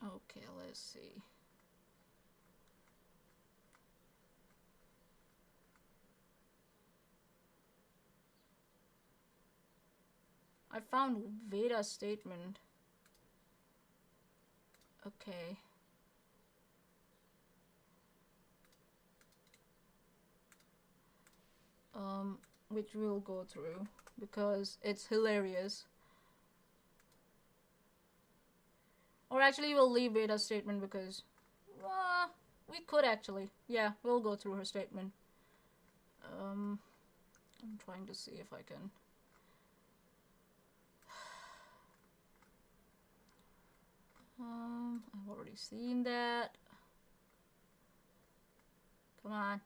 Okay, let's see. I found Veda statement. Okay. Which we'll go through because it's hilarious. Or actually, we'll leave Veda's statement because we could actually. Yeah, we'll go through her statement. I'm trying to see if I can. I've already seen that. Come on.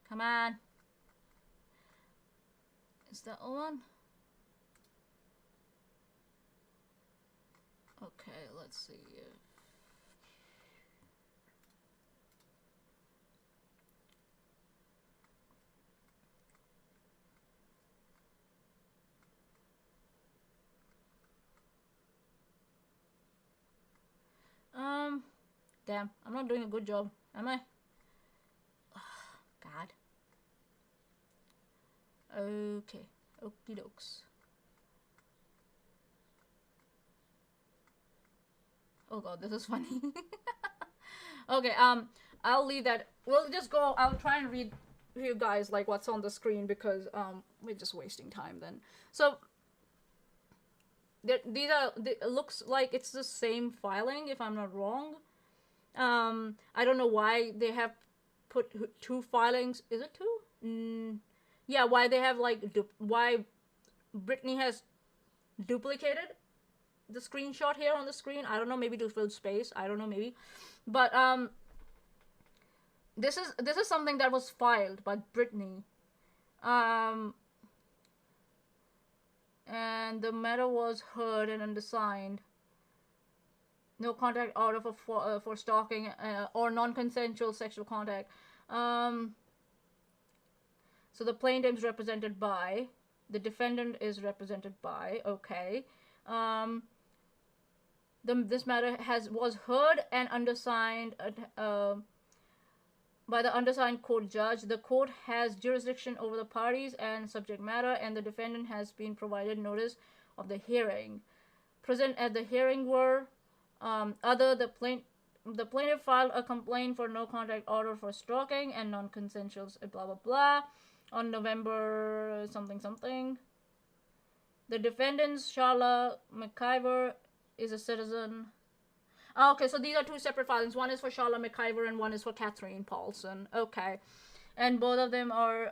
Come on. Is that one? Okay, let's see if... Damn, I'm not doing a good job, am I? God. Okay, okie dokes. Oh god, this is funny. Okay, I'll leave that. We'll just go. I'll try and read for you guys like what's on the screen because we're just wasting time then. So these are. It looks like it's the same filing if I'm not wrong. I don't know why they have put two filings. Is it two? Yeah, why they have like why Brittany has duplicated the screenshot here on the screen. I don't know, maybe to fill space. I don't know, maybe. But this is something that was filed by Brittany. And the matter was heard and undersigned. No contact order for stalking or non-consensual sexual contact. So the plaintiff is represented by, the defendant is represented by. Okay. This matter was heard and undersigned by the undersigned court judge. The court has jurisdiction over the parties and subject matter, and the defendant has been provided notice of the hearing. Present at the hearing were the plaintiff filed a complaint for no contact order for stalking and non-consensual blah blah blah on November something. The defendants, Charla McIver, is a citizen. Oh, okay, so these are two separate filings. One is for Charla McIver and one is for Catherine Paulson. Okay. And both of them are,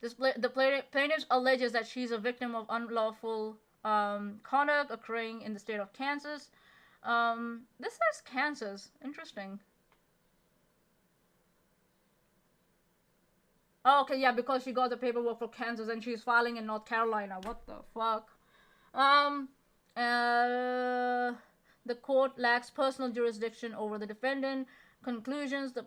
the plaintiff alleges that she's a victim of unlawful conduct occurring in the state of Kansas. This says Kansas. Interesting. Oh, okay, yeah, because she got the paperwork for Kansas and she's filing in North Carolina. What the fuck? The court lacks personal jurisdiction over the defendant. Conclusions: the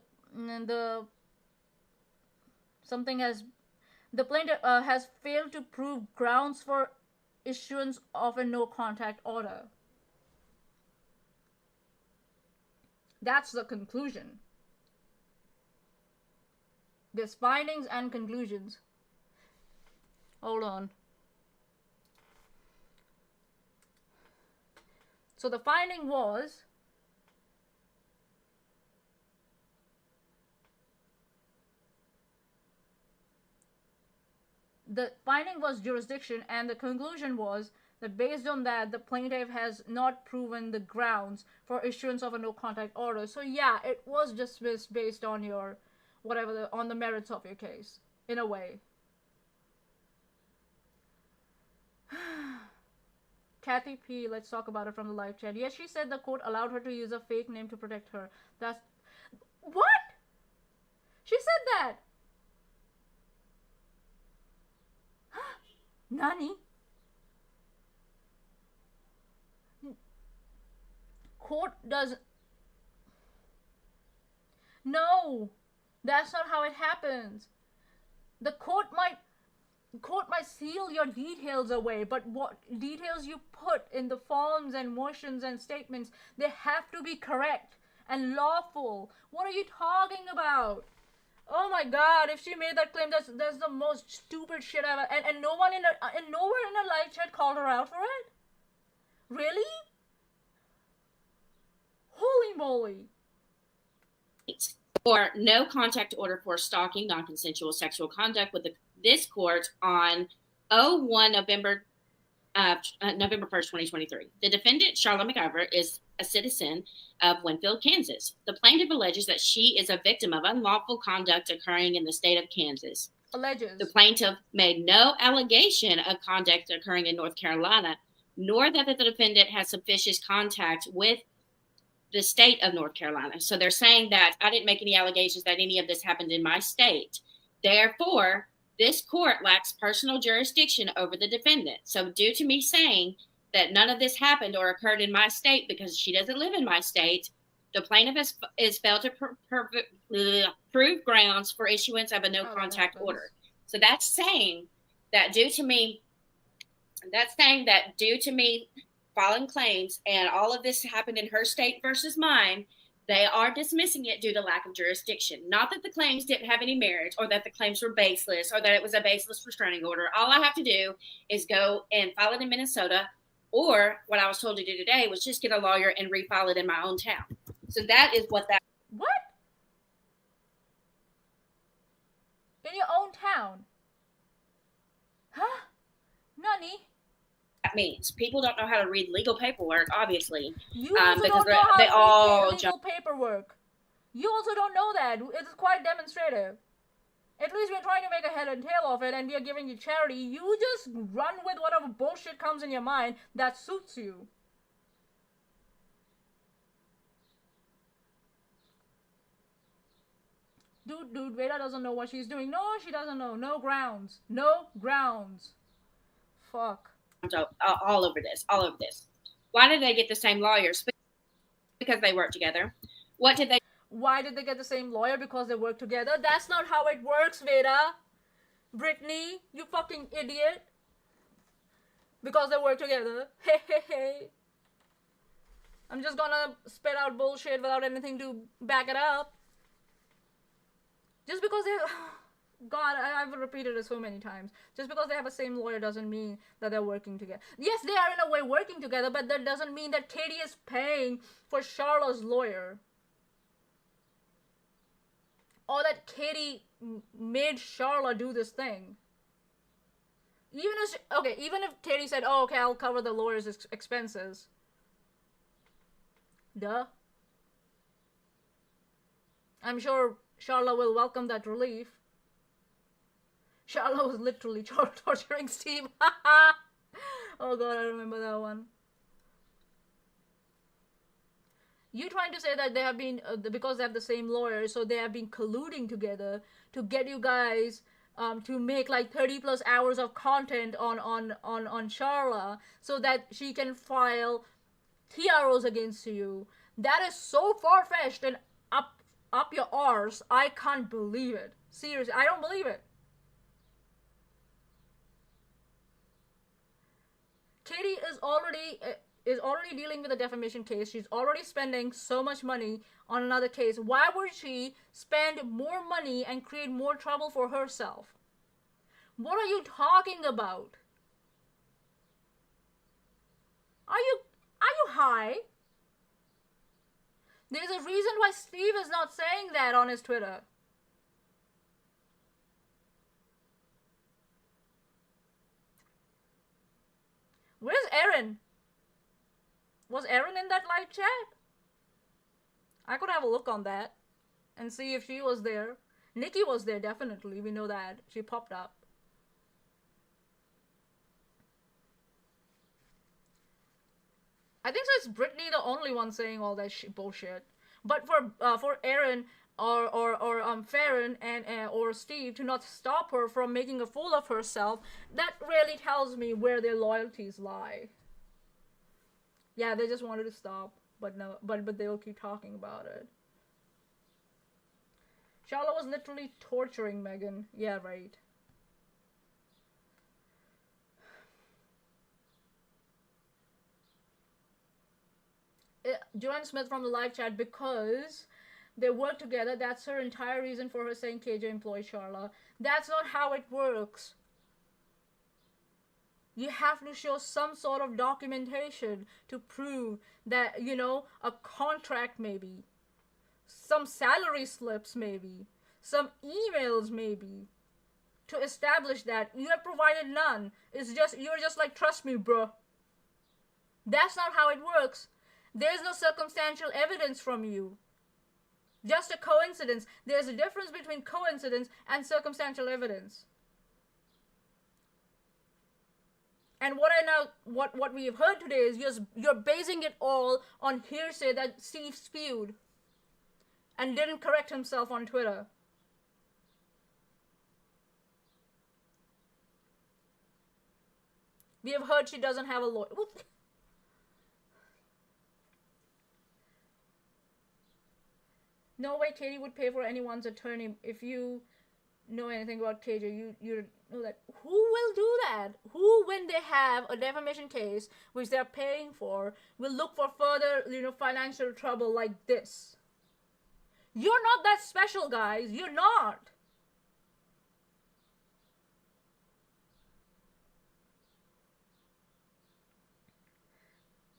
plaintiff has failed to prove grounds for issuance of a no contact order. That's the conclusion. There's findings and conclusions. Hold on. So the finding was jurisdiction, and the conclusion was that based on that, the plaintiff has not proven the grounds for issuance of a no contact order. So yeah, it was dismissed based on your on the merits of your case, in a way. Kathy P, let's talk about it from the live chat. Yes, she said the court allowed her to use a fake name to protect her. That's... What? She said that. Nani? Court does. No, that's not how it happens. The court might seal your details away, but what details you put in the forms and motions and statements, they have to be correct and lawful. What are you talking about? Oh my god, if she made that claim, that's the most stupid shit ever. And no one nowhere in the live chat called her out for it? Really? Holy moly. Or no contact order for stalking, non-consensual sexual conduct with this court on November 1st, 2023. The defendant, Charlotte McIver, is a citizen of Winfield, Kansas. The plaintiff alleges that she is a victim of unlawful conduct occurring in the state of Kansas. Alleges. The plaintiff made no allegation of conduct occurring in North Carolina, nor that the defendant has sufficient contact with the state of North Carolina. So they're saying that I didn't make any allegations that any of this happened in my state. Therefore, this court lacks personal jurisdiction over the defendant. So due to me saying that none of this happened or occurred in my state because she doesn't live in my state, the plaintiff is failed to prove grounds for issuance of a no contact order. So that's saying that due to me filing claims and all of this happened in her state versus mine, they are dismissing it due to lack of jurisdiction. Not that the claims didn't have any merit or that the claims were baseless or that it was a baseless restraining order. All I have to do is go and file it in Minnesota, or what I was told to do today was just get a lawyer and refile it in my own town. So that is what that... What? In your own town? Huh? Nani? That means people don't know how to read legal paperwork, obviously. You also because don't know how they to all read legal paperwork. You also don't know that. It's quite demonstrative. At least we're trying to make a head and tail of it, and we are giving you charity. You just run with whatever bullshit comes in your mind that suits you. Dude, Veda doesn't know what she's doing. No, she doesn't know. No grounds. No grounds. Fuck. All over this. Why did they get the same lawyers? Because they work together. Why did they get the same lawyer? Because they work together? That's not how it works, Veda. Brittany, you fucking idiot. Because they work together. Hey. I'm just gonna spit out bullshit without anything to back it up. Just because they... God, I've repeated it so many times. Just because they have the same lawyer doesn't mean that they're working together. Yes, they are in a way working together, but that doesn't mean that Katie is paying for Charlotte's lawyer. Or that Katie made Charlotte do this thing. Even if Katie said, oh, okay, I'll cover the lawyer's expenses. Duh. I'm sure Charlotte will welcome that relief. Charlotte was literally torturing Steve. Oh god, I remember that one. You trying to say that they have been, because they have the same lawyer, so they have been colluding together to get you guys to make like 30 plus hours of content on Charlotte so that she can file TROs against you. That is so far-fetched and up your arse. I can't believe it. Seriously, I don't believe it. Katie is already dealing with a defamation case. She's already spending so much money on another case. Why would she spend more money and create more trouble for herself? What are you talking about? Are you high? There's a reason why Steve is not saying that on his Twitter. Where's Erin? Was Erin in that live chat? I could have a look on that and see if she was there. Nikki was there, definitely. We know that. She popped up. I think so it's Brittany the only one saying all that bullshit. But for Erin, Farron and or Steve to not stop her from making a fool of herself, that really tells me where their loyalties lie. Yeah, they just wanted to stop, but no, but they'll keep talking about it. Charlotte was literally torturing Megan. Yeah, right. Joanne Smith from the live chat, because they work together, that's her entire reason for her saying KJ employed Charla. That's not how it works. You have to show some sort of documentation to prove that, you know, a contract maybe, some salary slips maybe, some emails maybe, to establish that. You have provided none. You're just like, trust me, bro. That's not how it works. There's no circumstantial evidence from you. Just a coincidence. There's a difference between coincidence and circumstantial evidence. And what we have heard today is you're basing it all on hearsay that Steve spewed and didn't correct himself on Twitter. We have heard she doesn't have a lawyer. No way Katie would pay for anyone's attorney. If you know anything about KJ, you know that. Who will do that? Who, when they have a defamation case which they're paying for, will look for further, financial trouble like this? You're not that special, guys. You're not.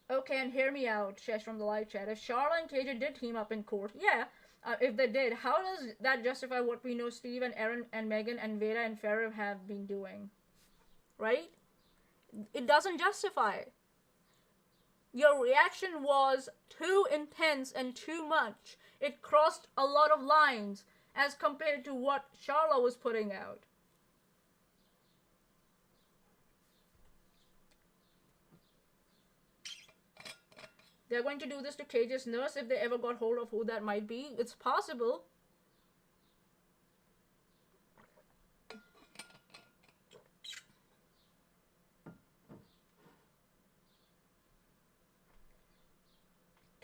Okay, and hear me out, Chesh from the live chat. If Charla and KJ did team up in court, yeah, if they did, how does that justify what we know Steve and Aaron and Megan and Veda and Farrah have been doing? Right? It doesn't justify. Your reaction was too intense and too much. It crossed a lot of lines as compared to what Charla was putting out. They're going to do this to KJ's nurse if they ever got hold of who that might be. It's possible.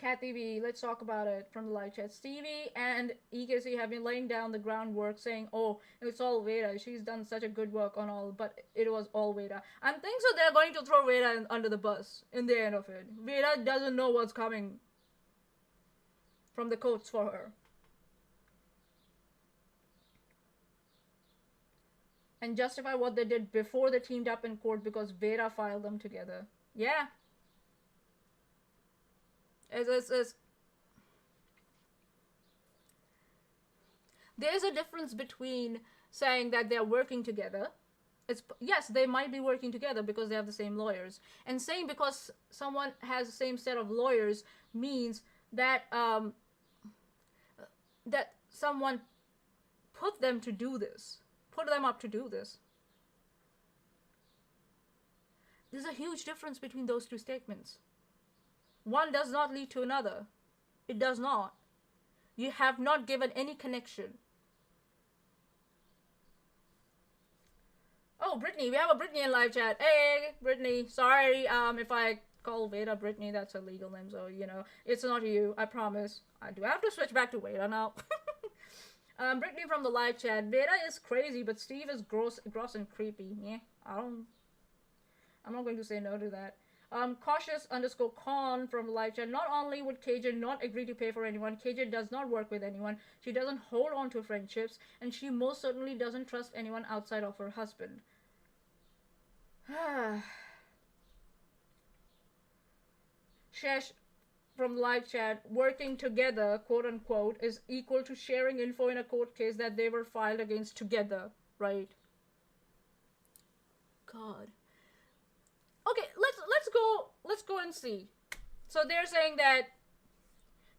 Kathy B, let's talk about it from the live chat. Stevie and EKC have been laying down the groundwork saying, oh, it's all Veda. She's done such a good work on all, but it was all Veda. And think so they're going to throw Veda under the bus in the end of it. Veda doesn't know what's coming from the courts for her. And justify what they did before they teamed up in court because Veda filed them together. Yeah. There's a difference between saying that they're working together. Yes, they might be working together because they have the same lawyers. And saying because someone has the same set of lawyers means that that someone put them to do this. Put them up to do this. There's a huge difference between those two statements. One does not lead to another. It does not. You have not given any connection. Oh, Brittany, we have a Brittany in live chat. Hey, Brittany, sorry, if I call Veda Brittany, that's a legal name, so, it's not you, I promise. I do have to switch back to Veda now. Brittany from the live chat. Veda is crazy, but Steve is gross and creepy. Yeah, I'm not going to say no to that. Cautious_con from live chat. Not only would KJ not agree to pay for anyone, KJ does not work with anyone. She doesn't hold on to friendships, and she most certainly doesn't trust anyone outside of her husband. Chesh from live chat. Working together, quote unquote, is equal to sharing info in a court case that they were filed against together, right? God. Okay, let's go and see. So they're saying that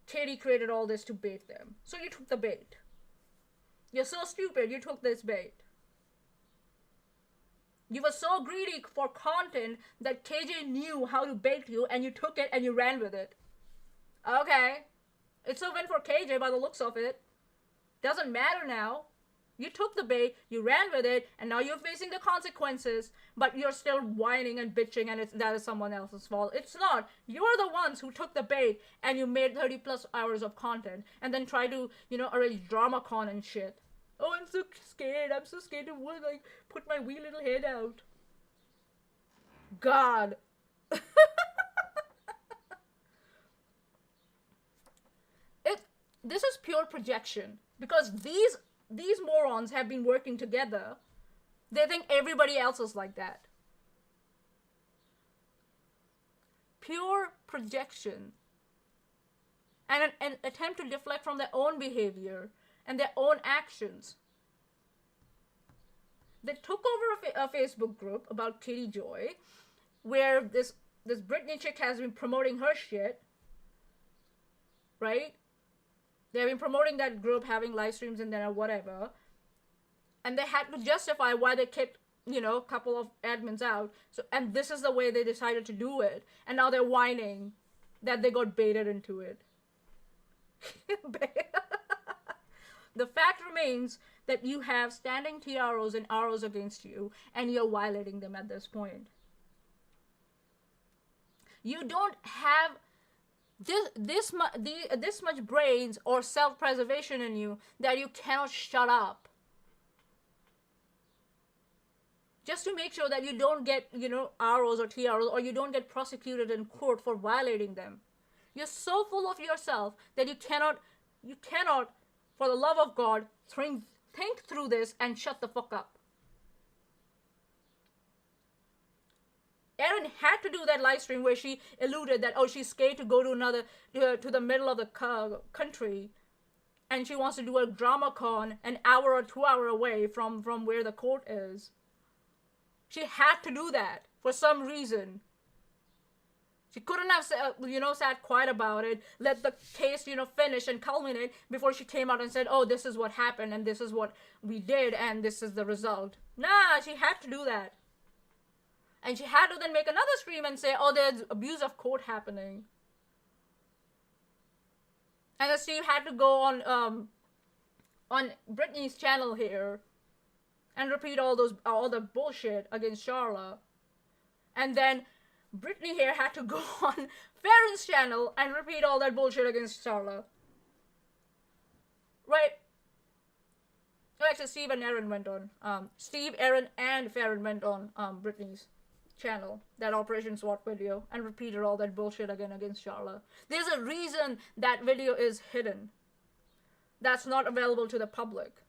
Katie created all this to bait them. So you took the bait. You're so stupid, you took this bait. You were so greedy for content that KJ knew how to bait you and you took it and you ran with it. Okay. It's a win for KJ by the looks of it. Doesn't matter now. You took the bait, you ran with it, and now you're facing the consequences, but you're still whining and bitching, and that is someone else's fault. It's not. You're the ones who took the bait, and you made 30 plus hours of content, and then try to, arrange drama con and shit. Oh, I'm so scared. I'm so scared to, like, put my wee little head out. God. This is pure projection, because these morons have been working together. They think everybody else is like that. Pure projection. And an attempt to deflect from their own behavior and their own actions. They took over a Facebook group about Katie Joy, where this Britney chick has been promoting her shit. Right? They've been promoting that group, having live streams in there or whatever. And they had to justify why they kicked, a couple of admins out. And this is the way they decided to do it. And now they're whining that they got baited into it. The fact remains that you have standing TROs and ROs against you, and you're violating them at this point. You don't have this much brains or self-preservation in you that you cannot shut up. Just to make sure that you don't get, ROs or TROs, or you don't get prosecuted in court for violating them. You're so full of yourself that you cannot, for the love of God, think through this and shut the fuck up. Erin had to do that live stream where she alluded that, she's scared to go to to the middle of the country, and she wants to do a drama con an hour or 2 hours away from where the court is. She had to do that for some reason. She couldn't have, sat quiet about it, let the case, finish and culminate before she came out and said, oh, this is what happened, and this is what we did, and this is the result. Nah, she had to do that. And she had to then make another stream and say, oh, there's abuse of court happening. And then Steve had to go on Britney's channel here and repeat all the bullshit against Charla. And then Britney here had to go on Farron's channel and repeat all that bullshit against Charla. Right? Actually, Steve and Erin went on. Steve, Erin, and Farron went on Britney's channel, that Operation SWAT video, and repeated all that bullshit again against Charla. There's a reason that video is hidden. That's not available to the public.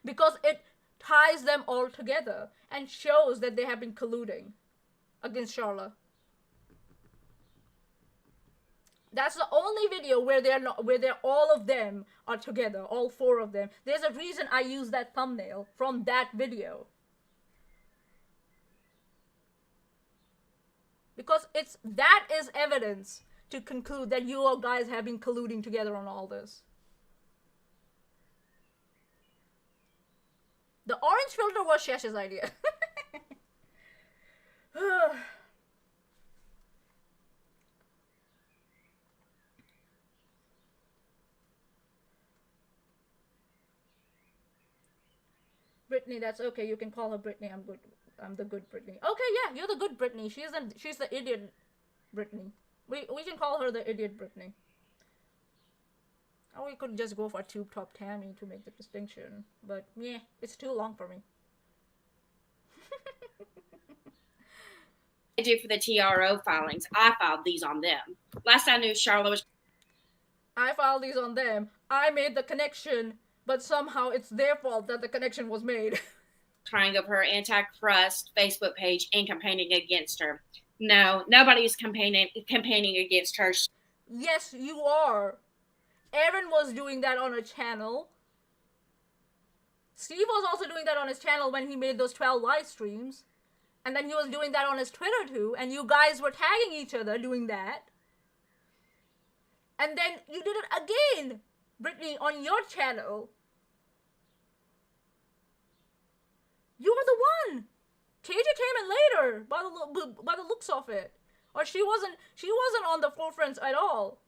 Because it ties them all together and shows that they have been colluding against Charla. That's the only video where all of them are together, all four of them. There's a reason I use that thumbnail from that video. Because that is evidence to conclude that you all guys have been colluding together on all this. The orange filter was Chesh's idea. Brittany, that's okay. You can call her Brittany. I'm good. I'm the good Brittany. Okay, yeah, you're the good Brittany. She's the idiot Brittany. We can call her the idiot Brittany. Or we could just go for Tube Top Tammy to make the distinction. But yeah, it's too long for me. I do for the TRO filings. I filed these on them. Last I knew, Charlotte was. I filed these on them. I made the connection, but somehow it's their fault that the connection was made. Trying of her anti-crust Facebook page and campaigning against her. No, nobody's campaigning against her. Yes, you are. Erin was doing that on her channel. Steve was also doing that on his channel when he made those 12 live streams. And then he was doing that on his Twitter too. And you guys were tagging each other doing that. And then you did it again, Brittany, on your channel. You were the one. KJ came in later by the looks of it. Or she wasn't on the forefront at all.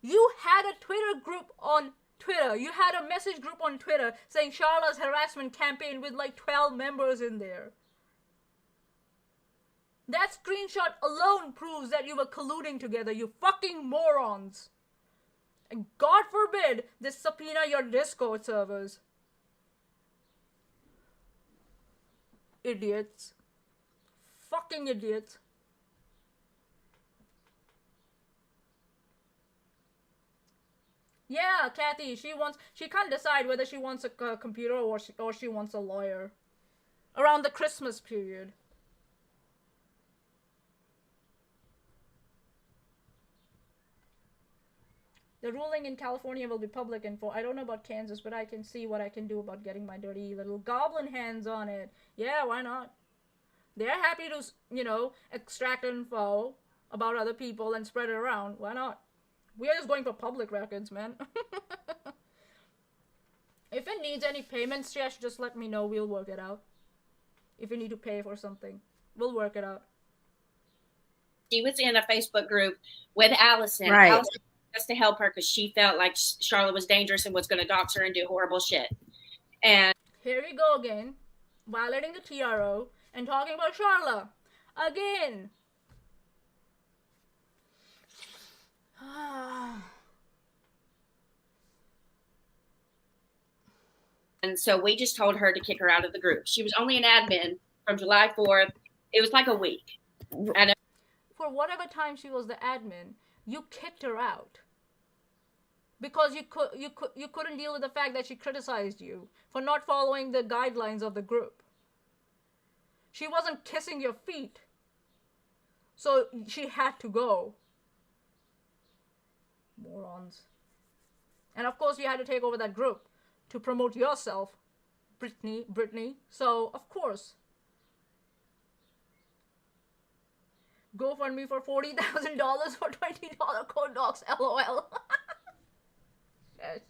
You had a Twitter group on Twitter. You had a message group on Twitter saying Charlotte's harassment campaign with like 12 members in there. That screenshot alone proves that you were colluding together, you fucking morons. And God forbid they subpoena your Discord servers. Idiots. Fucking idiots. Yeah, Kathy, she can't decide whether she wants a computer or she wants a lawyer. Around the Christmas period. The ruling in California will be public info. I don't know about Kansas, but I can see what I can do about getting my dirty little goblin hands on it. Yeah, why not? They're happy to, extract info about other people and spread it around. Why not? We are just going for public records, man. If it needs any payments, Chesh, just let me know. We'll work it out. If you need to pay for something, we'll work it out. She was in a Facebook group with Allison. Right. Allison us to help her because she felt like Charlotte was dangerous and was going to dox her and do horrible shit. And here we go again, violating the TRO and talking about Charlotte again. And so we just told her to kick her out of the group. She was only an admin from July 4th. It was like a week. And for whatever time she was the admin, you kicked her out. Because you couldn't deal with the fact that she criticized you for not following the guidelines of the group. She wasn't kissing your feet. So she had to go. Morons. And of course you had to take over that group to promote yourself, Brittany. So of course. GoFundMe for $40,000 for $20 code docs, LOL. Yes.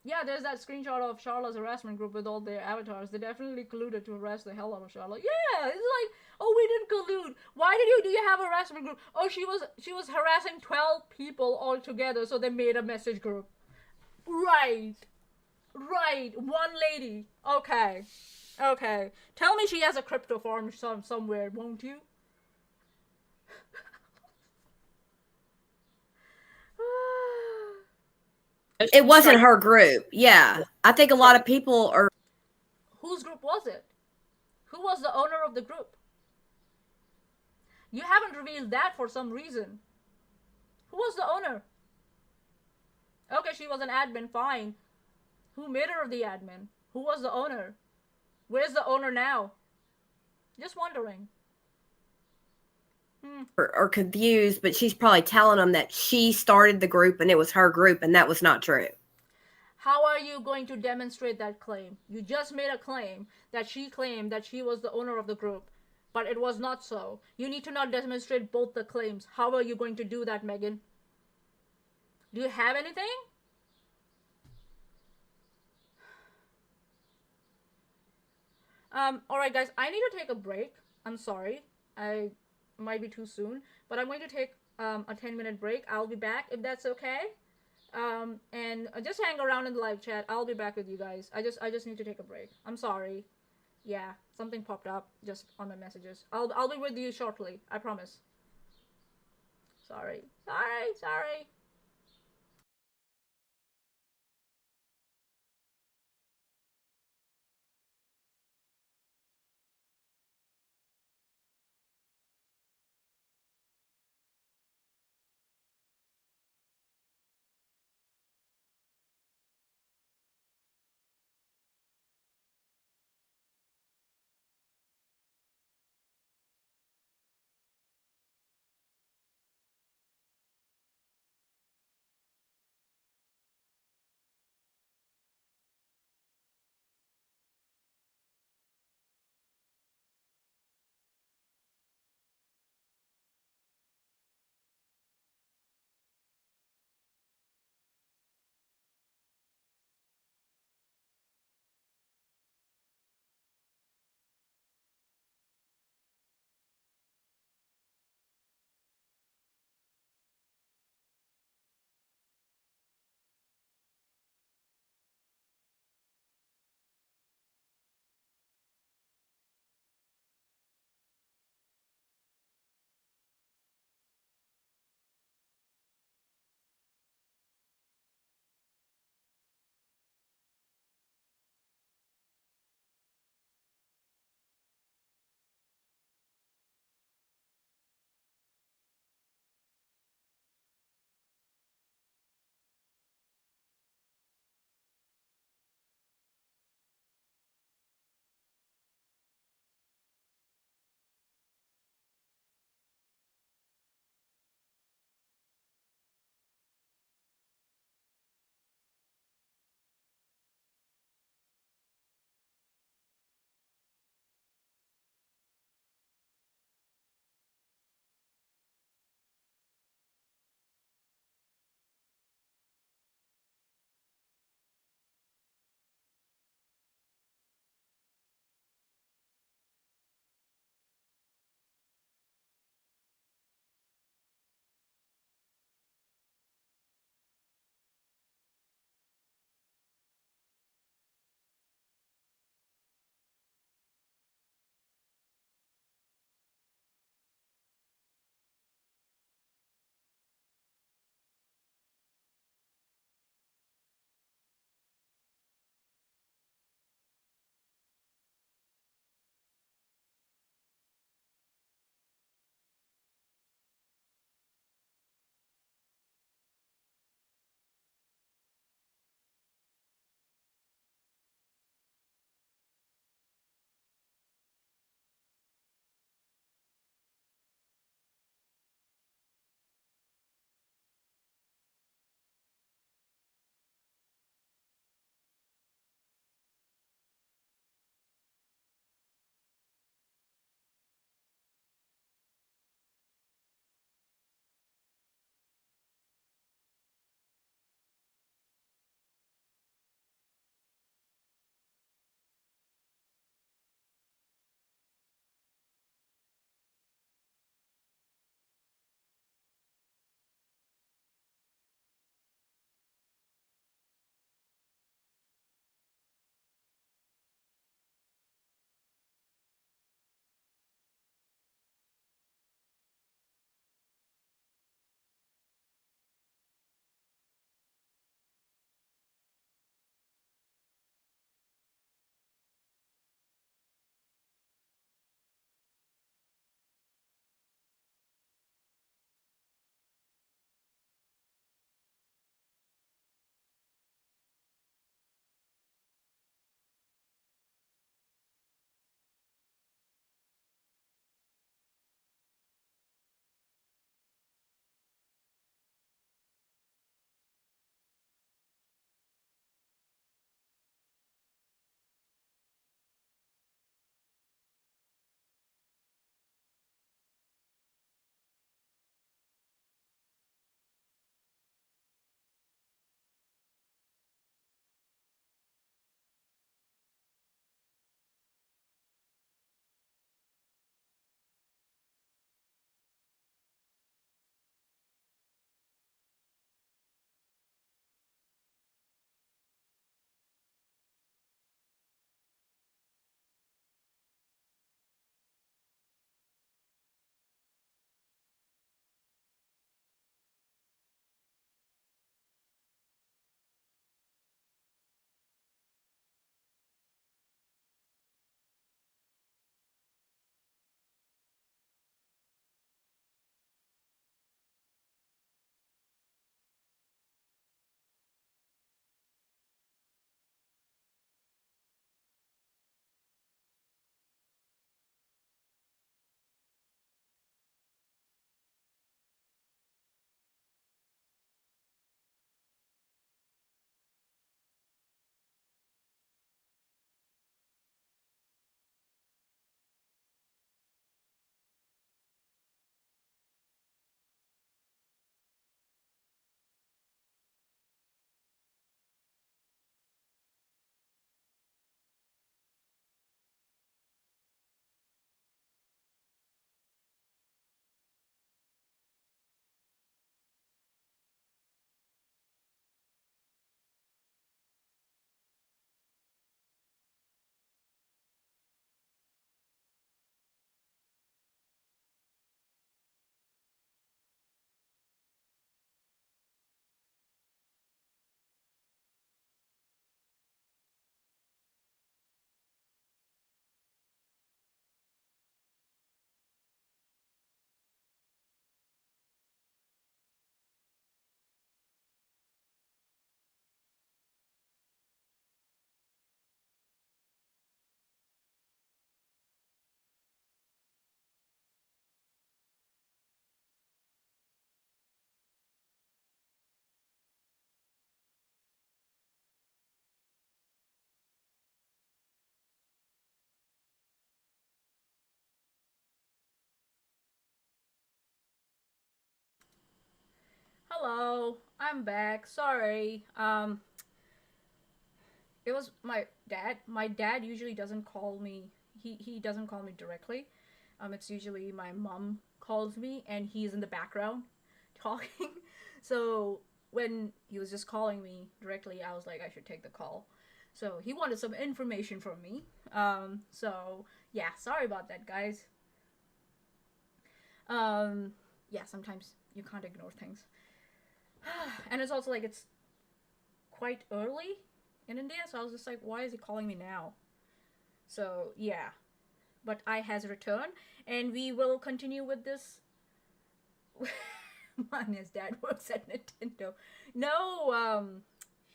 Yeah, there's that screenshot of Charlotte's harassment group with all their avatars. They definitely colluded to harass the hell out of Charlotte. Yeah, it's like, oh, we didn't collude. Why do you have a harassment group? Oh, she was harassing 12 people all together, so they made a message group. Right. One lady. Okay. Tell me she has a crypto farm somewhere, won't you? It wasn't her group. Yeah. I think a lot of people are. Whose group was it? Who was the owner of the group? You haven't revealed that for some reason. Who was the owner? Okay, she was an admin, fine. Who made her the admin? Who was the owner? Where's the owner now? Just wondering. Or confused, but she's probably telling them that she started the group and it was her group, and that was not true. How are you going to demonstrate that claim? You just made a claim that she claimed that she was the owner of the group, but it was not so. You need to not demonstrate both the claims. How are you going to do that, Megan? Do you have anything? Alright guys, I need to take a break. I'm sorry. I might be too soon, but I'm going to take a 10-minute break. I'll be back if that's okay. And just hang around in the live chat. I'll be back with you guys. I just need to take a break. I'm sorry. Yeah, something popped up just on my messages. I'll be with you shortly. I promise. Sorry. Hello, I'm back. Sorry. It was my dad. My dad usually doesn't call me. He doesn't call me directly. It's usually my mom calls me, and he's in the background talking. So when he was just calling me directly, I was like, I should take the call. So he wanted some information from me. So yeah, sorry about that, guys. Yeah, sometimes you can't ignore things. And it's also like it's quite early in India, so I was just like, why is he calling me now? So yeah, but I has returned, and we will continue with this. Manya's dad works at Nintendo. No,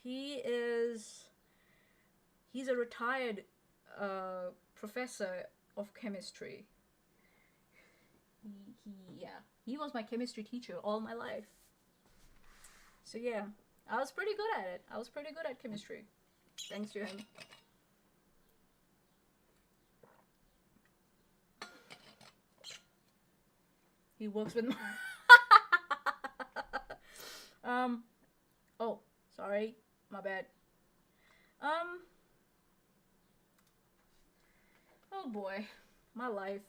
he's a retired professor of chemistry. He was my chemistry teacher all my life. So yeah, I was pretty good at it. I was pretty good at chemistry, thanks to him. He works with my oh, sorry, my bad. Oh boy, my life.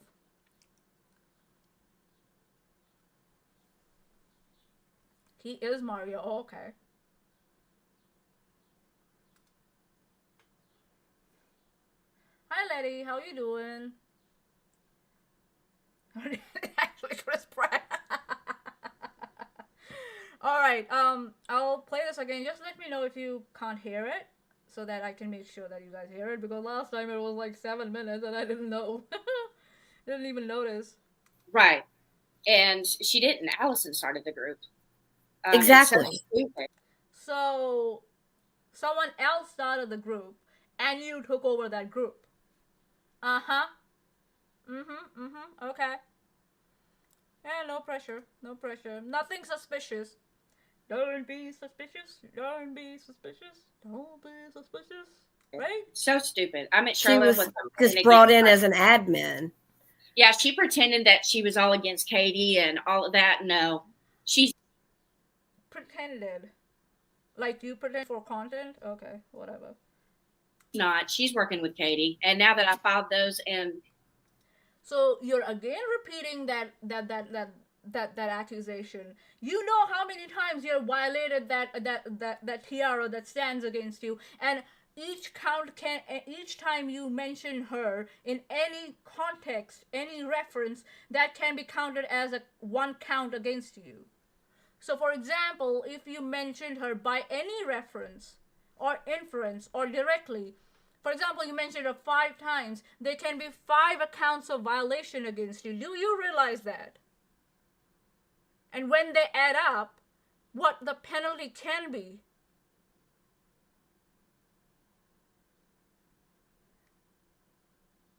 He is Mario. Oh, okay. Hi, lady. How you doing? Actually, Chris Pratt. All right. I'll play this again. Just let me know if you can't hear it, so that I can make sure that you guys hear it. Because last time it was like 7 minutes, and I didn't know. Didn't even notice. Right. And she didn't. Allison started the group. Exactly. So someone else started the group, and you took over that group. Uh-huh. Okay. Yeah, no pressure. No pressure. Nothing suspicious. Don't be suspicious. Don't be suspicious. Don't be suspicious. Right? So stupid. I mean, She Charlotte was just brought in as an admin. Yeah, she pretended that she was all against Katie and all of that. No, she's Pretended. Like you pretend for content? Okay, whatever. not. She's working with Katie. And now that I filed those and So you're again repeating that accusation. You know how many times you have violated that tiara that stands against you, and each time you mention her in any context, any reference, that can be counted as a one count against you. So for example, if you mentioned her by any reference or inference or directly, for example, you mentioned her 5 times, there can be 5 accounts of violation against you. Do you realize that? And when they add up, what the penalty can be.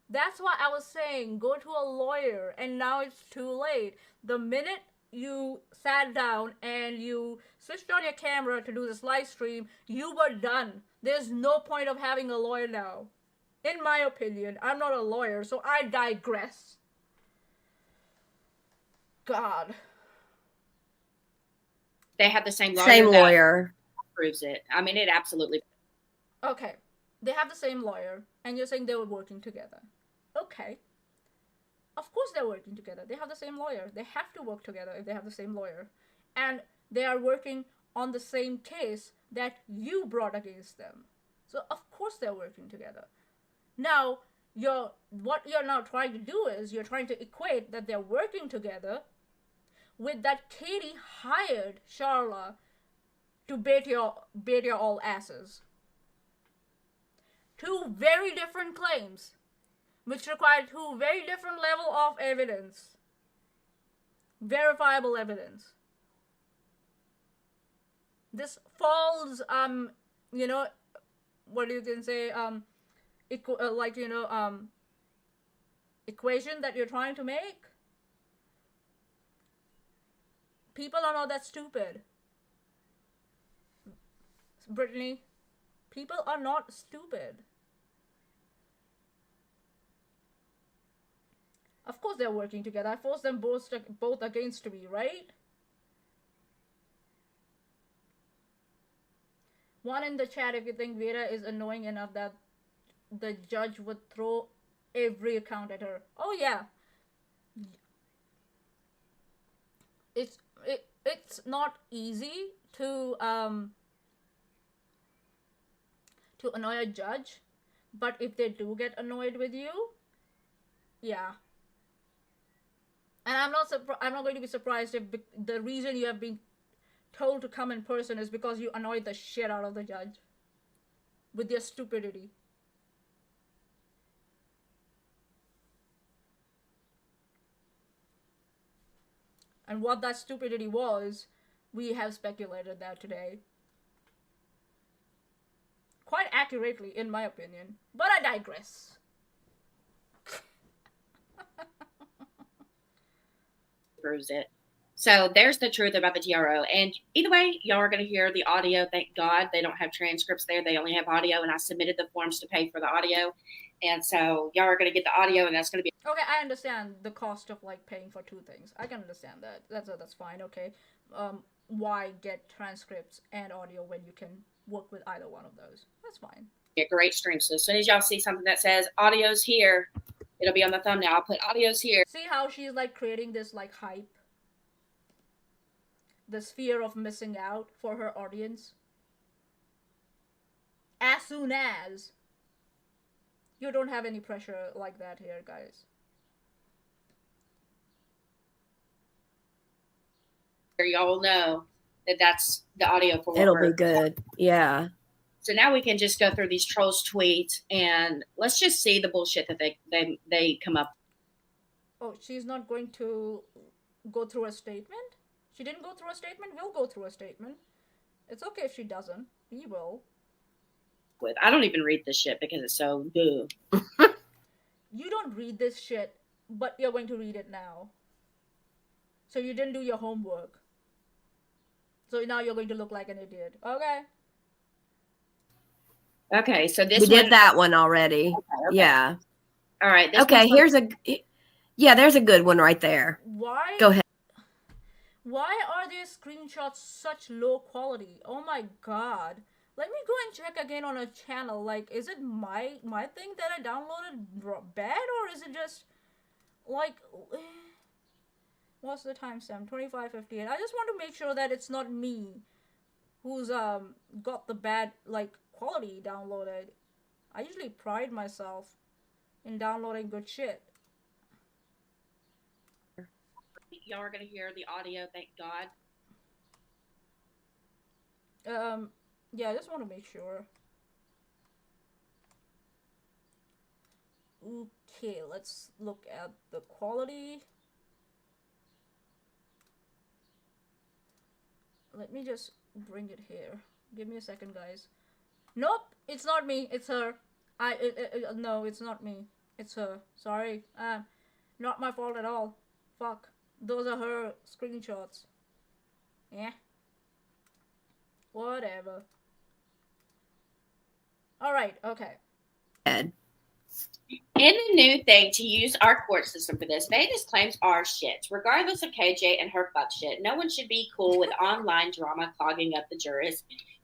That's why I was saying, go to a lawyer, and now it's too late. The minute you sat down and you switched on your camera to do this live stream, you were done. There's no point of having a lawyer now. In my opinion, I'm not a lawyer, so I digress. God. they have the same lawyer. Same lawyer. Proves it. I mean, it absolutely. Okay, they have the same lawyer, and you're saying they were working together. Okay. Of course they're working together. They have the same lawyer. They have to work together if they have the same lawyer. And they are working on the same case that you brought against them. So of course they're working together. Now, what you're now trying to do is you're trying to equate that they're working together with that Katie hired Charla to bait your all asses. 2 very different claims, which require 2 very different level of evidence. Verifiable evidence. This falls, what you can say, equation that you're trying to make. People are not that stupid. Brittany, people are not stupid. Of course they're working together. I forced them both against me, right? One in the chat if you think Vera is annoying enough that the judge would throw every account at her. Oh yeah. It's not easy to annoy a judge, but if they do get annoyed with you, yeah. And I'm not going to be surprised if the reason you have been told to come in person is because you annoyed the shit out of the judge with your stupidity. And what that stupidity was, we have speculated that today. Quite accurately, in my opinion. But I digress. Proves it. So there's the truth about the TRO. And either way, y'all are going to hear the audio. Thank God they don't have transcripts there. They only have audio. And I submitted the forms to pay for the audio. And so y'all are going to get the audio, and that's going to be... Okay, I understand the cost of, like, paying for two things. I can understand that. That's fine, okay. Why get transcripts and audio when you can work with either one of those? That's fine. A great stream. So as soon as y'all see something that says audio's here, it'll be on the thumbnail. I'll put audio's here. See how she's, like, creating this, like, hype? This fear of missing out for her audience? As soon as... You don't have any pressure like that here, guys. Y'all know that that's the audio for It'll be good. Yeah. So now we can just go through these trolls' tweets and let's just see the bullshit that they come up. Oh, she's not going to go through a statement? She didn't go through a statement? We'll go through a statement. It's okay if she doesn't. We will. With I don't even read this shit because it's so good. You don't read this shit, but you're going to read it now. So you didn't do your homework. So now you're going to look like an idiot. Okay. Okay, so this we did that one already. Okay. Yeah. All right. Okay, there's a good one right there. Why? Go ahead. Why are these screenshots such low quality? Oh my god. Let me go and check again on a channel. Like, is it my thing that I downloaded bad, or is it just like what's the timestamp? 25:58. I just want to make sure that it's not me who's got the bad like quality downloaded. I usually pride myself in downloading good shit. Y'all are gonna hear the audio, thank God. Yeah, I just want to make sure. Okay, let's look at the quality. Let me just bring it here. Give me a second, guys. Nope, it's not me. It's her. No, it's not me. It's her. Sorry. Not my fault at all. Fuck. Those are her screenshots. Yeah. Whatever. Alright, okay. In the new thing to use our court system for this, Vegas claims are shit. Regardless of KJ and her fuck shit, no one should be cool with online drama clogging up the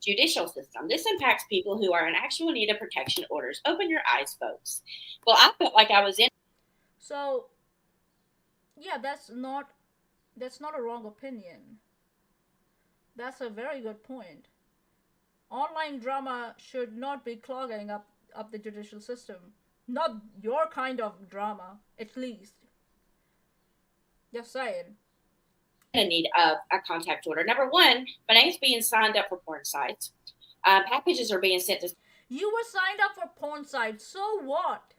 judicial system. This impacts people who are in actual need of protection orders. Open your eyes, folks. Well, I felt like I was in. So, yeah, that's not a wrong opinion. That's a very good point. Online drama should not be clogging up the judicial system. Not your kind of drama, at least. Just saying. In need of a contact order. Number one, my name's being signed up for porn sites. Packages are being sent to... You were signed up for porn sites, so what?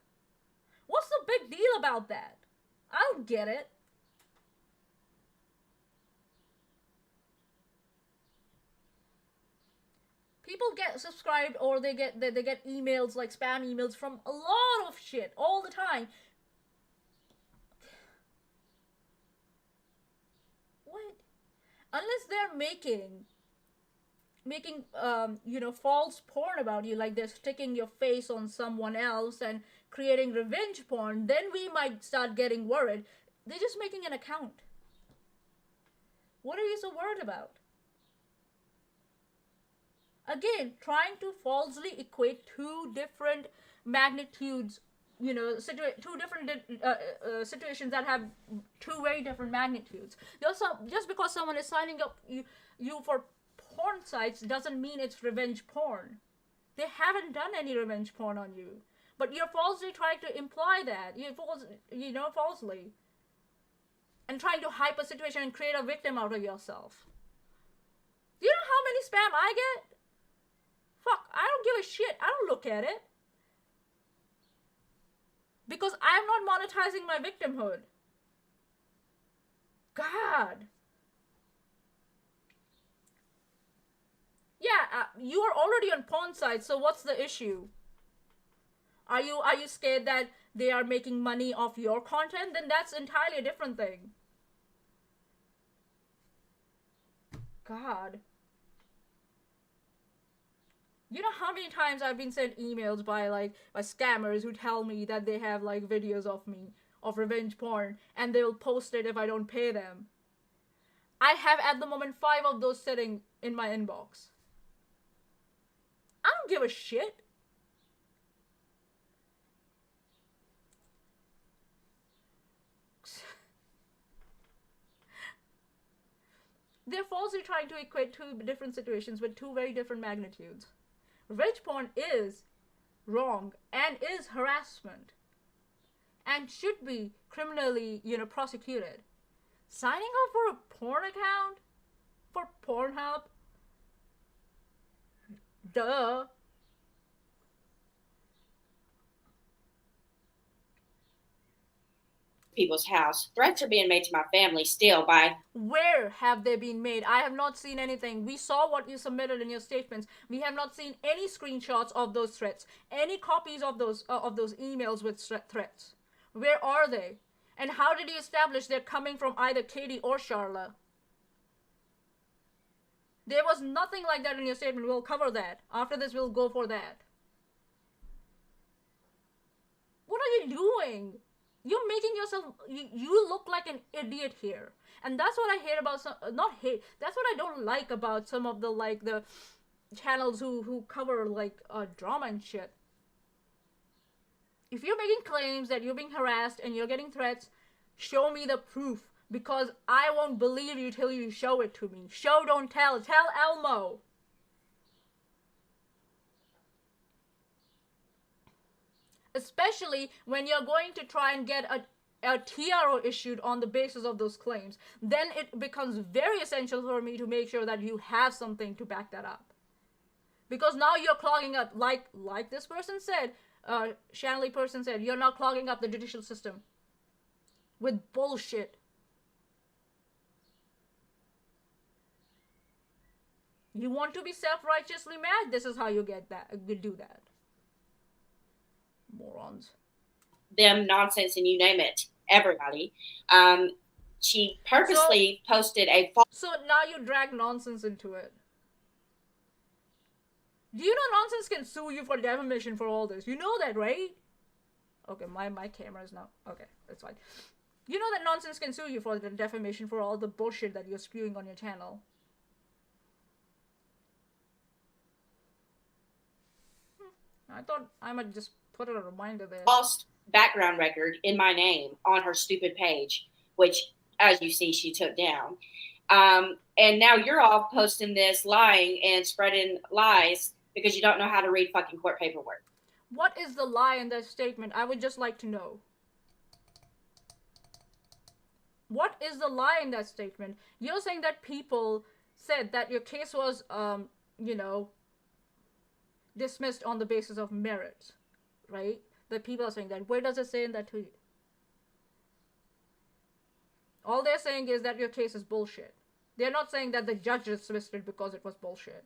What's the big deal about that? I don't get it. People get subscribed or they get emails, like spam emails from a lot of shit all the time. What? Unless they're making false porn about you, like they're sticking your face on someone else and creating revenge porn, then we might start getting worried. They're just making an account. What are you so worried about? Again, trying to falsely equate two different magnitudes, two different situations that have two very different magnitudes. Just because someone is signing up you for porn sites doesn't mean it's revenge porn. They haven't done any revenge porn on you, but you're falsely trying to imply that falsely, and trying to hype a situation and create a victim out of yourself. Do you know how many spam I get? Fuck, I don't give a shit. I don't look at it. Because I'm not monetizing my victimhood. God. Yeah, you are already on porn sites, so what's the issue? Are you scared that they are making money off your content? Then that's entirely a different thing. God. You know how many times I've been sent emails by scammers who tell me that they have like videos of me, of revenge porn, and they'll post it if I don't pay them. I have at the moment 5 of those sitting in my inbox. I don't give a shit. They're falsely trying to equate two different situations with two very different magnitudes. Revenge porn is wrong and is harassment and should be criminally, prosecuted. Signing up for a porn account for Pornhub? Duh. People's house. Threats are being made to my family still by... Where have they been made? I have not seen anything. We saw what you submitted in your statements. We have not seen any screenshots of those threats, any copies of those emails with threats. Where are they? And how did you establish they're coming from either Katie or Charla? There was nothing like that in your statement. We'll cover that. After this, we'll go for that. What are you doing? You're making yourself, you look like an idiot here. And that's what I hate about that's what I don't like about some of the channels who cover drama and shit. If you're making claims that you're being harassed and you're getting threats, show me the proof, because I won't believe you till you show it to me. Show, don't tell. Tell Elmo. Especially when you're going to try and get a TRO issued on the basis of those claims. Then it becomes very essential for me to make sure that you have something to back that up. Because now you're clogging up, like this person said, Shanley person said, you're now clogging up the judicial system with bullshit. You want to be self-righteously mad? This is how you get that. You do that. Morons. Them nonsense and you name it. Everybody. She purposely posted a false... So now you drag nonsense into it. Do you know nonsense can sue you for defamation for all this? You know that, right? Okay, my camera is now... Okay, that's fine. You know that nonsense can sue you for the defamation for all the bullshit that you're spewing on your channel. I thought I might just put a reminder there. False background record in my name on her stupid page, which, as you see, she took down. And now you're all posting this, lying and spreading lies because you don't know how to read fucking court paperwork. What is the lie in that statement? I would just like to know. What is the lie in that statement? You're saying that people said that your case was, dismissed on the basis of merit, right? That people are saying that. Where does it say in that tweet? All they're saying is that your case is bullshit. They're not saying that the judge dismissed it because it was bullshit.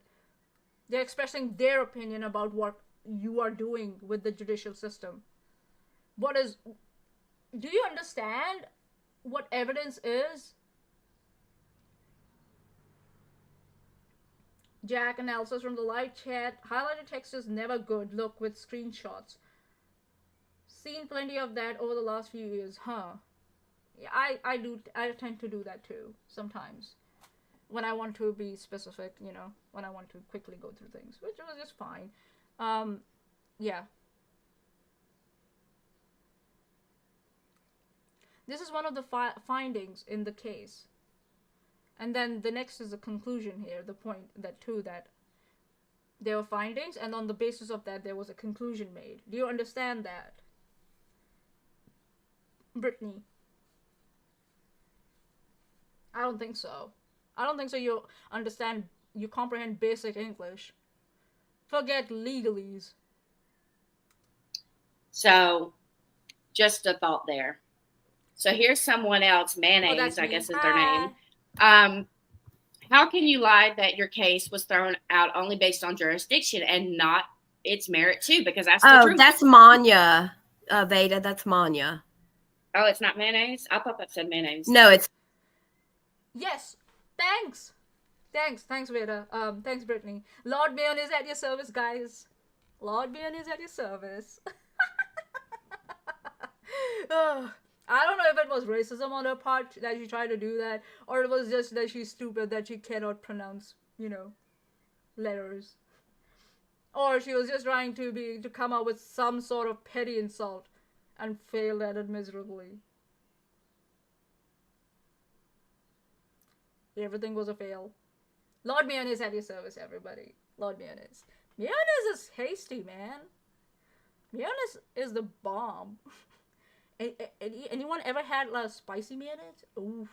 They're expressing their opinion about what you are doing with the judicial system. Do you understand what evidence is? Jack analysis from the live chat. Highlighted text is never good. Look with screenshots. Seen plenty of that over the last few years, huh? Yeah, I tend to do that too sometimes. when I want to be specific, when I want to quickly go through things, which was just fine. Yeah. This is one of the findings in the case. And then the next is the conclusion here, the point that there were findings, and on the basis of that, there was a conclusion made. Do you understand that? Brittany? I don't think so. I don't think so. You comprehend basic English. Forget legalese. So, just a thought there. So here's someone else, Mayonnaise, I guess is their name. How can you lie that your case was thrown out only based on jurisdiction and not its merit too? Because that's the truth. That's Manya, Veda. That's Manya. Oh, it's not Mayonnaise? I thought that said Mayonnaise. No, it's... Yes. Thanks, Veda. Thanks, Brittany. Lord Mayonnaise at your service, guys. Lord Mayonnaise at your service. I don't know if it was racism on her part that she tried to do that, or it was just that she's stupid that she cannot pronounce, letters. Or she was just trying to come up with some sort of petty insult and failed at it miserably. Everything was a fail. Lord Mayonnaise at your service, everybody. Lord Mayonnaise. Mayonnaise is hasty, man. Mayonnaise is the bomb. Anyone ever had spicy mayonnaise? Ooh.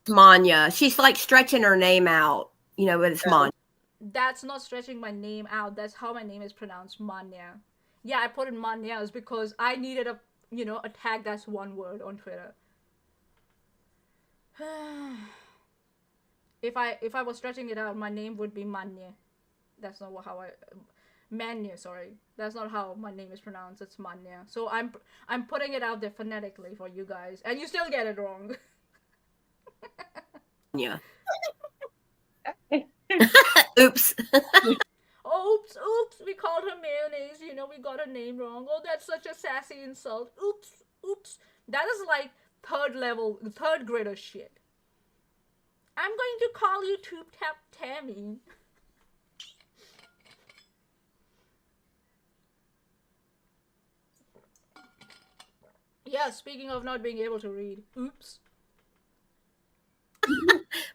Manya. She's like stretching her name out, but it's Manya. That's not stretching my name out. That's how my name is pronounced, Manya. Yeah, I put in Manya is because I needed a tag that's one word on Twitter. If I was stretching it out, my name would be Manya. That's not how Manya, sorry. That's not how my name is pronounced. It's Manya. So I'm putting it out there phonetically for you guys, and you still get it wrong. Yeah. Oops. Oops, we called her Mayonnaise, we got her name wrong. Oh, that's such a sassy insult. Oops. That is like third grader shit. I'm going to call you Toop Tap Tammy. Yeah, speaking of not being able to read. Oops.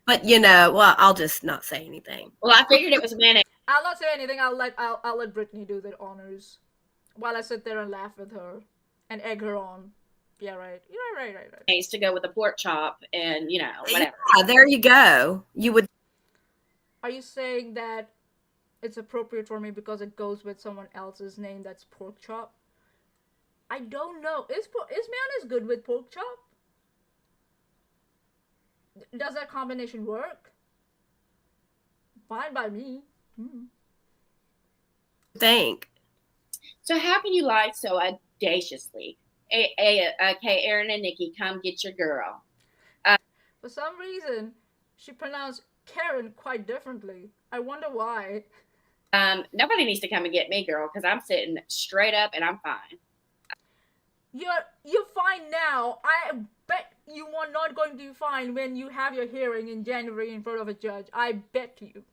But well, I'll just not say anything. Well, I figured it was Mayonnaise. I'll not say anything. I'll let Brittany do the honors while I sit there and laugh with her and egg her on. Yeah, right. You're right. To go with the pork chop and whatever. Yeah, there you go. You would. Are you saying that it's appropriate for me because it goes with someone else's name that's pork chop? I don't know. Is mayonnaise good with pork chop? Does that combination work? Fine by me. Think. So how can you lie so audaciously? Okay, Aaron and Nikki, come get your girl. For some reason, she pronounced Karen quite differently. I wonder why. Nobody needs to come and get me, girl, because I'm sitting straight up and I'm fine. You're fine now. I bet you are not going to be fine when you have your hearing in January in front of a judge. I bet you.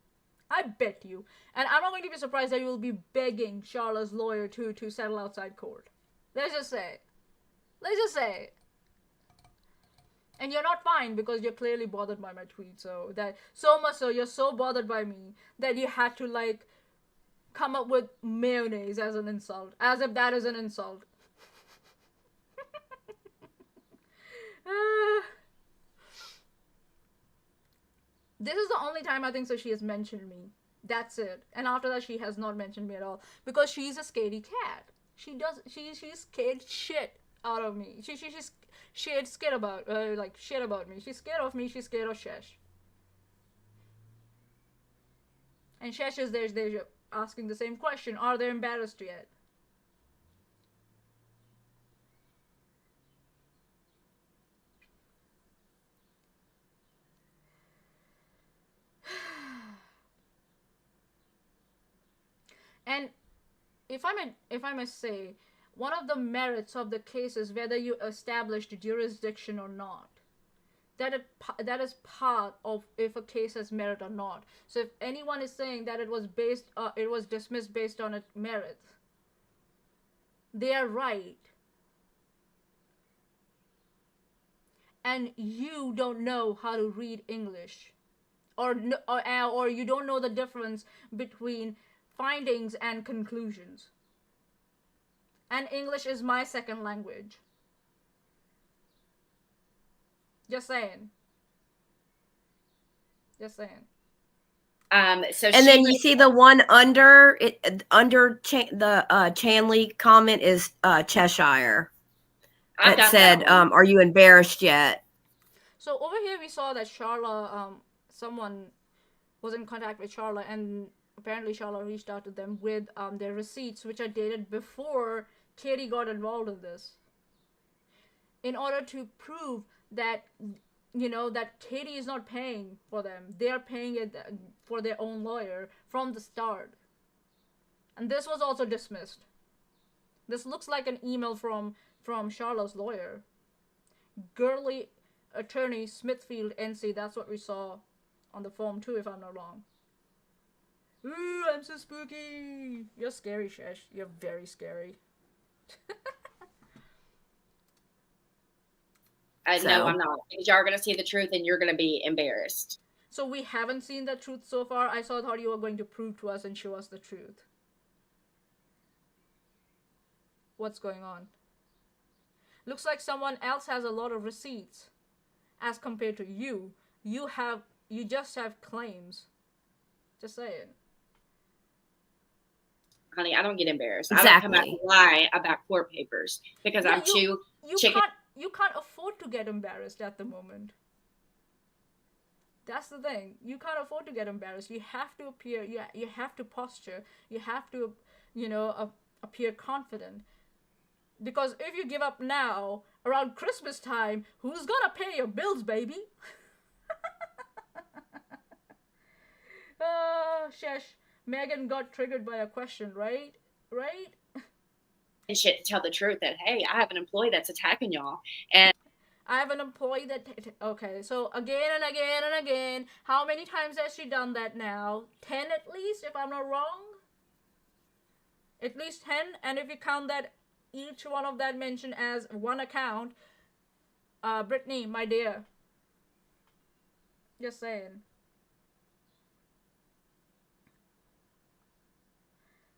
And I'm not going to be surprised that you will be begging Charlotte's lawyer to settle outside court. Let's just say. And you're not fine because you're clearly bothered by my tweet. So much so you're so bothered by me that you had to come up with mayonnaise as an insult. As if that is an insult. This is the only time I think so she has mentioned me. That's it. And after that she has not mentioned me at all. Because she's a scaredy cat. She's scared shit out of me. She's scared about shit about me. She's scared of me, she's scared of Chesh. And Chesh is there asking the same question. Are they embarrassed yet? And if I may say, one of the merits of the case is whether you established jurisdiction or not. That is part of if a case has merit or not. So if anyone is saying that it was dismissed based on its merit, they are right. And you don't know how to read English, or you don't know the difference between findings and conclusions. And English is my second language. Just saying. So And then you see the one under it, under the Chanley comment is Cheshire. I That got said, that one. "Are you embarrassed yet?" So over here we saw that Charla, someone was in contact with Charla, and apparently Charla reached out to them with their receipts, which are dated before Katie got involved in this, in order to prove that, you know, that Katie is not paying for them. They are paying it for their own lawyer from the start. And this was also dismissed. This looks like an email from Charlotte's lawyer. Girly attorney Smithfield NC, that's what we saw on the form too, if I'm not wrong. Ooh, I'm so spooky. You're scary, Chesh. You're very scary. No, I'm not. Because y'all are going to see the truth and you're going to be embarrassed. So we haven't seen the truth so far. I thought you were going to prove to us and show us the truth. What's going on? Looks like someone else has a lot of receipts as compared to you. You just have claims. Just saying. Honey, I don't get embarrassed. Exactly. I don't come out and lie about court papers because I'm too chicken. You can't afford to get embarrassed at the moment. That's the thing. You can't afford to get embarrassed. You have to appear. You have to posture. You have to, appear confident. Because if you give up now, around Christmas time, who's gonna pay your bills, baby? Shesh, Megan got triggered by a question, right? Right? And shit to tell the truth that, hey, I have an employee that's attacking y'all. And I have an employee that... Okay, so again and again and again. How many times has she done that now? 10 at least, if I'm not wrong? At least 10? And if you count that, each one of that mentioned as one account, Brittany, my dear. Just saying.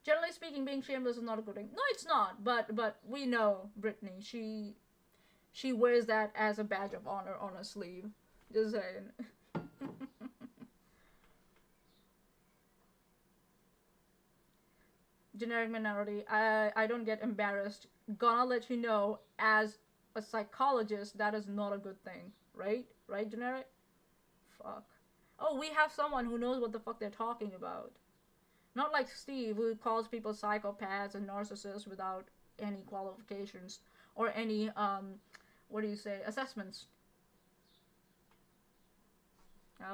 Generally speaking, being shameless is not a good thing. No, it's not. But we know Brittany. She wears that as a badge of honor on her sleeve. Just saying. Generic minority. I don't get embarrassed. Gonna let you know, as a psychologist, that is not a good thing. Right? Right, generic? Fuck. Oh, we have someone who knows what the fuck they're talking about. Not like Steve, who calls people psychopaths and narcissists without any qualifications or any, assessments.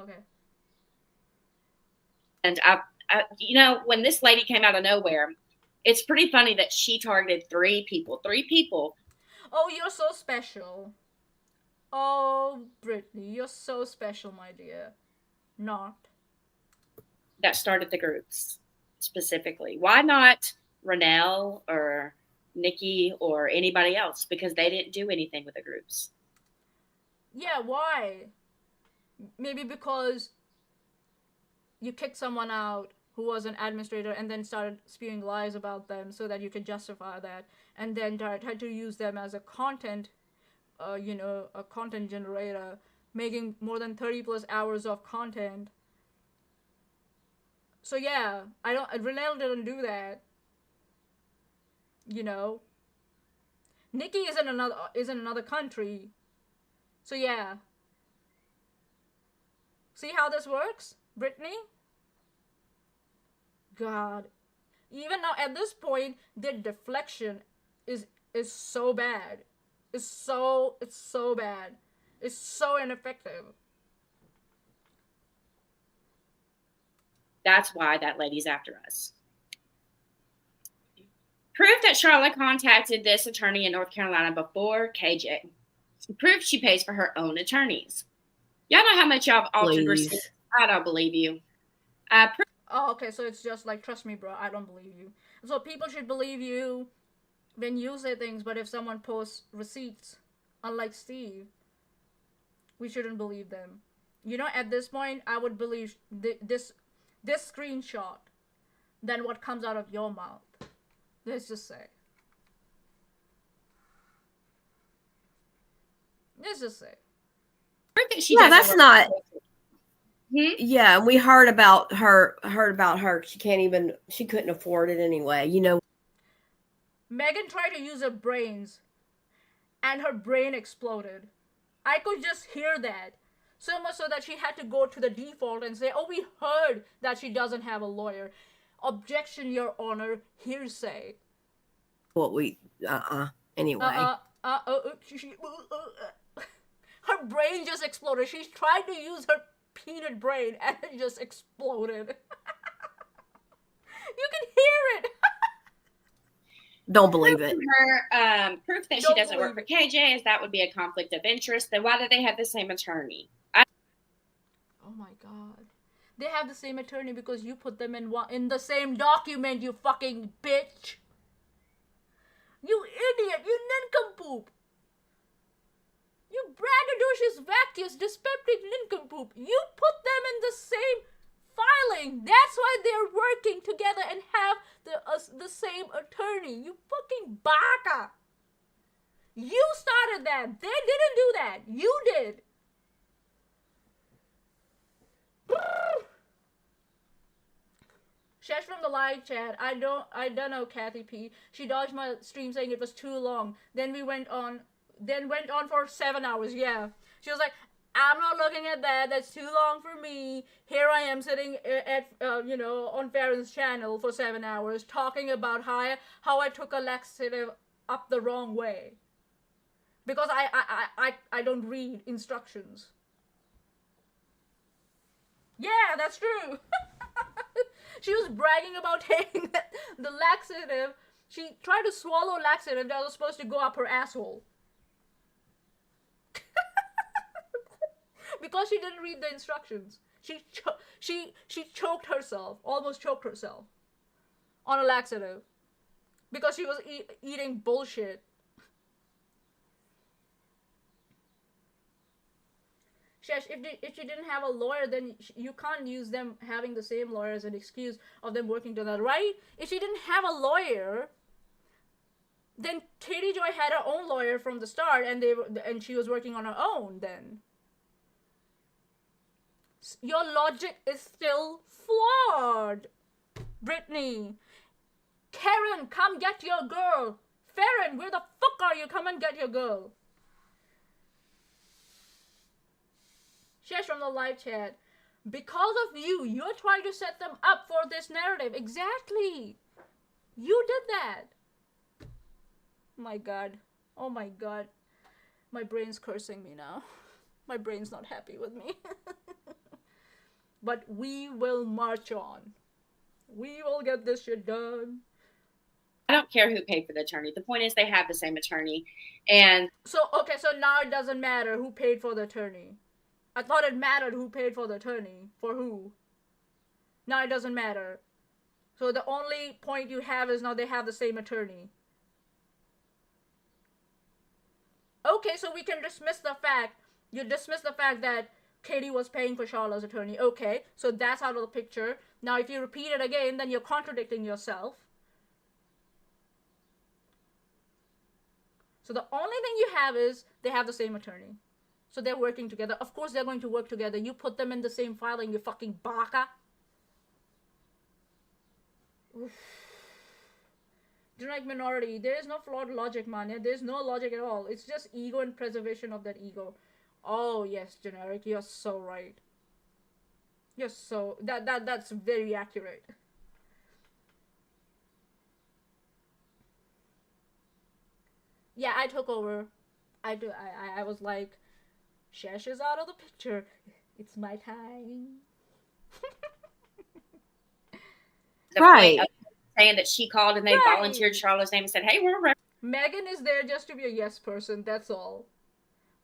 Okay. And when this lady came out of nowhere, it's pretty funny that she targeted three people. Oh, you're so special. Oh, Brittany, you're so special, my dear. Not. That started the groups. Specifically, why not Renelle or Nikki or anybody else? Because they didn't do anything with the groups. Yeah, why? Maybe because you kicked someone out who was an administrator and then started spewing lies about them so that you could justify that, and then tried to use them as a content, a content generator, making more than 30 plus hours of content. So yeah, Renelle didn't do that. Nikki is in another country. So yeah. See how this works, Brittany? God. Even now at this point, their deflection is so bad. It's so bad. It's so ineffective. That's why that lady's after us. Proof that Charlotte contacted this attorney in North Carolina before KJ. Proof she pays for her own attorneys. Y'all know how much y'all have altered receipts. I don't believe you. Oh, okay, so it's just like, trust me, bro, I don't believe you. So people should believe you when you say things, but if someone posts receipts, unlike Steve, we shouldn't believe them. You know, at this point, I would believe this screenshot than what comes out of your mouth. Let's just say. Let's just say. Yeah, that's not. Hmm? Yeah, we heard about her. She couldn't afford it anyway. You know. Megan tried to use her brains, and her brain exploded. I could just hear that. So much so that she had to go to the default and say, oh, we heard that she doesn't have a lawyer. Objection, Your Honor, hearsay. What we, anyway. Her brain just exploded. She tried to use her peanut brain and it just exploded. You can hear it. Don't believe it. Her proof that she doesn't work for KJ is that would be a conflict of interest. Then why do they have the same attorney? Oh my god. They have the same attorney because you put them in the same document, you fucking bitch. You idiot, you nincompoop. You braggadocious, vacuous, dyspeptic nincompoop. You put them in the same filing. That's why they're working together and have the same attorney. You fucking baka. You started that. They didn't do that. You did. Chesh from the live chat. I don't know Kathy P. She dodged my stream saying it was too long. Then went on for 7 hours. Yeah. She was like, I'm not looking at that. That's too long for me. Here I am sitting at on Farron's channel for 7 hours talking about how I took a laxative up the wrong way. Because I don't read instructions. Yeah, that's true. She was bragging about taking the laxative. She tried to swallow laxative that was supposed to go up her asshole. Because she didn't read the instructions. She choked herself, almost choked herself on a laxative. Because she was eating bullshit. Chesh, if you didn't have a lawyer, then you can't use them having the same lawyer as an excuse of them working together, right? If she didn't have a lawyer, then Katie Joy had her own lawyer from the start, and she was working on her own then. Your logic is still flawed, Brittany. Karen, come get your girl. Farron, where the fuck are you? Come and get your girl. Chesh from the live chat. Because of you, you're trying to set them up for this narrative. Exactly. You did that. My god. Oh my god. My brain's cursing me now. My brain's not happy with me. But we will march on. We will get this shit done. I don't care who paid for the attorney. The point is they have the same attorney. And so now it doesn't matter who paid for the attorney. I thought it mattered who paid for the attorney. For who? Now it doesn't matter. So the only point you have is now they have the same attorney. Okay, so we can dismiss the fact. You dismiss the fact that Katie was paying for Charlotte's attorney. Okay, so that's out of the picture. Now if you repeat it again, then you're contradicting yourself. So the only thing you have is they have the same attorney. So they're working together. Of course they're going to work together. You put them in the same filing, you fucking baka. Generic minority. There is no flawed logic, man. There's no logic at all. It's just ego and preservation of that ego. Oh yes, generic. You're so right. You're so that's very accurate. Yeah, I took over. I was like, Chesh is out of the picture. It's my time. Right. saying that she called and they Right. volunteered Charlotte's name and said, hey, we're Megan is there just to be a yes person, that's all.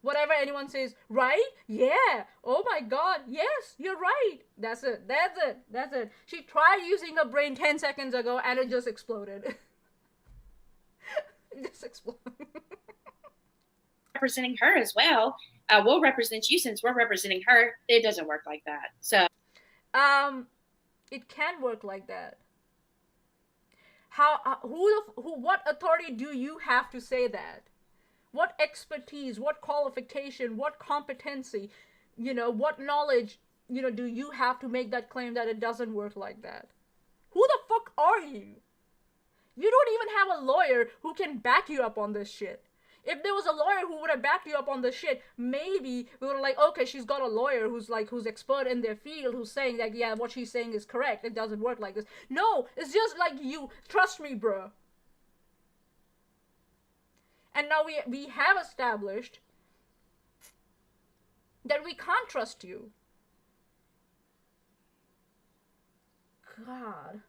Whatever anyone says, right? Yeah. Oh my god, yes, you're right. That's it. That's it. That's it. She tried using her brain 10 seconds ago and it just exploded. It just exploded. representing her as well. We'll represent you since we're representing her. It doesn't work like that. So, it can work like that. How? What authority do you have to say that? What expertise? What qualification? What competency? What knowledge? Do you have to make that claim that it doesn't work like that? Who the fuck are you? You don't even have a lawyer who can back you up on this shit. If there was a lawyer who would have backed you up on this shit, maybe we would have like, okay, she's got a lawyer who's expert in their field, who's saying that, yeah, what she's saying is correct. It doesn't work like this. No, it's just like you. Trust me, bro. And now we have established that we can't trust you. God.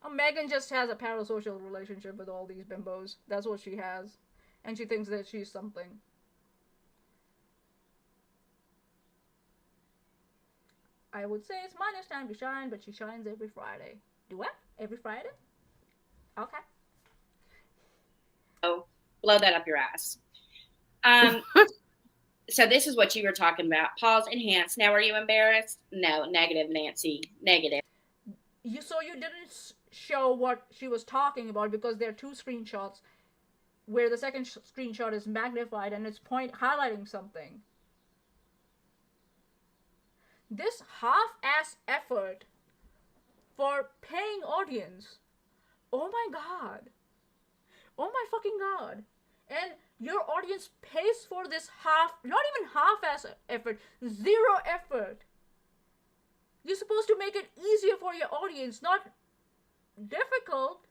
Megan just has a parasocial relationship with all these bimbos. That's what she has. And she thinks that she's something. I would say it's Maya's time to shine, but she shines every Friday. Do what? Every Friday? Okay. oh, blow that up your ass. So this is what you were talking about. Pause, enhance. Now, are you embarrassed? No, negative, Nancy. Negative. You didn't show what she was talking about because there are two screenshots where the second screenshot is magnified and it's highlighting something. This half-ass effort for paying audience. Oh my god. Oh my fucking god. And your audience pays for this not even half-ass effort, zero effort. You're supposed to make it easier for your audience, not difficult.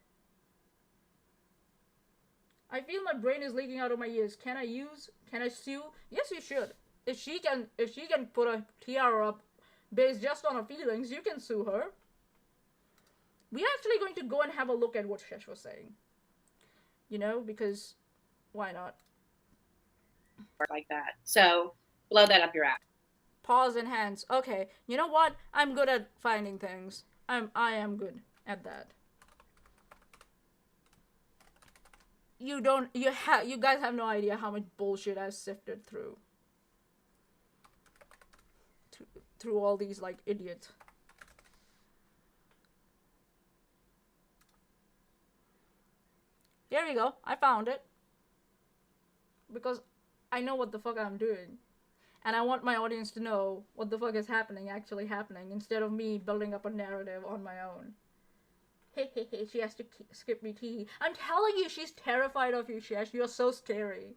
I feel my brain is leaking out of my ears. Can I sue? Yes, you should. If she can put a tiara up based just on her feelings, you can sue her. We're actually going to go and have a look at what Chesh was saying. Because why not? Like that. So, blow that up your ass. Pause and hands. Okay, you know what? I'm good at finding things. I am good at that. You guys have no idea how much bullshit I've sifted through all these like idiots. Here we go. I found it. Because I know what the fuck I'm doing. And I want my audience to know what the fuck is actually happening, instead of me building up a narrative on my own. Hey, she has to skip me tea. I'm telling you, she's terrified of you, Chesh. You're so scary.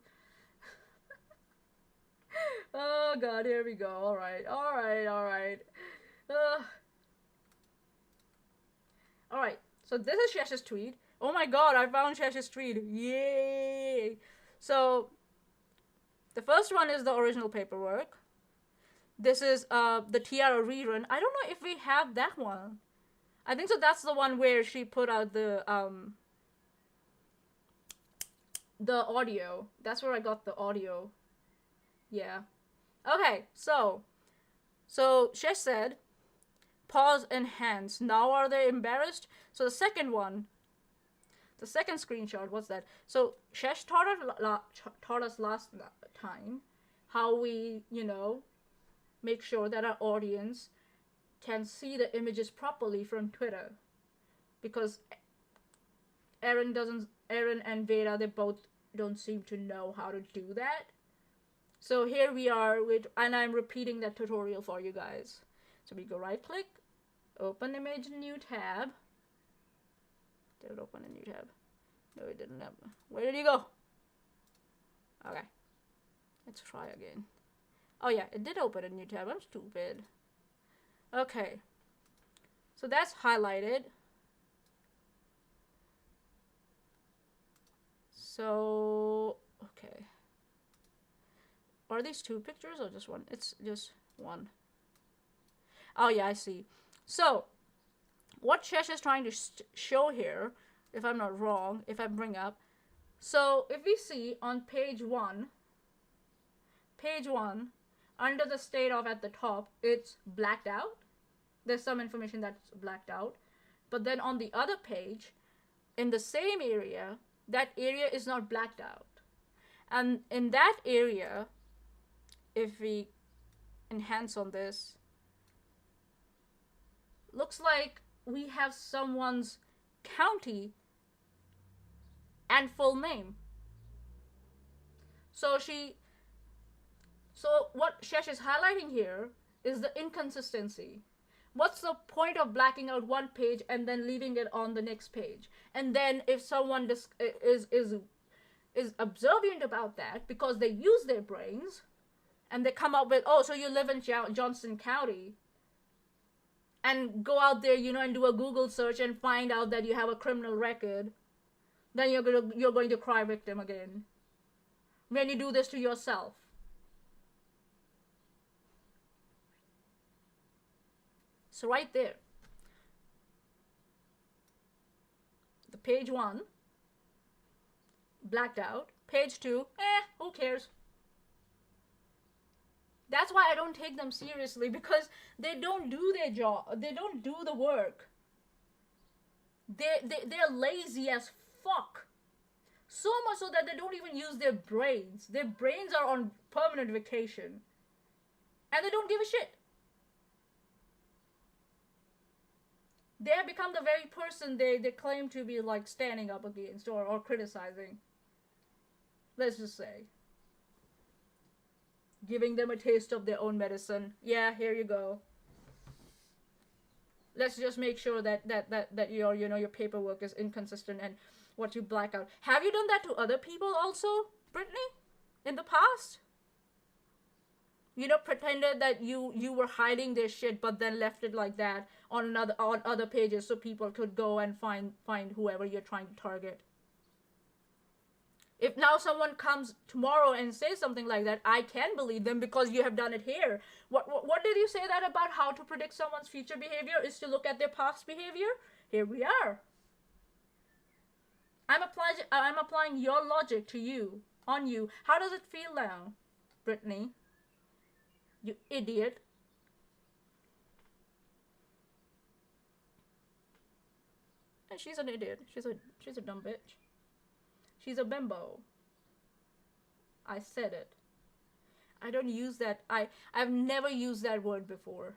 Oh god, here we go. Alright. Alright, so this is Chesh's tweet. Oh my god, I found Chesh's tweet. Yay! So, the first one is the original paperwork. This is the tiara rerun. I don't know if we have that one. I think so. That's the one where she put out the audio. That's where I got the audio. Yeah. Okay. So Chesh said, "Pause and hands. Now are they embarrassed?" So the second screenshot, what's that? So Chesh taught us last time how we, make sure that our audience can see the images properly from Twitter, because Aaron and Veda, they both don't seem to know how to do that. So here we are and I'm repeating that tutorial for you guys. So we go right click, open image, new tab. Did it open a new tab? No, it didn't. Where did you go? Okay. Let's try again. Oh yeah, it did open a new tab. I'm stupid. Okay. So that's highlighted. So, okay. Are these two pictures or just one? It's just one. Oh yeah, I see. So, what Chesh is trying to show here, if I'm not wrong, if I bring up, so if we see on page one, under the state of at the top, it's blacked out. There's some information that's blacked out. But then on the other page, in the same area, that area is not blacked out. And in that area, if we enhance on this, looks like we have someone's county and full name. So what Chesh is highlighting here is the inconsistency. What's the point of blacking out one page and then leaving it on the next page? And then if someone is observant about that, because they use their brains, and they come up with, oh, so you live in Johnson County, and go out there, and do a Google search and find out that you have a criminal record, then you're going to cry victim again. When you do this to yourself. So right there, the page 1, blacked out. Page 2, who cares? That's why I don't take them seriously, because they don't do their job. They don't do the work. They're lazy as fuck. So much so that they don't even use their brains. Their brains are on permanent vacation. And they don't give a shit. They have become the very person they claim to be like standing up against or criticizing. Let's just say. Giving them a taste of their own medicine. Yeah, here you go. Let's just make sure that your paperwork is inconsistent and what you black out. Have you done that to other people also, Brittany? In the past? Pretended that you were hiding their shit, but then left it like that on other pages so people could go and find whoever you're trying to target. If now someone comes tomorrow and says something like that, I can believe them because you have done it here. What did you say that about how to predict someone's future behavior is to look at their past behavior? Here we are. I'm applying your logic to you, on you. How does it feel now, Brittany? You idiot. And she's an idiot. She's a dumb bitch. She's a bimbo. I said it. I don't use that. I've never used that word before.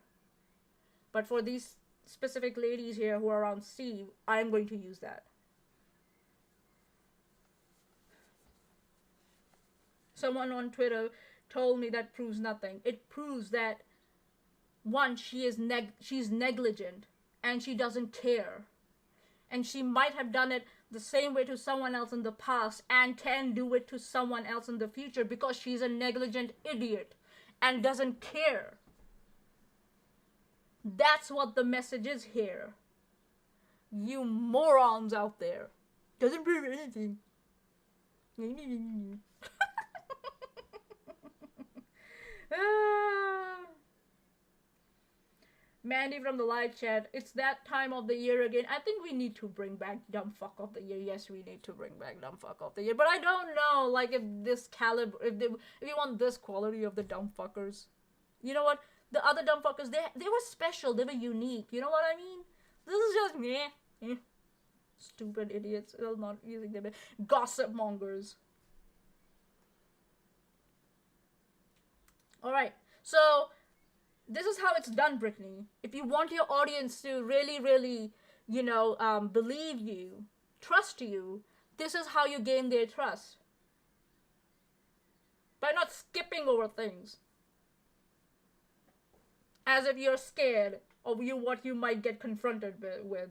But for these specific ladies here who are around Steve, I'm going to use that. Someone on Twitter told me that proves nothing. It proves that, one, she's negligent and she doesn't care. And she might have done it the same way to someone else in the past and can do it to someone else in the future because she's a negligent idiot and doesn't care. That's what the message is here. You morons out there. Doesn't prove anything. Mandy from the live chat, it's that time of the year again. I think we need to bring back dumb fuck of the year. Yes, we need to bring back dumb fuck of the year. But I don't know, like, if this caliber, if you want this quality of the dumb fuckers. You know what? The other dumb fuckers, they were special. They were unique. You know what I mean? This is just meh. Stupid idiots. They're not using them. Gossip mongers. Alright, so this is how it's done, Brittany. If you want your audience to really, really, believe you, trust you, this is how you gain their trust. By not skipping over things. As if you're scared of what you might get confronted with.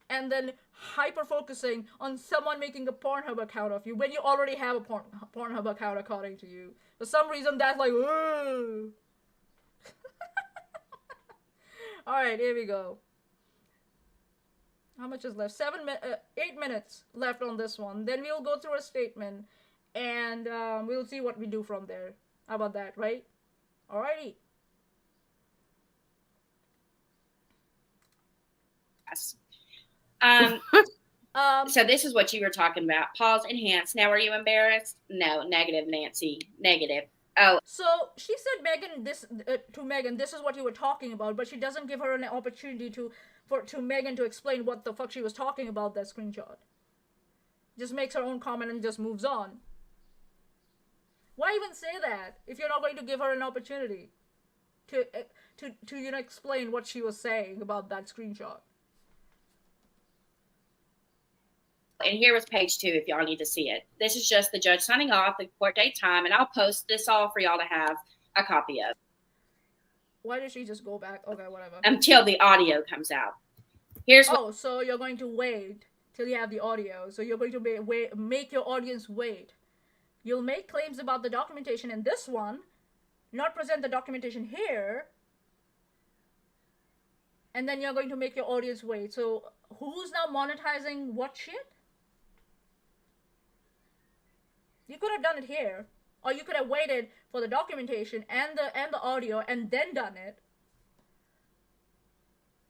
And then hyper-focusing on someone making a Pornhub account of you when you already have a Pornhub account according to you. For some reason, that's like, ooh. Alright, here we go. How much is left? 8 minutes left on this one. Then we'll go through a statement, and we'll see what we do from there. How about that, right? Alrighty. class. So this is what you were talking about. Pause, enhance. Now, are you embarrassed? No, negative, Nancy. Negative. Oh. So she said Megan this to Megan, this is what you were talking about, but she doesn't give her an opportunity to Megan to explain what the fuck she was talking about that screenshot. Just makes her own comment and just moves on. Why even say that if you're not going to give her an opportunity to explain what she was saying about that screenshot? And here was page 2 if y'all need to see it. This is just the judge signing off, the court date time, and I'll post this all for y'all to have a copy of. Why did she just go back? Okay, whatever. Until the audio comes out. Here's what. So you're going to wait till you have the audio. So you're going to make your audience wait. You'll make claims about the documentation in this one, not present the documentation here, and then you're going to make your audience wait. So who's now monetizing what shit? You could have done it here, or you could have waited for the documentation and the audio and then done it.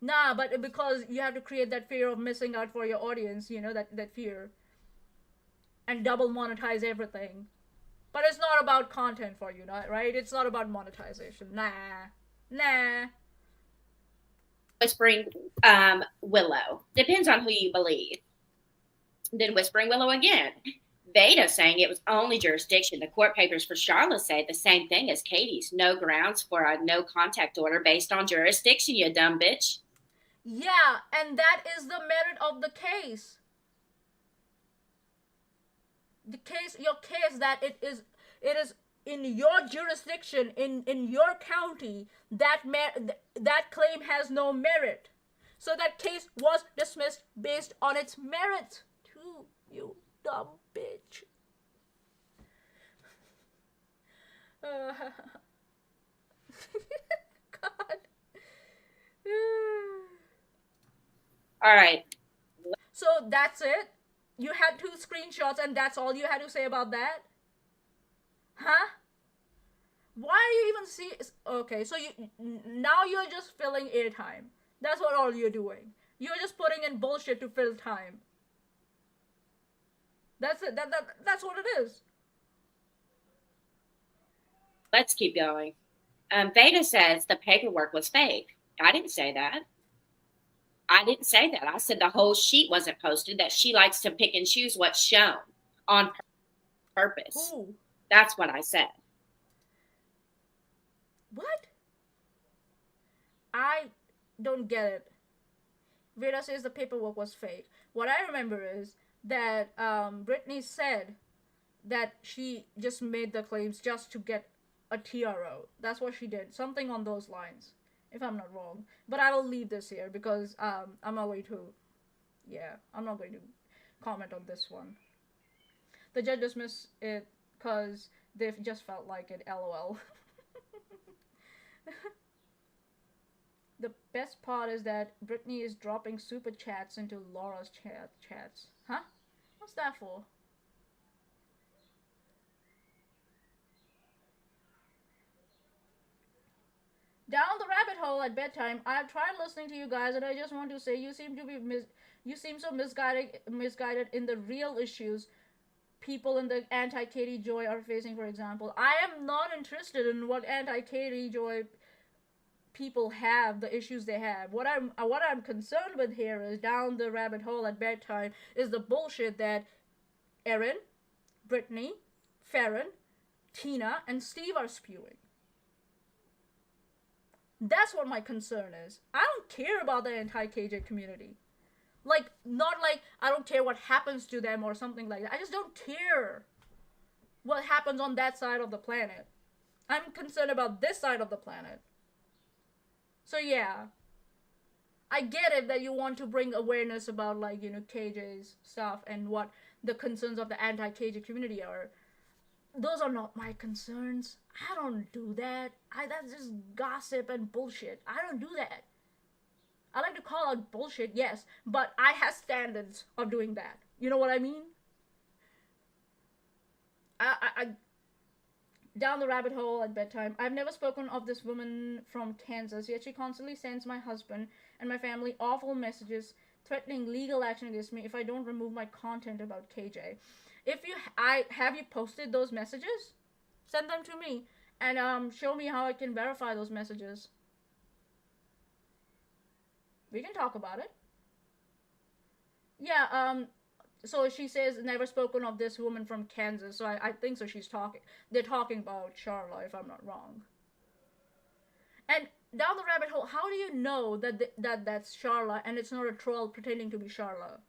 Nah, but because you have to create that fear of missing out for your audience, you know, that fear. And double monetize everything. But it's not about content for you, right? It's not about monetization. Nah. Whispering Willow. Depends on who you believe. Then Whispering Willow again. Veda saying it was only jurisdiction. The court papers for Charlotte say the same thing as Katie's. No grounds for a no contact order based on jurisdiction, you dumb bitch. Yeah, and that is the merit of the case. Your case that it is in your jurisdiction, in your county, that claim has no merit. So that case was dismissed based on its merit. Too, you dumb bitch. God. All right. So that's it? You had 2 screenshots and that's all you had to say about that? Huh? Why are you even okay, so now you're just filling airtime. That's what all you're doing. You're just putting in bullshit to fill time. That's it. That's what it is. Let's keep going. Veda says the paperwork was fake. I didn't say that. I said the whole sheet wasn't posted, that she likes to pick and choose what's shown on purpose. Ooh. That's what I said. What? I don't get it. Veda says the paperwork was fake. What I remember is that Brittany said that she just made the claims just to get a TRO. That's what she did. Something on those lines, if I'm not wrong. But I will leave this here because I'm not going to comment on this one. The judge dismissed it because they just felt like it. LOL. The best part is that Brittany is dropping super chats into Laura's chats. Huh? What's that for? Down the rabbit hole at bedtime. I've tried listening to you guys, and I just want to say you seem so misguided in the real issues people in the anti-Katie Joy are facing. For example, I am not interested in what anti-Katie Joy people have, the issues they have. What I'm concerned with here is down the rabbit hole at bedtime is the bullshit that Erin, Brittany, Farron, Tina, and Steve are spewing. That's what my concern is. I don't care about the anti-KJ community. Not like I don't care what happens to them or something like that. I just don't care what happens on that side of the planet. I'm concerned about this side of the planet. So yeah, I get it that you want to bring awareness about KJ's stuff and what the concerns of the anti-KJ community are. Those are not my concerns. I don't do that. That's just gossip and bullshit. I don't do that. I like to call out bullshit, yes, but I have standards of doing that. You know what I mean? Down the rabbit hole at bedtime. I've never spoken of this woman from Kansas, yet she constantly sends my husband and my family awful messages threatening legal action against me if I don't remove my content about KJ. If you, have you posted those messages? Send them to me and show me how I can verify those messages. We can talk about it. Yeah, so she says never spoken of this woman from Kansas, so I think so they're talking about Charla, if I'm not wrong. And down the rabbit hole, how do you know that that's Charla and it's not a troll pretending to be Charla?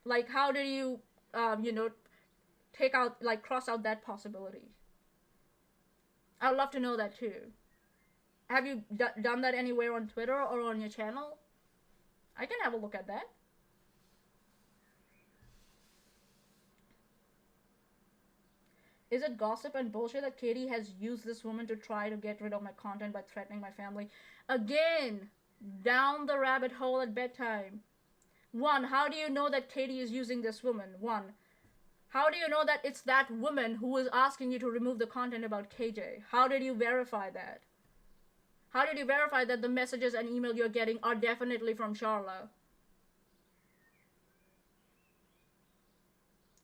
Like, how did you, cross out that possibility? I'd love to know that too. Have you done that anywhere on Twitter or on your channel? I can have a look at that. Is it gossip and bullshit that Katie has used this woman to try to get rid of my content by threatening my family? Again, down the rabbit hole at bedtime. 1, how do you know that Katie is using this woman? 1. How do you know that it's that woman who is asking you to remove the content about KJ? How did you verify that? How did you verify that the messages and email you're getting are definitely from Charla?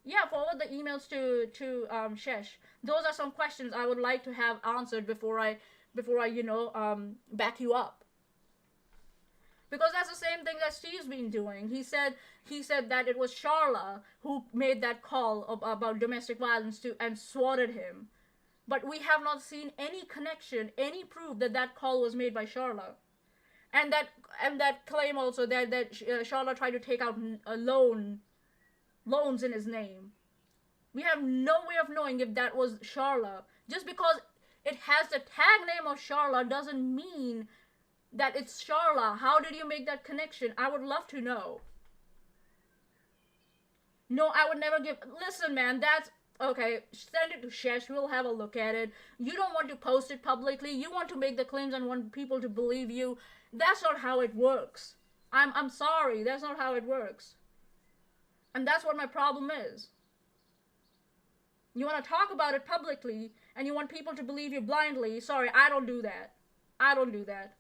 Yeah, forward the emails to Chesh. Those are some questions I would like to have answered before I back you up. Because that's the same thing that Steve's been doing. He said that it was Charla who made that call about domestic violence and swatted him. But we have not seen any connection, any proof that call was made by Charla. And that claim also that Charla tried to take out loans in his name. We have no way of knowing if that was Charla. Just because it has the tag name of Charla doesn't mean that it's Charla. How did you make that connection? I would love to know. No, I would never give... Listen, man, that's... Okay, send it to Chesh. We'll have a look at it. You don't want to post it publicly. You want to make the claims and want people to believe you. That's not how it works. I'm sorry. That's not how it works. And that's what my problem is. You want to talk about it publicly, and you want people to believe you blindly. Sorry, I don't do that. I don't do that.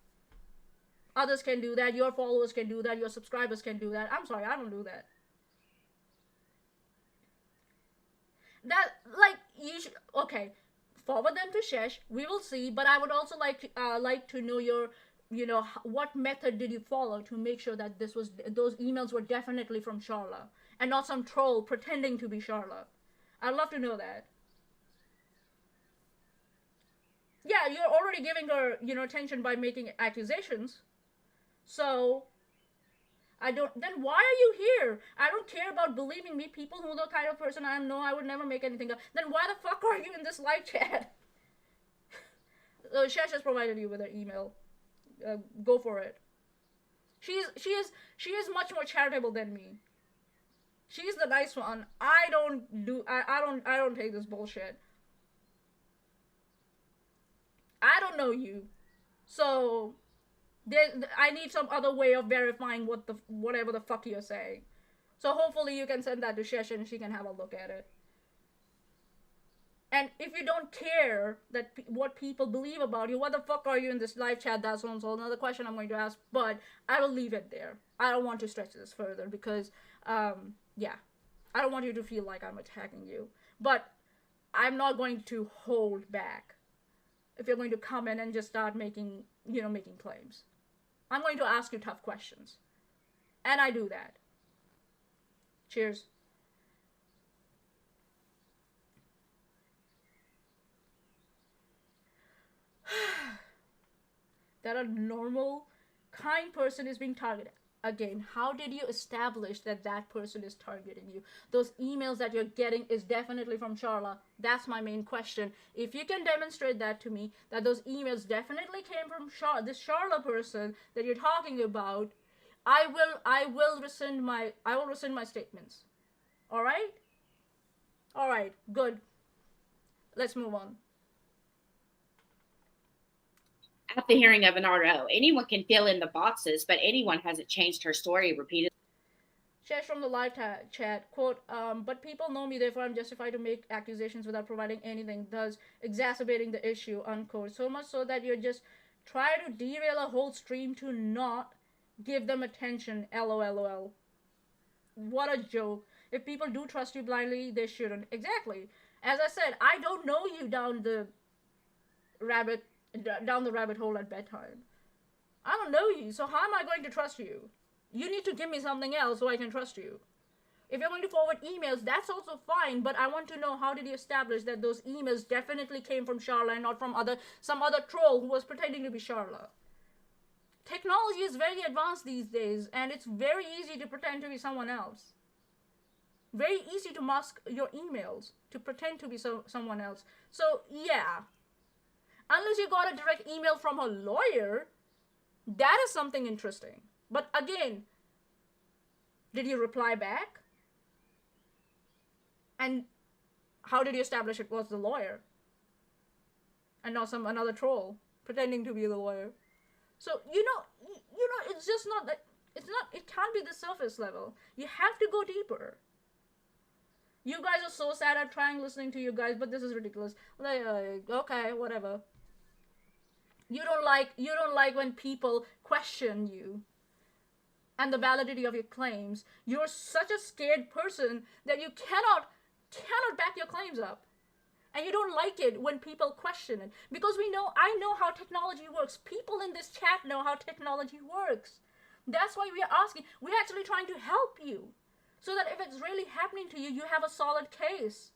Others can do that. Your followers can do that. Your subscribers can do that. I'm sorry, I don't do that. That, like, you should... Okay, forward them to Chesh. We will see. But I would also like to know your... what method did you follow to make sure that those emails were definitely from Charla and not some troll pretending to be Charla? I'd love to know that. Yeah, you're already giving her, attention by making accusations. So, then why are you here? I don't care about believing me. People who know the kind of person I am know I would never make anything up. Then why the fuck are you in this live chat? Chesh has provided you with her email. Go for it. She is much more charitable than me. She's the nice one. I don't take this bullshit. I don't know you. So I need some other way of verifying whatever the fuck you're saying. So hopefully you can send that to Chesh and she can have a look at it. And if you don't care what people believe about you, what the fuck are you in this live chat? That's also another question I'm going to ask, but I will leave it there. I don't want to stretch this further because, yeah, I don't want you to feel like I'm attacking you. But I'm not going to hold back if you're going to come in and just start making claims. I'm going to ask you tough questions. And I do that. Cheers. That a normal, kind person is being targeted. Again, how did you establish that person is targeting you? Those emails that you're getting is definitely from Charla. That's my main question. If you can demonstrate that to me, that those emails definitely came from this Charla person that you're talking about, I will rescind my statements. All right? All right, good. Let's move on. At the hearing of an RO, anyone can fill in the boxes, but anyone hasn't changed her story repeatedly. Chesh from the live chat, quote, but people know me, therefore I'm justified to make accusations without providing anything, thus exacerbating the issue, unquote. So much so that you're just trying to derail a whole stream to not give them attention, lol. What a joke. If people do trust you blindly, they shouldn't. Exactly. As I said, I don't know you down the rabbit hole at bedtime. I don't know you, so how am I going to trust you? You need to give me something else so I can trust you. If you're going to forward emails, that's also fine, but I want to know, how did you establish that those emails definitely came from Charla and not from some other troll who was pretending to be Charla? Technology is very advanced these days, and it's very easy to pretend to be someone else. Very easy to mask your emails, to pretend to be someone else. So, yeah. Unless you got a direct email from a lawyer, that is something interesting. But again, did you reply back? And how did you establish it was the lawyer? And not another troll pretending to be the lawyer. So, it's just not that, it can't be the surface level. You have to go deeper. You guys are so sad. I'm trying listening to you guys, but this is ridiculous. Like, okay, whatever. You don't like when people question you and the validity of your claims. You're such a scared person that you cannot back your claims up. And you don't like it when people question it. Because I know how technology works. People in this chat know how technology works. That's why we are asking. We're actually trying to help you. So that if it's really happening to you, you have a solid case.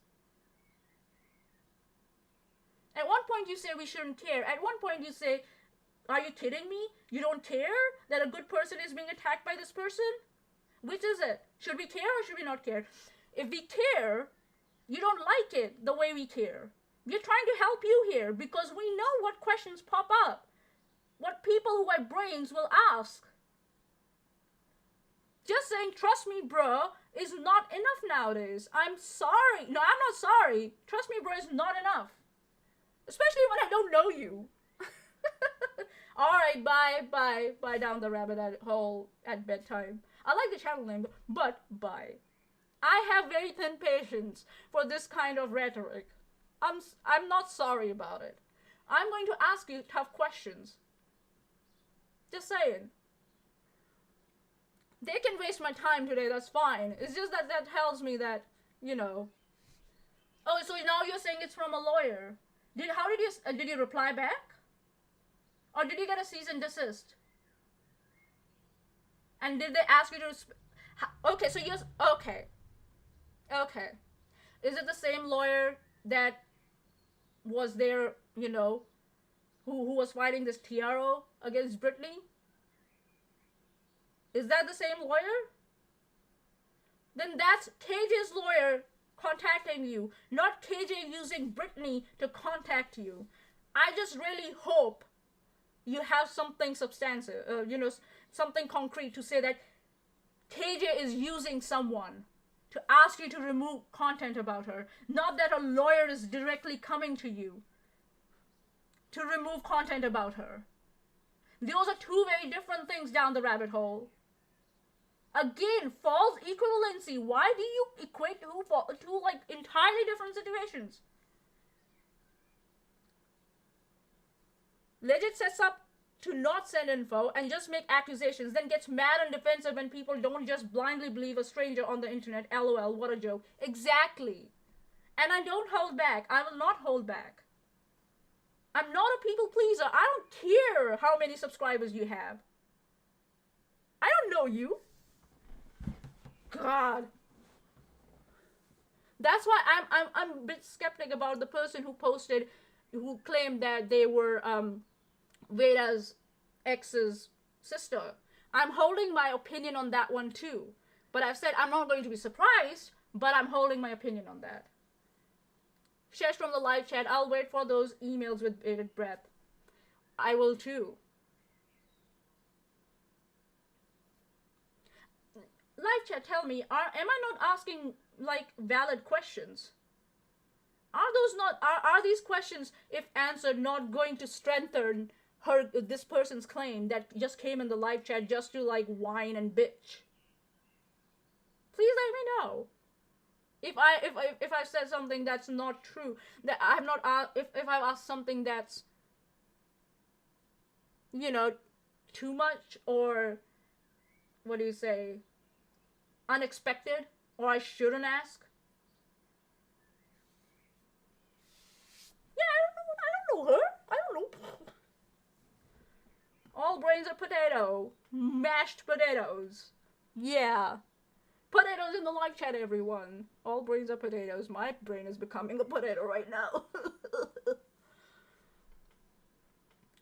At one point you say we shouldn't care. At one point you say, are you kidding me? You don't care that a good person is being attacked by this person? Which is it? Should we care or should we not care? If we care, you don't like it the way we care. We're trying to help you here because we know what questions pop up. What people who have brains will ask. Just saying, trust me, bro, is not enough nowadays. I'm sorry. No, I'm not sorry. Trust me, bro, is not enough. Especially when I don't know you. Alright, bye down the rabbit hole at bedtime. I like the channel name, but bye. I have very thin patience for this kind of rhetoric. I'm not sorry about it. I'm going to ask you tough questions. Just saying. They can waste my time today, that's fine. It's just that tells me that, Oh, so now you're saying it's from a lawyer. Did you reply back? Or did you get a cease and desist? And did they ask you to... Okay, so yes, okay. Okay. Is it the same lawyer that was there, who was fighting this TRO against Britney? Is that the same lawyer? Then that's KJ's lawyer contacting you, not KJ using Britney to contact you. I just really hope you have something substantive, something concrete to say that KJ is using someone to ask you to remove content about her, not that a lawyer is directly coming to you to remove content about her. Those are two very different things down the rabbit hole. Again, false equivalency. Why do you equate two entirely different situations? Legit sets up to not send info and just make accusations, then gets mad and defensive when people don't just blindly believe a stranger on the internet. LOL, what a joke. Exactly. And I don't hold back. I will not hold back. I'm not a people pleaser. I don't care how many subscribers you have. I don't know you. God. That's why I'm a bit skeptic about the person who claimed that they were Veda's ex's sister. I'm holding my opinion on that one too. But I've said I'm not going to be surprised, but I'm holding my opinion on that. Chesh from the live chat, I'll wait for those emails with bated breath. I will too. Live chat, tell me, am I not asking valid questions? Are these questions, if answered, not going to strengthen this person's claim that just came in the live chat just to whine and bitch? Please let me know. If I said something that's not true, that I have not if I've asked something that's, you know, too much, or what do you say, unexpected, or I shouldn't ask. Yeah, I don't know her. I don't know. All brains are potato. Mashed potatoes. Yeah. Potatoes in the live chat, everyone. All brains are potatoes. My brain is becoming a potato right now.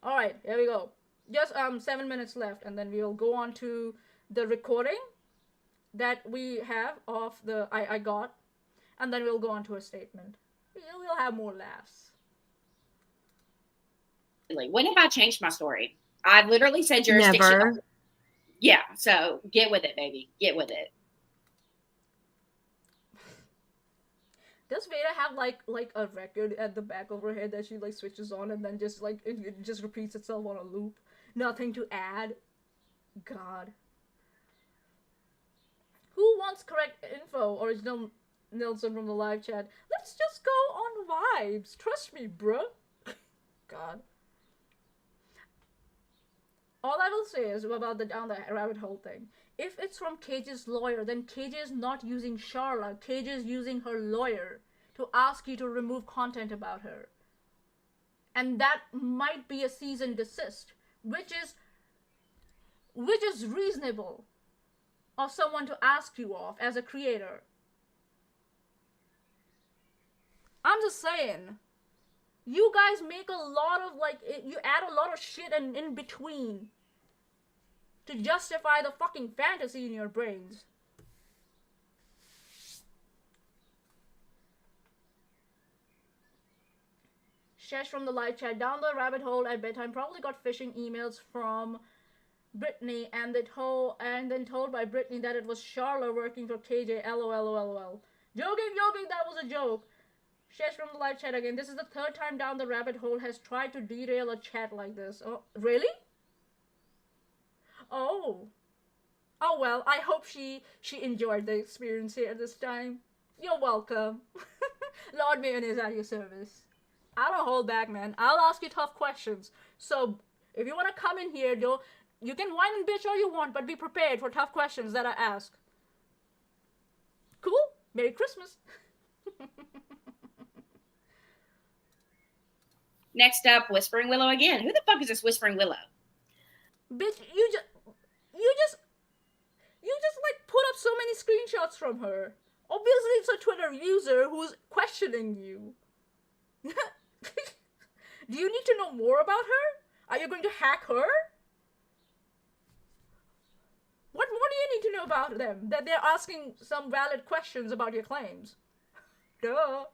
Alright, here we go. Just 7 minutes left, and then we will go on to the recording that we have of the I got, and then we'll go on to a statement. We'll have more laughs. When have I changed my story? I literally said jurisdiction. Never. Yeah, so get with it, baby. Get with it. Does Veda have like a record at the back of her head that she like switches on and then just like it just repeats itself on a loop? Nothing to add. God. Who wants correct info? Original Nelson from the live chat. Let's just go on vibes. Trust me, bruh. God. All I will say is about the down the rabbit hole thing. If it's from Cage's lawyer, then Cage is not using Charla. Cage is using her lawyer to ask you to remove content about her. And that might be a cease and desist, which is reasonable of someone to ask you of as a creator. I'm just saying. You guys make a lot of you add a lot of shit in between to justify the fucking fantasy in your brains. Chesh from the live chat. Down the rabbit hole at bedtime. Probably got phishing emails from Brittany and then told by Brittany that it was Charlotte working for KJ. LOL. Joking, that was a joke. Chesh from the live chat again. This is the third time down the rabbit hole has tried to derail a chat like this. Oh, really? Oh well, I hope she enjoyed the experience here this time. You're welcome. Lord Mayonnaise at your service. I don't hold back, man. I'll ask you tough questions. So if you want to come in here, you can whine and bitch all you want, but be prepared for tough questions that I ask. Cool? Merry Christmas. Next up, Whispering Willow again. Who the fuck is this Whispering Willow? Bitch, you just like put up so many screenshots from her. Obviously it's a Twitter user who's questioning you. Do you need to know more about her? Are you going to hack her? What more do you need to know about them? That they're asking some valid questions about your claims. Duh.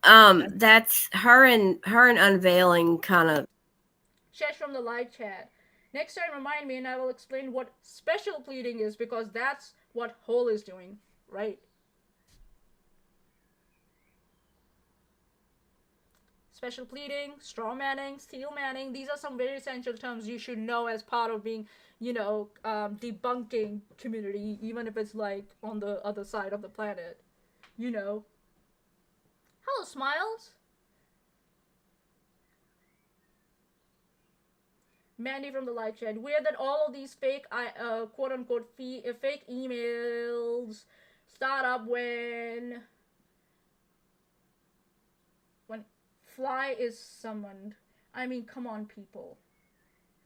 That's her and Unveiling kind of. Chesh from the live chat. Next time remind me and I will explain what special pleading is, because that's what Hole is doing, right? Special pleading, straw manning, steel manning, these are some very essential terms you should know as part of being, debunking community, even if it's like on the other side of the planet. Hello, Smiles. Mandy from the live chat. Weird that all of these fake, quote-unquote, fake emails start up when Fly is summoned. I mean, come on, people.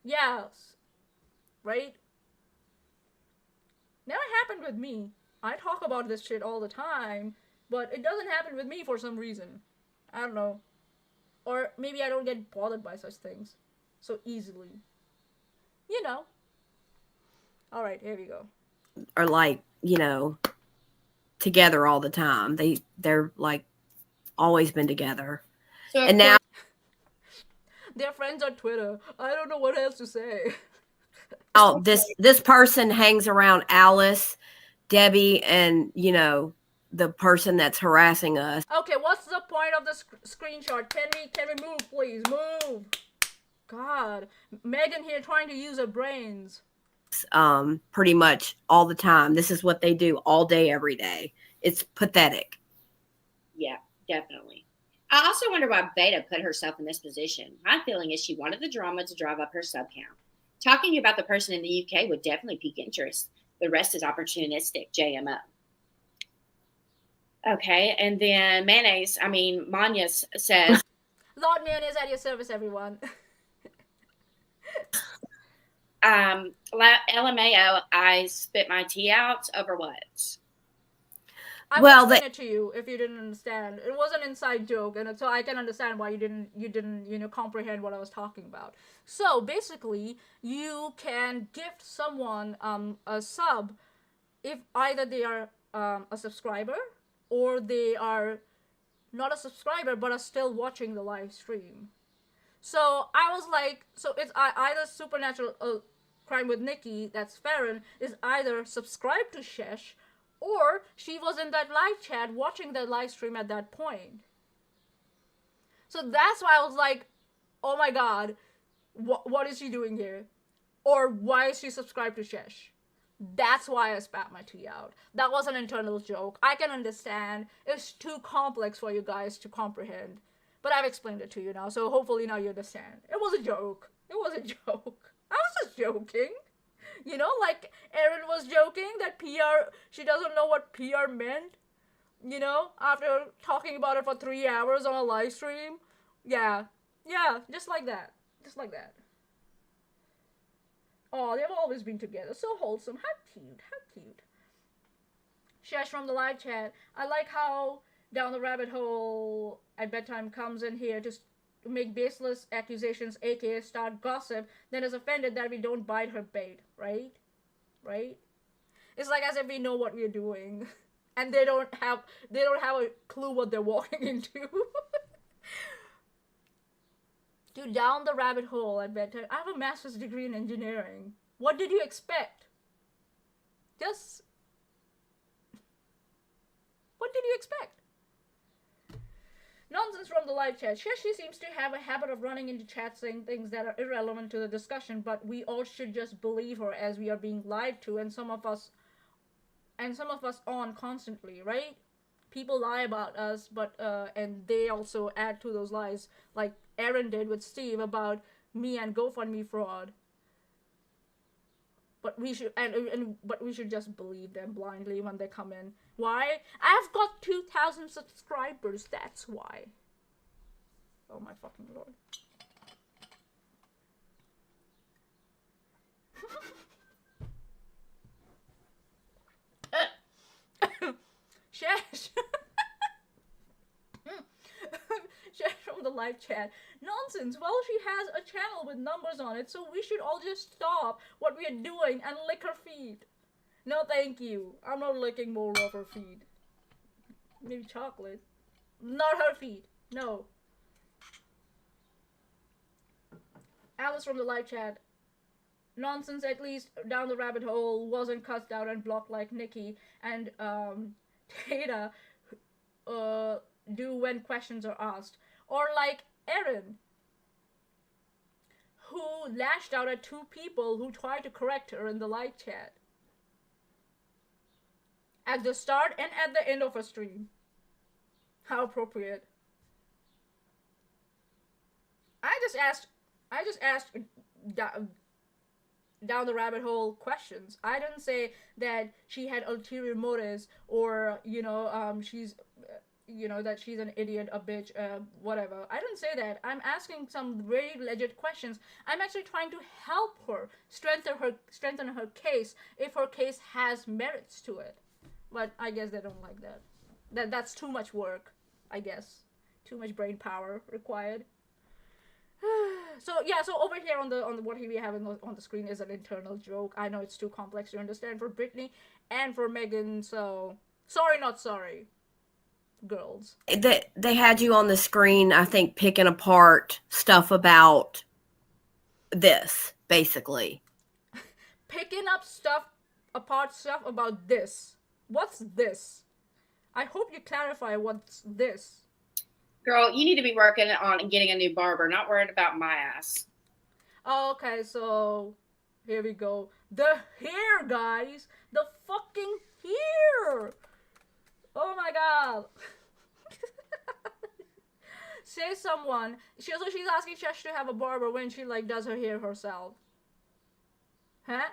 Yes. Right? Never happened with me. I talk about this shit all the time, but it doesn't happen with me for some reason. I don't know. Or maybe I don't get bothered by such things so easily. Alright, here we go. Are like, together all the time. They're like always been together. So And now They're friends on Twitter. I don't know what else to say. this person hangs around Alice, Debbie, and the person that's harassing us. Okay, what's the point of the screenshot? Can we move, please? Move! God. Megan here trying to use her brains. pretty much all the time. This is what they do all day, every day. It's pathetic. Yeah, definitely. I also wonder why Beta put herself in this position. My feeling is she wanted the drama to drive up her sub count. Talking about the person in the UK would definitely pique interest. The rest is opportunistic, JMO. Okay, and then Manya says, Lord Mayonnaise at your service, everyone. LMAO, I spit my tea out over what? I will explain it to you if you didn't understand. It was an inside joke, and so I can understand why you didn't comprehend what I was talking about. So basically, you can gift someone a sub if either they are a subscriber or they are not a subscriber but are still watching the live stream. So I was like, so it's either Supernatural Crime with Nikki, that's Farron, is either subscribed to Chesh, or she was in that live chat watching that live stream at that point. So that's why I was like, oh my god, what is she doing here? Or why is she subscribed to Chesh? That's why I spat my tea out. That was an internal joke. I can understand. It's too complex for you guys to comprehend. But I've explained it to you now, so hopefully now you understand. It was a joke. It was a joke. I was just joking. You know, like Erin was joking that PR, she doesn't know what PR meant. You know, after talking about it for 3 hours on a live stream. Yeah, just like that. Just like that. Oh, they've always been together. So wholesome. How cute. How cute. Chesh from the live chat. I like how Down the Rabbit Hole at bedtime comes in here to make baseless accusations, aka start gossip, then is offended that we don't bite her bait, right? Right? It's like as if we know what we're doing. And they don't have a clue what they're walking into. Dude, Down the Rabbit Hole at bedtime. I have a master's degree in engineering. What did you expect? Just... What did you expect? Nonsense from the live chat. She seems to have a habit of running into chat saying things that are irrelevant to the discussion, but we all should just believe her as we are being lied to, and some of us on constantly, right? People lie about us, but and they also add to those lies, like Erin did with Steve about me and GoFundMe fraud. But we should just believe them blindly when they come in. Why? I've got 2,000 subscribers. That's why. Oh my fucking lord. Chesh. Chesh from the live chat. Nonsense. Well, she has a channel with numbers on it, so we should all just stop what we are doing and lick her feet. No, thank you. I'm not licking more of her feet. Maybe chocolate. Not her feet. No. Alice from the live chat. Nonsense, at least Down the Rabbit Hole wasn't cussed out and blocked like Nikki and Tata do when questions are asked. Or like Erin, who lashed out at 2 people who tried to correct her in the live chat. At the start and at the end of a stream. How appropriate. I just asked Down the Rabbit Hole questions. I didn't say that she had ulterior motives or, she's, that she's an idiot, a bitch, whatever. I didn't say that. I'm asking some very legit questions. I'm actually trying to help her, strengthen her case if her case has merits to it. But I guess they don't like that. That's too much work, I guess. Too much brain power required. So over here on the what we have on the screen is an internal joke. I know it's too complex to understand for Brittany and for Megan, so sorry not sorry, girls. They had you on the screen, I think, picking apart stuff about this, basically. Picking up stuff about this. What's this? I hope you clarify what's this. Girl, you need to be working on getting a new barber, not worried about my ass. Oh, okay, so Here we go. The hair, guys. The fucking hair. Oh my god. Say someone. She's asking Chesh to have a barber when she like does her hair herself. Huh?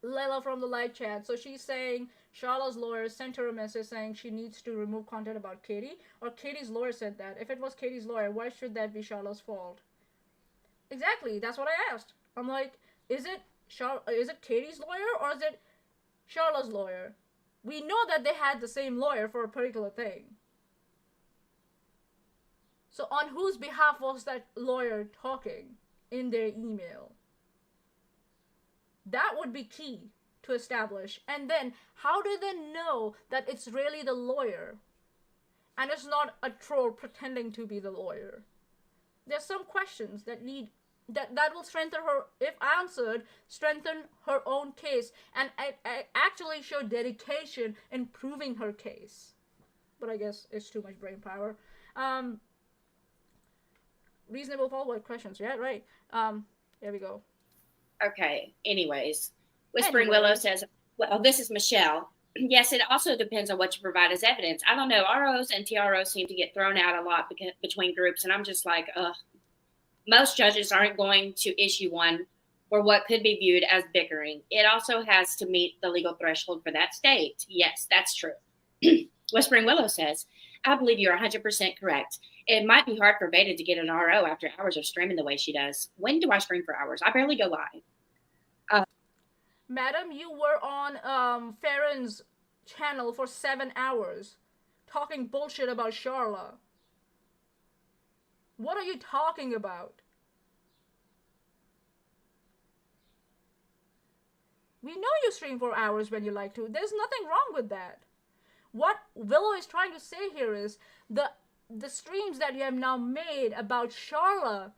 Layla from the live chat. So she's saying Charlotte's lawyer sent her a message saying she needs to remove content about Katie, or Katie's lawyer said that. If it was Katie's lawyer, why should that be Charlotte's fault? Exactly. That's what I asked. I'm like, is it Katie's lawyer or is it Charlotte's lawyer? We know that they had the same lawyer for a particular thing. So on whose behalf was that lawyer talking in their email? That would be key to establish. And then, how do they know that it's really the lawyer and it's not a troll pretending to be the lawyer? There's some questions that will strengthen her, if answered, strengthen her own case and actually show dedication in proving her case. But I guess it's too much brain power. Reasonable follow-up questions, yeah, right. Here we go. Okay, anyways. Whispering Willow says, well, this is Michelle. Yes, it also depends on what you provide as evidence. I don't know. ROs and TROs seem to get thrown out a lot between groups, and I'm just like, ugh. Most judges aren't going to issue one for what could be viewed as bickering. It also has to meet the legal threshold for that state. Yes, that's true. Whispering Willow says, I believe you're 100% correct. It might be hard for Beta to get an RO after hours of streaming the way she does. When do I stream for hours? I barely go live. Madam, you were on Farron's channel for 7 hours talking bullshit about Charla. What are you talking about? We know you stream for hours when you like to. There's nothing wrong with that. What Willow is trying to say here is the streams that you have now made about Charla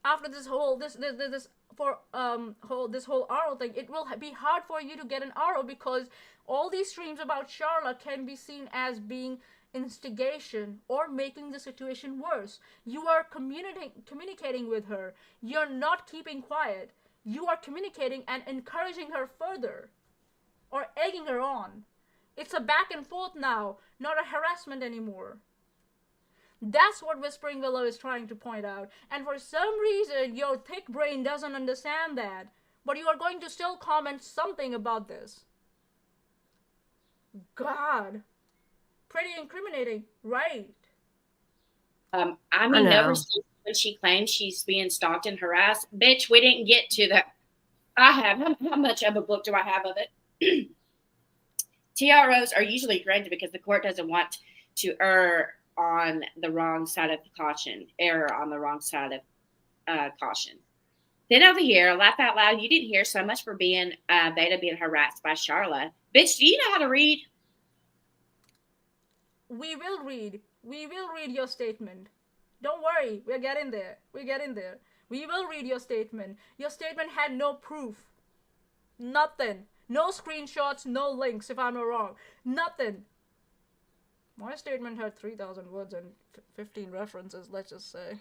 after this whole RO thing, it will be hard for you to get an RO because all these streams about Charla can be seen as being instigation or making the situation worse. You are communicating with her. You're not keeping quiet. You are communicating and encouraging her further or egging her on. It's a back and forth now, not a harassment anymore. That's what Whispering Willow is trying to point out. And for some reason, your thick brain doesn't understand that. But you are going to still comment something about this. God. Pretty incriminating, right? I mean, no receipt when she claims she's being stalked and harassed. Bitch, we didn't get to that. How much of a book do I have of it? TROs are usually granted because the court doesn't want to err on the wrong side of caution. Then over here, laugh out loud. You didn't hear so much for being Beta being harassed by Charla. Bitch, do you know how to read? We will read your statement. Don't worry, we're getting there. We will read your statement. Your statement had no proof. Nothing. No screenshots, no links, if I'm not wrong. Nothing. My statement had 3,000 words and 15 references, let's just say.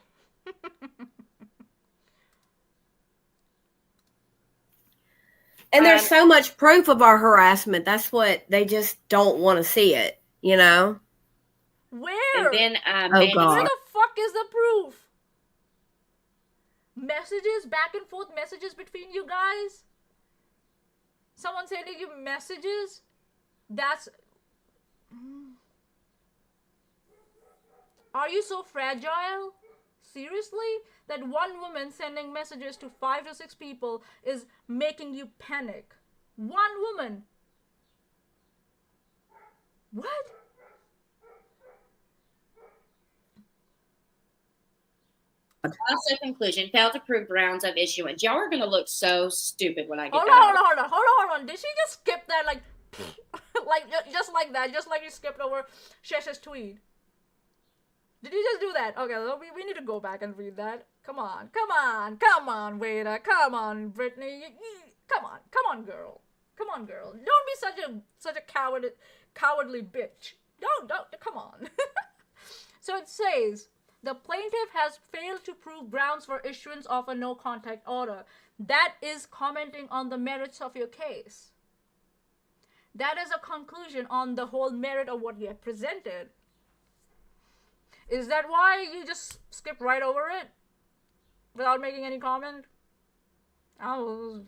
And there's so much proof of our harassment. That's what they just don't want to see it, you know? Where? And then, God. Where the fuck is the proof? Messages, back and forth messages between you guys? Someone sending you messages? That's... Are you so fragile? Seriously? That one woman sending messages to 5 to 6 people is making you panic. One woman. What? Also, conclusion, failed to prove grounds of issuance. Y'all are going to look so stupid when I get Hold on. Did she just skip that like just like that? Just like you skipped over Chesh's tweet? Did you just do that? Okay, we need to go back and read that. Come on, Waiter. Come on, Brittany. Come on, girl. Don't be such a cowardly bitch. Don't, come on. So it says, The plaintiff has failed to prove grounds for issuance of a no contact order. That is commenting on the merits of your case. That is a conclusion on the whole merit of what you have presented. Is that why you just skip right over it without making any comment? Oh.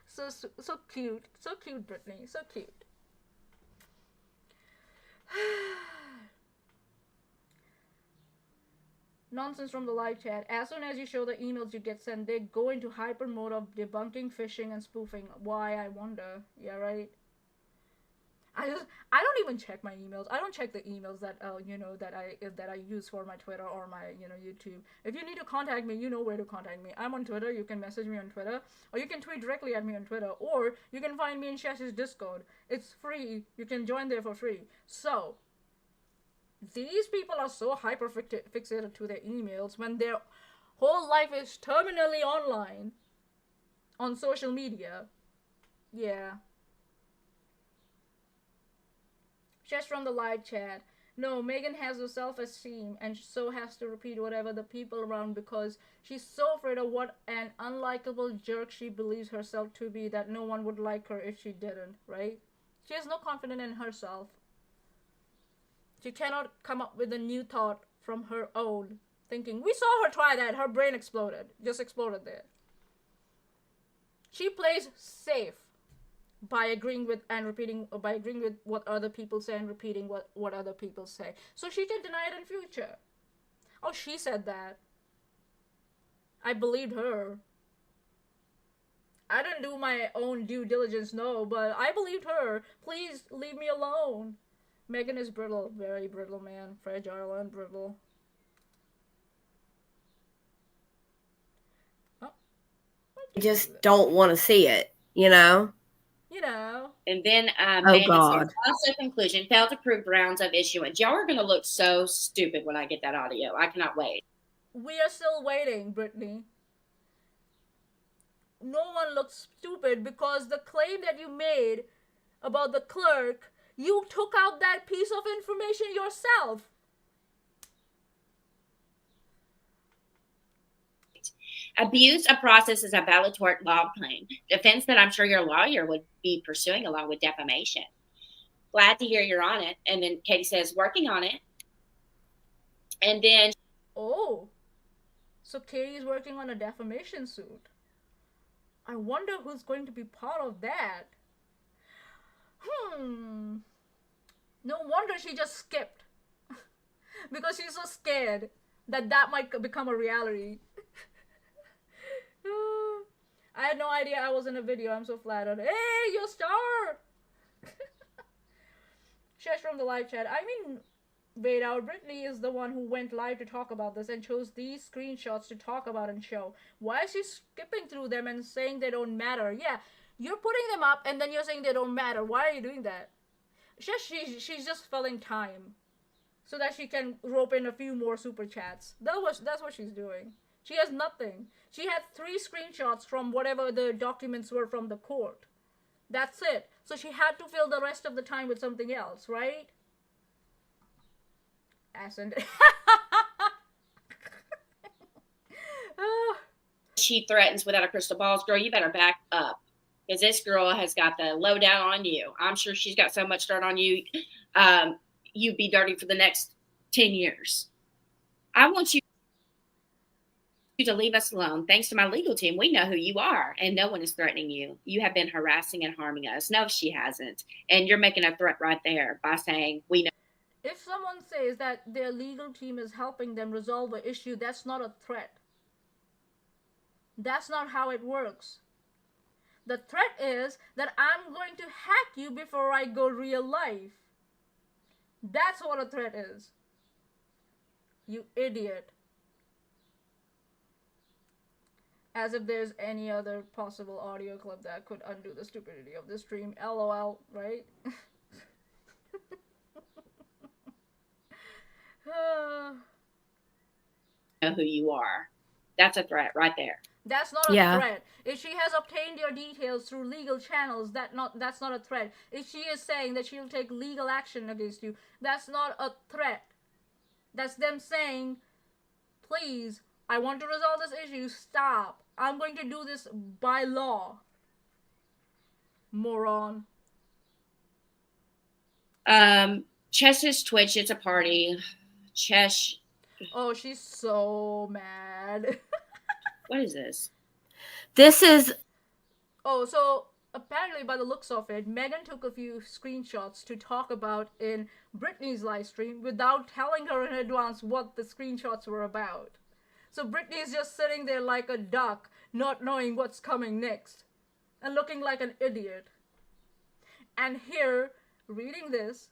So cute. So cute, Brittany. So cute. Nonsense from the live chat. As soon as you show the emails you get sent, they go into hyper mode of debunking, phishing, and spoofing. Why, I wonder. Yeah, right? I don't even check my emails. I don't check the emails that that I use for my Twitter or my YouTube. If you need to contact me, you know where to contact me. I'm on Twitter. You can message me on Twitter, or you can tweet directly at me on Twitter, or you can find me in Chesh's Discord. It's free. You can join there for free. So these people are so hyper fixated to their emails when their whole life is terminally online on social media. Yeah. Just from the live chat. No, Megan has no self-esteem and so has to repeat whatever the people around because she's so afraid of what an unlikable jerk she believes herself to be that no one would like her if she didn't, right? She has no confidence in herself. She cannot come up with a new thought from her own thinking. We saw her try that. Her brain exploded. Just exploded there. She plays safe by agreeing with what other people say and repeating what other people say. So she can deny it in future. Oh, she said that. I believed her. I didn't do my own due diligence, no, but I believed her. Please leave me alone. Megan is brittle. Very brittle, man. Fragile and brittle. Oh. You just don't want to see it, you know? You know. And then Oh, God. Also conclusion, failed to prove grounds of issuance. Y'all are going to look so stupid when I get that audio. I cannot wait. We are still waiting, Brittany. No one looks stupid because the claim that you made about the clerk, you took out that piece of information yourself. Abuse of process is a valid tort law claim. Defense that I'm sure your lawyer would be pursuing along with defamation. Glad to hear you're on it. And then Katie says, working on it. And then... Oh. So Katie is working on a defamation suit. I wonder who's going to be part of that. No wonder she just skipped. Because she's so scared that might become a reality. I had no idea I was in a video. I'm so flattered. Hey, you're a star! Chesh from the live chat. I mean, wait out. Brittany is the one who went live to talk about this and chose these screenshots to talk about and show. Why is she skipping through them and saying they don't matter? Yeah, you're putting them up and then you're saying they don't matter. Why are you doing that? She's just filling time so that she can rope in a few more super chats. That's what she's doing. She has nothing. She had 3 screenshots from whatever the documents were from the court. That's it. So she had to fill the rest of the time with something else, right? She threatens without a crystal balls. Girl, you better back up. Because this girl has got the lowdown on you. I'm sure she's got so much dirt on you. You'd be dirty for the next 10 years. I want you to leave us alone. Thanks to my legal team, we know who you are, and no one is threatening you. You have been harassing and harming us. No, she hasn't. And you're making a threat right there by saying, we know. If someone says that their legal team is helping them resolve an issue, that's not a threat. That's not how it works. The threat is that I'm going to hack you before I go real life. That's what a threat is. You idiot. As if there's any other possible audio clip that could undo the stupidity of this stream. LOL, right? Know who you are. That's a threat right there. That's not a threat. If she has obtained your details through legal channels, that's not a threat. If she is saying that she'll take legal action against you, that's not a threat. That's them saying, please, I want to resolve this issue. Stop. I'm going to do this by law. Moron. Chesh's Twitch, it's a party. Chesh. Oh, she's so mad. What is this? This is Oh, so apparently, by the looks of it, Megan took a few screenshots to talk about in Britney's live stream without telling her in advance what the screenshots were about. So Britney's just sitting there like a duck, not knowing what's coming next, and looking like an idiot. And here, reading this,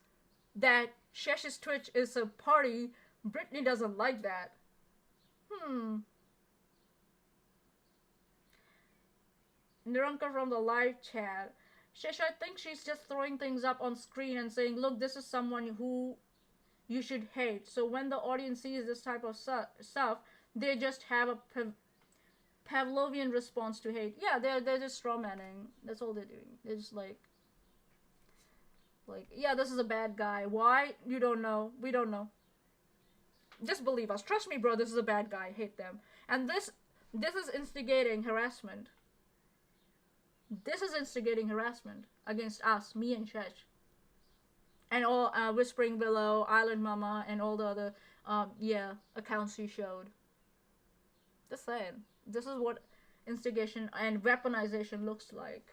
that Chesh's Twitch is a party, Britney doesn't like that. Niranka from the live chat. Chesh, I think she's just throwing things up on screen and saying, look, this is someone who you should hate. So when the audience sees this type of stuff, they just have a Pavlovian response to hate. Yeah, they're just strawmanning. That's all they're doing. They're just like, yeah, this is a bad guy. Why? You don't know. We don't know. Just believe us. Trust me, bro, this is a bad guy. Hate them. And this is instigating harassment. This is instigating harassment against us, me and Chesh. And all Whispering Willow, Island Mama, and all the other accounts you showed. Just saying. This is what instigation and weaponization looks like.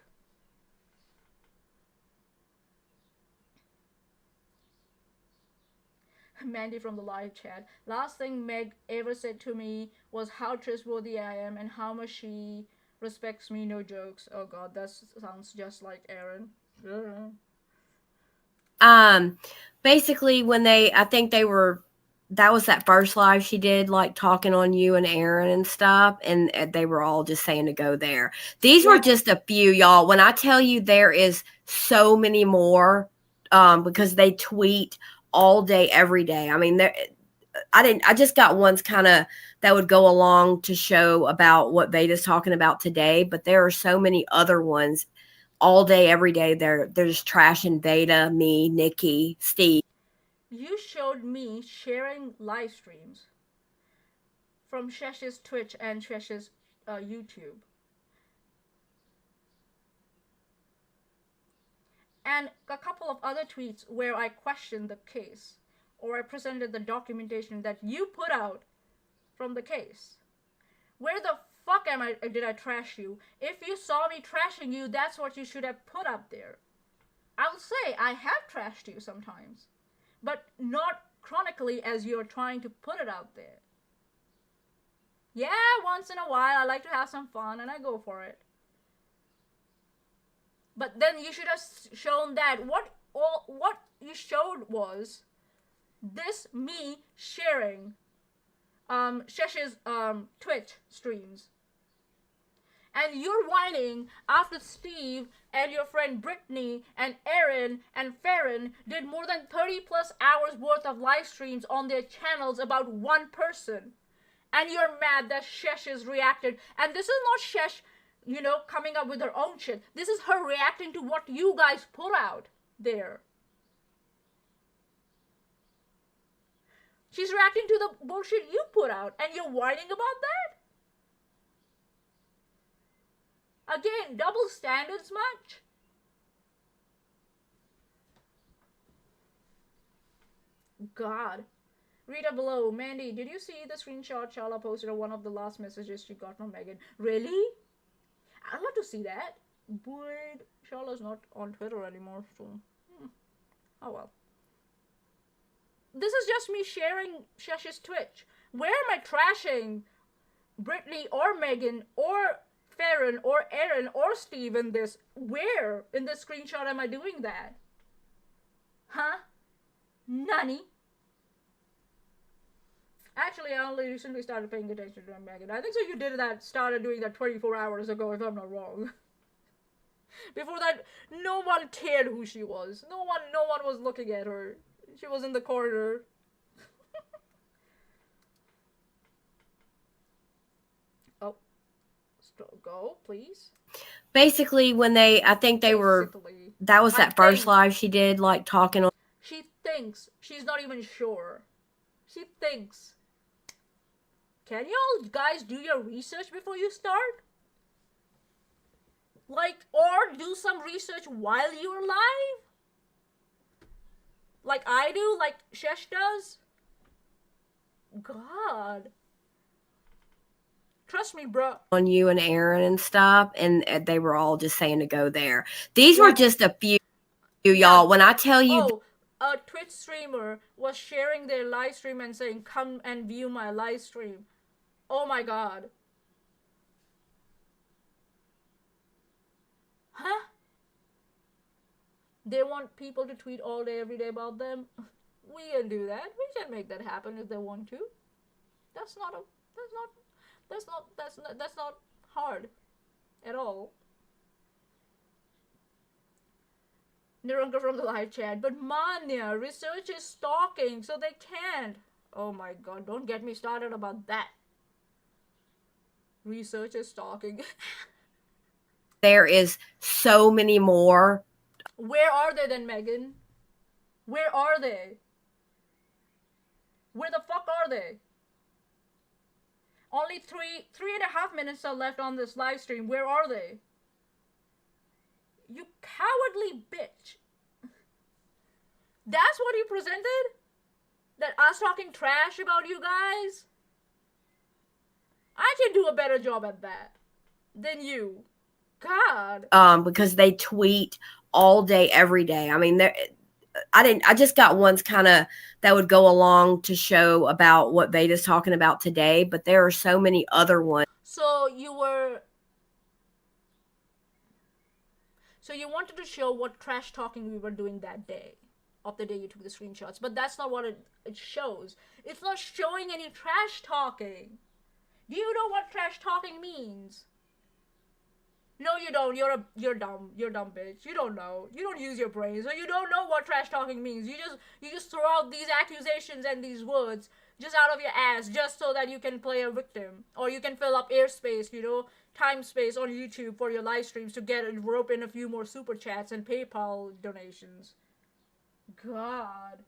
Mandy from the live chat. Last thing Meg ever said to me was how trustworthy I am and how much she respects me, no jokes. Oh god, that sounds just like Aaron. basically when that was that first live she did, like talking on you and Aaron and stuff, and they were all just saying to go there. These were just a few, y'all. When I tell you there is so many more, because they tweet all day, every day. I mean, I just got ones kind of that would go along to show about what Veda's talking about today, but there are so many other ones all day, every day. They're just trashing Veda, me, Nikki, Steve. You showed me sharing live streams from Chesh's Twitch and Chesh's YouTube. And a couple of other tweets where I questioned the case, or I presented the documentation that you put out from the case. Where the fuck did I trash you? If you saw me trashing you, that's what you should have put up there. I'll say I have trashed you sometimes, but not chronically as you're trying to put it out there. Yeah, once in a while I like to have some fun and I go for it. But then you should have shown that what you showed was this me sharing Chesh's Twitch streams. And you're whining after Steve and your friend Brittany and Aaron and Farron did more than 30 plus hours worth of live streams on their channels about one person. And you're mad that Chesh is reacted. And this is not Chesh, coming up with her own shit. This is her reacting to what you guys put out there. She's reacting to the bullshit you put out, and you're whining about that? Again, double standards much? God. Rita below. Mandy, did you see the screenshot Shala posted of one of the last messages she got from Megan? Really? I'd love to see that. But Shala's not on Twitter anymore, so... Oh well. This is just me sharing Chesh's Twitch. Where am I trashing Brittany or Megan or Farron or Aaron or Steve in this? Where in this screenshot am I doing that? Huh? Nani? Actually, I only recently started paying attention to Megan. I think so you started doing that 24 hours ago, if I'm not wrong. Before that, no one cared who she was. No one was looking at her. She was in the corner. Oh. Go, please. Basically, when that was that first live she did, like talking on. She thinks, she's not even sure. She thinks. Can y'all guys do your research before you start? Like, or do some research while you're live? Like I do, like Chesh does? God. Trust me, bro. On you and Aaron and stuff, and they were all just saying to go there. These were just a few, y'all. When I tell you, Oh, a Twitch streamer was sharing their live stream and saying, "Come and view my live stream." Oh my god. Huh? They want people to tweet all day, every day about them. We can do that. We can make that happen if they want to. That's not hard at all. Nirunga from the live chat, but Manya, research is stalking, so they can't. Oh my god, don't get me started about that. Research is stalking. there is so many more. Where are they then, Megan? Where are they? Where the fuck are they? Only three and a half minutes are left on this live stream. Where are they? You cowardly bitch. That's what you presented? That us talking trash about you guys? I can do a better job at that than you. God. Because they tweet all day, every day. I mean, I just got ones kind of that would go along to show about what Veda's talking about today, but there are so many other ones. So you wanted to show what trash talking we were doing that day, of the day you took the screenshots, but that's not what it shows. It's not showing any trash talking. Do you know what trash talking means? No, you don't. You're dumb. You're dumb, bitch. You don't know. You don't use your brain, so you don't know what trash talking means. You just throw out these accusations and these words just out of your ass, just so that you can play a victim, or you can fill up airspace, time space on YouTube for your live streams to rope in a few more super chats and PayPal donations. God.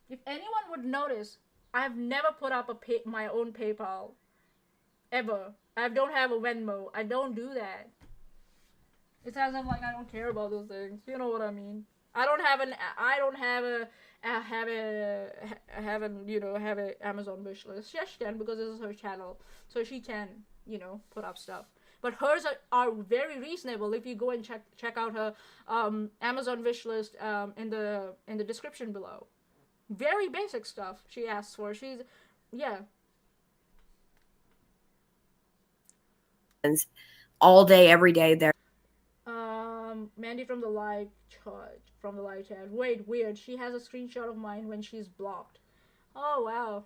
If anyone would notice, I've never put up my own PayPal. Ever. I don't have a Venmo. I don't do that. It's as if like I don't care about those things. You know what I mean? I don't have an Amazon wish list. Chesh can, because this is her channel, so she can put up stuff. But hers are very reasonable. If you go and check out her Amazon wish list in the description below, very basic stuff she asks for. All day, every day. There. Mandy from the live chat. Wait, weird. She has a screenshot of mine when she's blocked. Oh wow.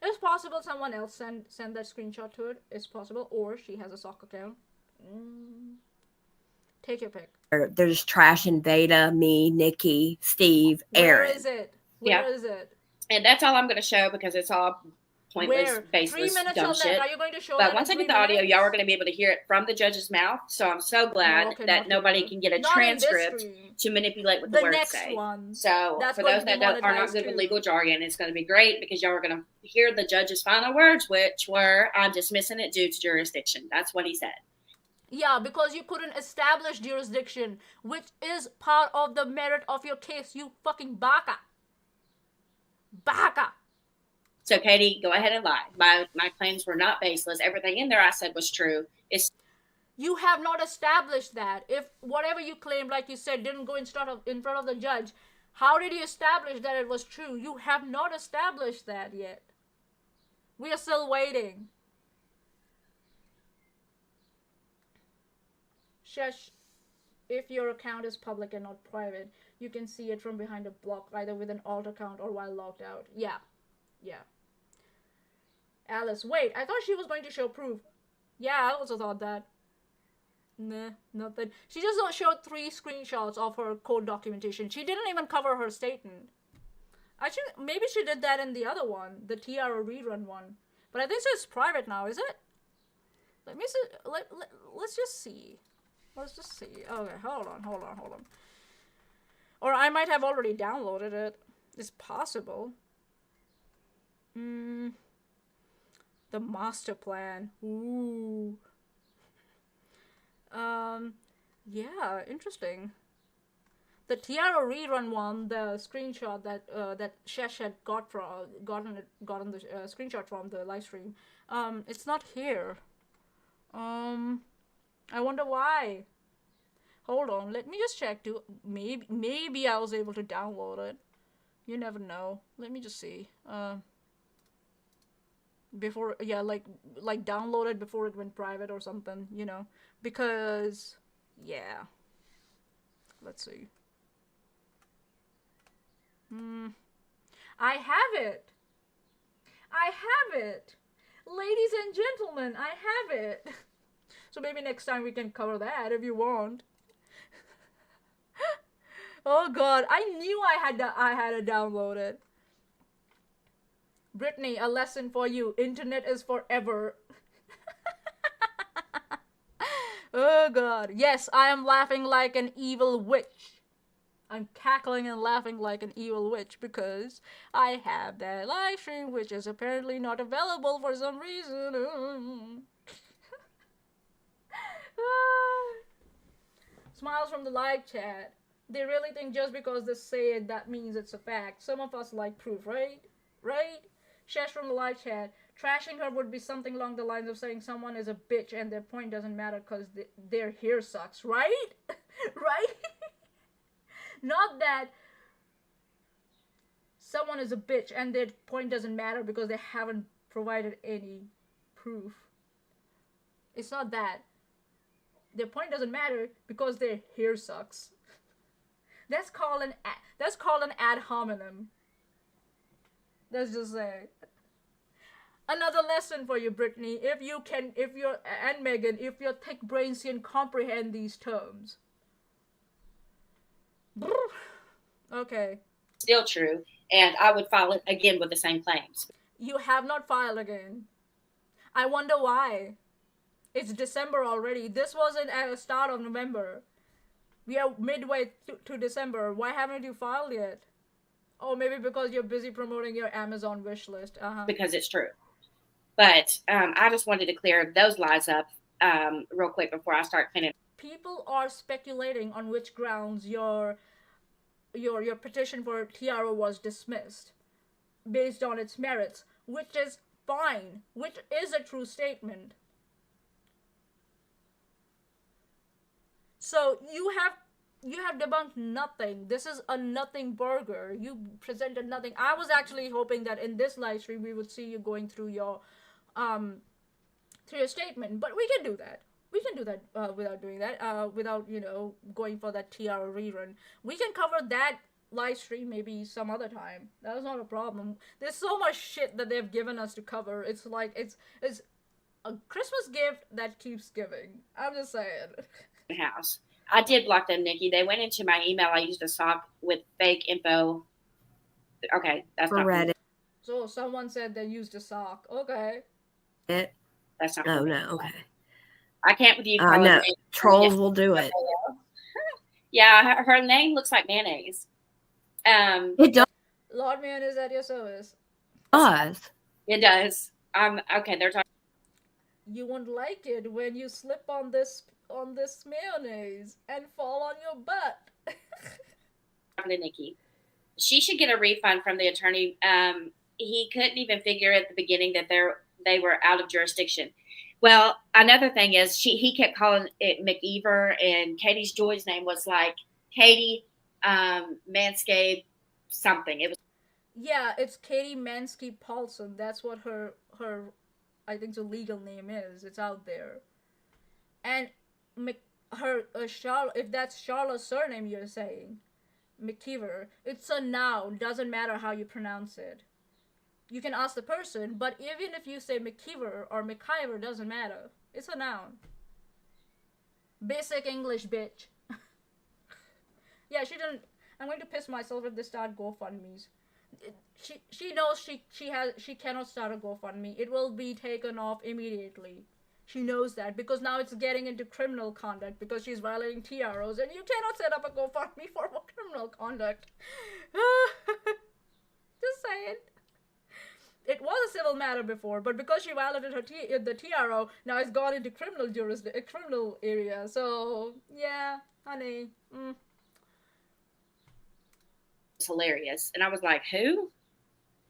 It's possible someone else send that screenshot to it. It's possible, or she has a sock account. Take your pick. There's trash in Veda, me, Nikki, Steve, Aaron. Where is it? Where is it? And that's all I'm going to show, because it's all pointless, baseless, 3 minutes dumb shit. Are you going to show But that once I in get the 3 audio, minutes? y'all are going to be able to hear it from the judge's mouth. So I'm so glad that nobody can get a transcript to manipulate what the words say. One. So That's for those that are not good with legal jargon, it's going to be great, because y'all are going to hear the judge's final words, which were, "I'm dismissing it due to jurisdiction." That's what he said. Yeah, because you couldn't establish jurisdiction, which is part of the merit of your case, you fucking baka. Baka. So, Katie, go ahead and lie. My claims were not baseless. Everything in there I said was true. You have not established that. If whatever you claimed, like you said, didn't go in front of the judge, how did you establish that it was true? You have not established that yet. We are still waiting. Chesh, if your account is public and not private, you can see it from behind a block, either with an alt account or while logged out. Yeah. Alice, wait, I thought she was going to show proof. Yeah, I also thought that. Nah, nothing. She just showed 3 screenshots of her code documentation. She didn't even cover her statement. Actually, maybe she did that in the other one, the TRO rerun one. But I think it's private now, is it? Let me see. Let's just see. Okay, hold on. Or I might have already downloaded it. It's possible. The master plan. Ooh. Yeah, interesting. The Tiara rerun one, the screenshot that Chesh had gotten the screenshot from the live stream. It's not here. I wonder why. Hold on, let me just check. Maybe I was able to download it. You never know. Let me just see. Before, yeah, like download it before it went private or something, you know, because yeah. Let's see. I have it. I have it. Ladies and gentlemen, I have it. So maybe next time we can cover that if you want. Oh god, I knew I had to download it. Brittany, a lesson for you. Internet is forever. Oh god. Yes, I am laughing like an evil witch. I'm cackling and laughing like an evil witch because I have that live stream, which is apparently not available for some reason. Smiles from the live chat. They really think just because they say it, that means it's a fact. Some of us like proof, right? Right? Chesh from the live chat. Trashing her would be something along the lines of saying someone is a bitch and their point doesn't matter because their hair sucks, right? Right? Not that someone is a bitch and their point doesn't matter because they haven't provided any proof. It's not that. Their point doesn't matter because their hair sucks. That's called an ad hominem. Let's just say. Another lesson for you, Brittany. If you're and Megan, if your thick brains can comprehend these terms. Okay. Still true, and I would file it again with the same claims. You have not filed again. I wonder why. It's December already. This wasn't at the start of November. We are midway to December. Why haven't you filed yet? Oh, maybe because you're busy promoting your Amazon wish list. Because it's true. But I just wanted to clear those lies up real quick before I start cleaning. People are speculating on which grounds your petition for Tiara was dismissed based on its merits, which is fine, which is a true statement. So you have debunked nothing. This is a nothing burger. You presented nothing. I was actually hoping that in this live stream we would see you going through your statement, but we can do that. We can do that without doing that, without, going for that Tiara rerun. We can cover that live stream maybe some other time. That's not a problem. There's so much shit that they've given us to cover. It's like, it's a Christmas gift that keeps giving. I'm just saying. House. I did block them, Nikki. They went into my email. I used a sock with fake info. Okay, that's For not Reddit. So someone said they used a sock. Okay. That's not. Oh, no. Okay. I can't with you. No. Trolls will do it. Yeah, her name looks like mayonnaise. It Lord Mayonnaise at your service. does. It does. Okay. They're talking. You won't like it when you slip on this mayonnaise and fall on your butt. To Nikki. She should get a refund from the attorney. He couldn't even figure at the beginning that they were out of jurisdiction. Well, another thing is he kept calling it McEver, and Katie's Joy's name was like Katie Manscaped something. It was it's Katie Mansky Paulson. That's what her I think the legal name is. It's out there. And if that's Charlotte's surname you're saying, McKeever, it's a noun. Doesn't matter how you pronounce it. You can ask the person, but even if you say McKeever or McIver, doesn't matter. It's a noun. Basic English, bitch. Yeah, she didn't. I'm going to piss myself if they start GoFundMes. She knows she cannot start a GoFundMe. It will be taken off immediately. She knows that because now it's getting into criminal conduct because she's violating TROs, and you cannot set up a GoFundMe for criminal conduct. Just saying. It was a civil matter before, but because she violated the TRO, now it's gone into criminal area. So yeah, honey. It's hilarious. And I was like, who?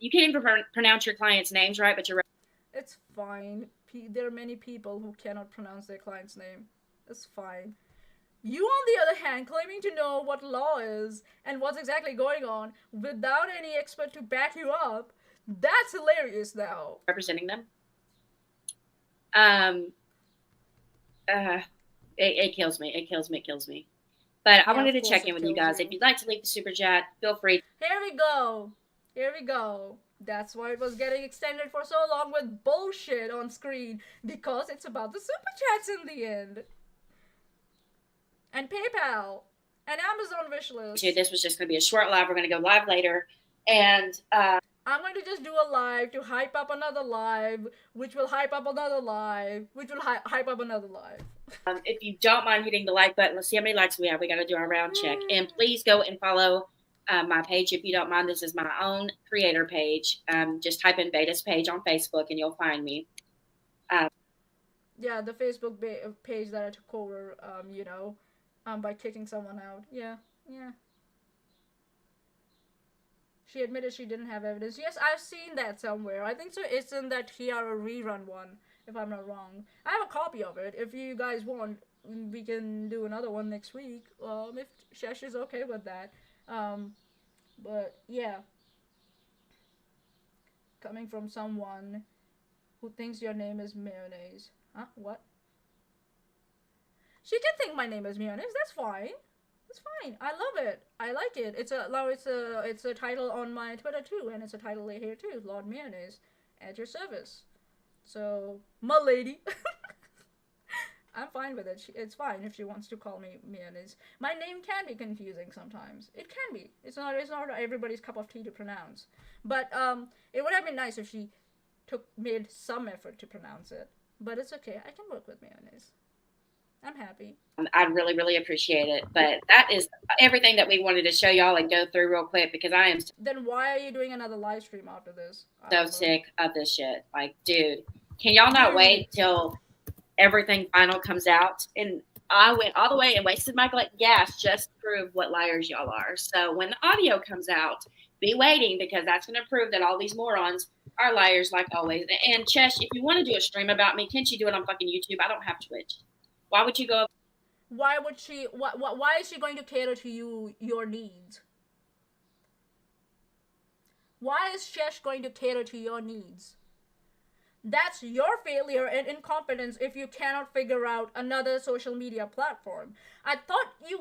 You can't even pronounce your clients' names right, but you're right. It's fine. There are many people who cannot pronounce their client's name. It's fine. You, on the other hand, claiming to know what law is and what's exactly going on without any expert to back you up, that's hilarious now. Representing them. It kills me. It kills me. But I wanted to check in with you guys. If you'd like to leave the super chat, feel free. Here we go. That's why it was getting extended for so long with bullshit on screen, because it's about the super chats in the end. And PayPal. And Amazon wishlist. This was just going to be a short live. We're going to go live later. And I'm going to just do a live to hype up another live, which will hype up another live, which will hype up another live. If you don't mind hitting the like button, let's see how many likes we have. We got to do our round check. And please go and follow my page if you don't mind. This is my own creator page. Just type in Beta's page on Facebook and you'll find me. Yeah, the Facebook page that I took over, by kicking someone out. Yeah. She admitted she didn't have evidence. Yes, I've seen that somewhere. I think so. It's in that Tiara rerun one, if I'm not wrong. I have a copy of it. If you guys want, we can do another one next week. If Chesh is okay with that. But yeah. Coming from someone who thinks your name is Mayonnaise. Huh? What? She can think my name is Mayonnaise. That's fine. It's fine. I love it. I like it. It's a title on my Twitter too, and it's a title here too. Lord Mayonnaise, at your service. So, my lady. I'm fine with it. It's fine if she wants to call me Mayonnaise. My name can be confusing sometimes. It can be. It's not everybody's cup of tea to pronounce. But it would have been nice if she made some effort to pronounce it. But it's okay. I can work with Mayonnaise. I'm happy. I really, really appreciate it. But that is everything that we wanted to show y'all and go through real quick because I am Then why are you doing another live stream after this? so sick of this shit. Like, dude, can y'all not wait till everything final comes out? And I went all the way and wasted my gas just to prove what liars y'all are. So when the audio comes out, be waiting because that's going to prove that all these morons are liars like always. And Chesh, if you want to do a stream about me, can't you do it on fucking YouTube? I don't have Twitch. Why would you go? Why would she? Why is she going to cater to your needs? Why is Chesh going to cater to your needs? That's your failure and incompetence if you cannot figure out another social media platform. I thought you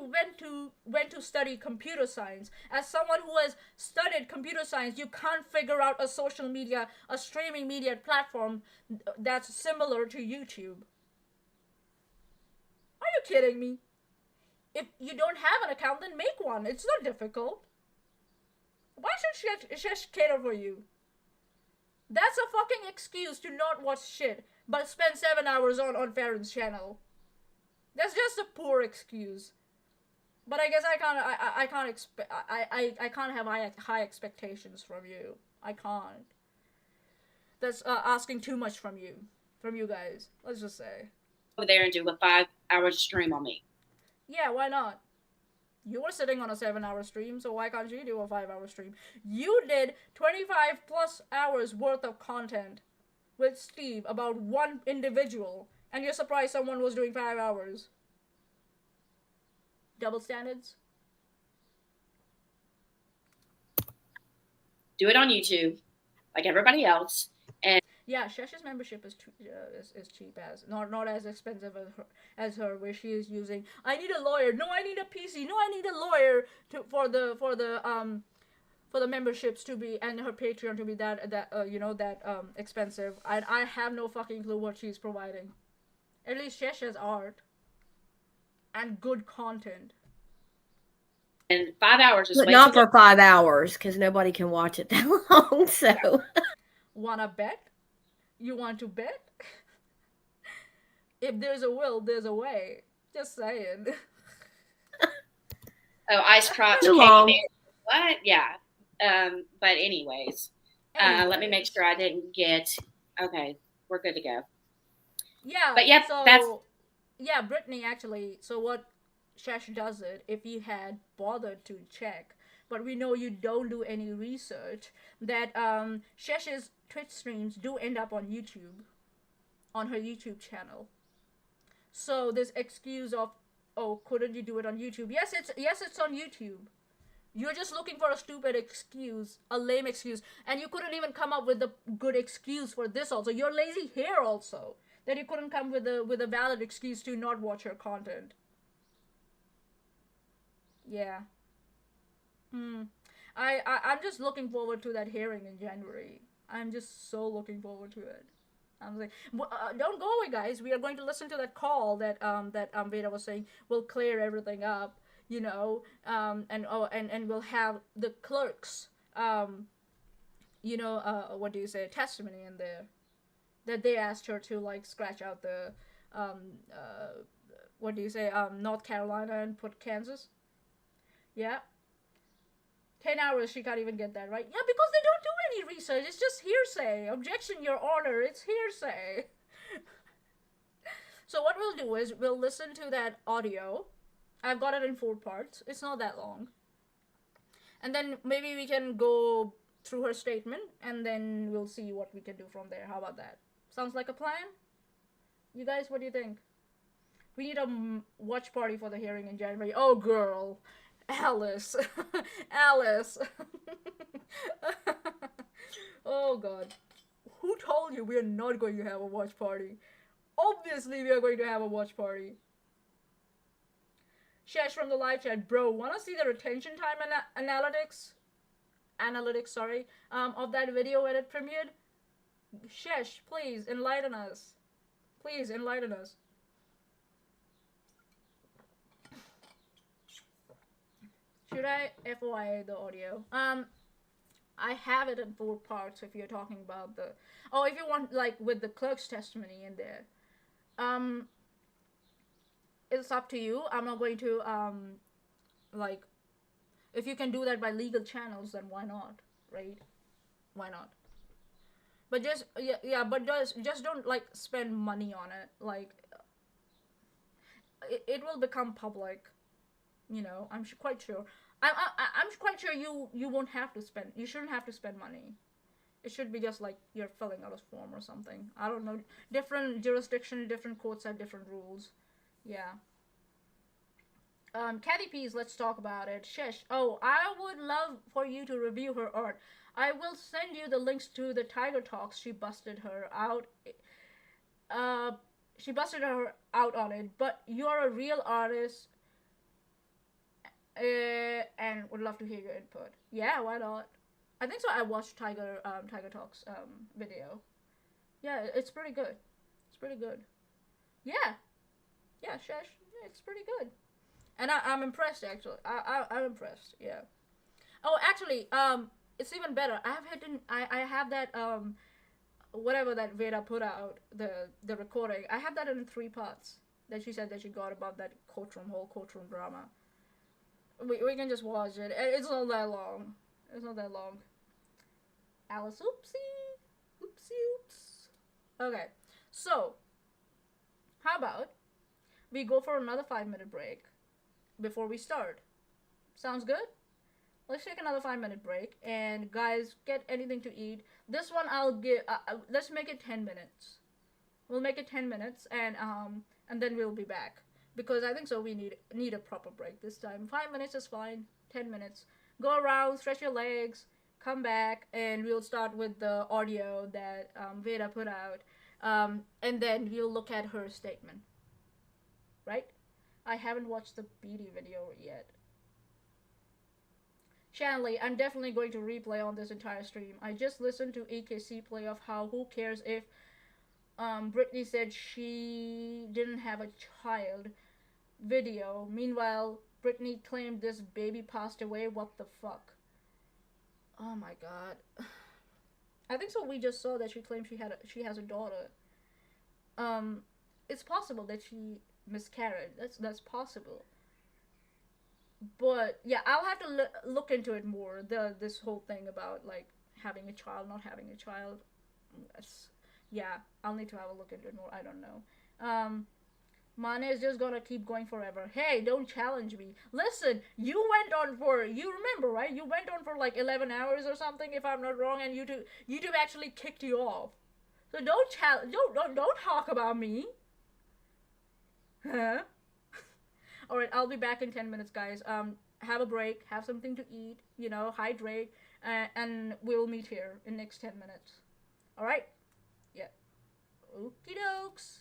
went to study computer science. As someone who has studied computer science, you can't figure out a social media, a streaming media platform that's similar to YouTube. Are you kidding me? If you don't have an account, then make one. It's not difficult. Why should Chesh cater for you? That's a fucking excuse to not watch shit, but spend 7 hours on Farron's channel. That's just a poor excuse. But I guess I can't have high expectations from you. I can't. That's asking too much from you guys. Let's just say. Over there and do a 5-hour stream on me. Yeah, why not? You were sitting on a 7-hour stream, so why can't you do a 5-hour stream? You did 25 plus hours worth of content with Steve about one individual, and you're surprised someone was doing 5 hours. Double standards? Do it on YouTube, like everybody else. And yeah, Chesh's membership is cheap as not as expensive as her where she is using. I need a lawyer. No, I need a PC. No, I need a lawyer for the memberships to be and her Patreon to be that expensive. I have no fucking clue what she's providing. At least Chesh has art and good content. And 5 hours is but not for 5 hours because nobody can watch it that long. So, wanna bet? You want to bet? If there's a will, there's a way. Just saying. Oh, ice crotch, Too Katie long. Mary. What? Yeah. But anyways, let me make sure I didn't get. Okay, we're good to go. Yeah. But yep, So that's yeah, Brittany actually. So what Chesh does it if you had bothered to check, but we know you don't do any research. That Chesh's Twitch streams do end up on YouTube, on her YouTube channel. So this excuse of, oh, couldn't you do it on YouTube? Yes, it's on YouTube. You're just looking for a stupid excuse, a lame excuse, and you couldn't even come up with a good excuse for this. Also, you're lazy here. Also, that you couldn't come with a valid excuse to not watch her content. Yeah. I'm just looking forward to that hearing in January. I'm just so looking forward to it. I'm like, don't go away, guys. We are going to listen to that call that Veda was saying. We'll clear everything up, and we'll have the clerks, what do you say, testimony in there, that they asked her to like scratch out the, what do you say, North Carolina and put Kansas. Yeah. 10 hours, she can't even get that right. Yeah, because they don't do any research. It's just hearsay. Objection, Your Honor. It's hearsay. So what we'll do is we'll listen to that audio. I've got it in 4 parts. It's not that long. And then maybe we can go through her statement, and then we'll see what we can do from there. How about that? Sounds like a plan? You guys, what do you think? We need a watch party for the hearing in January. Oh, girl. Alice. Alice. Oh, God. Who told you we are not going to have a watch party? Obviously, we are going to have a watch party. Chesh from the live chat. Bro, wanna see the retention time analytics? Of that video when it premiered? Chesh, please, enlighten us. Please, enlighten us. Should I FYI the audio? I have it in 4 parts if you're talking about the... Oh, if you want, like, with the clerk's testimony in there. It's up to you. I'm not going to, like... If you can do that by legal channels, then why not, right? Why not? But just, but just don't, like, spend money on it. Like, it will become public. I'm quite sure. I'm quite sure you won't have to spend. You shouldn't have to spend money. It should be just like you're filling out a form or something. I don't know. Different jurisdiction, different courts have different rules. Yeah. Kathy Pease, let's talk about it. Chesh. Oh, I would love for you to review her art. I will send you the links to the Tiger Talks. She busted her out. She busted her out on it. But you're a real artist. And would love to hear your input. Yeah, why not? I think so. I watched Tiger Talks video. Yeah, it's pretty good. It's pretty good. Yeah, Shesh, it's pretty good. And I'm impressed actually. I'm impressed. Yeah. Oh, actually, it's even better. I have that whatever that Veda put out, the recording. I have that in 3 parts that she said that she got about that whole courtroom drama. We can just watch it. It's not that long. It's not that long. Alice, oopsie. Oops. Okay, so, how about we go for another 5-minute break before we start? Sounds good? Let's take another 5-minute break, and guys, get anything to eat. This one I'll give, let's make it 10 minutes. We'll make it 10 minutes, and then we'll be back. Because I think so we need a proper break this time. 5 minutes is fine. 10 minutes. Go around, stretch your legs, come back, and we'll start with the audio that Veda put out. And then we'll look at her statement. Right? I haven't watched the BD video yet. Shanley, I'm definitely going to replay on this entire stream. I just listened to EKC play of how who cares if Brittany said she didn't have a child video. Meanwhile, Brittany claimed this baby passed away. What the fuck? Oh my god. I think so. We just saw that she claimed she has a daughter. it's possible that she miscarried. That's possible. But yeah, I'll have to look into it more. This whole thing about like having a child, not having a child. That's, yeah, I'll need to have a look into it more. I don't know. Mane is just gonna keep going forever. Hey, don't challenge me. Listen, you went on for, you remember, right? You went on for like 11 hours or something, if I'm not wrong, and YouTube actually kicked you off. So don't challenge, don't talk about me. Huh? All right, I'll be back in 10 minutes, guys. Have a break, have something to eat, hydrate, and we'll meet here in next 10 minutes. All right? Yeah. Okie dokes.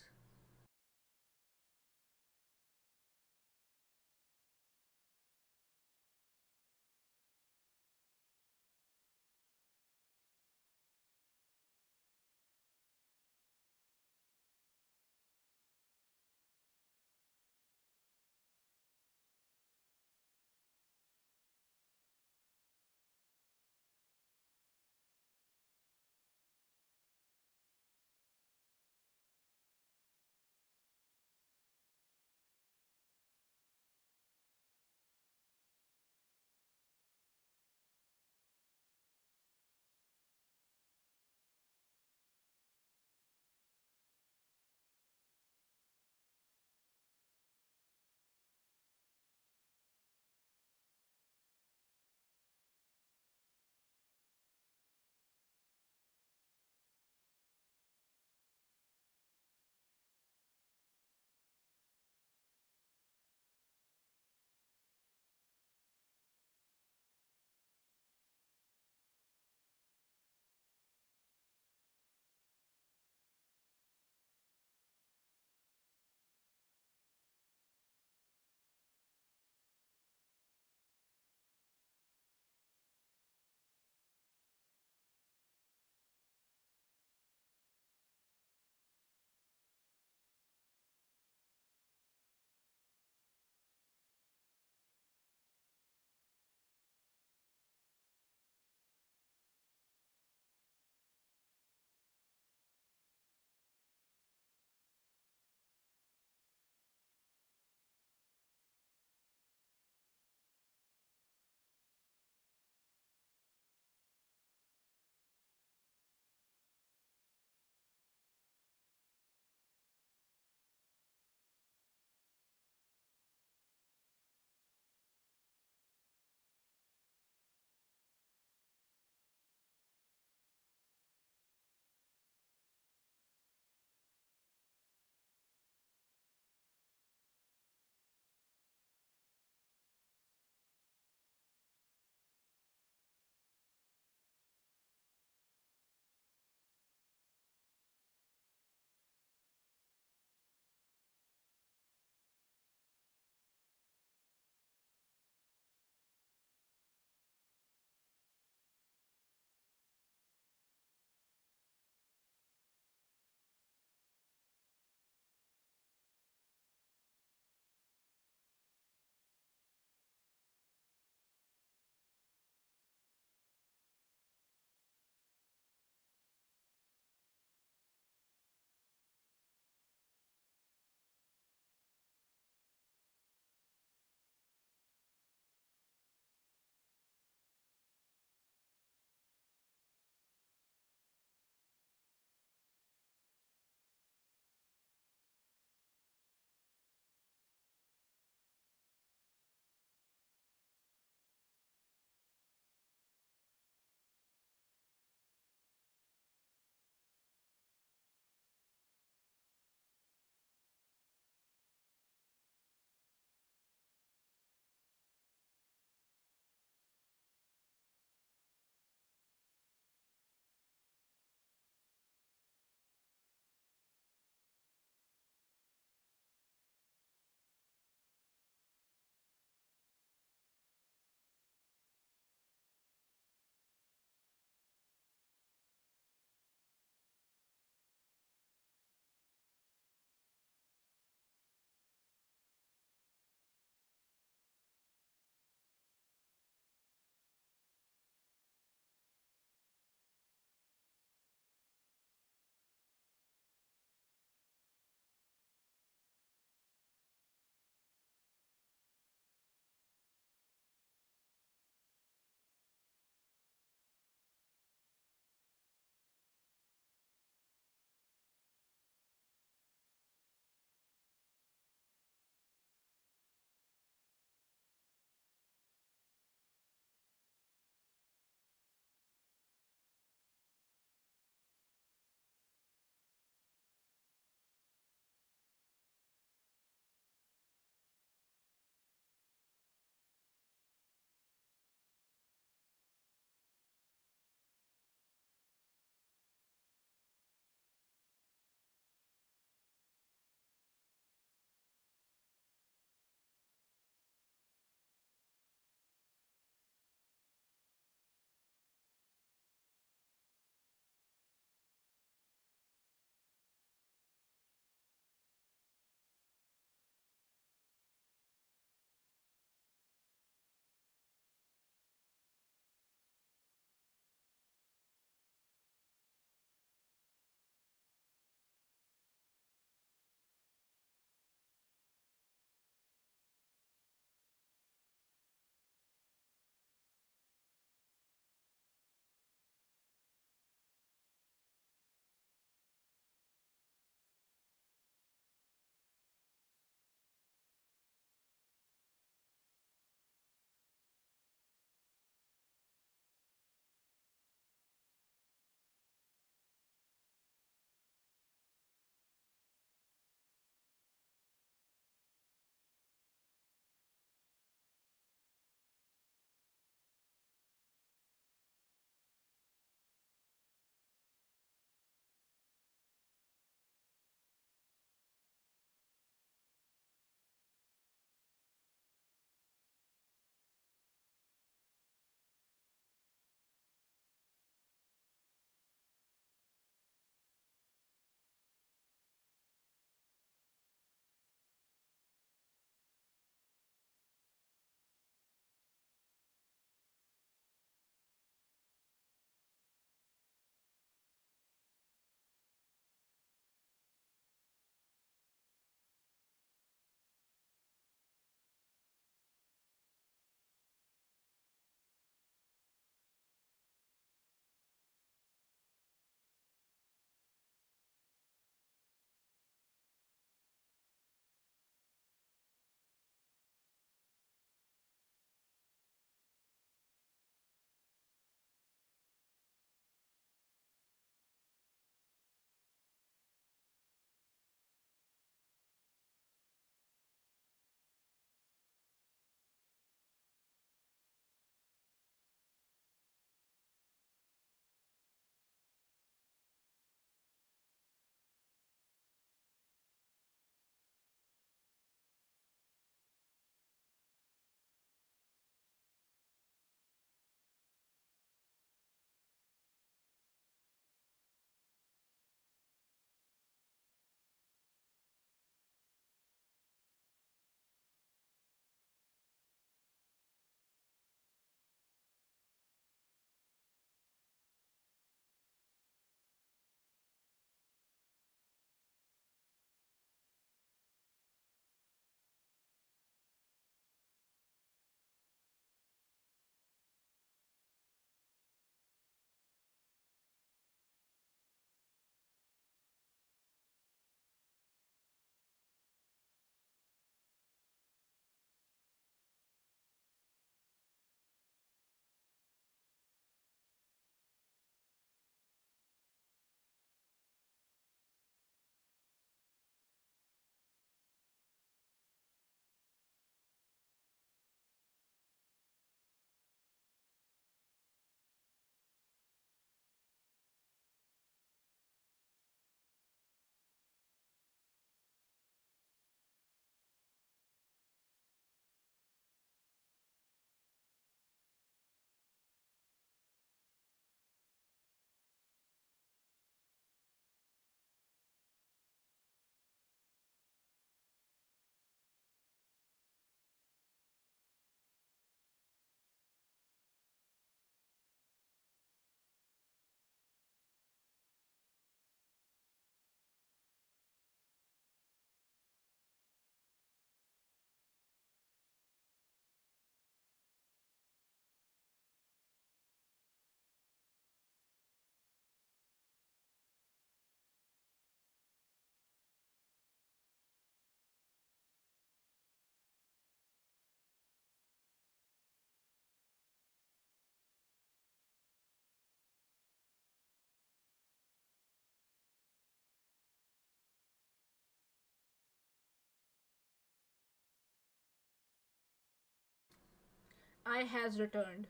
I has returned.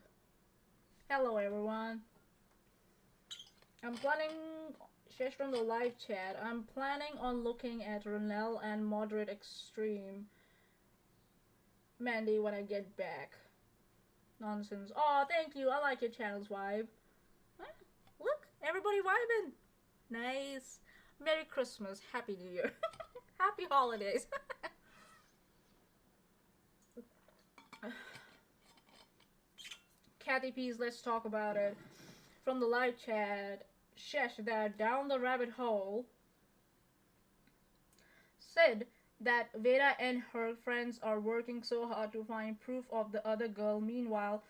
Hello everyone. I'm planning, Chesh from the live chat, I'm planning on looking at Ronell and Moderate Extreme Mandy when I get back. Nonsense. Oh, thank you. I like your channel's vibe. Huh? Look, everybody vibing. Nice. Merry Christmas. Happy New Year. Happy holidays. Kathy P's Let's Talk About It. From the live chat, Chesh that down the rabbit hole said that Veda and her friends are working so hard to find proof of the other girl. Meanwhile,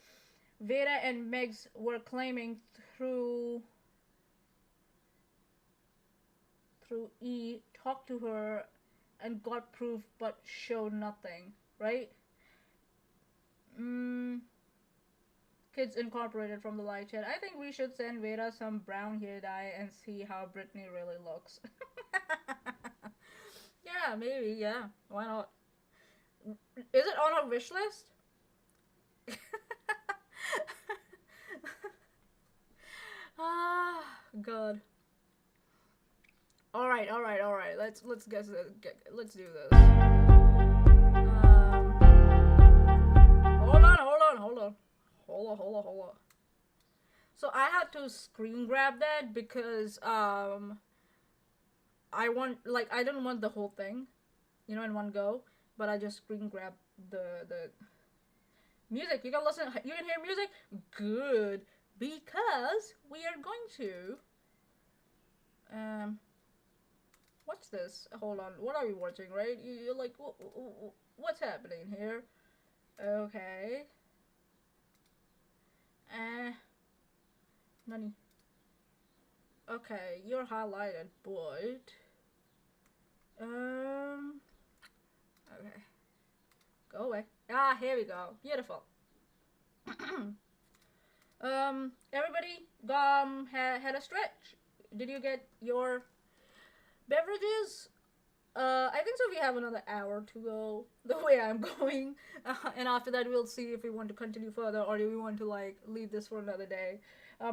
Veda and Megs were claiming through E talked to her and got proof but showed nothing, right? Kids Incorporated from the live chat. I think we should send Veda some brown hair dye and see how Brittany really looks. Yeah, maybe, yeah. Why not? Is it on our wish list? Ah, God. Alright. Let's guess this. Let's do this. Hold on. So I had to screen grab that because I didn't want the whole thing, in one go, but I just screen grabbed the music. You can listen, you can hear music? Good, because we are going to, what's this? Hold on, what are we watching, right? You're like, what's happening here? Okay. Nani? Okay, you're highlighted, but okay, go away. Ah, here we go. Beautiful. Everybody, had a stretch. Did you get your beverages? I think so. We have another hour to go the way I'm going, and after that we'll see if we want to continue further or do we want to leave this for another day.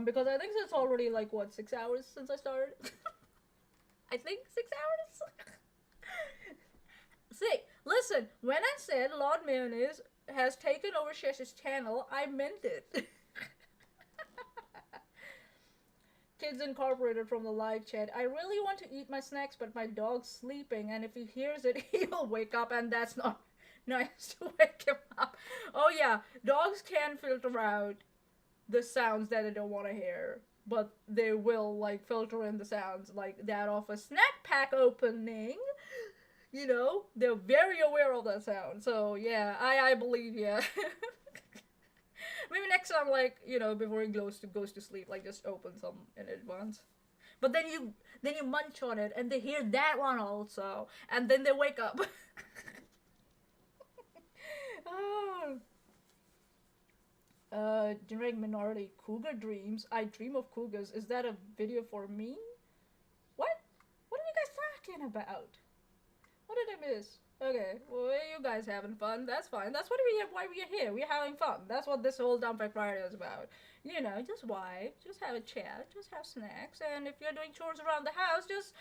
Because I think it's already 6 hours since I started. I think 6 hours. See, listen, when I said Lord Mayonnaise has taken over Chesh's channel, I meant it. Kids Incorporated from the live chat. I really want to eat my snacks, but my dog's sleeping, and if he hears it, he'll wake up, and that's not nice to wake him up. Oh yeah, dogs can filter out the sounds that they don't want to hear, but they will filter in the sounds like that of a snack pack opening. They're very aware of that sound. So yeah, I believe, yeah. Maybe next time, before he goes to sleep, just open some in advance. But then you munch on it, and they hear that one also, and then they wake up. Generic minority cougar dreams. I dream of cougars. Is that a video for me? What are you guys talking about? What did I miss? Okay, well, you guys having fun. That's fine. That's why we're here. We're having fun. That's what this whole Dumb Fekk Friday is about. Just vibe, just have a chat, just have snacks, and if you're doing chores around the house, just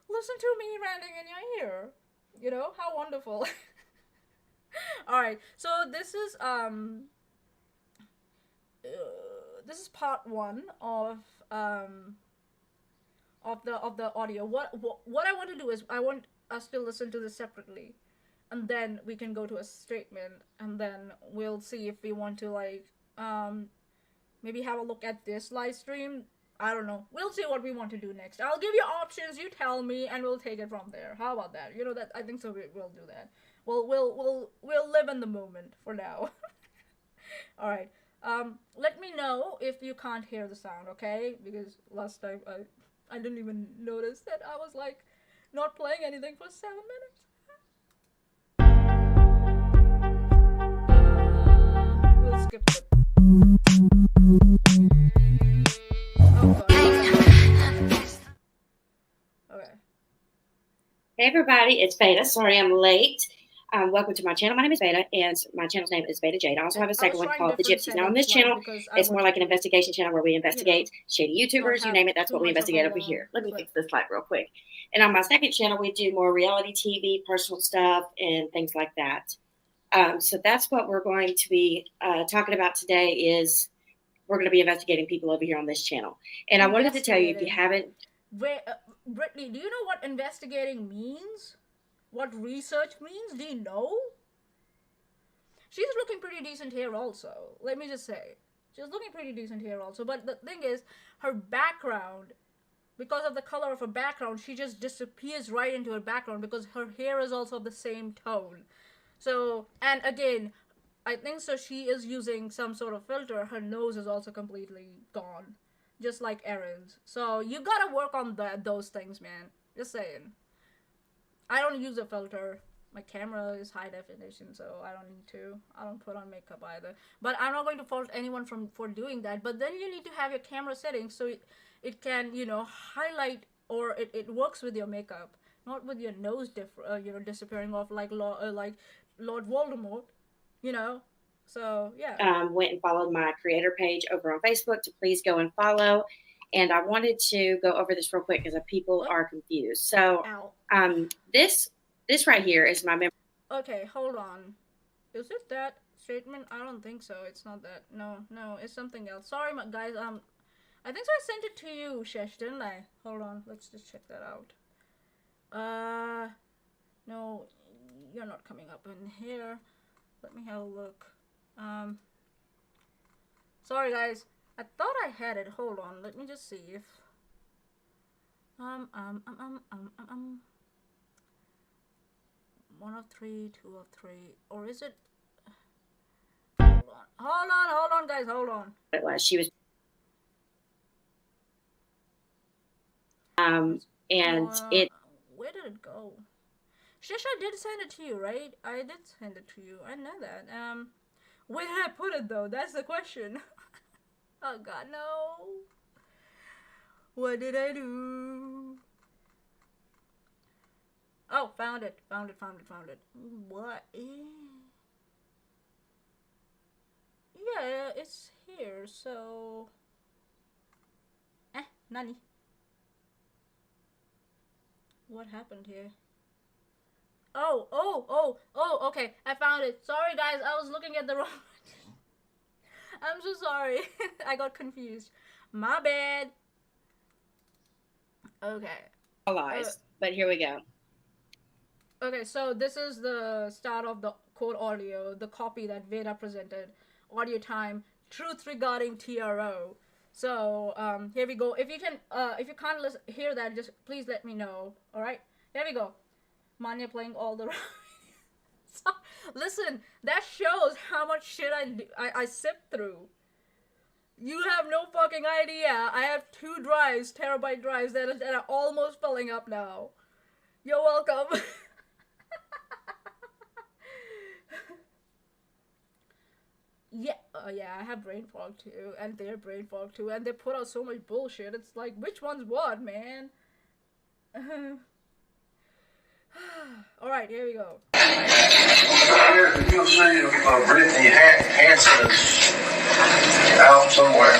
listen to me ranting in your ear. How wonderful. Alright, so this is part one of the audio. What I want to do is I want us to listen to this separately, and then we can go to a statement, and then we'll see if we want to maybe have a look at this live stream. I don't know. We'll see what we want to do next. I'll give you options, you tell me, and we'll take it from there. How about that? That I think so. We'll do that. We'll live in the moment for now. All right. Let me know if you can't hear the sound, okay? Because last time I didn't even notice that I was not playing anything for 7 minutes. We'll skip it. Oh, okay. Hey everybody, it's Beta. Sorry I'm late. Welcome to my channel. My name is Beta, and my channel's name is Beta Jade. I also have a second one called The Gypsies. Now, on this channel, it's more like an investigation channel where we investigate shady YouTubers. You name it, that's what we investigate over here. Let me fix this light real quick. And on my second channel, we do more reality TV, personal stuff, and things like that. So that's what we're going to be talking about today. Is we're going to be investigating people over here on this channel. And I wanted to tell you, if you haven't... Wait, Brittany, do you know what investigating means? What research means? Do you know? She's looking pretty decent here also. Let me just say. She's looking pretty decent here also. But the thing is, her background, because of the color of her background, she just disappears right into her background because her hair is also of the same tone. So, and again, I think so she is using some sort of filter. Her nose is also completely gone. Just like Erin's. So, you gotta work on those things, man. Just saying. I don't use a filter. My camera is high definition, so I don't need to. I don't put on makeup either. But I'm not going to fault anyone for doing that. But then you need to have your camera settings so it can, you know, highlight, or it works with your makeup, not with your nose disappearing off like Lord Voldemort, you know. So yeah. Went and followed my creator page over on Facebook to please go and follow. And I wanted to go over this real quick because people are confused. So, this right here is my memory. Okay, hold on. Is it that statement? I don't think so. It's not that. No, it's something else. Sorry, guys. I think so. I sent it to you, Chesh, didn't I? Hold on. Let's just check that out. No, you're not coming up in here. Let me have a look. Sorry, guys. I thought I had it. Hold on. Let me just see if... 1 of 3, 2 of 3, or is it... Hold on, guys. Hold on. It was. She was... Where did it go? Shish, I did send it to you, right? I did send it to you. I know that. Where did I put it, though? That's the question. Oh god, no. What did I do? Oh, found it. Found it. What? Yeah, it's here, so... Nani? What happened here? Oh, okay. I found it. Sorry, guys. I was looking at the wrong... I'm so sorry. I got confused. My bad. Okay. But here we go. Okay, so this is the start of the code audio, the copy that Veda presented. Audio time, truth regarding TRO. So, here we go. If you can't hear that, just please let me know. Alright? Here we go. Manya playing all the... So, listen, that shows how much shit I sift through. You have no fucking idea. I have 2 drives, terabyte drives, that are almost filling up now. You're welcome. Yeah, I have brain fog too, and they're brain fog too, and they put out so much bullshit. It's like, which one's what, man? Alright, here we go. You'll see Brittany Hansen is out somewhere.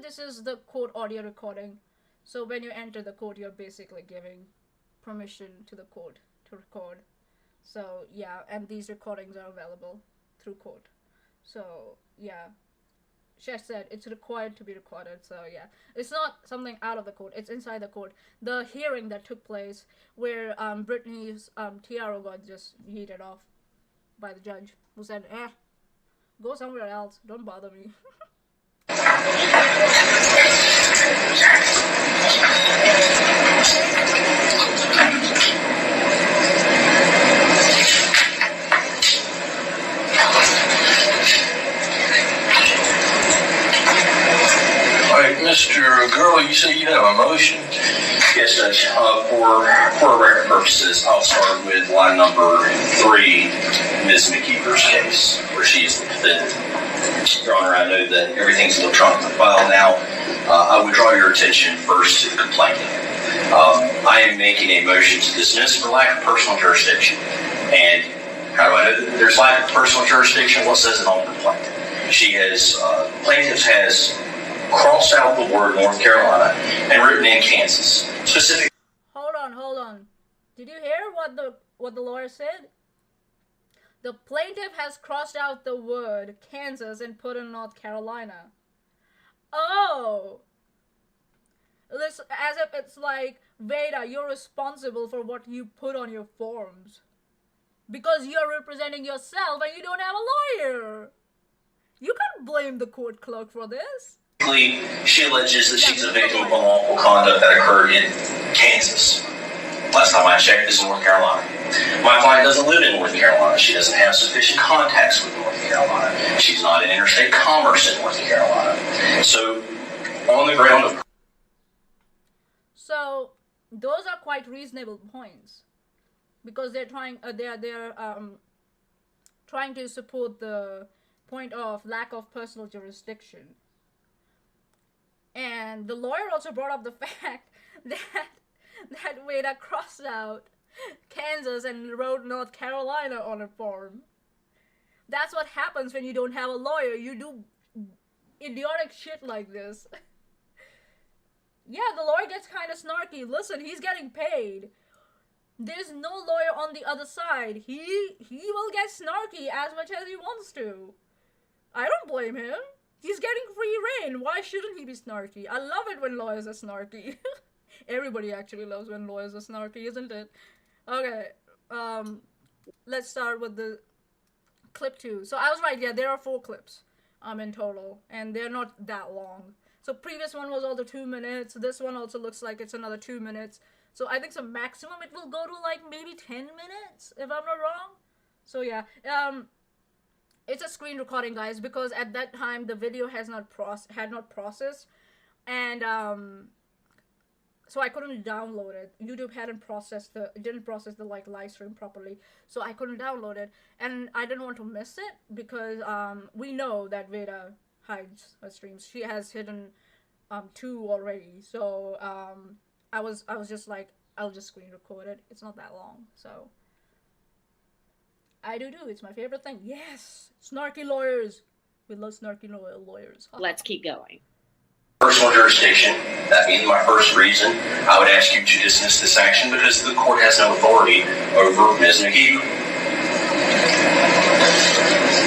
This is the code audio recording. So when you enter the code, you're basically giving permission to the code to record. So yeah, and these recordings are available through code. So yeah, Chesh said, it's required to be recorded. So yeah, it's not something out of the court. It's inside the court. The hearing that took place where Britney's tiara got just yeeted off by the judge, who said, go somewhere else. Don't bother me. Mr. Gurley, you say you have a motion? Yes, Judge. For record purposes, I'll start with line number 3, Ms. McKeever's case, where she is the defendant. Your Honor, I know that everything's electronically filed now. I would draw your attention first to the complaint. I am making a motion to dismiss for lack of personal jurisdiction. And how do I know that there's lack of personal jurisdiction? What says it on the complaint? Plaintiff has crossed out the word North Carolina and written in Kansas. Specifically. Hold on. Did you hear what the lawyer said? The plaintiff has crossed out the word Kansas and put in North Carolina. Oh! This, as if it's like, Veda, you're responsible for what you put on your forms. Because you're representing yourself and you don't have a lawyer. You can't blame the court clerk for this. She alleges that she's a victim of unlawful conduct that occurred in Kansas. Last time I checked, this is North Carolina. My client doesn't live in North Carolina. She doesn't have sufficient contacts with North Carolina. She's not in interstate commerce in North Carolina. So, on the ground of... So, those are quite reasonable points. Because they're trying to support the point of lack of personal jurisdiction. And the lawyer also brought up the fact that Veda crossed out Kansas and wrote North Carolina on a form. That's what happens when you don't have a lawyer. You do idiotic shit like this. Yeah, the lawyer gets kind of snarky. Listen, he's getting paid. There's no lawyer on the other side. He will get snarky as much as he wants to. I don't blame him. He's getting free reign. Why shouldn't he be snarky? I love it when lawyers are snarky. Everybody actually loves when lawyers are snarky, isn't it? Okay, let's start with the clip 2. So I was right, yeah, there are 4 clips in total, and they're not that long. So previous one was all the 2 minutes. This one also looks like it's another 2 minutes. So I think the maximum it will go to like maybe 10 minutes, if I'm not wrong. So yeah, it's a screen recording, guys, because at that time the video had not processed, and so I couldn't download it. YouTube didn't process the like live stream properly, so I couldn't download it, and I didn't want to miss it because we know that Veda hides her streams. She has hidden 2 already, so I was just like, I'll just screen record it. It's not that long, so. I do. It's my favorite thing. Yes! Snarky lawyers. We love snarky lawyers. Let's keep going. Personal jurisdiction, that being my first reason, I would ask you to dismiss this action because the court has no authority over Ms. McKeever.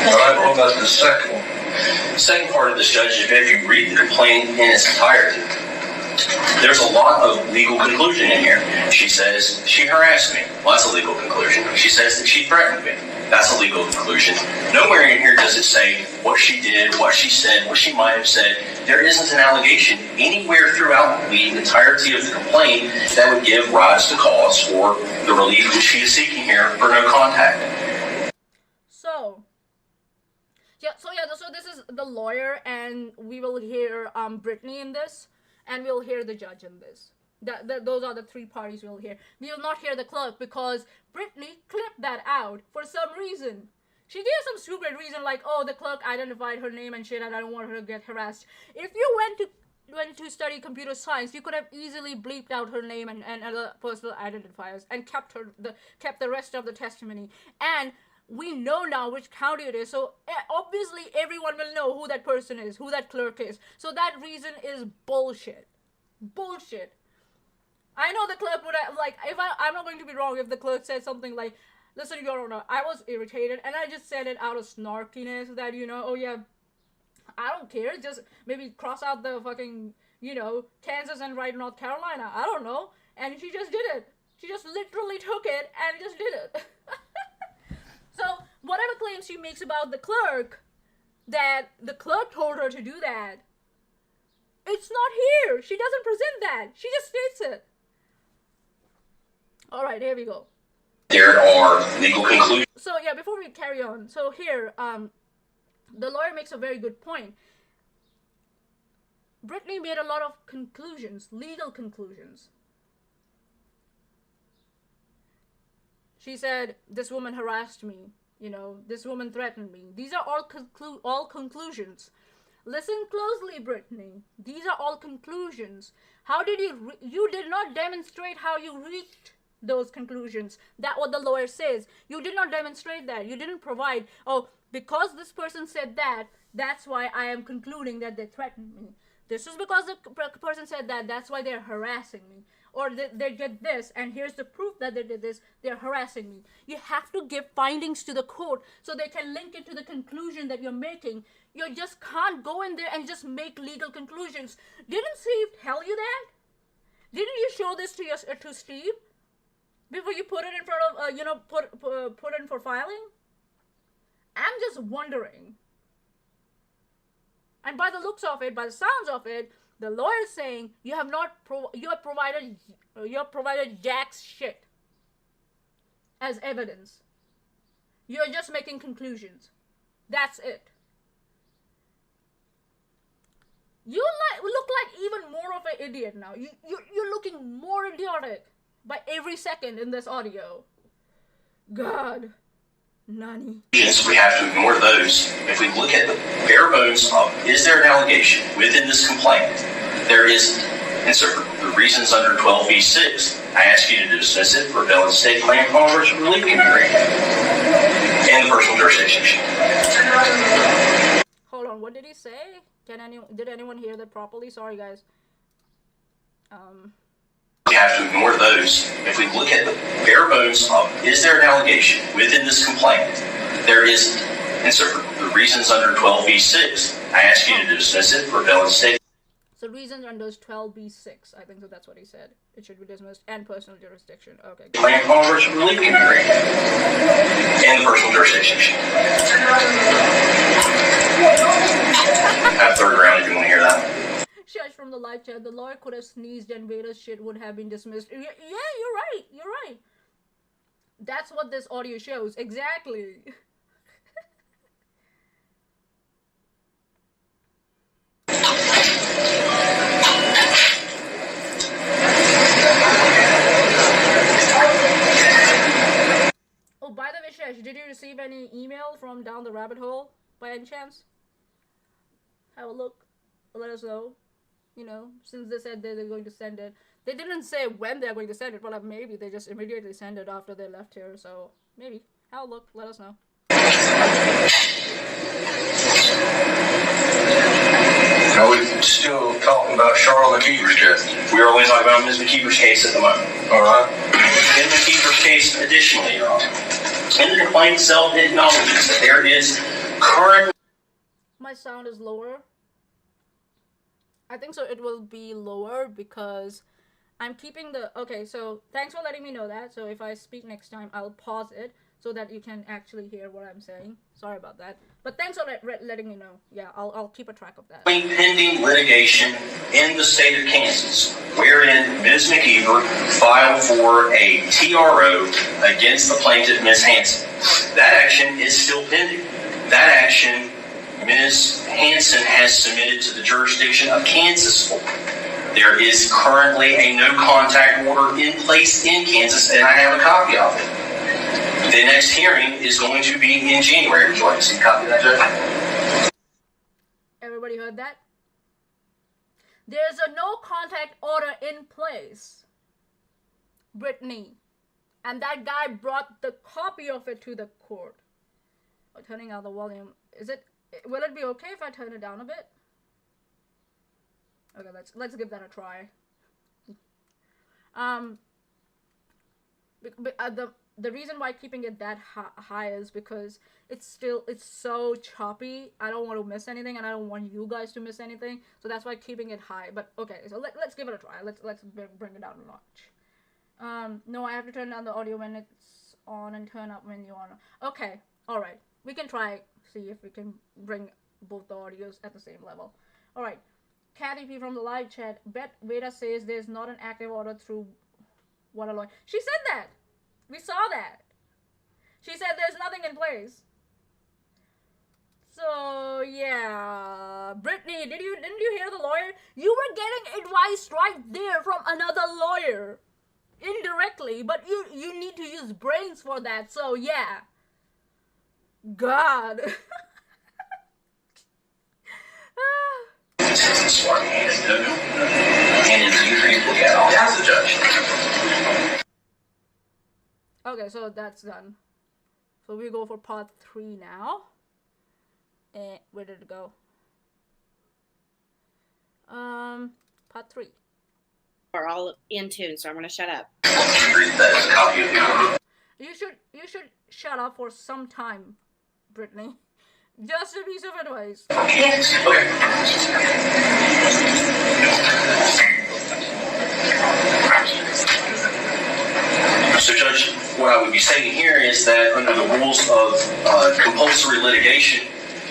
All right, what about the second one? The second part of this, Judge, if you read the complaint in its entirety, there's a lot of legal conclusion in here. She says she harassed me. Well, that's a legal conclusion. She says that she threatened me. That's a legal conclusion. Nowhere in here does it say what she did, what she said, what she might have said. There isn't an allegation anywhere throughout the entirety of the complaint that would give rise to cause for the relief that she is seeking here for no contact. So this is the lawyer, and we will hear Brittany in this, and we'll hear the judge in this. Those are the 3 parties we'll hear. We will not hear the clerk because Brittany clipped that out for some reason. She gave some stupid reason like, oh, the clerk identified her name and shit and I don't want her to get harassed. If you went to study computer science, you could have easily bleeped out her name and other personal identifiers and kept the rest of the testimony. And we know now which county it is, so obviously everyone will know who that person is, who that clerk is. So that reason is bullshit. Bullshit. I know the clerk would have, like, I'm not going to be wrong if the clerk said something like, listen, Your Honor, I was irritated, and I just said it out of snarkiness that, oh yeah, I don't care. Just maybe cross out the fucking, Kansas and write North Carolina. I don't know. And she just did it. She just literally took it and just did it. So, whatever claims she makes about the clerk, that the clerk told her to do that, it's not here. She doesn't present that. She just states it. Alright, here we go. There are legal conclusions. So, yeah, before we carry on. So, here, the lawyer makes a very good point. Brittany made a lot of conclusions, legal conclusions. She said, this woman harassed me. This woman threatened me. These are all conclusions. Listen closely, Brittany. These are all conclusions. How did you did not demonstrate how you reached those conclusions. That's what the lawyer says. You did not demonstrate that. You didn't provide, because this person said that, that's why I am concluding that they threatened me. This is because the person said that, that's why they're harassing me. Or they did this, and here's the proof that they did this, they're harassing me. You have to give findings to the court so they can link it to the conclusion that you're making. You just can't go in there and just make legal conclusions. Didn't Steve tell you that? Didn't you show this to Steve before you put it in front of, put it in for filing? I'm just wondering. And by the looks of it, by the sounds of it, the lawyer's saying you have provided jack's shit as evidence. You're just making conclusions. That's it. You look like even more of an idiot now. You're looking more idiotic by every second in this audio. God. Nani. We have to ignore those. If we look at the bare bones of, is there an allegation within this complaint? There isn't. And so for the reasons under 12b-6, I ask you to dismiss it for valid state claim Congress relief can be granted. And the personal jurisdiction. Hold on, what did he say? Did anyone hear that properly? Sorry, guys. We have to ignore those. If we look at the bare bones of, is there an allegation within this complaint? There isn't. And so for the reasons under 12b-6, I ask you to dismiss it for valid state. So reasons under 12b-6, I think so that's what he said. It should be dismissed and personal jurisdiction. Okay. Claim Congress relief can be granted. And the personal jurisdiction. Have third round if you want to hear that. Chesh from the live chat, the lawyer could have sneezed and Vader's shit would have been dismissed. Yeah, you're right. That's what this audio shows. Exactly. Oh, by the way, Chesh, did you receive any email from down the rabbit hole by any chance? Have a look. Let us know. Since they said they're going to send it. They didn't say when they're going to send it, but maybe they just immediately send it after they left here, so maybe. Have a look, let us know. Are we still talking about Charlotte McKeever's case? We are only talking about Ms. McKeever's case at the moment. All right. In McKeever's case, additionally, Your Honor, in the complaint itself, it acknowledges that there is current... My sound is lower. I think so it will be lower because I'm keeping the... Okay, so thanks for letting me know that. So if I speak next time, I'll pause it so that you can actually hear what I'm saying. Sorry about that. But thanks for letting me know. Yeah, I'll keep a track of that. Pending litigation in the state of Kansas, wherein Ms. McKeever filed for a TRO against the plaintiff, Ms. Hanson. That action is still pending. That action... Ms. Hanson has submitted to the jurisdiction of Kansas for. There is currently a no-contact order in place in Kansas, and I have a copy of it. The next hearing is going to be in January. Would you like to see a copy of that, Judge? Everybody heard that? There's a no-contact order in place, Brittany. And that guy brought the copy of it to the court. Oh, turning out the volume. Will it be okay if I turn it down a bit? Okay, let's give that a try. the reason why keeping it that high is because it's so choppy. I don't want to miss anything, and I don't want you guys to miss anything. So that's why keeping it high. But okay, so let's give it a try. Let's bring it down a notch. No, I have to turn down the audio when it's on and turn up when you're on. Okay, all right. We can try, see if we can bring both the audios at the same level. All right. Kathy P from the live chat. Bet Veda says there's not an active order through what a lawyer. She said that. We saw that. She said there's nothing in place. So yeah, Brittany, didn't you hear the lawyer? You were getting advice right there from another lawyer, indirectly, but you need to use brains for that. So yeah, God. Okay, so that's done. So we go for part 3 now. And where did it go? Part 3. We're all in tune, so I'm gonna shut up. You should shut up for some time, Brittany. Just a piece of advice. Yes. Okay. So, Judge, what I would be saying here is that under the rules of compulsory litigation,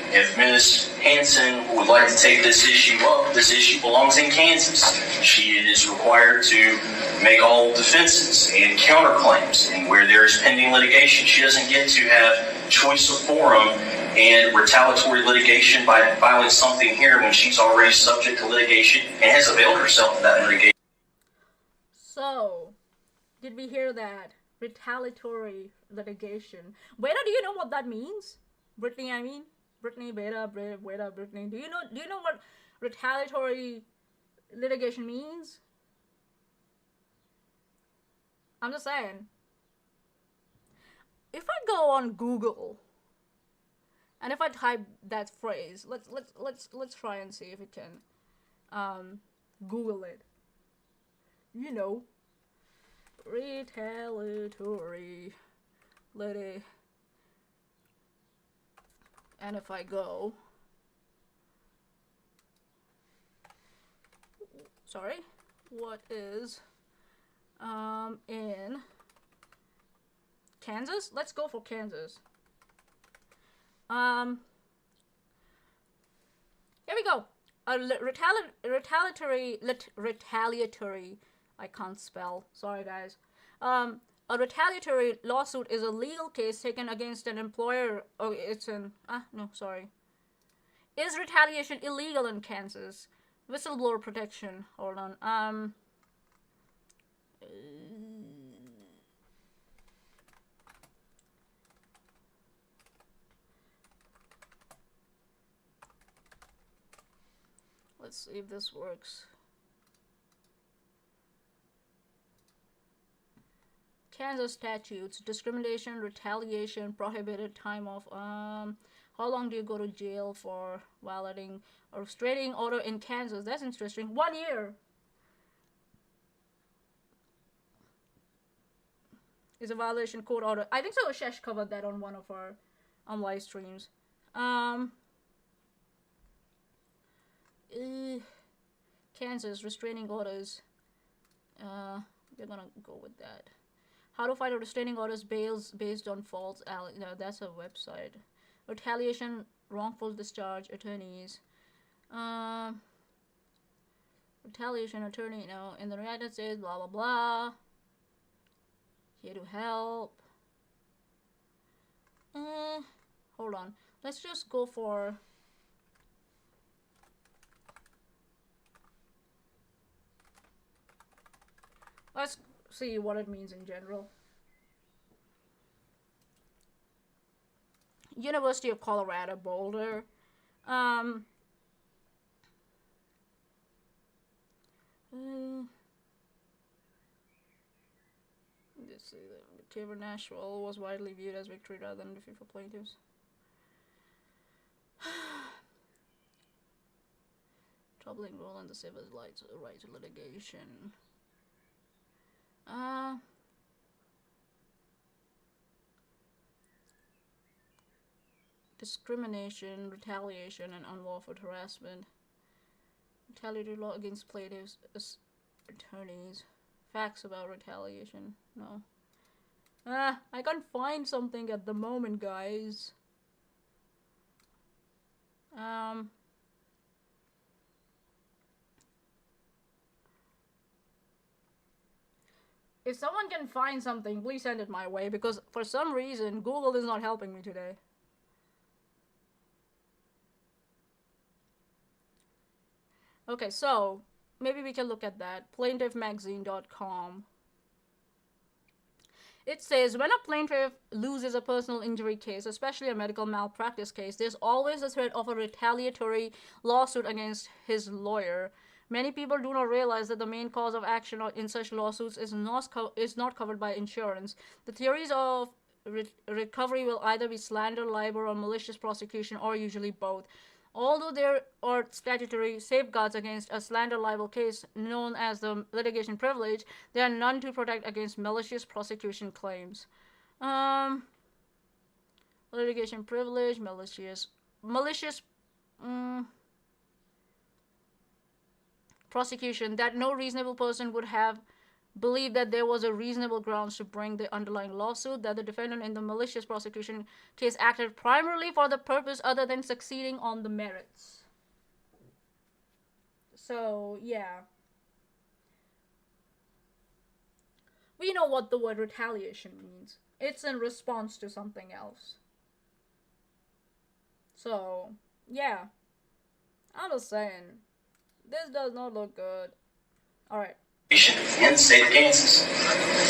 if Ms. Hansen would like to take this issue up, this issue belongs in Kansas. She is required to make all defenses and counterclaims, and where there is pending litigation, she doesn't get to have choice of forum and retaliatory litigation by filing something here when she's already subject to litigation and has availed herself of that litigation. So, did we hear that? Retaliatory litigation. Wait, do you know what that means? Brittany, I mean? Brittany, Beta, Brittany. Do you know what retaliatory litigation means? I'm just saying. If I go on Google and if I type that phrase, let's try and see if it can Google it. You know, retaliatory litigation. And if I go, sorry, what is in Kansas? Let's go for Kansas. Here we go. Retaliatory. I can't spell. Sorry, guys. A retaliatory lawsuit is a legal case taken against an employer. Oh, it's in. No, sorry. Is retaliation illegal in Kansas? Whistleblower protection. Hold on. Let's see if this works. Kansas statutes, discrimination, retaliation, prohibited time off. How long do you go to jail for violating a restraining order in Kansas? That's interesting. 1 year. Is a violation court order. I think so. Chesh covered that on one of our live streams. Kansas restraining orders. We're gonna go with that. How to fight a restraining orders based on false no, that's a website. Retaliation, wrongful discharge, attorneys. Retaliation attorney, in the United States, blah blah blah. Here to help. Hold on. Let's just go for let's see what it means in general. University of Colorado, Boulder. Let's see. The takeover Nashville was widely viewed as victory rather than defeat for plaintiffs. Troubling role in the civil rights litigation. discrimination, retaliation, and unlawful harassment. Retaliatory law against plaintiffs, attorneys. Facts about retaliation. No. I can't find something at the moment, guys. If someone can find something, please send it my way, because for some reason, Google is not helping me today. Okay, so maybe we can look at that. Plaintiffmagazine.com. It says, when a plaintiff loses a personal injury case, especially a medical malpractice case, there's always the threat of a retaliatory lawsuit against his lawyer. Many people do not realize that the main cause of action in such lawsuits is not covered by insurance. The theories of recovery will either be slander, libel, or malicious prosecution, or usually both. Although there are statutory safeguards against a slander libel case known as the litigation privilege, there are none to protect against malicious prosecution claims. Litigation privilege, malicious prosecution, that no reasonable person would have believed that there was a reasonable grounds to bring the underlying lawsuit, that the defendant in the malicious prosecution case acted primarily for the purpose other than succeeding on the merits. So, yeah. We know what the word retaliation means. It's in response to something else. So, yeah. I'm just saying. This does not look good. Alright. In the state of Kansas.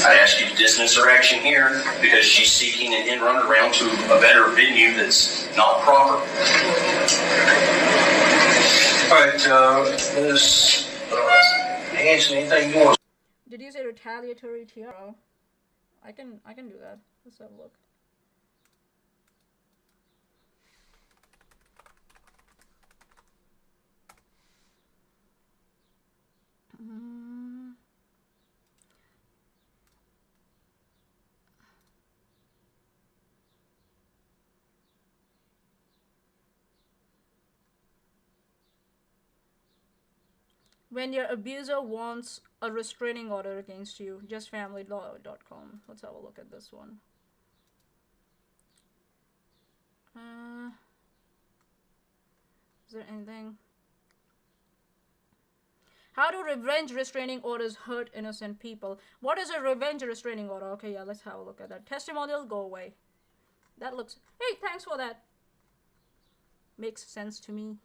I ask you to dismiss her action here because she's seeking an end run around to a better venue that's not proper. All right, Ms. Hanson, anything you want? Did you say retaliatory tiara? I can do that. Let's have a look. When your abuser wants a restraining order against you, justfamilylaw.com. Let's have a look at this one. Is there anything? How do revenge restraining orders hurt innocent people? What is a revenge restraining order? Okay, yeah, let's have a look at that. Testimonial, go away. That looks... Hey, thanks for that. Makes sense to me.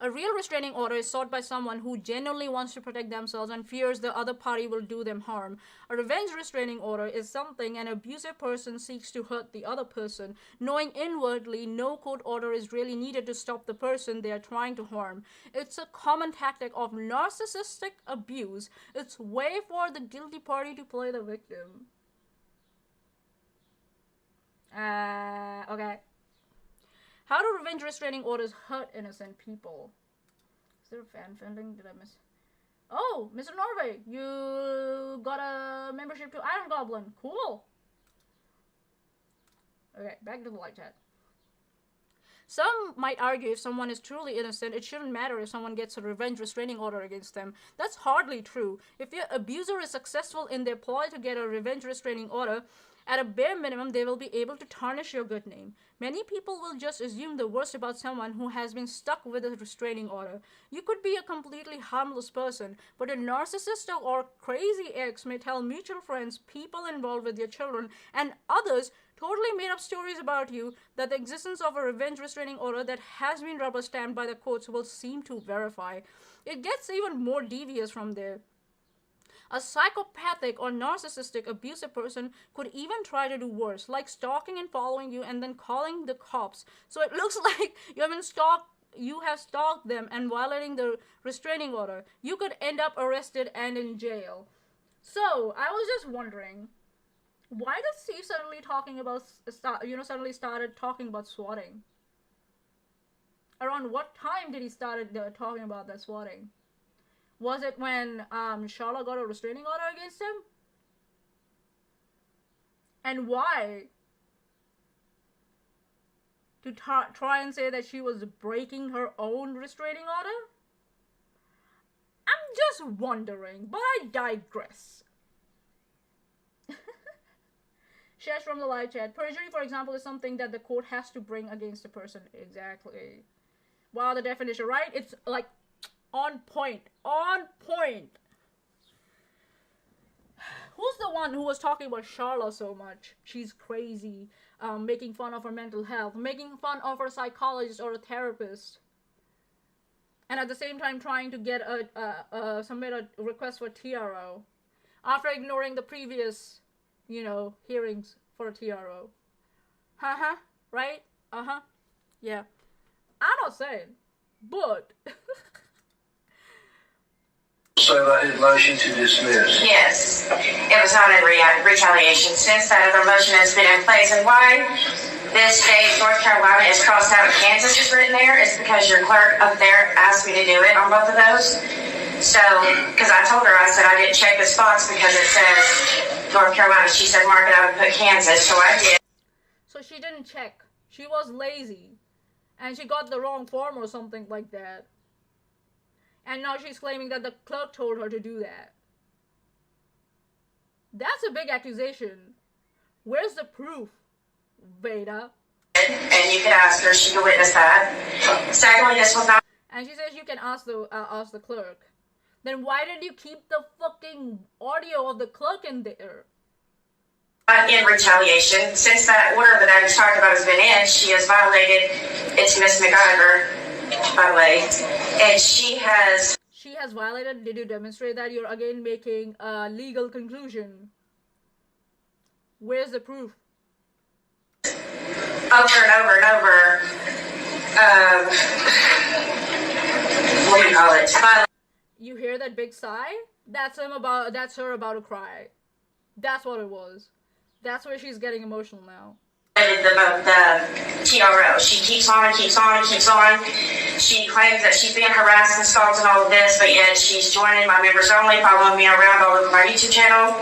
A real restraining order is sought by someone who genuinely wants to protect themselves and fears the other party will do them harm. A revenge restraining order is something an abusive person seeks to hurt the other person, knowing inwardly no court order is really needed to stop the person they are trying to harm. It's a common tactic of narcissistic abuse. It's a way for the guilty party to play the victim. Okay. How do revenge restraining orders hurt innocent people? Is there a fan funding? Did I miss? Oh, Mr. Norway, you got a membership to Iron Goblin. Cool. Okay, back to the light chat. Some might argue if someone is truly innocent, it shouldn't matter if someone gets a revenge restraining order against them. That's hardly true. If your abuser is successful in their ploy to get a revenge restraining order, at a bare minimum, they will be able to tarnish your good name. Many people will just assume the worst about someone who has been stuck with a restraining order. You could be a completely harmless person, but a narcissist or crazy ex may tell mutual friends, people involved with your children, and others totally made up stories about you that the existence of a revenge restraining order that has been rubber stamped by the courts will seem to verify. It gets even more devious from there. A psychopathic or narcissistic abusive person could even try to do worse, like stalking and following you and then calling the cops. So it looks like you have stalked them and violating the restraining order. You could end up arrested and in jail. So I was just wondering, why does Steve suddenly started talking about swatting? Around what time did he started talking about that swatting? Was it when Charlotte got a restraining order against him? And why? to try and say that she was breaking her own restraining order? I'm just wondering, but I digress. Chesh from the live chat. Perjury, for example, is something that the court has to bring against a person. Exactly. Wow, the definition, right? It's like on point. On point. Who's the one who was talking about Charlotte so much? She's crazy. Making fun of her mental health. Making fun of her psychologist or a therapist. And at the same time trying to get submit a request for TRO. After ignoring the previous, hearings for a TRO. Haha, right? Uh-huh. Yeah. I'm not saying, but... So about his motion to dismiss. Yes, it was not in retaliation. Since that other motion has been in place, and why this state, North Carolina, is crossed out and Kansas is written there is because your clerk up there asked me to do it on both of those. So, because I told her, I said I didn't check the spots because it says North Carolina. She said mark it out and put Kansas, so I did. So she didn't check. She was lazy. And she got the wrong form or something like that. And now she's claiming that the clerk told her to do that. That's a big accusation. Where's the proof, Veda? And you can ask her, she can witness that. Secondly, this was not... And she says you can ask the clerk. Then why did you keep the fucking audio of the clerk in there? In retaliation. Since that order that I was talking about has been in, she has violated, it's Miss McIver, by the way, and she has violated. Did you demonstrate that? You're again making a legal conclusion. Where's the proof? Over and over and over, what do you call it? You hear that big sigh? That's her about to cry. That's what it was. That's where she's getting emotional now. The TRO. She keeps on and keeps on and keeps on. She claims that she's being harassed and stalked and all of this, but yet she's joining my members only, following me around all over my YouTube channel.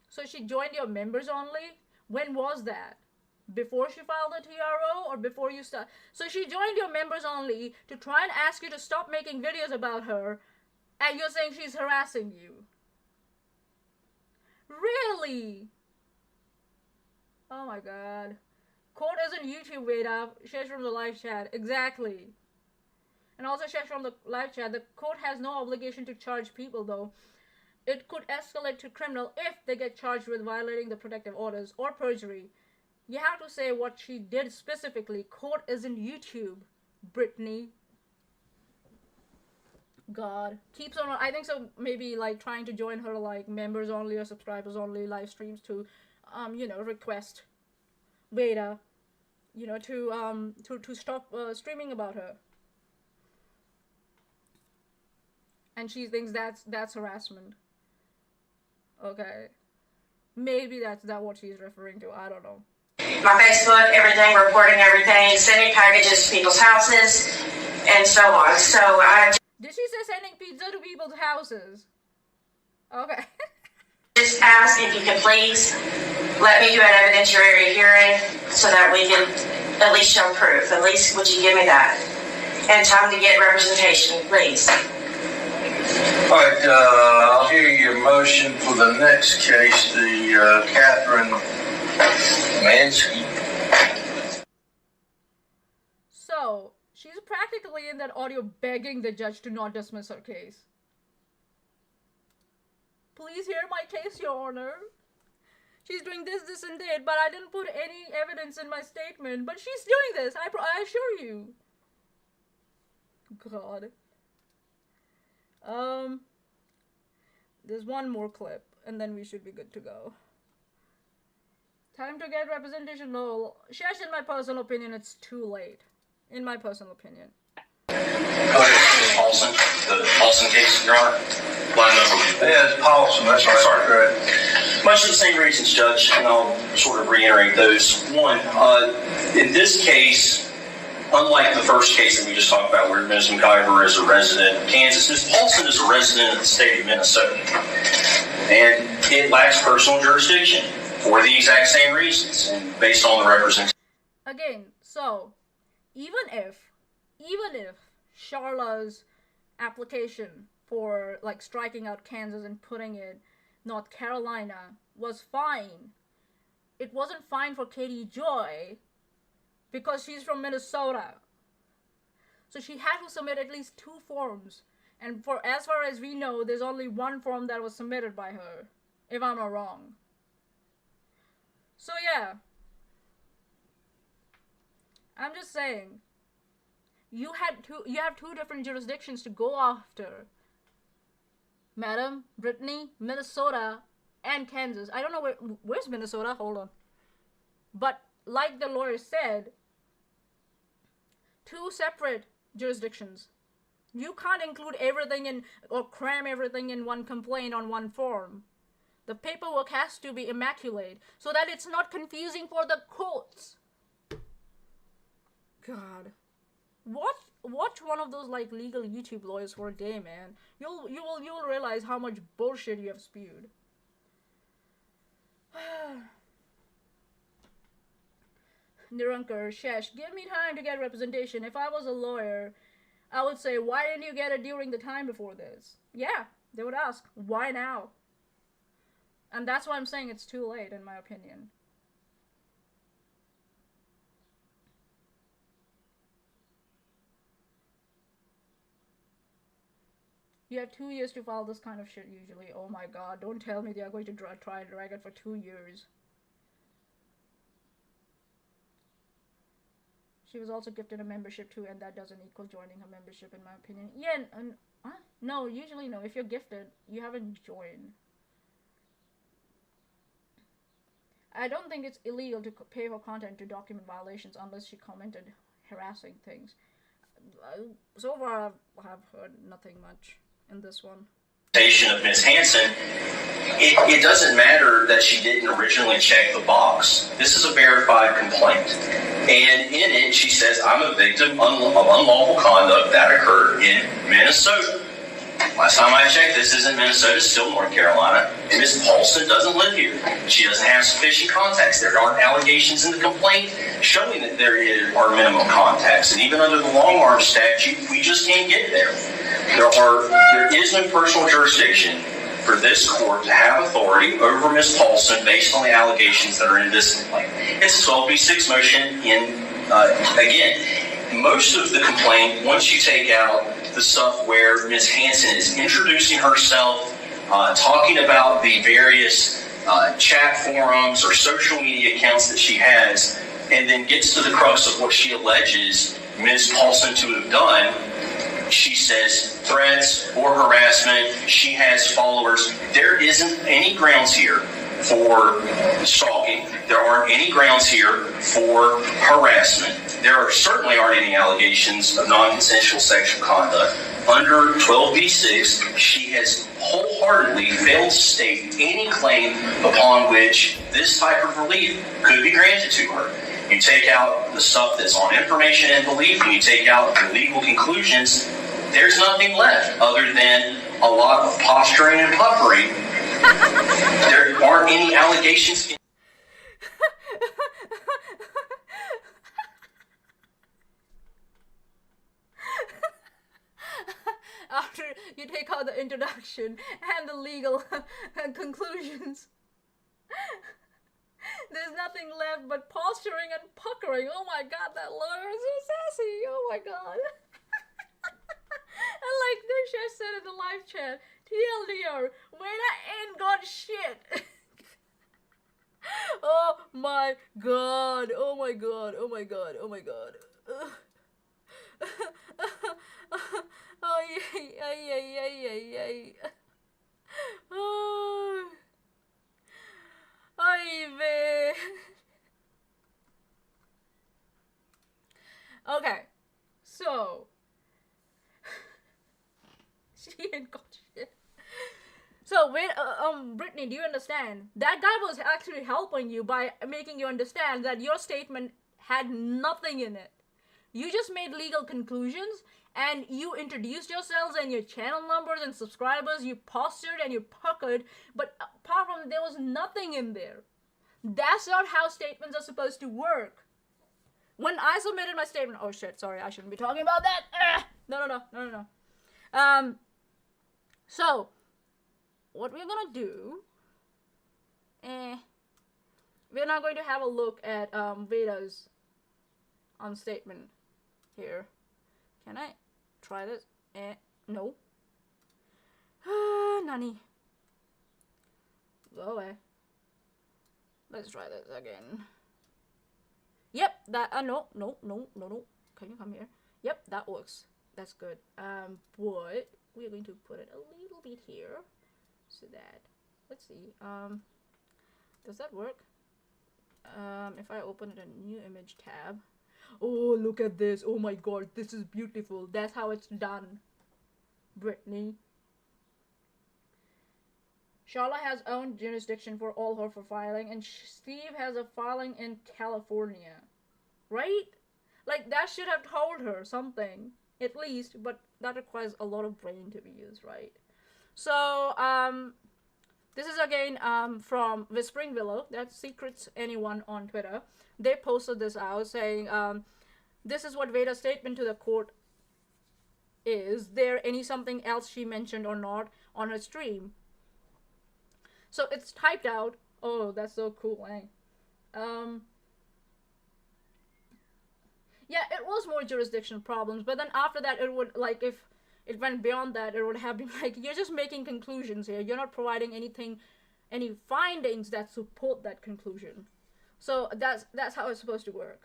So she joined your members only? When was that? Before she filed a TRO or before you start? So she joined your members only to try and ask you to stop making videos about her, and you're saying she's harassing you. Really? Oh my god. Court isn't YouTube, Veda. Chesh from the live chat. Exactly. And also Chesh from the live chat. The court has no obligation to charge people though. It could escalate to criminal if they get charged with violating the protective orders or perjury. You have to say what she did specifically. Court isn't YouTube, Brittany. God. Keeps on, I think so, maybe like trying to join her like members only or subscribers only live streams to request Veda, to stop streaming about her. And she thinks that's harassment. Okay. Maybe that's what she's referring to. I don't know. My Facebook, everything, reporting everything, sending packages to people's houses, and so on. So Did she say sending pizza to people's houses? Okay. Just ask if you can please let me do an evidentiary hearing so that we can at least show proof. At least would you give me that? And time to get representation, please. All right, I'll hear your motion for the next case, the Catherine Mansky. So, she's practically in that audio begging the judge to not dismiss her case. Please hear my case, Your Honor. She's doing this, and that, but I didn't put any evidence in my statement. But she's doing this, I assure you. God. There's one more clip, and then we should be good to go. Time to get representation? No. Chesh, in my personal opinion, it's too late. In my personal opinion. Go ahead, Paulson. The Paulson case, Your Honor. Line number. Yeah, it's Paulson. That's right. Sorry. Correct. Much of the same reasons, Judge, and I'll sort of reiterate those. One, in this case, unlike the first case that we just talked about where Ms. McIver is a resident of Kansas, Ms. Paulson is a resident of the state of Minnesota. And it lacks personal jurisdiction for the exact same reasons and based on the representation. Again, so, even if Charla's application for like striking out Kansas and putting in North Carolina was fine, it wasn't fine for Katie Joy because she's from Minnesota. So she had to submit at least 2 forms. And for as far as we know, there's only 1 form that was submitted by her, if I'm not wrong. So yeah. I'm just saying, you have 2 different jurisdictions to go after. Madam, Brittany, Minnesota, and Kansas. I don't know where's Minnesota? Hold on. But like the lawyer said, 2 separate jurisdictions. You can't include everything in or cram everything in one complaint on 1 form. The paperwork has to be immaculate so that it's not confusing for the courts. God. Watch one of those like legal YouTube lawyers for a day, man. You'll realize how much bullshit you have spewed. Nirankar, Chesh, give me time to get representation. If I was a lawyer, I would say, why didn't you get it during the time before this? Yeah, they would ask, why now? And that's why I'm saying it's too late, in my opinion. You have 2 years to file this kind of shit usually. Oh my god, don't tell me they are going to try and drag it for 2 years. She was also gifted a membership too, and that doesn't equal joining her membership in my opinion. Yeah, no, usually no. If you're gifted, you haven't joined. I don't think it's illegal to pay for content to document violations unless she commented harassing things. So far, I've heard nothing much in this one. Of Ms. Hansen, it doesn't matter that she didn't originally check the box. This is a verified complaint. And in it, she says, I'm a victim of unlawful conduct that occurred in Minnesota. Last time I checked, this isn't Minnesota, it's still North Carolina. And Ms. Paulson doesn't live here. She doesn't have sufficient contacts. There aren't allegations in the complaint showing that there are minimum contacts. And even under the long-arm statute, we just can't get there. There is no personal jurisdiction for this court to have authority over Ms. Paulson based on the allegations that are in this complaint. It's a 12B6 motion again, most of the complaint, once you take out the stuff where Ms. Hansen is introducing herself, talking about the various chat forums or social media accounts that she has, and then gets to the crux of what she alleges Ms. Paulson to have done. She says threats or harassment. She has followers. There isn't any grounds here for stalking. There aren't any grounds here for harassment. There certainly aren't any allegations of non-consensual sexual conduct. Under 12b6, she has wholeheartedly failed to state any claim upon which this type of relief could be granted to her. You take out the stuff that's on information and belief, and you take out the legal conclusions, there's nothing left other than a lot of posturing and puffery. There aren't any allegations. After you take out the introduction and the legal conclusions, there's nothing left but posturing and puckering. Oh my god, that lawyer is so sassy. Oh my god. And like this Chesh said in the live chat, TLDR, when I ain't got shit. Oh my god. Oh my god. Oh my god. Oh my god. Oh yay, yay, yay, yay, yay. Oh. Ay, man. Okay, so she ain't got shit. So wait, Brittany, do you understand? That guy was actually helping you by making you understand that your statement had nothing in it. You just made legal conclusions, and you introduced yourselves and your channel numbers and subscribers. You postured and you puckered, but apart from there was nothing in there. That's not how statements are supposed to work. when I submitted my statement, oh shit, sorry, I shouldn't be talking about that. No. So, what we're gonna do, we're not going to have a look at Veda's statement here. Can I try this? No. Nani. Go away. Let's try this again. Yep, that, no. Can you come here? Yep, that works. That's good. But we're going to put it a little bit here. So that, let's see, does that work? If I open it a new image tab. Oh, look at this. Oh my god, this is beautiful. That's how it's done. Brittany. Charlotte has own jurisdiction for all her for filing, and Steve has a filing in California. Right? Like, that should have told her something, at least, but that requires a lot of brain to be used, right? So, this is again from Whispering Willow. That's Secrets Anyone on Twitter. They posted this out saying, this is what Veda's statement to the court is. There any something else she mentioned or not on her stream? So it's typed out. Oh, that's so cool, eh? Yeah, it was more jurisdiction problems, but then after that it would, like, if it went beyond that, it would have been like, you're just making conclusions here. You're not providing anything, any findings that support that conclusion. So that's how it's supposed to work.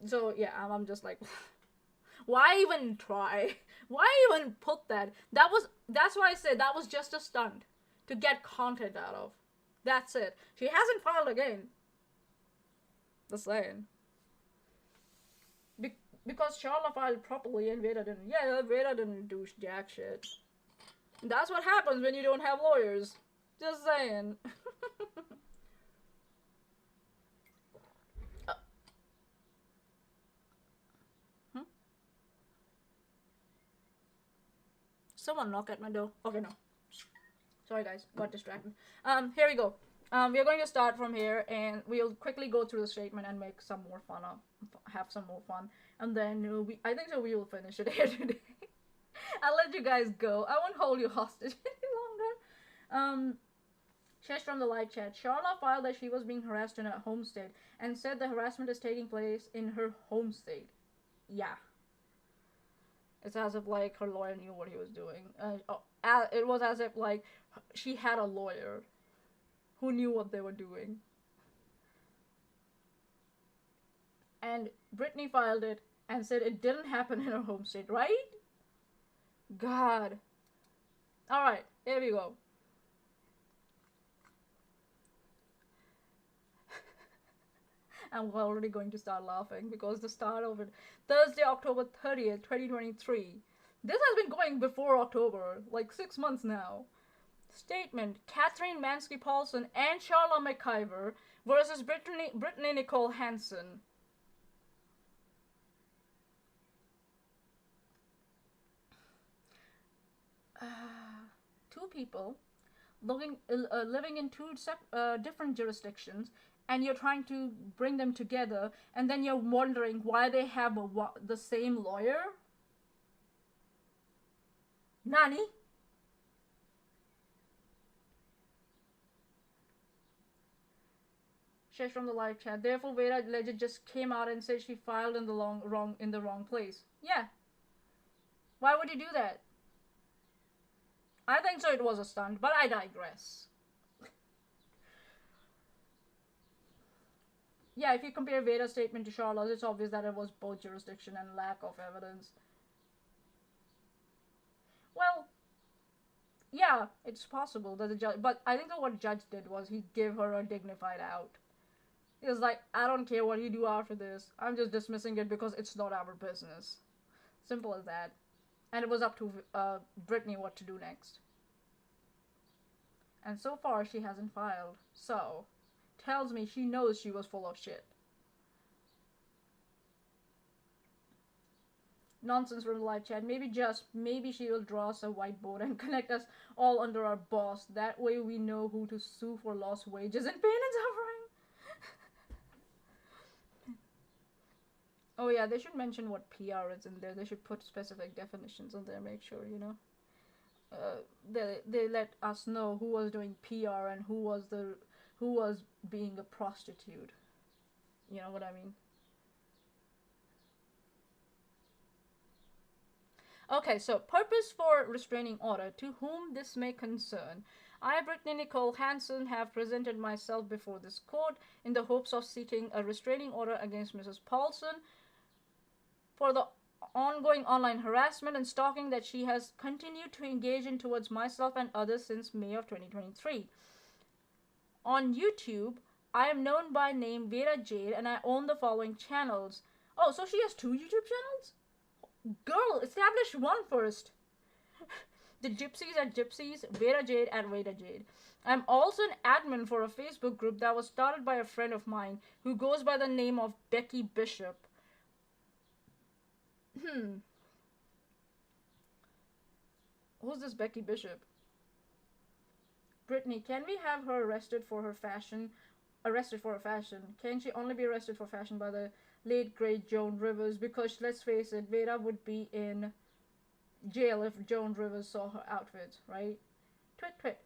So yeah, I'm just like, why even try? Why even put that? That's why I said that was just a stunt to get content out of. That's it. She hasn't filed again. Just saying. Because Charlotte filed properly and Veda didn't. Yeah, Veda didn't do jack shit. That's what happens when you don't have lawyers. Just saying. Someone knock at my door. Okay, no. Sorry guys, got distracted. Here we go. We are going to start from here, and we'll quickly go through the statement and make some more fun have some more fun, and then I think so we will finish it here today. I'll let you guys go. I won't hold you hostage any longer. Chesh from the live chat. Charlotte filed that she was being harassed in her home state and said the harassment is taking place in her home state. Yeah. It's as if, like, her lawyer knew what he was doing. It was as if, like, she had a lawyer who knew what they were doing. And Brittany filed it and said it didn't happen in her home state, right? God. Alright, here we go. I'm already going to start laughing because the start of it, Thursday, October 30th, 2023. This has been going before October, like 6 months now. Statement: Catherine Mansky Paulson and Charlotte McIver versus Brittany Nicole Hansen. Two people living in two different jurisdictions, and you're trying to bring them together, and then you're wondering why they have the same lawyer? Nani? Chesh from the live chat. Therefore, Veda legend just came out and said she filed in the wrong place. Yeah. Why would you do that? I think so. It was a stunt, but I digress. Yeah, if you compare Veda's statement to Charlotte's, it's obvious that it was both jurisdiction and lack of evidence. Well, yeah, it's possible that the judge, but I think that what the judge did was he gave her a dignified out. He was like, I don't care what you do after this. I'm just dismissing it because it's not our business. Simple as that. And it was up to Brittany what to do next. And so far, she hasn't filed. So, tells me she knows she was full of shit. Nonsense from the live chat. Maybe she will draw us a whiteboard and connect us all under our boss. That way we know who to sue for lost wages and pain and suffering. Oh yeah, they should mention what PR is in there. They should put specific definitions on there. Make sure, you know. They let us know who was doing PR and who was being a prostitute. You know what I mean? Okay, so purpose for restraining order. To whom this may concern. I, Brittany Nicole Hanson, have presented myself before this court in the hopes of seeking a restraining order against Mrs. Paulson for the ongoing online harassment and stalking that she has continued to engage in towards myself and others since May of 2023. On YouTube, I am known by name Vera Jade and I own the following channels. Oh, so she has 2 YouTube channels? Girl, establish one first. The Gypsies at Gypsies, Vera Jade at Vera Jade. I'm also an admin for a Facebook group that was started by a friend of mine who goes by the name of Becky Bishop. Who's this Becky Bishop? Brittany, can we have her arrested for her fashion? Can she only be arrested for fashion by the late great Joan Rivers? Because let's face it, Vera would be in jail if Joan Rivers saw her outfits, right? Twit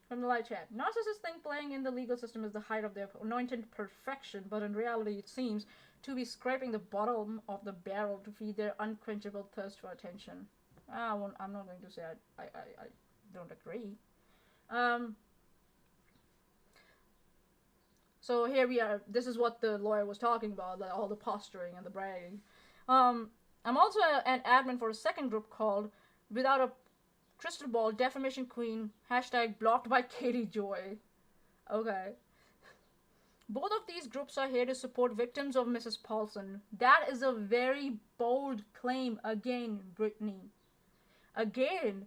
from the live chat. Narcissists think playing in the legal system is the height of their anointed perfection, but in reality it seems to be scraping the bottom of the barrel to feed their unquenchable thirst for attention. I'm not going to say I don't agree. So here we are. This is what the lawyer was talking about, like all the posturing and the bragging. I'm also an admin for a second group called Without a Crystal Ball Defamation Queen # blocked by Katie Joy. Okay. Both of these groups are here to support victims of Mrs. Paulson. That is a very bold claim again, Brittany. Again,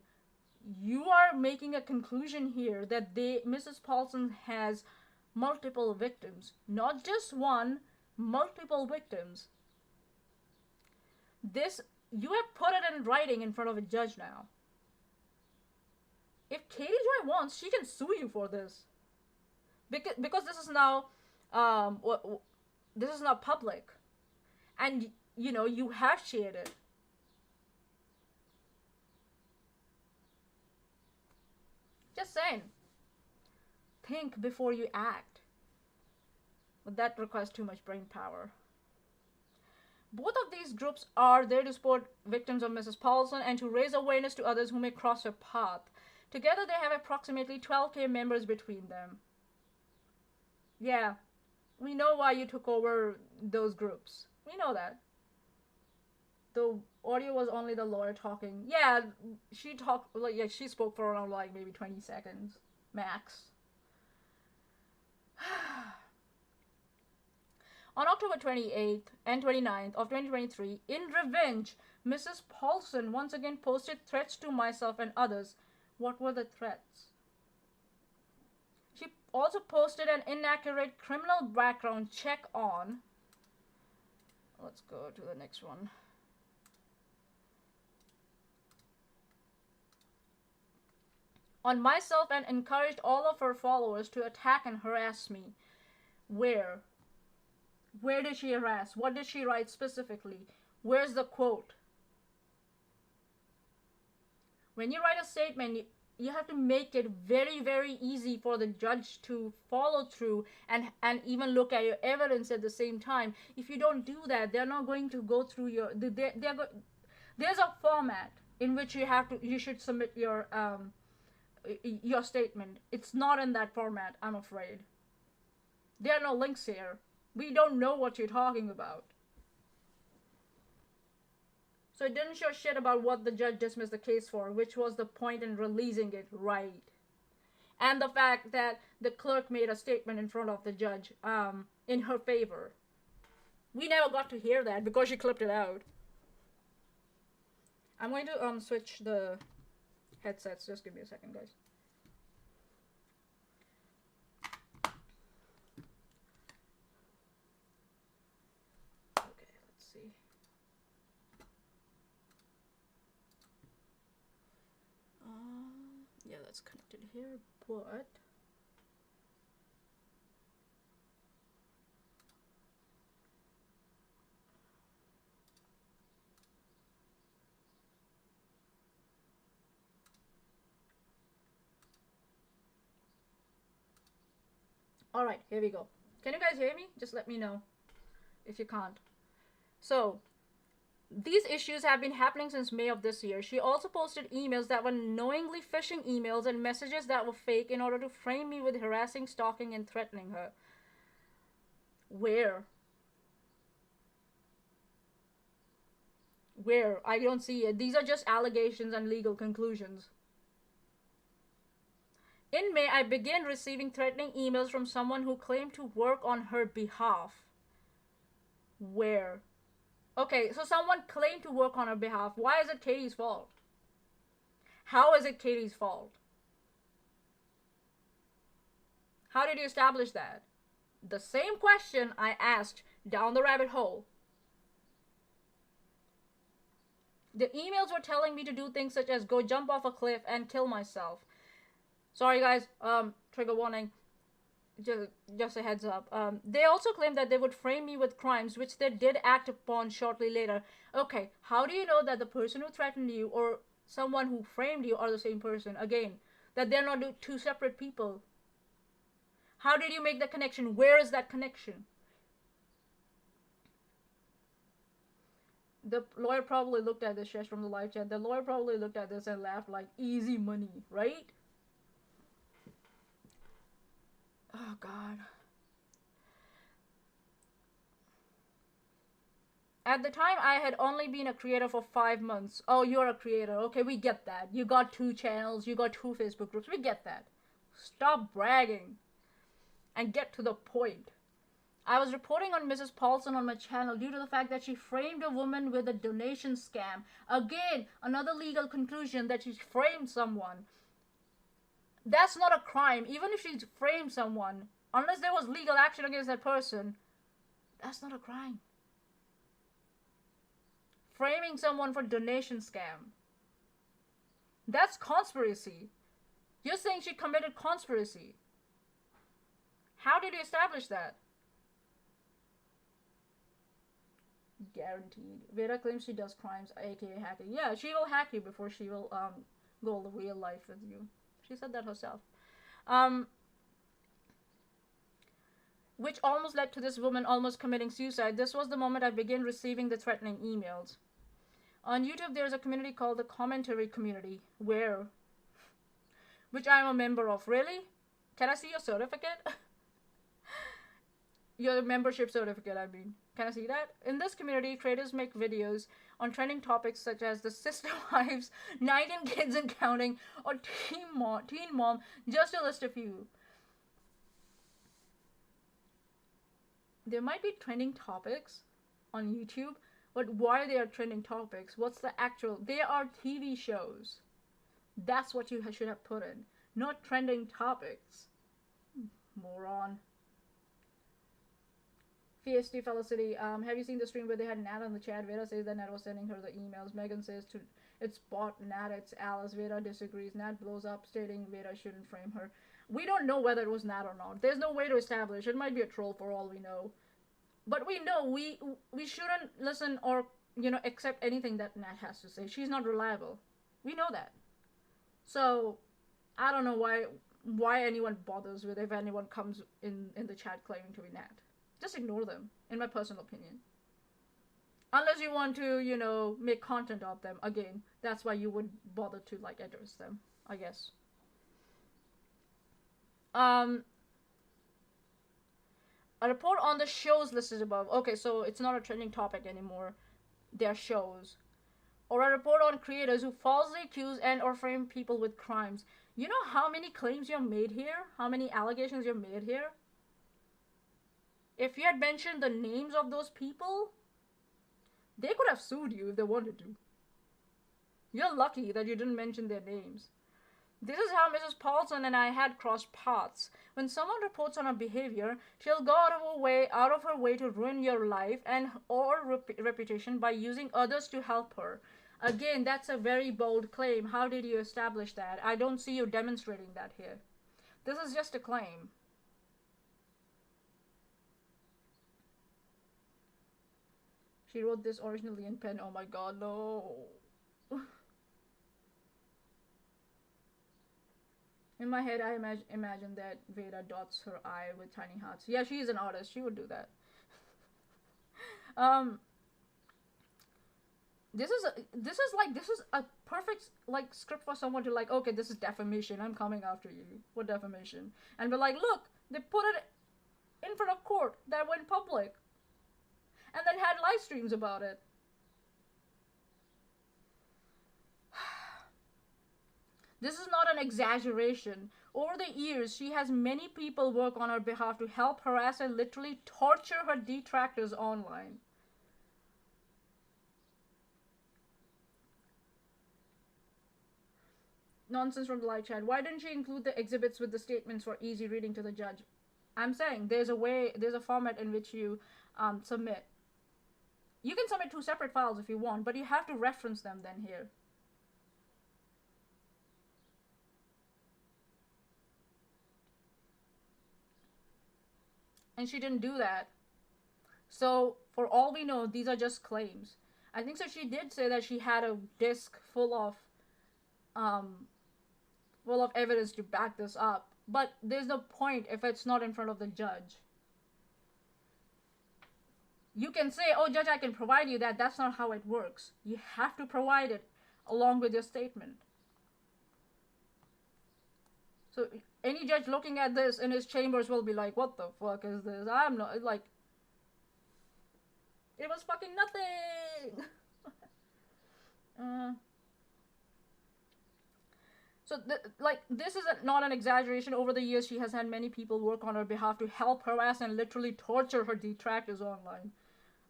you are making a conclusion here that Mrs. Paulson has multiple victims. Not just one, multiple victims. This, you have put it in writing in front of a judge now. If Katie Joy wants, she can sue you for this. Because this is now, this is not public. And, you know, you have shared it. Just saying. Think before you act. But that requires too much brain power. Both of these groups are there to support victims of Mrs. Paulson and to raise awareness to others who may cross her path. Together they have approximately 12,000 members between them. Yeah, we know why you took over those groups. We know that. The audio was only the lawyer talking. Yeah, she talked, like, yeah, she spoke for around, like, maybe 20 seconds, max. On October 28th and 29th of 2023, in revenge, Mrs. Paulson once again posted threats to myself and others. What were the threats? She also posted an inaccurate criminal background check on. Let's go to the next one. On myself and encouraged all of her followers to attack and harass me. Where? Where did she harass? What did she write specifically? Where's the quote? When you write a statement, you have to make it very, very easy for the judge to follow through and even look at your evidence at the same time. If you don't do that, they're not going to go through your... There's a format in which you should submit your statement. It's not in that format, I'm afraid. There are no links here. We don't know what you're talking about. So it didn't show shit about what the judge dismissed the case for, which was the point in releasing it, right? And the fact that the clerk made a statement in front of the judge in her favor. We never got to hear that because she clipped it out. I'm going to switch the headsets. Just give me a second, guys. Yeah, that's connected here, but Alright, here we go. Can you guys hear me? Just let me know if you can't. So, these issues have been happening since May of this year. She also posted emails that were knowingly phishing emails and messages that were fake in order to frame me with harassing, stalking, and threatening her. Where? Where? I don't see it. These are just allegations and legal conclusions. In May, I began receiving threatening emails from someone who claimed to work on her behalf. Where? Okay, so someone claimed to work on her behalf. Why is it Katie's fault? How is it Katie's fault? How did you establish that? The same question I asked down the rabbit hole. The emails were telling me to do things such as go jump off a cliff and kill myself. Sorry guys, trigger warning. Just a heads up. They also claimed that they would frame me with crimes, which they did act upon shortly later. Okay, how do you know that the person who threatened you or someone who framed you are the same person? Again, that they're not two separate people. How did you make the connection? Where is that connection? The lawyer probably looked at this, Chesh, from the live chat. The lawyer probably looked at this and laughed like, easy money, right? Oh, God. At the time, I had only been a creator for 5 months. Oh, you're a creator. Okay, we get that. You got 2 channels. You got 2 Facebook groups. We get that. Stop bragging. And get to the point. I was reporting on Mrs. Paulson on my channel due to the fact that she framed a woman with a donation scam. Again, another legal conclusion that she framed someone. That's not a crime. Even if she framed someone, unless there was legal action against that person, that's not a crime. Framing someone for donation scam. That's conspiracy. You're saying she committed conspiracy. How did you establish that? Guaranteed. Vera claims she does crimes, aka hacking. Yeah, she will hack you before she will go the real life with you. She said that herself. Which almost led to this woman almost committing suicide. This was the moment I began receiving the threatening emails. On YouTube, there's a community called the Commentary Community. Where? Which I'm a member of. Really? Can I see your certificate? Your membership certificate, I mean. Can I see that? In this community, creators make videos on trending topics such as the sister wives, 19 kids and counting, or teen mom, just to list a few. There might be trending topics on YouTube, but why they are trending topics? What's the actual? They are TV shows. That's what you should have put in, not trending topics. Moron. PhD Felicity, have you seen the stream where they had Nat on the chat? Vera says that Nat was sending her the emails. Megan says it's bot Nat, it's Alice. Vera disagrees. Nat blows up, stating Vera shouldn't frame her. We don't know whether it was Nat or not. There's no way to establish. It might be a troll for all we know. But we know we shouldn't listen or, accept anything that Nat has to say. She's not reliable. We know that. So, I don't know why anyone bothers with if anyone comes in the chat claiming to be Nat. Just ignore them, in my personal opinion. Unless you want to, make content of them. Again, that's why you would bother to, address them, I guess. A report on the shows listed above. Okay, so it's not a trending topic anymore. They're shows. Or a report on creators who falsely accuse and or frame people with crimes. You know how many claims you've made here? How many allegations you've made here? If you had mentioned the names of those people, they could have sued you if they wanted to. You're lucky that you didn't mention their names. This is how Mrs. Paulson and I had crossed paths. When someone reports on her behavior, she'll go out of her way to ruin your life and or reputation by using others to help her. Again, that's a very bold claim. How did you establish that? I don't see you demonstrating that here. This is just a claim. She wrote this originally in pen. Oh my god, no. In my head, I imagine that Veda dots her eye with tiny hearts. Yeah, she is an artist. She would do that. This is a perfect like script for someone to like, okay, this is defamation. I'm coming after you. What defamation? And be like, look, they put it in front of court that went public, and then had live streams about it. This is not an exaggeration. Over the years, she has many people work on her behalf to help harass and literally torture her detractors online. Nonsense from the live chat. Why didn't she include the exhibits with the statements for easy reading to the judge? I'm saying there's a format in which you submit. You can submit 2 separate files if you want, but you have to reference them then here. And she didn't do that. So, for all we know, these are just claims. I think so she did say that she had a disk full of evidence to back this up. But there's no point if it's not in front of the judge. You can say, oh, judge, I can provide you that. That's not how it works. You have to provide it along with your statement. So any judge looking at this in his chambers will be like, what the fuck is this? I'm not, like, it was fucking nothing. So, this is not an exaggeration. Over the years, she has had many people work on her behalf to help harass and literally torture her detractors online.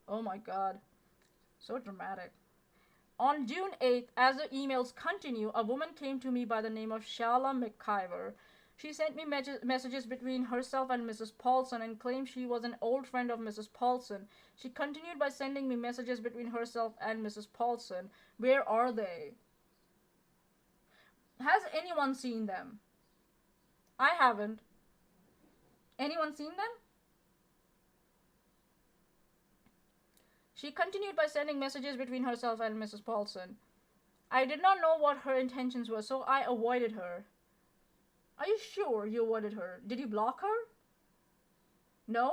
Oh my god. So dramatic. On June 8th, as the emails continue, a woman came to me by the name of Shala McIver. She sent me messages between herself and Mrs. Paulson and claimed she was an old friend of Mrs. Paulson. She continued by sending me messages between herself and Mrs. Paulson. Where are they? Has anyone seen them? I haven't. Anyone seen them? She continued by sending messages between herself and Mrs. Paulson. I did not know what her intentions were, so I avoided her. Are you sure you avoided her? Did you block her? No?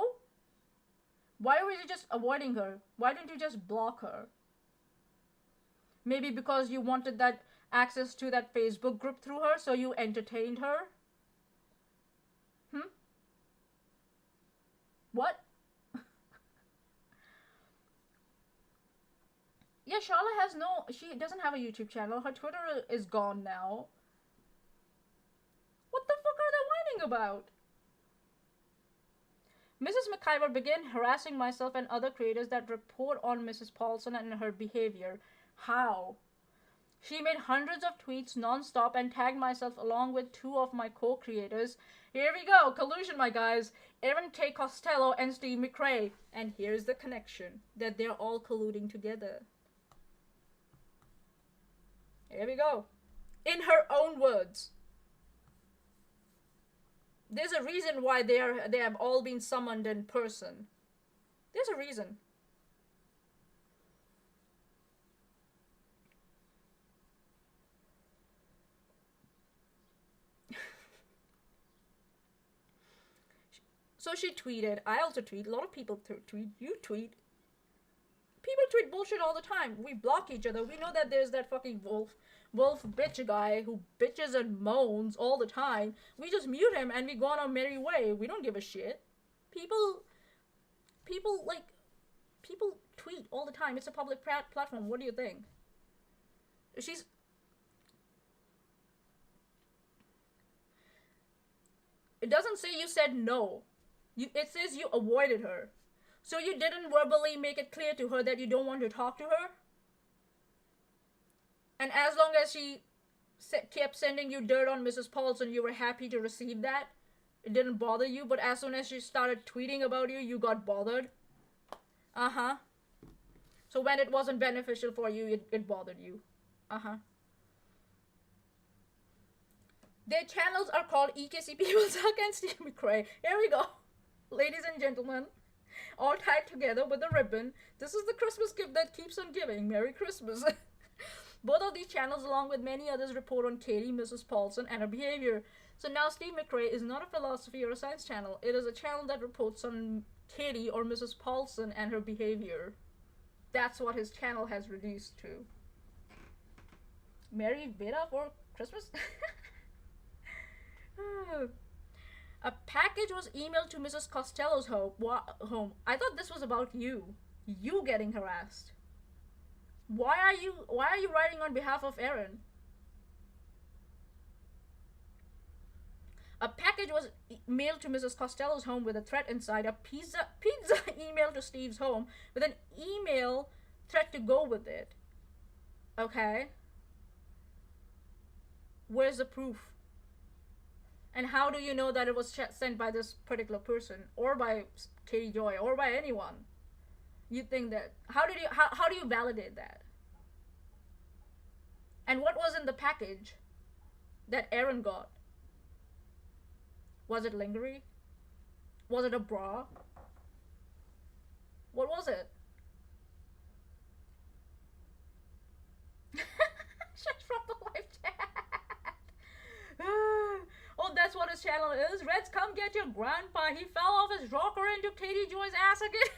Why were you just avoiding her? Why didn't you just block her? Maybe because you wanted that access to that Facebook group through her, so you entertained her? What? Yeah, Charlotte she doesn't have a YouTube channel. Her Twitter is gone now. What the fuck are they whining about? Mrs. McIver began harassing myself and other creators that report on Mrs. Paulson and her behavior. How? She made hundreds of tweets non-stop and tagged myself along with 2 of my co-creators. Here we go, collusion, my guys. Aaron K. Costello and Steve McRae. And here's the connection, that they're all colluding together. Here we go. In her own words. There's a reason why they have all been summoned in person. There's a reason. So she tweeted. I also tweet. A lot of people tweet. You tweet. People tweet bullshit all the time. We block each other. We know that there's that fucking wolf bitch guy who bitches and moans all the time. We just mute him and we go on our merry way. We don't give a shit. People tweet all the time. It's a public platform. What do you think? It doesn't say you said no. It says you avoided her. So you didn't verbally make it clear to her that you don't want to talk to her? And as long as she kept sending you dirt on Mrs. Paulson, you were happy to receive that? It didn't bother you, but as soon as she started tweeting about you, you got bothered? Uh-huh. So when it wasn't beneficial for you, it bothered you? Uh-huh. Their channels are called EKC People Suck and Steve McRae. Here we go. Ladies and gentlemen, all tied together with a ribbon. This is the Christmas gift that keeps on giving. Merry Christmas. Both of these channels, along with many others, report on Katie, Mrs. Paulson, and her behavior. So now Steve McRae is not a philosophy or a science channel. It is a channel that reports on Katie or Mrs. Paulson and her behavior. That's what his channel has reduced to. Mary Beta for Christmas? A package was emailed to Mrs. Costello's home. I thought this was about you. You getting harassed. Why are you writing on behalf of Aaron? A package was mailed to Mrs. Costello's home with a threat inside. A pizza emailed to Steve's home with an email threat to go with it. Okay. Where's the proof? And how do you know that it was sent by this particular person, or by Katie Joy, or by anyone? You think that how do you validate that? And what was in the package that Aaron got? Was it lingerie? Was it a bra? What was it? Chesh from the live chat. Oh, that's what his channel is. Reds, come get your grandpa. He fell off his rocker into Katie Joy's ass again.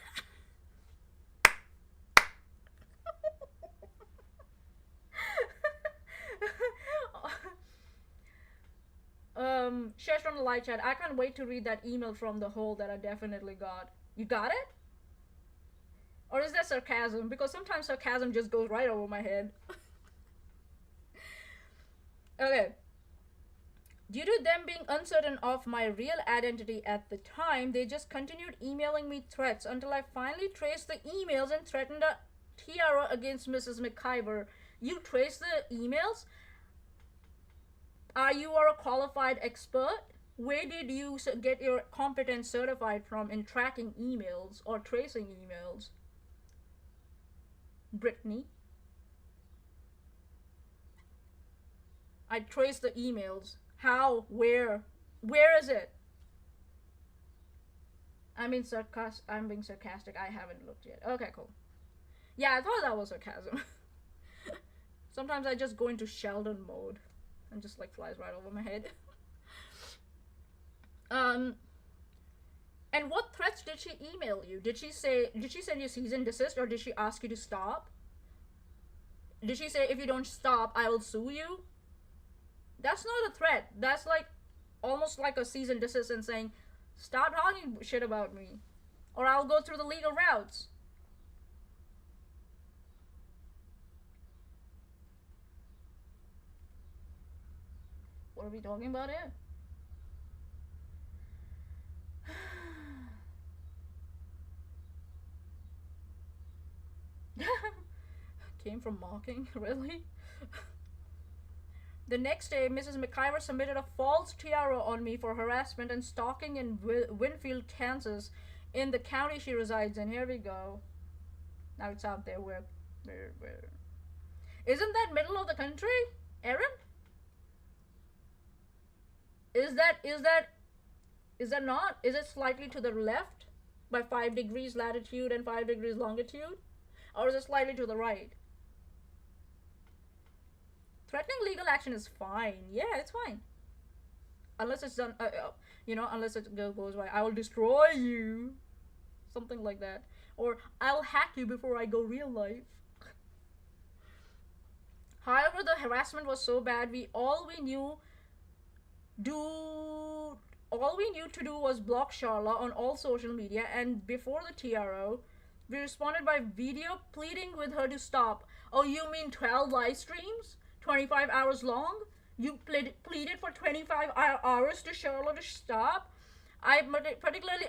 Chesh from the live chat. I can't wait to read that email from the hole that I definitely got. You got it? Or is that sarcasm? Because sometimes sarcasm just goes right over my head. Okay. Due to them being uncertain of my real identity at the time, they just continued emailing me threats until I finally traced the emails and threatened a tiara against Mrs. McIver. You traced the emails? You are a qualified expert? Where did you get your competence certified from in tracking emails or tracing emails? Brittany? I traced the emails. How? Where? Where is it? I'm being sarcastic. I haven't looked yet. Okay, cool. Yeah, I thought that was sarcasm. Sometimes I just go into Sheldon mode and just like flies right over my head. And what threats did she email you? Did she send you cease and desist, or did she ask you to stop? Did she say, if you don't stop, I will sue you? That's not a threat. That's like almost like a cease and desist and saying, stop talking shit about me, or I'll go through the legal routes. What are we talking about here? Came from mocking, really? The next day, Mrs. McIver submitted a false tiara on me for harassment and stalking in Winfield, Kansas, in the county she resides in. Here we go. Now it's out there. Where? Isn't that middle of the country, Aaron? Is that not? Is it slightly to the left by 5 degrees latitude and 5 degrees longitude? Or is it slightly to the right? Threatening legal action is fine. Yeah, it's fine. Unless it's done, unless it goes by, I will destroy you. Something like that. Or, I'll hack you before I go real life. However, the harassment was so bad, all we knew to do was block Charla on all social media, and before the TRO, we responded by video pleading with her to stop. Oh, you mean 12 live streams? 25 hours long? You pleaded for 25 hours to Charla to stop? I particularly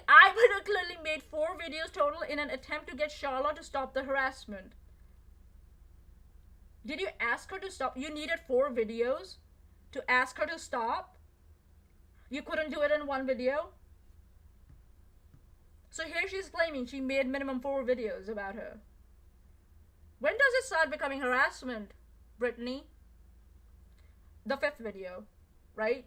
made 4 videos total in an attempt to get Charla to stop the harassment. Did you ask her to stop? You needed 4 videos to ask her to stop? You couldn't do it in 1 video? So here she's claiming she made minimum 4 videos about her. When does it start becoming harassment, Brittany? The 5th video, right?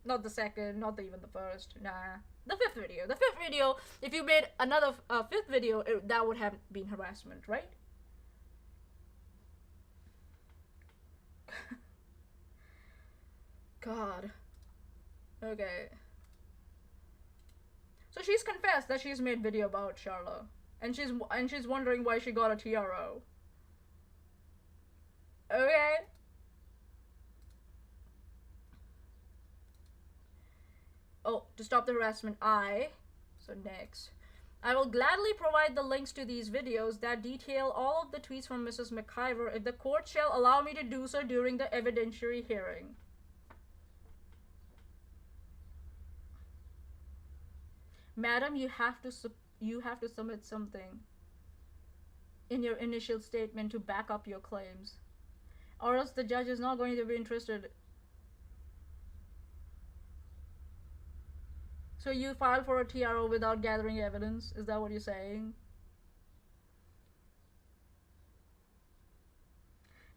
Not the 2nd, not even the 1st, nah. The 5th video. The 5th video, if you made another 5th video, that would have been harassment, right? God. Okay. So she's confessed that she's made video about Charlotte, and she's wondering why she got a TRO. Okay. Oh, to stop the harassment, so next. I will gladly provide the links to these videos that detail all of the tweets from Mrs. McIver if the court shall allow me to do so during the evidentiary hearing. Madam, you have to submit something in your initial statement to back up your claims, or else the judge is not going to be interested. So you filed for a TRO without gathering evidence? Is that what you're saying?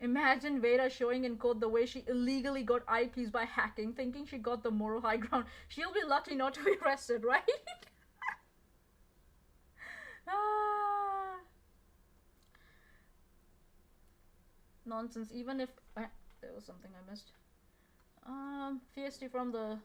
Imagine Veda showing in court the way she illegally got IPs by hacking, thinking she got the moral high ground. She'll be lucky not to be arrested, right? Nonsense. Even if there was something I missed. Feisty from the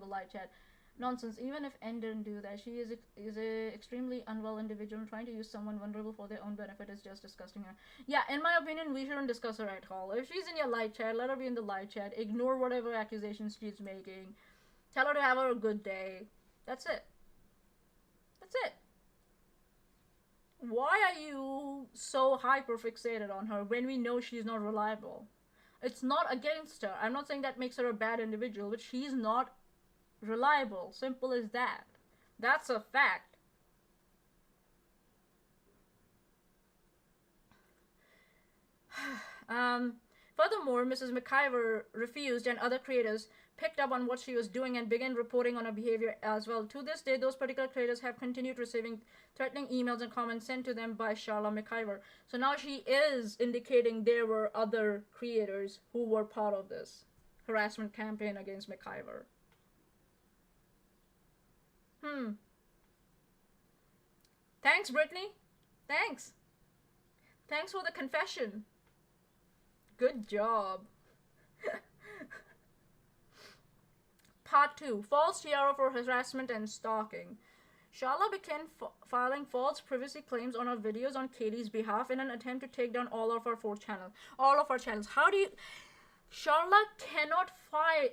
live chat. Nonsense. Even if N didn't do that, she is a extremely unwell individual. Trying to use someone vulnerable for their own benefit is just disgusting her. Yeah, in my opinion, we shouldn't discuss her at all. If she's in your live chat, let her be in the live chat. Ignore whatever accusations she's making. Tell her to have a good day. That's it. That's it. Why are you so hyper fixated on her when we know she's not reliable? It's not against her. I'm not saying that makes her a bad individual, but she's not reliable. Simple as that. That's a fact. Furthermore, Mrs. McIver refused, and other creators picked up on what she was doing and began reporting on her behavior as well. To this day, those particular creators have continued receiving threatening emails and comments sent to them by Charlotte McIver. So now she is indicating there were other creators who were part of this harassment campaign against McIver. Thanks, Brittany. Thanks. Thanks for the confession. Good job. Part 2. False TRO for harassment and stalking. Charlotte began filing false privacy claims on her videos on Katie's behalf in an attempt to take down all of our channels. How do you... Charlotte cannot file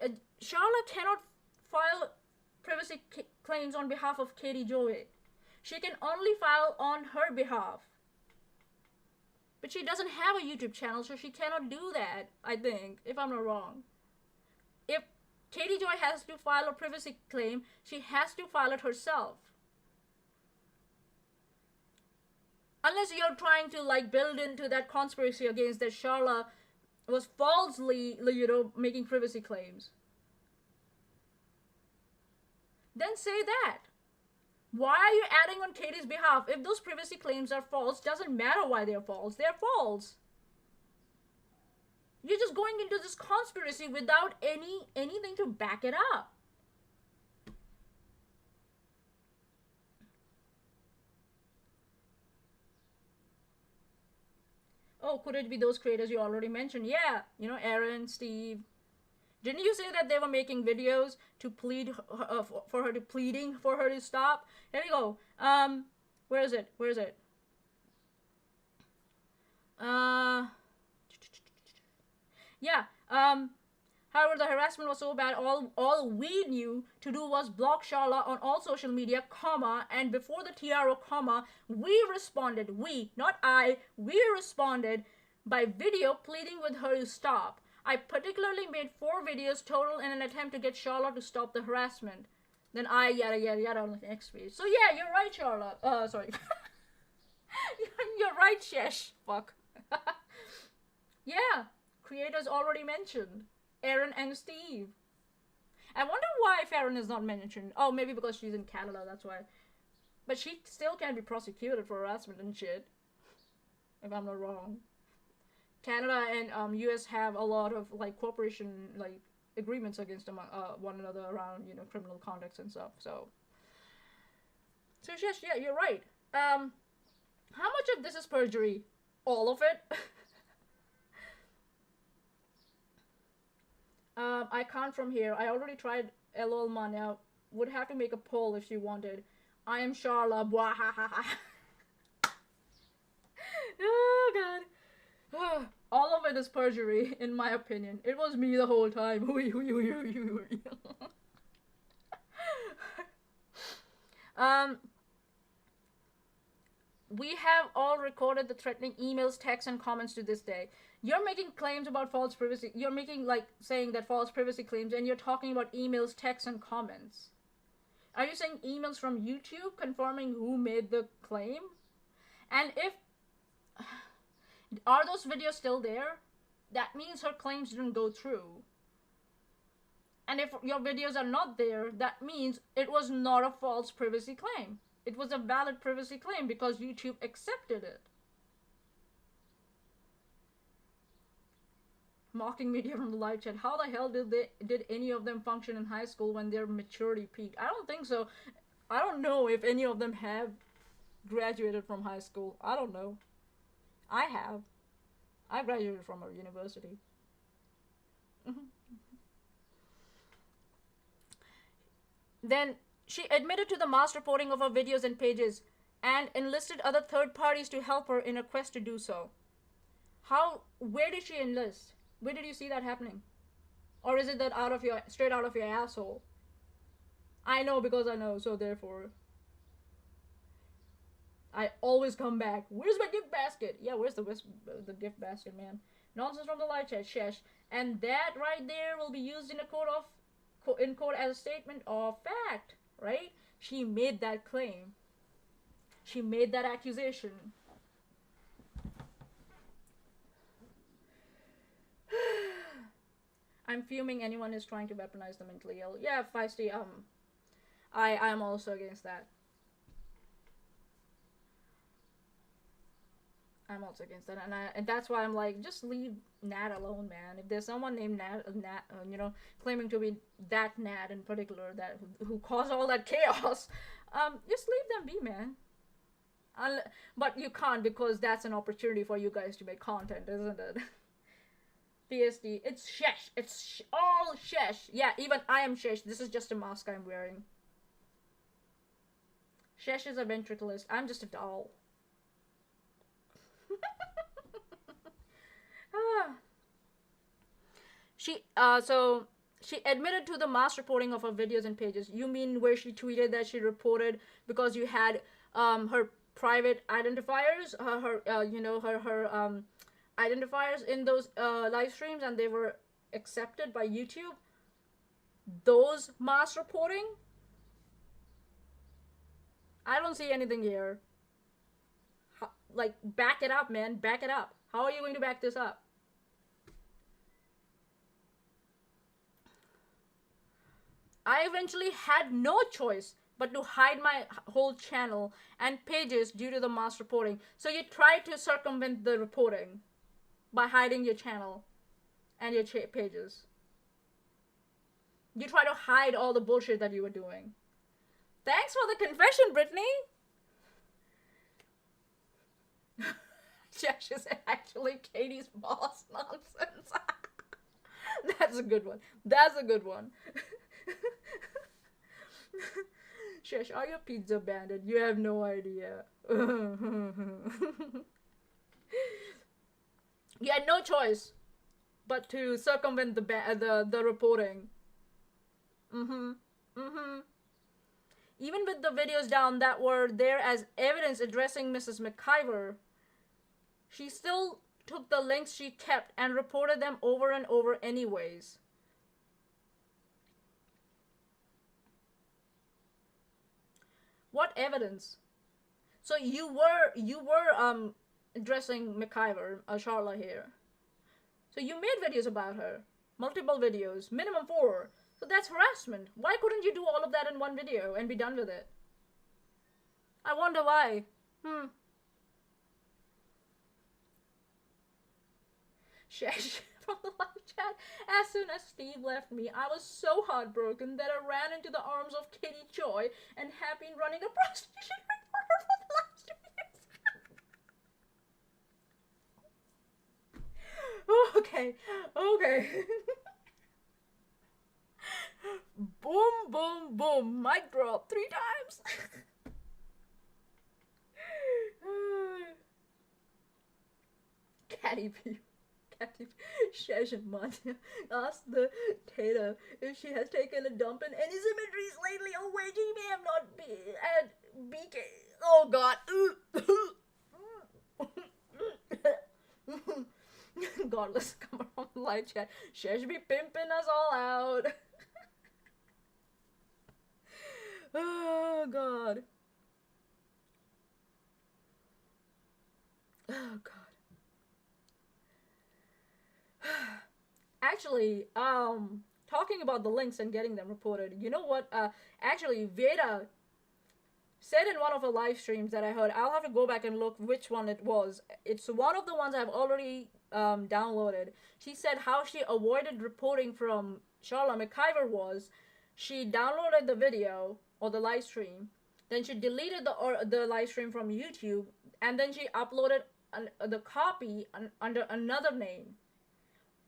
privacy claims on behalf of Katie Joy. She can only file on her behalf. But she doesn't have a YouTube channel, so she cannot do that, I think, if I'm not wrong. If Katie Joy has to file a privacy claim, she has to file it herself. Unless you're trying to, like, build into that conspiracy against that Charlotte was falsely, making privacy claims. Then say that. Why are you adding on Katie's behalf? If those privacy claims are false, doesn't matter why they're false. They're false. You're just going into this conspiracy without anything to back it up. Oh, could it be those creators you already mentioned? Yeah, Aaron, Steve. Didn't you say that they were making videos to plead for her to stop? Here we go. Where is it? Yeah. However, the harassment was so bad, all we knew to do was block Charlotte on all social media, and before the TRO, we responded. We, not I, we responded by video pleading with her to stop. I particularly made 4 videos total in an attempt to get Charlotte to stop the harassment. Then I yada on the next page. So yeah, you're right, Charlotte. Sorry. You're right, Chesh. Fuck. Yeah, creators already mentioned. Aaron and Steve. I wonder why Farron is not mentioned. Oh, maybe because she's in Canada, that's why. But she still can be prosecuted for harassment and shit. If I'm not wrong. Canada and US have a lot of cooperation agreements against one another around criminal conduct and stuff. So yes, yeah, you're right. How much of this is perjury? All of it. I can't from here. I already tried LOL Manya would have to make a poll if she wanted. I am Charla. Blah, ha, ha, ha. Oh god. All of it is perjury, in my opinion. It was me the whole time. We have all recorded the threatening emails, texts, and comments to this day. You're making claims about false privacy. You're making, like, saying that false privacy claims, and you're talking about emails, texts, and comments. Are you saying emails from YouTube confirming who made the claim? And if... Are those videos still there? That means her claims didn't go through. And if your videos are not there, that means it was not a false privacy claim. It was a valid privacy claim because YouTube accepted it. Mocking media from the live chat. How the hell did any of them function in high school when their maturity peaked? I don't think so. I don't know if any of them have graduated from high school. I don't know. I have. I graduated from a university. Then she admitted to the mass reporting of her videos and pages and enlisted other third parties to help her in her quest to do so. Where did she enlist? Where did you see that happening? Or is it that straight out of your asshole? I know because I know, so therefore I always come back. Where's my gift basket? Yeah, where's the gift basket, man? Nonsense from the live chat, Chesh. And that right there will be used in court as a statement of fact, right? She made that claim. She made that accusation. I'm fuming anyone is trying to weaponize the mentally ill. Yeah, Feisty, I'm also against that. I'm also against that, and that's why I'm like, just leave Nat alone, man. If there's someone named Nat, claiming to be that Nat in particular, who caused all that chaos, just leave them be, man. But you can't, because that's an opportunity for you guys to make content, isn't it? PSD, it's Chesh. It's all Chesh. Yeah, even I am Chesh. This is just a mask I'm wearing. Chesh is a ventriloquist. I'm just a doll. She admitted to the mass reporting of her videos and pages. You mean where she tweeted that she reported because you had her private identifiers, her identifiers in those live streams, and they were accepted by YouTube? Those mass reporting? I don't see anything here. Like, back it up, man. Back it up. How are you going to back this up? I eventually had no choice but to hide my whole channel and pages due to the mass reporting. So you tried to circumvent the reporting by hiding your channel and your pages. You try to hide all the bullshit that you were doing. Thanks for the confession, Brittany. Chesh is actually Katie's boss. Nonsense. That's a good one. That's a good one. Chesh, are you a pizza bandit? You have no idea. You had no choice but to circumvent the reporting. Even with the videos down that were there as evidence addressing Mrs. McIver, she still took the links she kept and reported them over and over anyways. What evidence? So you were addressing McIver, Charla here. So you made videos about her. Multiple videos. Minimum 4. So that's harassment. Why couldn't you do all of that in one video and be done with it? I wonder why. Chesh from the live chat. As soon as Steve left me, I was so heartbroken that I ran into the arms of Katie Joy and have been running a prostitution ring for her for the last 2 years. Okay. Boom, boom, boom. Mic drop 3 times. Catty people. Chesh and Manya asked the tater if she has taken a dump in any cemeteries lately. Oh wait, he may have not been at BK. Oh god. Godless come from the live chat. Chesh be pimping us all out. Oh god. Oh god. Actually, talking about the links and getting them reported, you know what? Actually, Veda said in one of her live streams that I heard, I'll have to go back and look which one it was. It's one of the ones I've already downloaded. She said how she avoided reporting from Charlotte McIver was she downloaded the video or the live stream, then she deleted the live stream from YouTube, and then she uploaded the copy under another name.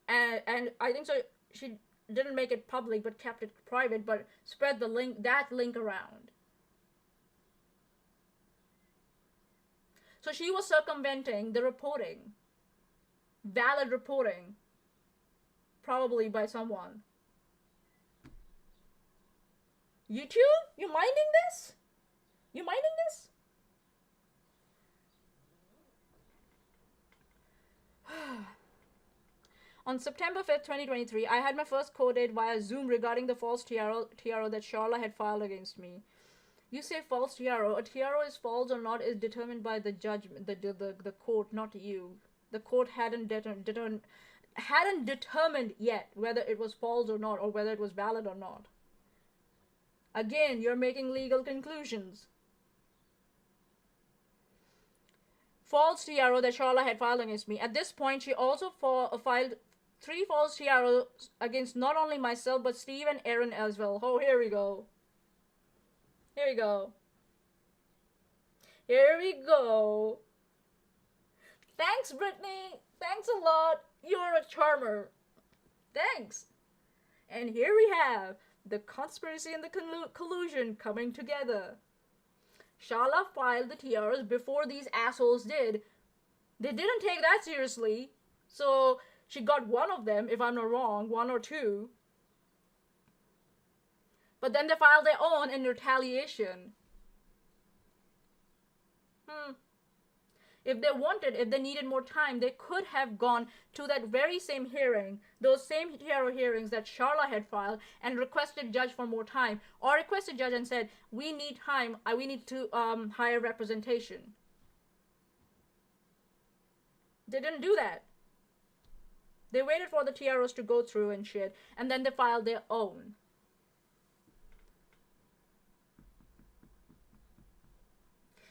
And I think so she didn't make it public but kept it private, but spread the link around. So she was circumventing the reporting, valid reporting, probably by someone. YouTube? You minding this? You minding this? On September 5th, 2023, I had my first court date via Zoom regarding the false TRO that Charla had filed against me. You say false TRO. A TRO is false or not is determined by the judgment, the court, not you. The court hadn't determined yet whether it was false or not, or whether it was valid or not. Again, you're making legal conclusions. False TRO that Charla had filed against me. At this point, she also filed 3 false TROs against not only myself, but Steve and Aaron as well. Oh, here we go. Here we go. Here we go. Thanks, Brittany. Thanks a lot. You're a charmer. Thanks. And here we have the conspiracy and the collusion coming together. Charla filed the TRs before these assholes did. They didn't take that seriously, so she got one of them, if I'm not wrong, 1 or 2. But then they filed their own in retaliation. If they needed more time, they could have gone to that very same hearing, those same TRO hearings that Charla had filed, and requested judge for more time, or requested judge and said, we need time, we need to hire representation. They didn't do that. They waited for the TROs to go through and shit, and then they filed their own.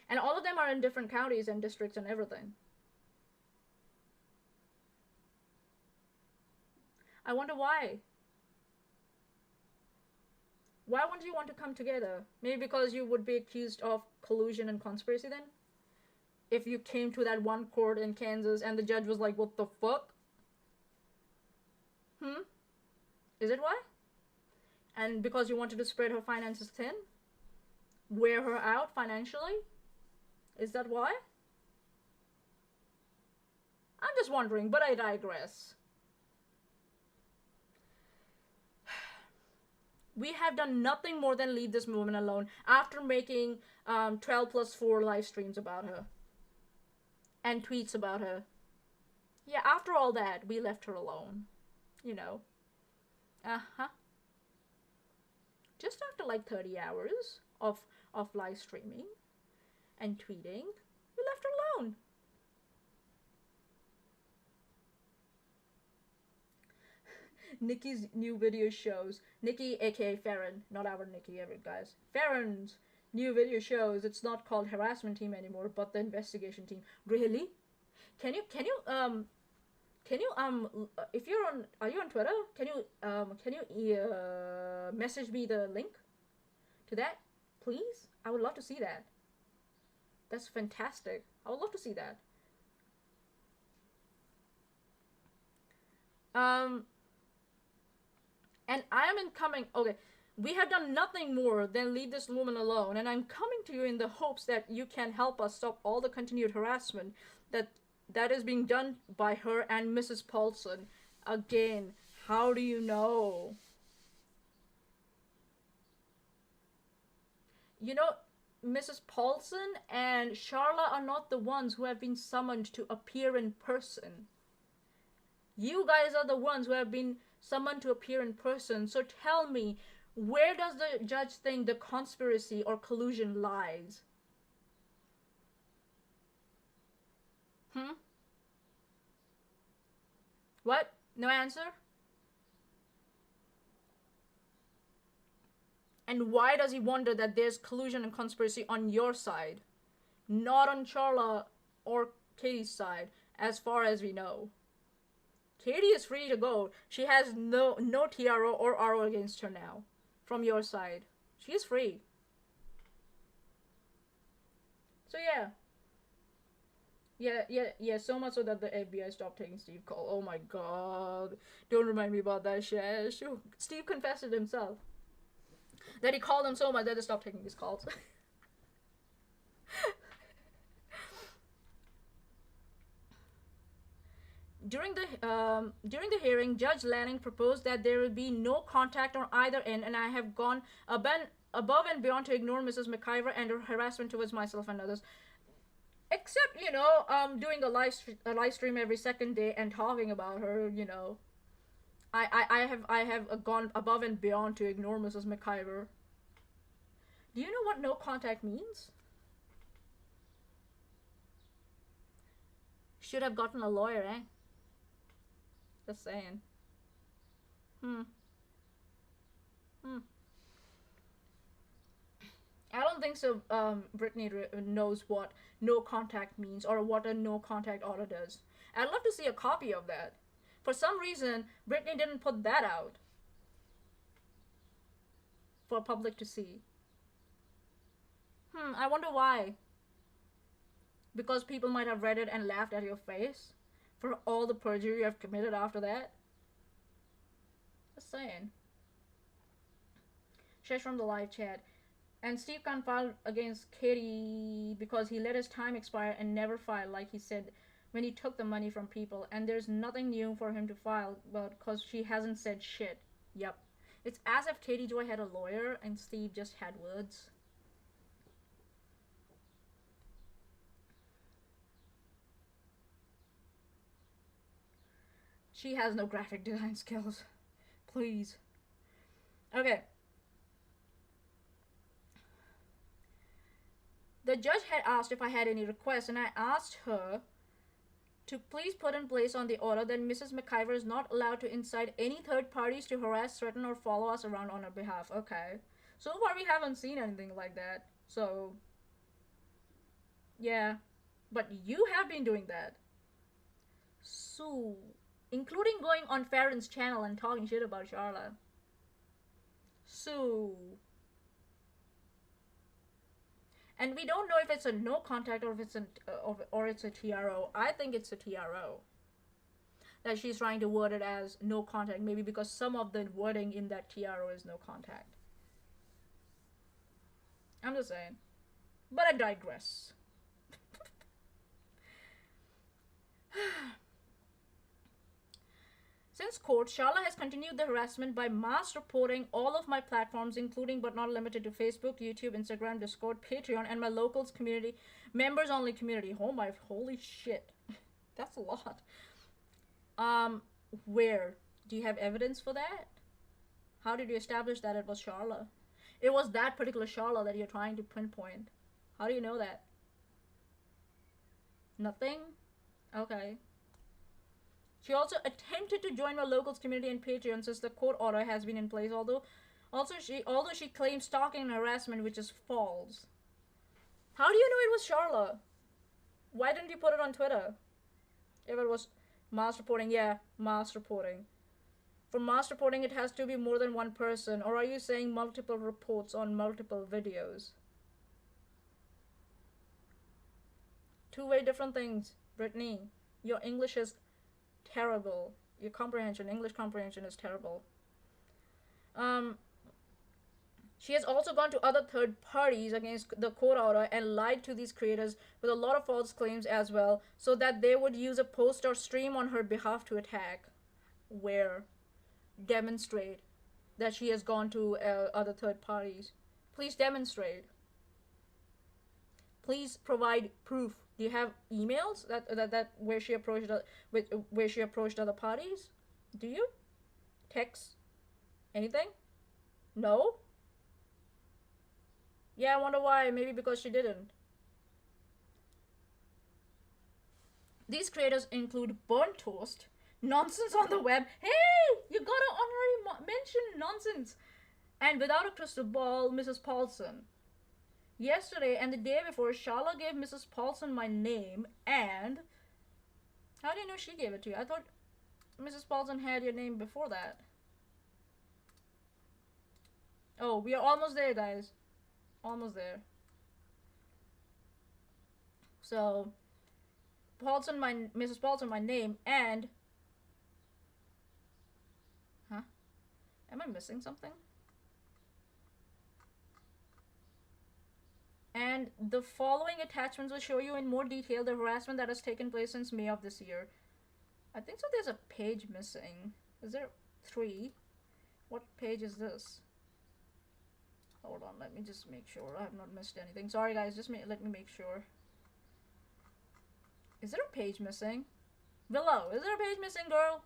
And all of them are in different counties and districts and everything. I wonder why. Why wouldn't you want to come together? Maybe because you would be accused of collusion and conspiracy then? If you came to that one court in Kansas and the judge was like, what the fuck? Is it why? And because you wanted to spread her finances thin? Wear her out financially? Is that why? I'm just wondering, but I digress. We have done nothing more than leave this woman alone after making 12+4 live streams about her. And tweets about her. Yeah, after all that, we left her alone. You know. Just after like 30 hours of live streaming and tweeting, we left her alone. Nikki's new video shows, Nikki aka Farron, not our Nikki ever, guys. Farron's new video shows it's not called harassment team anymore, but the investigation team. Really? Can you if you're on, are you on Twitter? Can you message me the link to that, please? I would love to see that. That's fantastic. I would love to see that. And I am incoming. Okay, We have done nothing more than leave this woman alone, and I'm coming to you in the hopes that you can help us stop all the continued harassment that is being done by her and Mrs. Paulson. Again, how do you know? You know, Mrs. Paulson and Charla are not the ones who have been summoned to appear in person. You guys are the ones who have been summoned to appear in person. So tell me, where does the judge think the conspiracy or collusion lies? What? No answer? And why does he wonder that there's collusion and conspiracy on your side? Not on Charla or Katie's side, as far as we know. Katie is free to go. She has no TRO or RO against her now. From your side. She is free. So yeah. Yeah, so much so that the FBI stopped taking Steve call. Oh my god. Don't remind me about that shit. Steve confessed it himself. That he called them so much that they stopped taking his calls. During the hearing, Judge Lanning proposed that there would be no contact on either end, and I have gone above and beyond to ignore Mrs. McIver and her harassment towards myself and others. Except, doing a live stream every second day and talking about her, I have gone above and beyond to ignore Mrs. McIver. Do you know what no contact means? Should have gotten a lawyer, eh? Just saying. I don't think so. Brittany knows what no contact means or what a no contact order does. I'd love to see a copy of that. For some reason, Brittany didn't put that out for public to see. I wonder why. Because people might have read it and laughed at your face for all the perjury you have committed after that. Just saying. Chesh from the live chat. And Steve can't file against Katie because he let his time expire and never filed like he said when he took the money from people. And there's nothing new for him to file because she hasn't said shit. Yep. It's as if Katie Joy had a lawyer and Steve just had words. She has no graphic design skills. Please. Okay. The judge had asked if I had any requests, and I asked her to please put in place on the order that Mrs. McIver is not allowed to incite any third parties to harass, threaten, or follow us around on our behalf. Okay. So far we haven't seen anything like that. So, yeah. But you have been doing that. So, including going on Farron's channel and talking shit about Charla. So... And we don't know if it's a no contact or if it's it's a TRO. I think it's a TRO. That she's trying to word it as no contact, maybe because some of the wording in that TRO is no contact. I'm just saying. But I digress. Since court, Charla has continued the harassment by mass reporting all of my platforms, including but not limited to Facebook, YouTube, Instagram, Discord, Patreon, and my locals community, members only community. Oh my, holy shit. That's a lot. Where? Do you have evidence for that? How did you establish that it was Charla? It was that particular Charla that you're trying to pinpoint. How do you know that? Nothing? Okay. She also attempted to join my locals community and Patreon since the court order has been in place, although she claims stalking and harassment, which is false. How do you know it was Charla? Why didn't you put it on Twitter? If it was mass reporting, yeah, mass reporting. For mass reporting, it has to be more than one person, or are you saying multiple reports on multiple videos? Two very different things, Brittany. Your English is terrible. Your English comprehension is terrible. She has also gone to other third parties against the court order and lied to these creators with a lot of false claims as well, so that they would use a post or stream on her behalf to attack. Where? Demonstrate that she has gone to other third parties. Please demonstrate. Please provide proof. Do you have emails that where she approached where she approached other parties? Do you? Text? Anything? No? Yeah, I wonder why. Maybe because she didn't. These creators include Burnt Toast, Nonsense on the Web. Hey! You got an honorary mention, Nonsense. And Without a Crystal Ball, Mrs. Paulson. Yesterday and the day before, Sharla gave Mrs. Paulson my name, and... How do you know she gave it to you? I thought Mrs. Paulson had your name before that. Oh, we are almost there, guys. Almost there. So, Mrs. Paulson, my name, and... Huh? Am I missing something? And the following attachments will show you in more detail the harassment that has taken place since May of this year. I think so there's a page missing. Is there 3? What page is this? Hold on, let me just make sure I have not missed anything. Sorry guys, just let me make sure. Is there a page missing? Willow, is there a page missing, girl?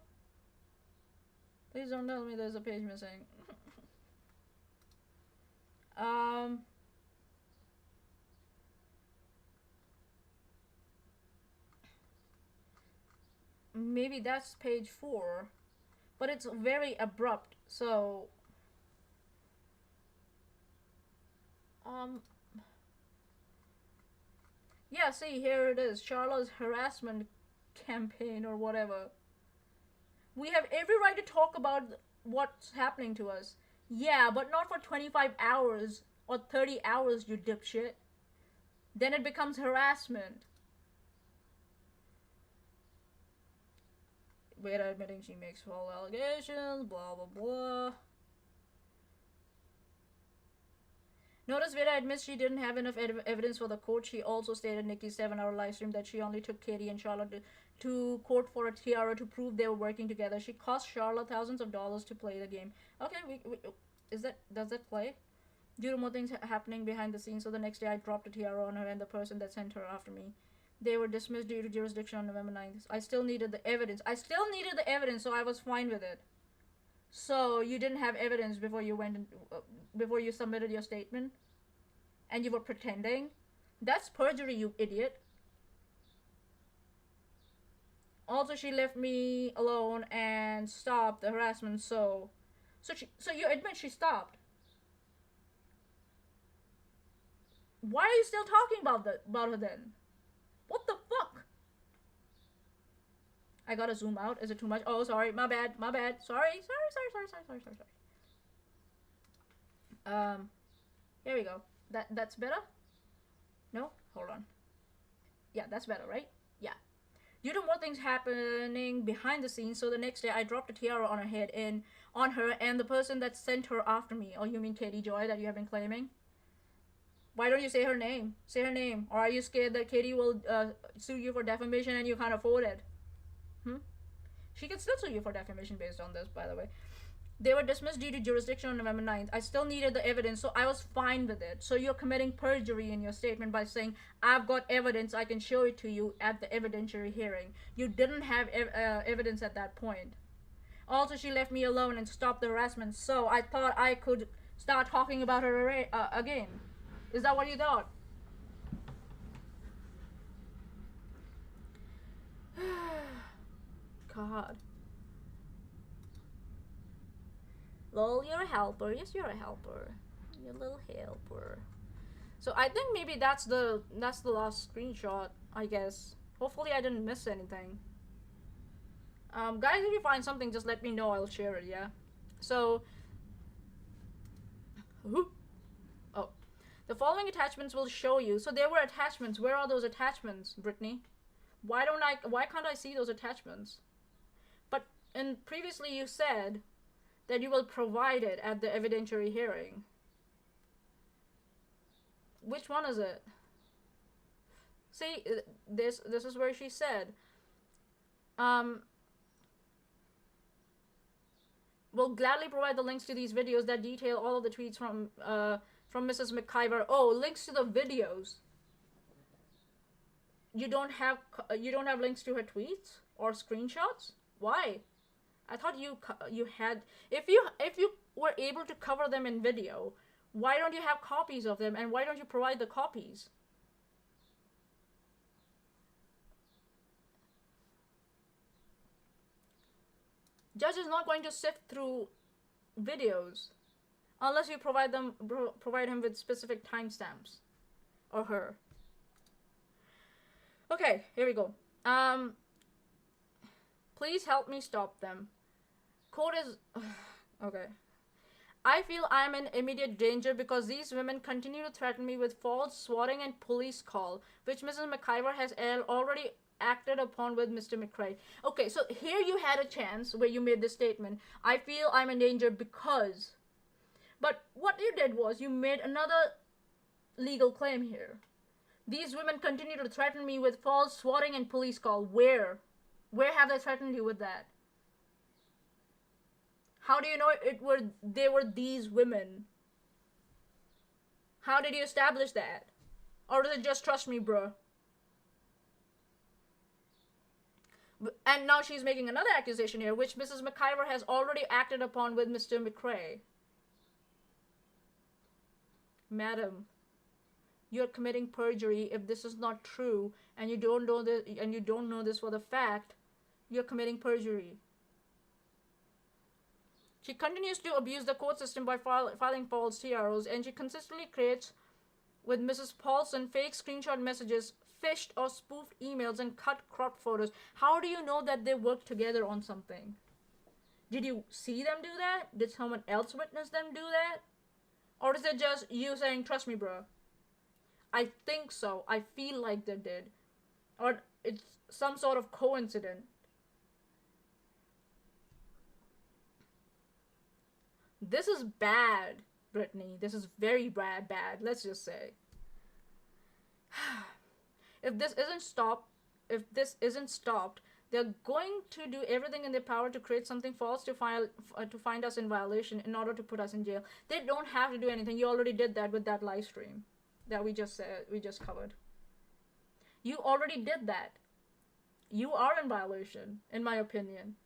Please don't tell me there's a page missing. Maybe that's page 4, but it's very abrupt, so yeah, see, here it is, Charlotte's harassment campaign or whatever. We have every right to talk about what's happening to us. Yeah, but not for 25 hours or 30 hours, you dipshit. Then it becomes harassment. Veda admitting she makes false allegations, blah blah blah. Notice Veda admits she didn't have enough evidence for the court. She also stated Nikki's 7-hour live stream that she only took Katie and Charlotte to court for a tiara to prove they were working together. She cost Charlotte thousands of dollars to play the game. Okay, does that play? Due to more things happening behind the scenes, so the next day I dropped a tiara on her and the person that sent her after me. They were dismissed due to jurisdiction on November 9th. I still needed the evidence. So I was fine with it. So you didn't have evidence before you went before you submitted your statement, and you were pretending. That's perjury, you idiot. Also, she left me alone and stopped the harassment. So you admit she stopped. Why are you still talking about her then? What the fuck? I gotta zoom out. Is it too much? Oh, sorry. My bad. Sorry. Here we go. That's better? No? Hold on. Yeah, that's better, right? Yeah. Due to more things happening behind the scenes, so the next day I dropped a tiara on her head on her and the person that sent her after me. Oh, you mean Katie Joy that you have been claiming? Why don't you say her name? Say her name. Or are you scared that Katie will sue you for defamation and you can't afford it? She can still sue you for defamation based on this, by the way. They were dismissed due to jurisdiction on November 9th. I still needed the evidence, so I was fine with it. So you're committing perjury in your statement by saying, I've got evidence, I can show it to you at the evidentiary hearing. You didn't have evidence at that point. Also, she left me alone and stopped the harassment, so I thought I could start talking about her again. Is that what you thought? God. Lol, you're a helper. Yes, you're a helper. You're a little helper. So I think maybe that's the last screenshot, I guess. Hopefully I didn't miss anything. Guys, if you find something, just let me know. I'll share it, yeah? So... Oh. The following attachments will show you. So there were attachments. Where are those attachments, Brittany? Why can't I see those attachments? But previously you said that you will provide it at the evidentiary hearing. Which one is it? See, this is where she said, will gladly provide the links to these videos that detail all of the tweets from Mrs. McIver. Oh, links to the videos. You don't have links to her tweets or screenshots? Why? I thought you had. If you were able to cover them in video, why don't you have copies of them, and why don't you provide the copies? Judge is not going to sift through videos unless you provide him with specific timestamps, or her. Okay, here we go. Please help me stop them. Quote is okay. I feel I'm in immediate danger because these women continue to threaten me with false swatting and police call, which Mrs. McIver has already acted upon with Mr. McRae. Okay, so here you had a chance where you made this statement. I feel I'm in danger because. But what you did was you made another legal claim here. These women continue to threaten me with false swatting and police call. Where? Where have they threatened you with that? How do you know they were these women? How did you establish that? Or is it just trust me, bro? And now she's making another accusation here, which Mrs. McIver has already acted upon with Mr. McRae. Madam, you're committing perjury if this is not true, and you don't know this for the fact. You're committing perjury. She continues to abuse the court system by filing false TROs, and she consistently creates, with Mrs. Paulson, fake screenshot messages, fished or spoofed emails, and cut cropped photos. How do you know that they worked together on something? Did you see them do that? Did someone else witness them do that? Or is it just you saying, trust me, bro? I think so. I feel like they did. Or it's some sort of coincidence. This is bad, Brittany. This is very bad, let's just say. If this isn't stopped, they're going to do everything in their power to create something false to find us in violation in order to put us in jail. They don't have to do anything. You already did that with that live stream that we just covered. You already did that. You are in violation, in my opinion,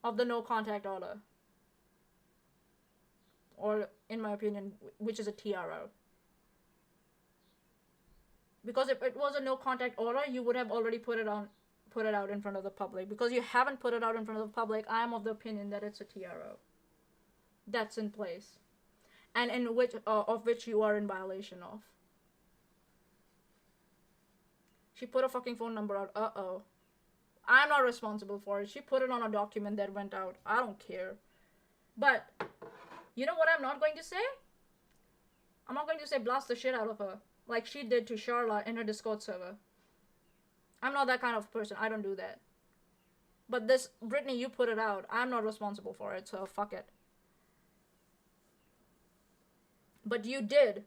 of the no contact order. Or, in my opinion, which is a TRO. Because if it was a no contact order, you would have already put it out in front of the public. Because you haven't put it out in front of the public, I am of the opinion that it's a TRO. That's in place. And in which you are in violation of. She put a fucking phone number out. Uh-oh. I'm not responsible for it. She put it on a document that went out. I don't care. But you know what I'm not going to say? I'm not going to say blast the shit out of her, like she did to Charla in her Discord server. I'm not that kind of person. I don't do that. But this, Brittany, you put it out. I'm not responsible for it, so fuck it. But you did.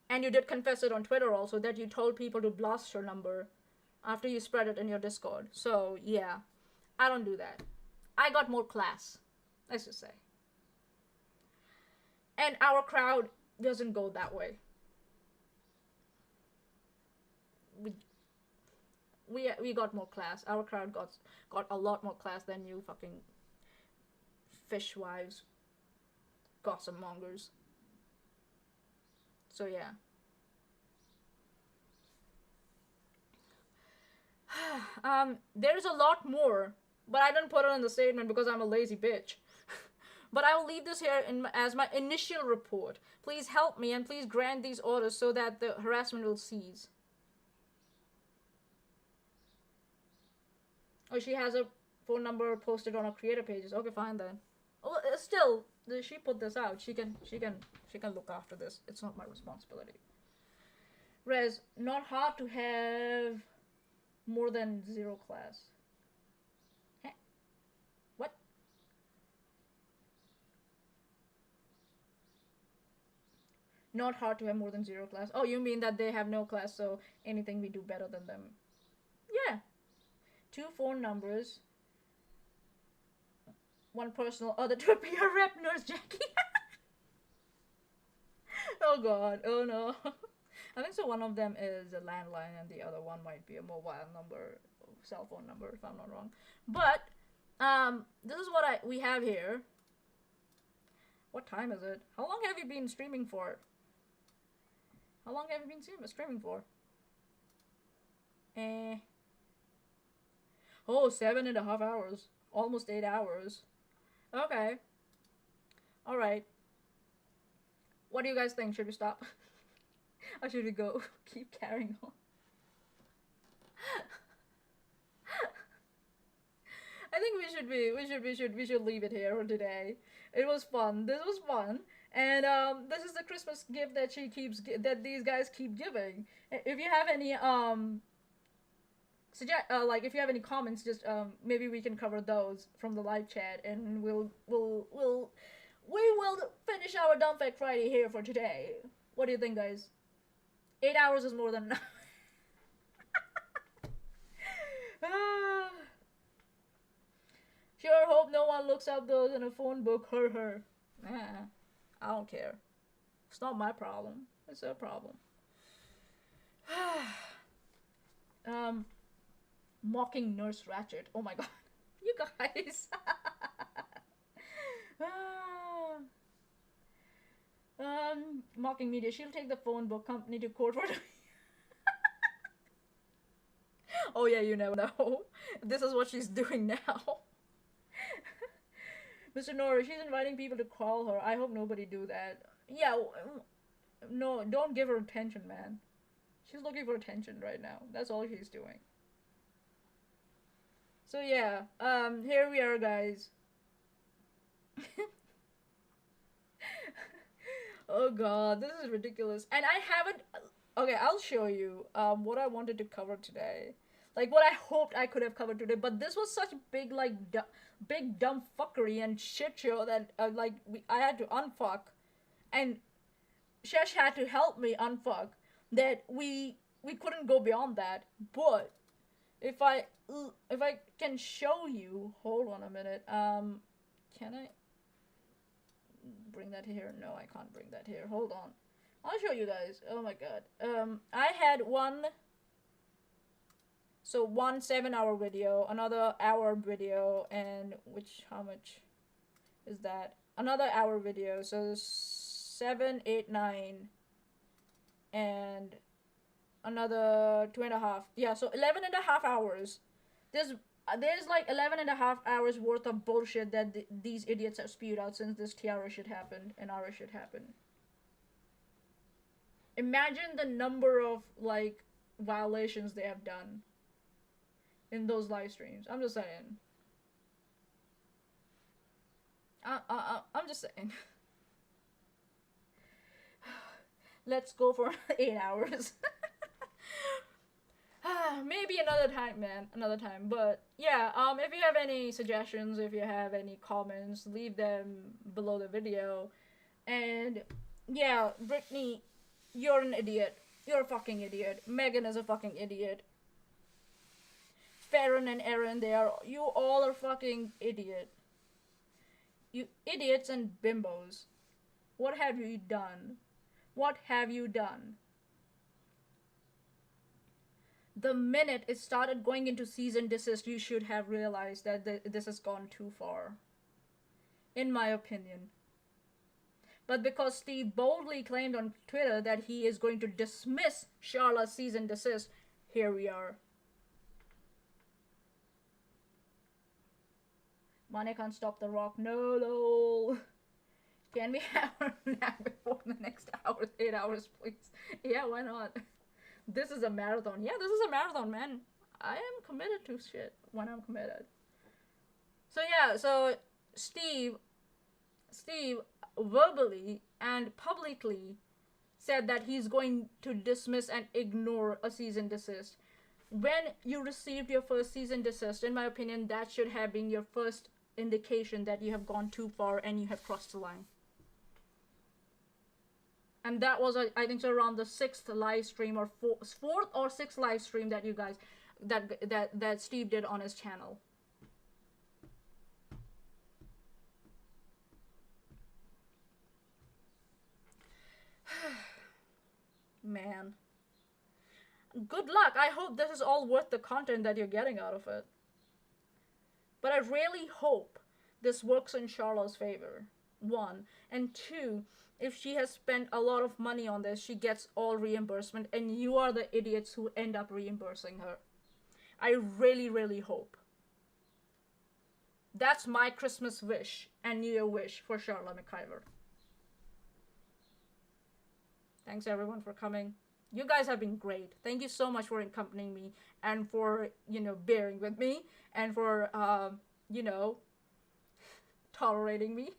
And you did confess it on Twitter also, that you told people to blast your number after you spread it in your Discord. So, yeah. I don't do that. I got more class. Let's just say. And our crowd doesn't go that way. We got more class. Our crowd got a lot more class than you fucking fishwives, gossip mongers. So yeah. There's a lot more, but I didn't put it in the statement because I'm a lazy bitch. But I will leave this here as my initial report. Please help me and please grant these orders so that the harassment will cease. Oh, she has a phone number posted on her creator pages. Okay, fine then. Oh, still, she put this out. She can look after this. It's not my responsibility. Rez, not hard to have more than 0 class. What? Not hard to have more than 0 class. Oh, you mean that they have no class, so anything we do better than them. Yeah. 2 phone numbers. 1 personal, other to be a rep, Nurse Jackie. Oh god, oh no. I think so one of them is a landline and the other one might be a mobile number, cell phone number if I'm not wrong. But, this is what we have here. What time is it? How long have you been streaming for? How long have you been streaming for? Oh, 7.5 hours. Almost 8 hours. Okay. Alright. What do you guys think? Should we stop? Or should we go? Keep carrying on. I think we should leave it here for today. It was fun. This was fun. And this is the Christmas gift that that these guys keep giving. If you have any like if you have any comments, just maybe we can cover those from the live chat, and we will finish our Dumb Fekk Friday here for today. What do you think, guys? 8 hours is more than enough. Sure hope no one looks up those in a phone book. Her. Nah, I don't care. It's not my problem. It's their problem. Mocking Nurse Ratchet. Oh my god. You guys. Mocking media. She'll take the phone book company to court for Oh yeah, you never know. This is what she's doing now. Mr. Nora, she's inviting people to call her. I hope nobody do that. Yeah, no, don't give her attention, man. She's looking for attention right now. That's all she's doing. So yeah, here we are, guys. Oh god, this is ridiculous. And I haven't... Okay, I'll show you what I wanted to cover today. Like, what I hoped I could have covered today. But this was such a big, like, big dumb fuckery and shit show that, I had to unfuck. And Chesh had to help me unfuck. That we couldn't go beyond that. But if I can show you... Hold on a minute. Can I bring that here? No, I can't bring that here. Hold on. I'll show you guys. Oh my god. I had one 7-hour video, another hour video, and how much is that? Another hour video, so 7, 8, 9, and another 2.5. Yeah, so 11.5 hours. There's like 11.5 hours worth of bullshit that these idiots have spewed out since this Tiara shit happened and our shit happened. Imagine the number of, like, violations they have done in those live streams. I'm just saying. I'm just saying. Let's go for 8 hours. Maybe another time, man. Another time. But yeah, if you have any suggestions, if you have any comments, leave them below the video. And yeah, Brittany, you're an idiot. You're a fucking idiot. Megan is a fucking idiot. Farron and Aaron, you all are fucking idiot. You idiots and bimbos. What have you done? What have you done? The minute it started going into cease and desist, you should have realized that this has gone too far. In my opinion. But because Steve boldly claimed on Twitter that he is going to dismiss Charlotte's cease and desist, here we are. Money can't stop the rock. No, lol. Can we have a nap before the next hour? 8 hours, please. Yeah, why not? This is a marathon. Yeah, this is a marathon, man. I am committed to shit when I'm committed. So yeah, so Steve verbally and publicly said that he's going to dismiss and ignore a cease and desist. When you received your first cease and desist, in my opinion, that should have been your first indication that you have gone too far and you have crossed the line. And that was, I think, so around the 6th live stream or 4th or 6th live stream that you guys, that Steve did on his channel. Man. Good luck. I hope this is all worth the content that you're getting out of it. But I really hope this works in Charlotte's favor. 1. And 2, if she has spent a lot of money on this, she gets all reimbursement, and you are the idiots who end up reimbursing her. I really, really hope. That's my Christmas wish and New Year wish for Charlotte McIver. Thanks everyone for coming. You guys have been great. Thank you so much for accompanying me and for, bearing with me and for, tolerating me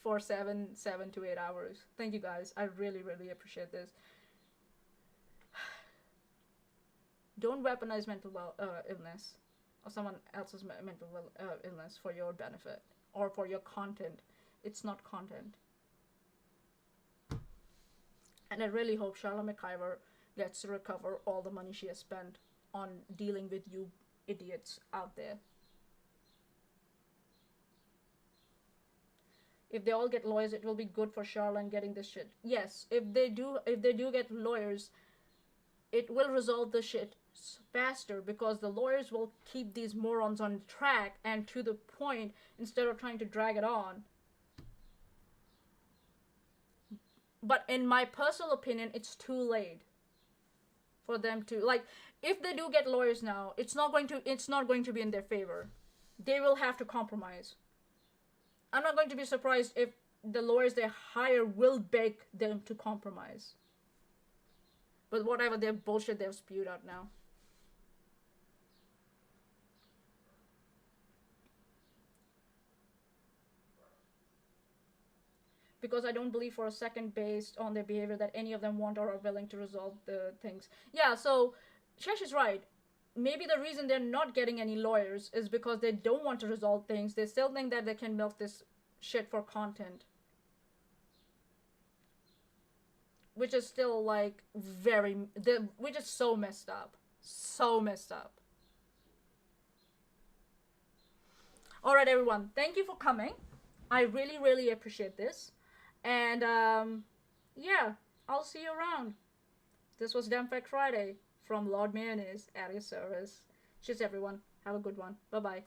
for 7 to 8 hours. Thank you guys. I really, really appreciate this. Don't weaponize mental illness or someone else's mental illness for your benefit or for your content. It's not content. And I really hope Charlotte McIver gets to recover all the money she has spent on dealing with you idiots out there. If they all get lawyers, it will be good for Charlotte and getting this shit. Yes, if they do get lawyers, it will resolve the shit faster because the lawyers will keep these morons on track and to the point instead of trying to drag it on. But in my personal opinion, it's too late for them to, like, if they do get lawyers now, it's not going to be in their favor. They will have to compromise. I'm not going to be surprised if the lawyers they hire will beg them to compromise. But whatever their bullshit they've spewed out now. Because I don't believe for a second, based on their behavior, that any of them want or are willing to resolve the things. Yeah, so Chesh is right. Maybe the reason they're not getting any lawyers is because they don't want to resolve things. They still think that they can milk this shit for content. Which is still, like, which is so messed up. So messed up. Alright, everyone. Thank you for coming. I really, really appreciate this. And, yeah, I'll see you around. This was Fekk Friday from Lord Mayonnaise at your service. Cheers, everyone. Have a good one. Bye-bye.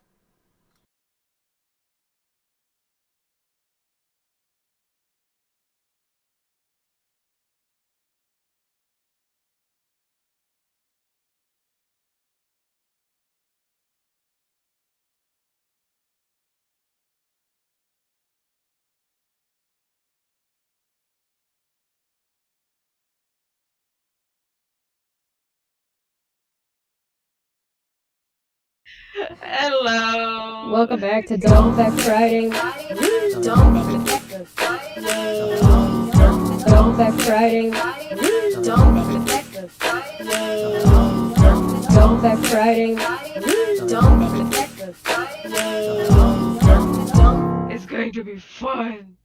Hello. Welcome back to Fekk Friday. Fekk Friday. Fekk Friday. It's going to be fun.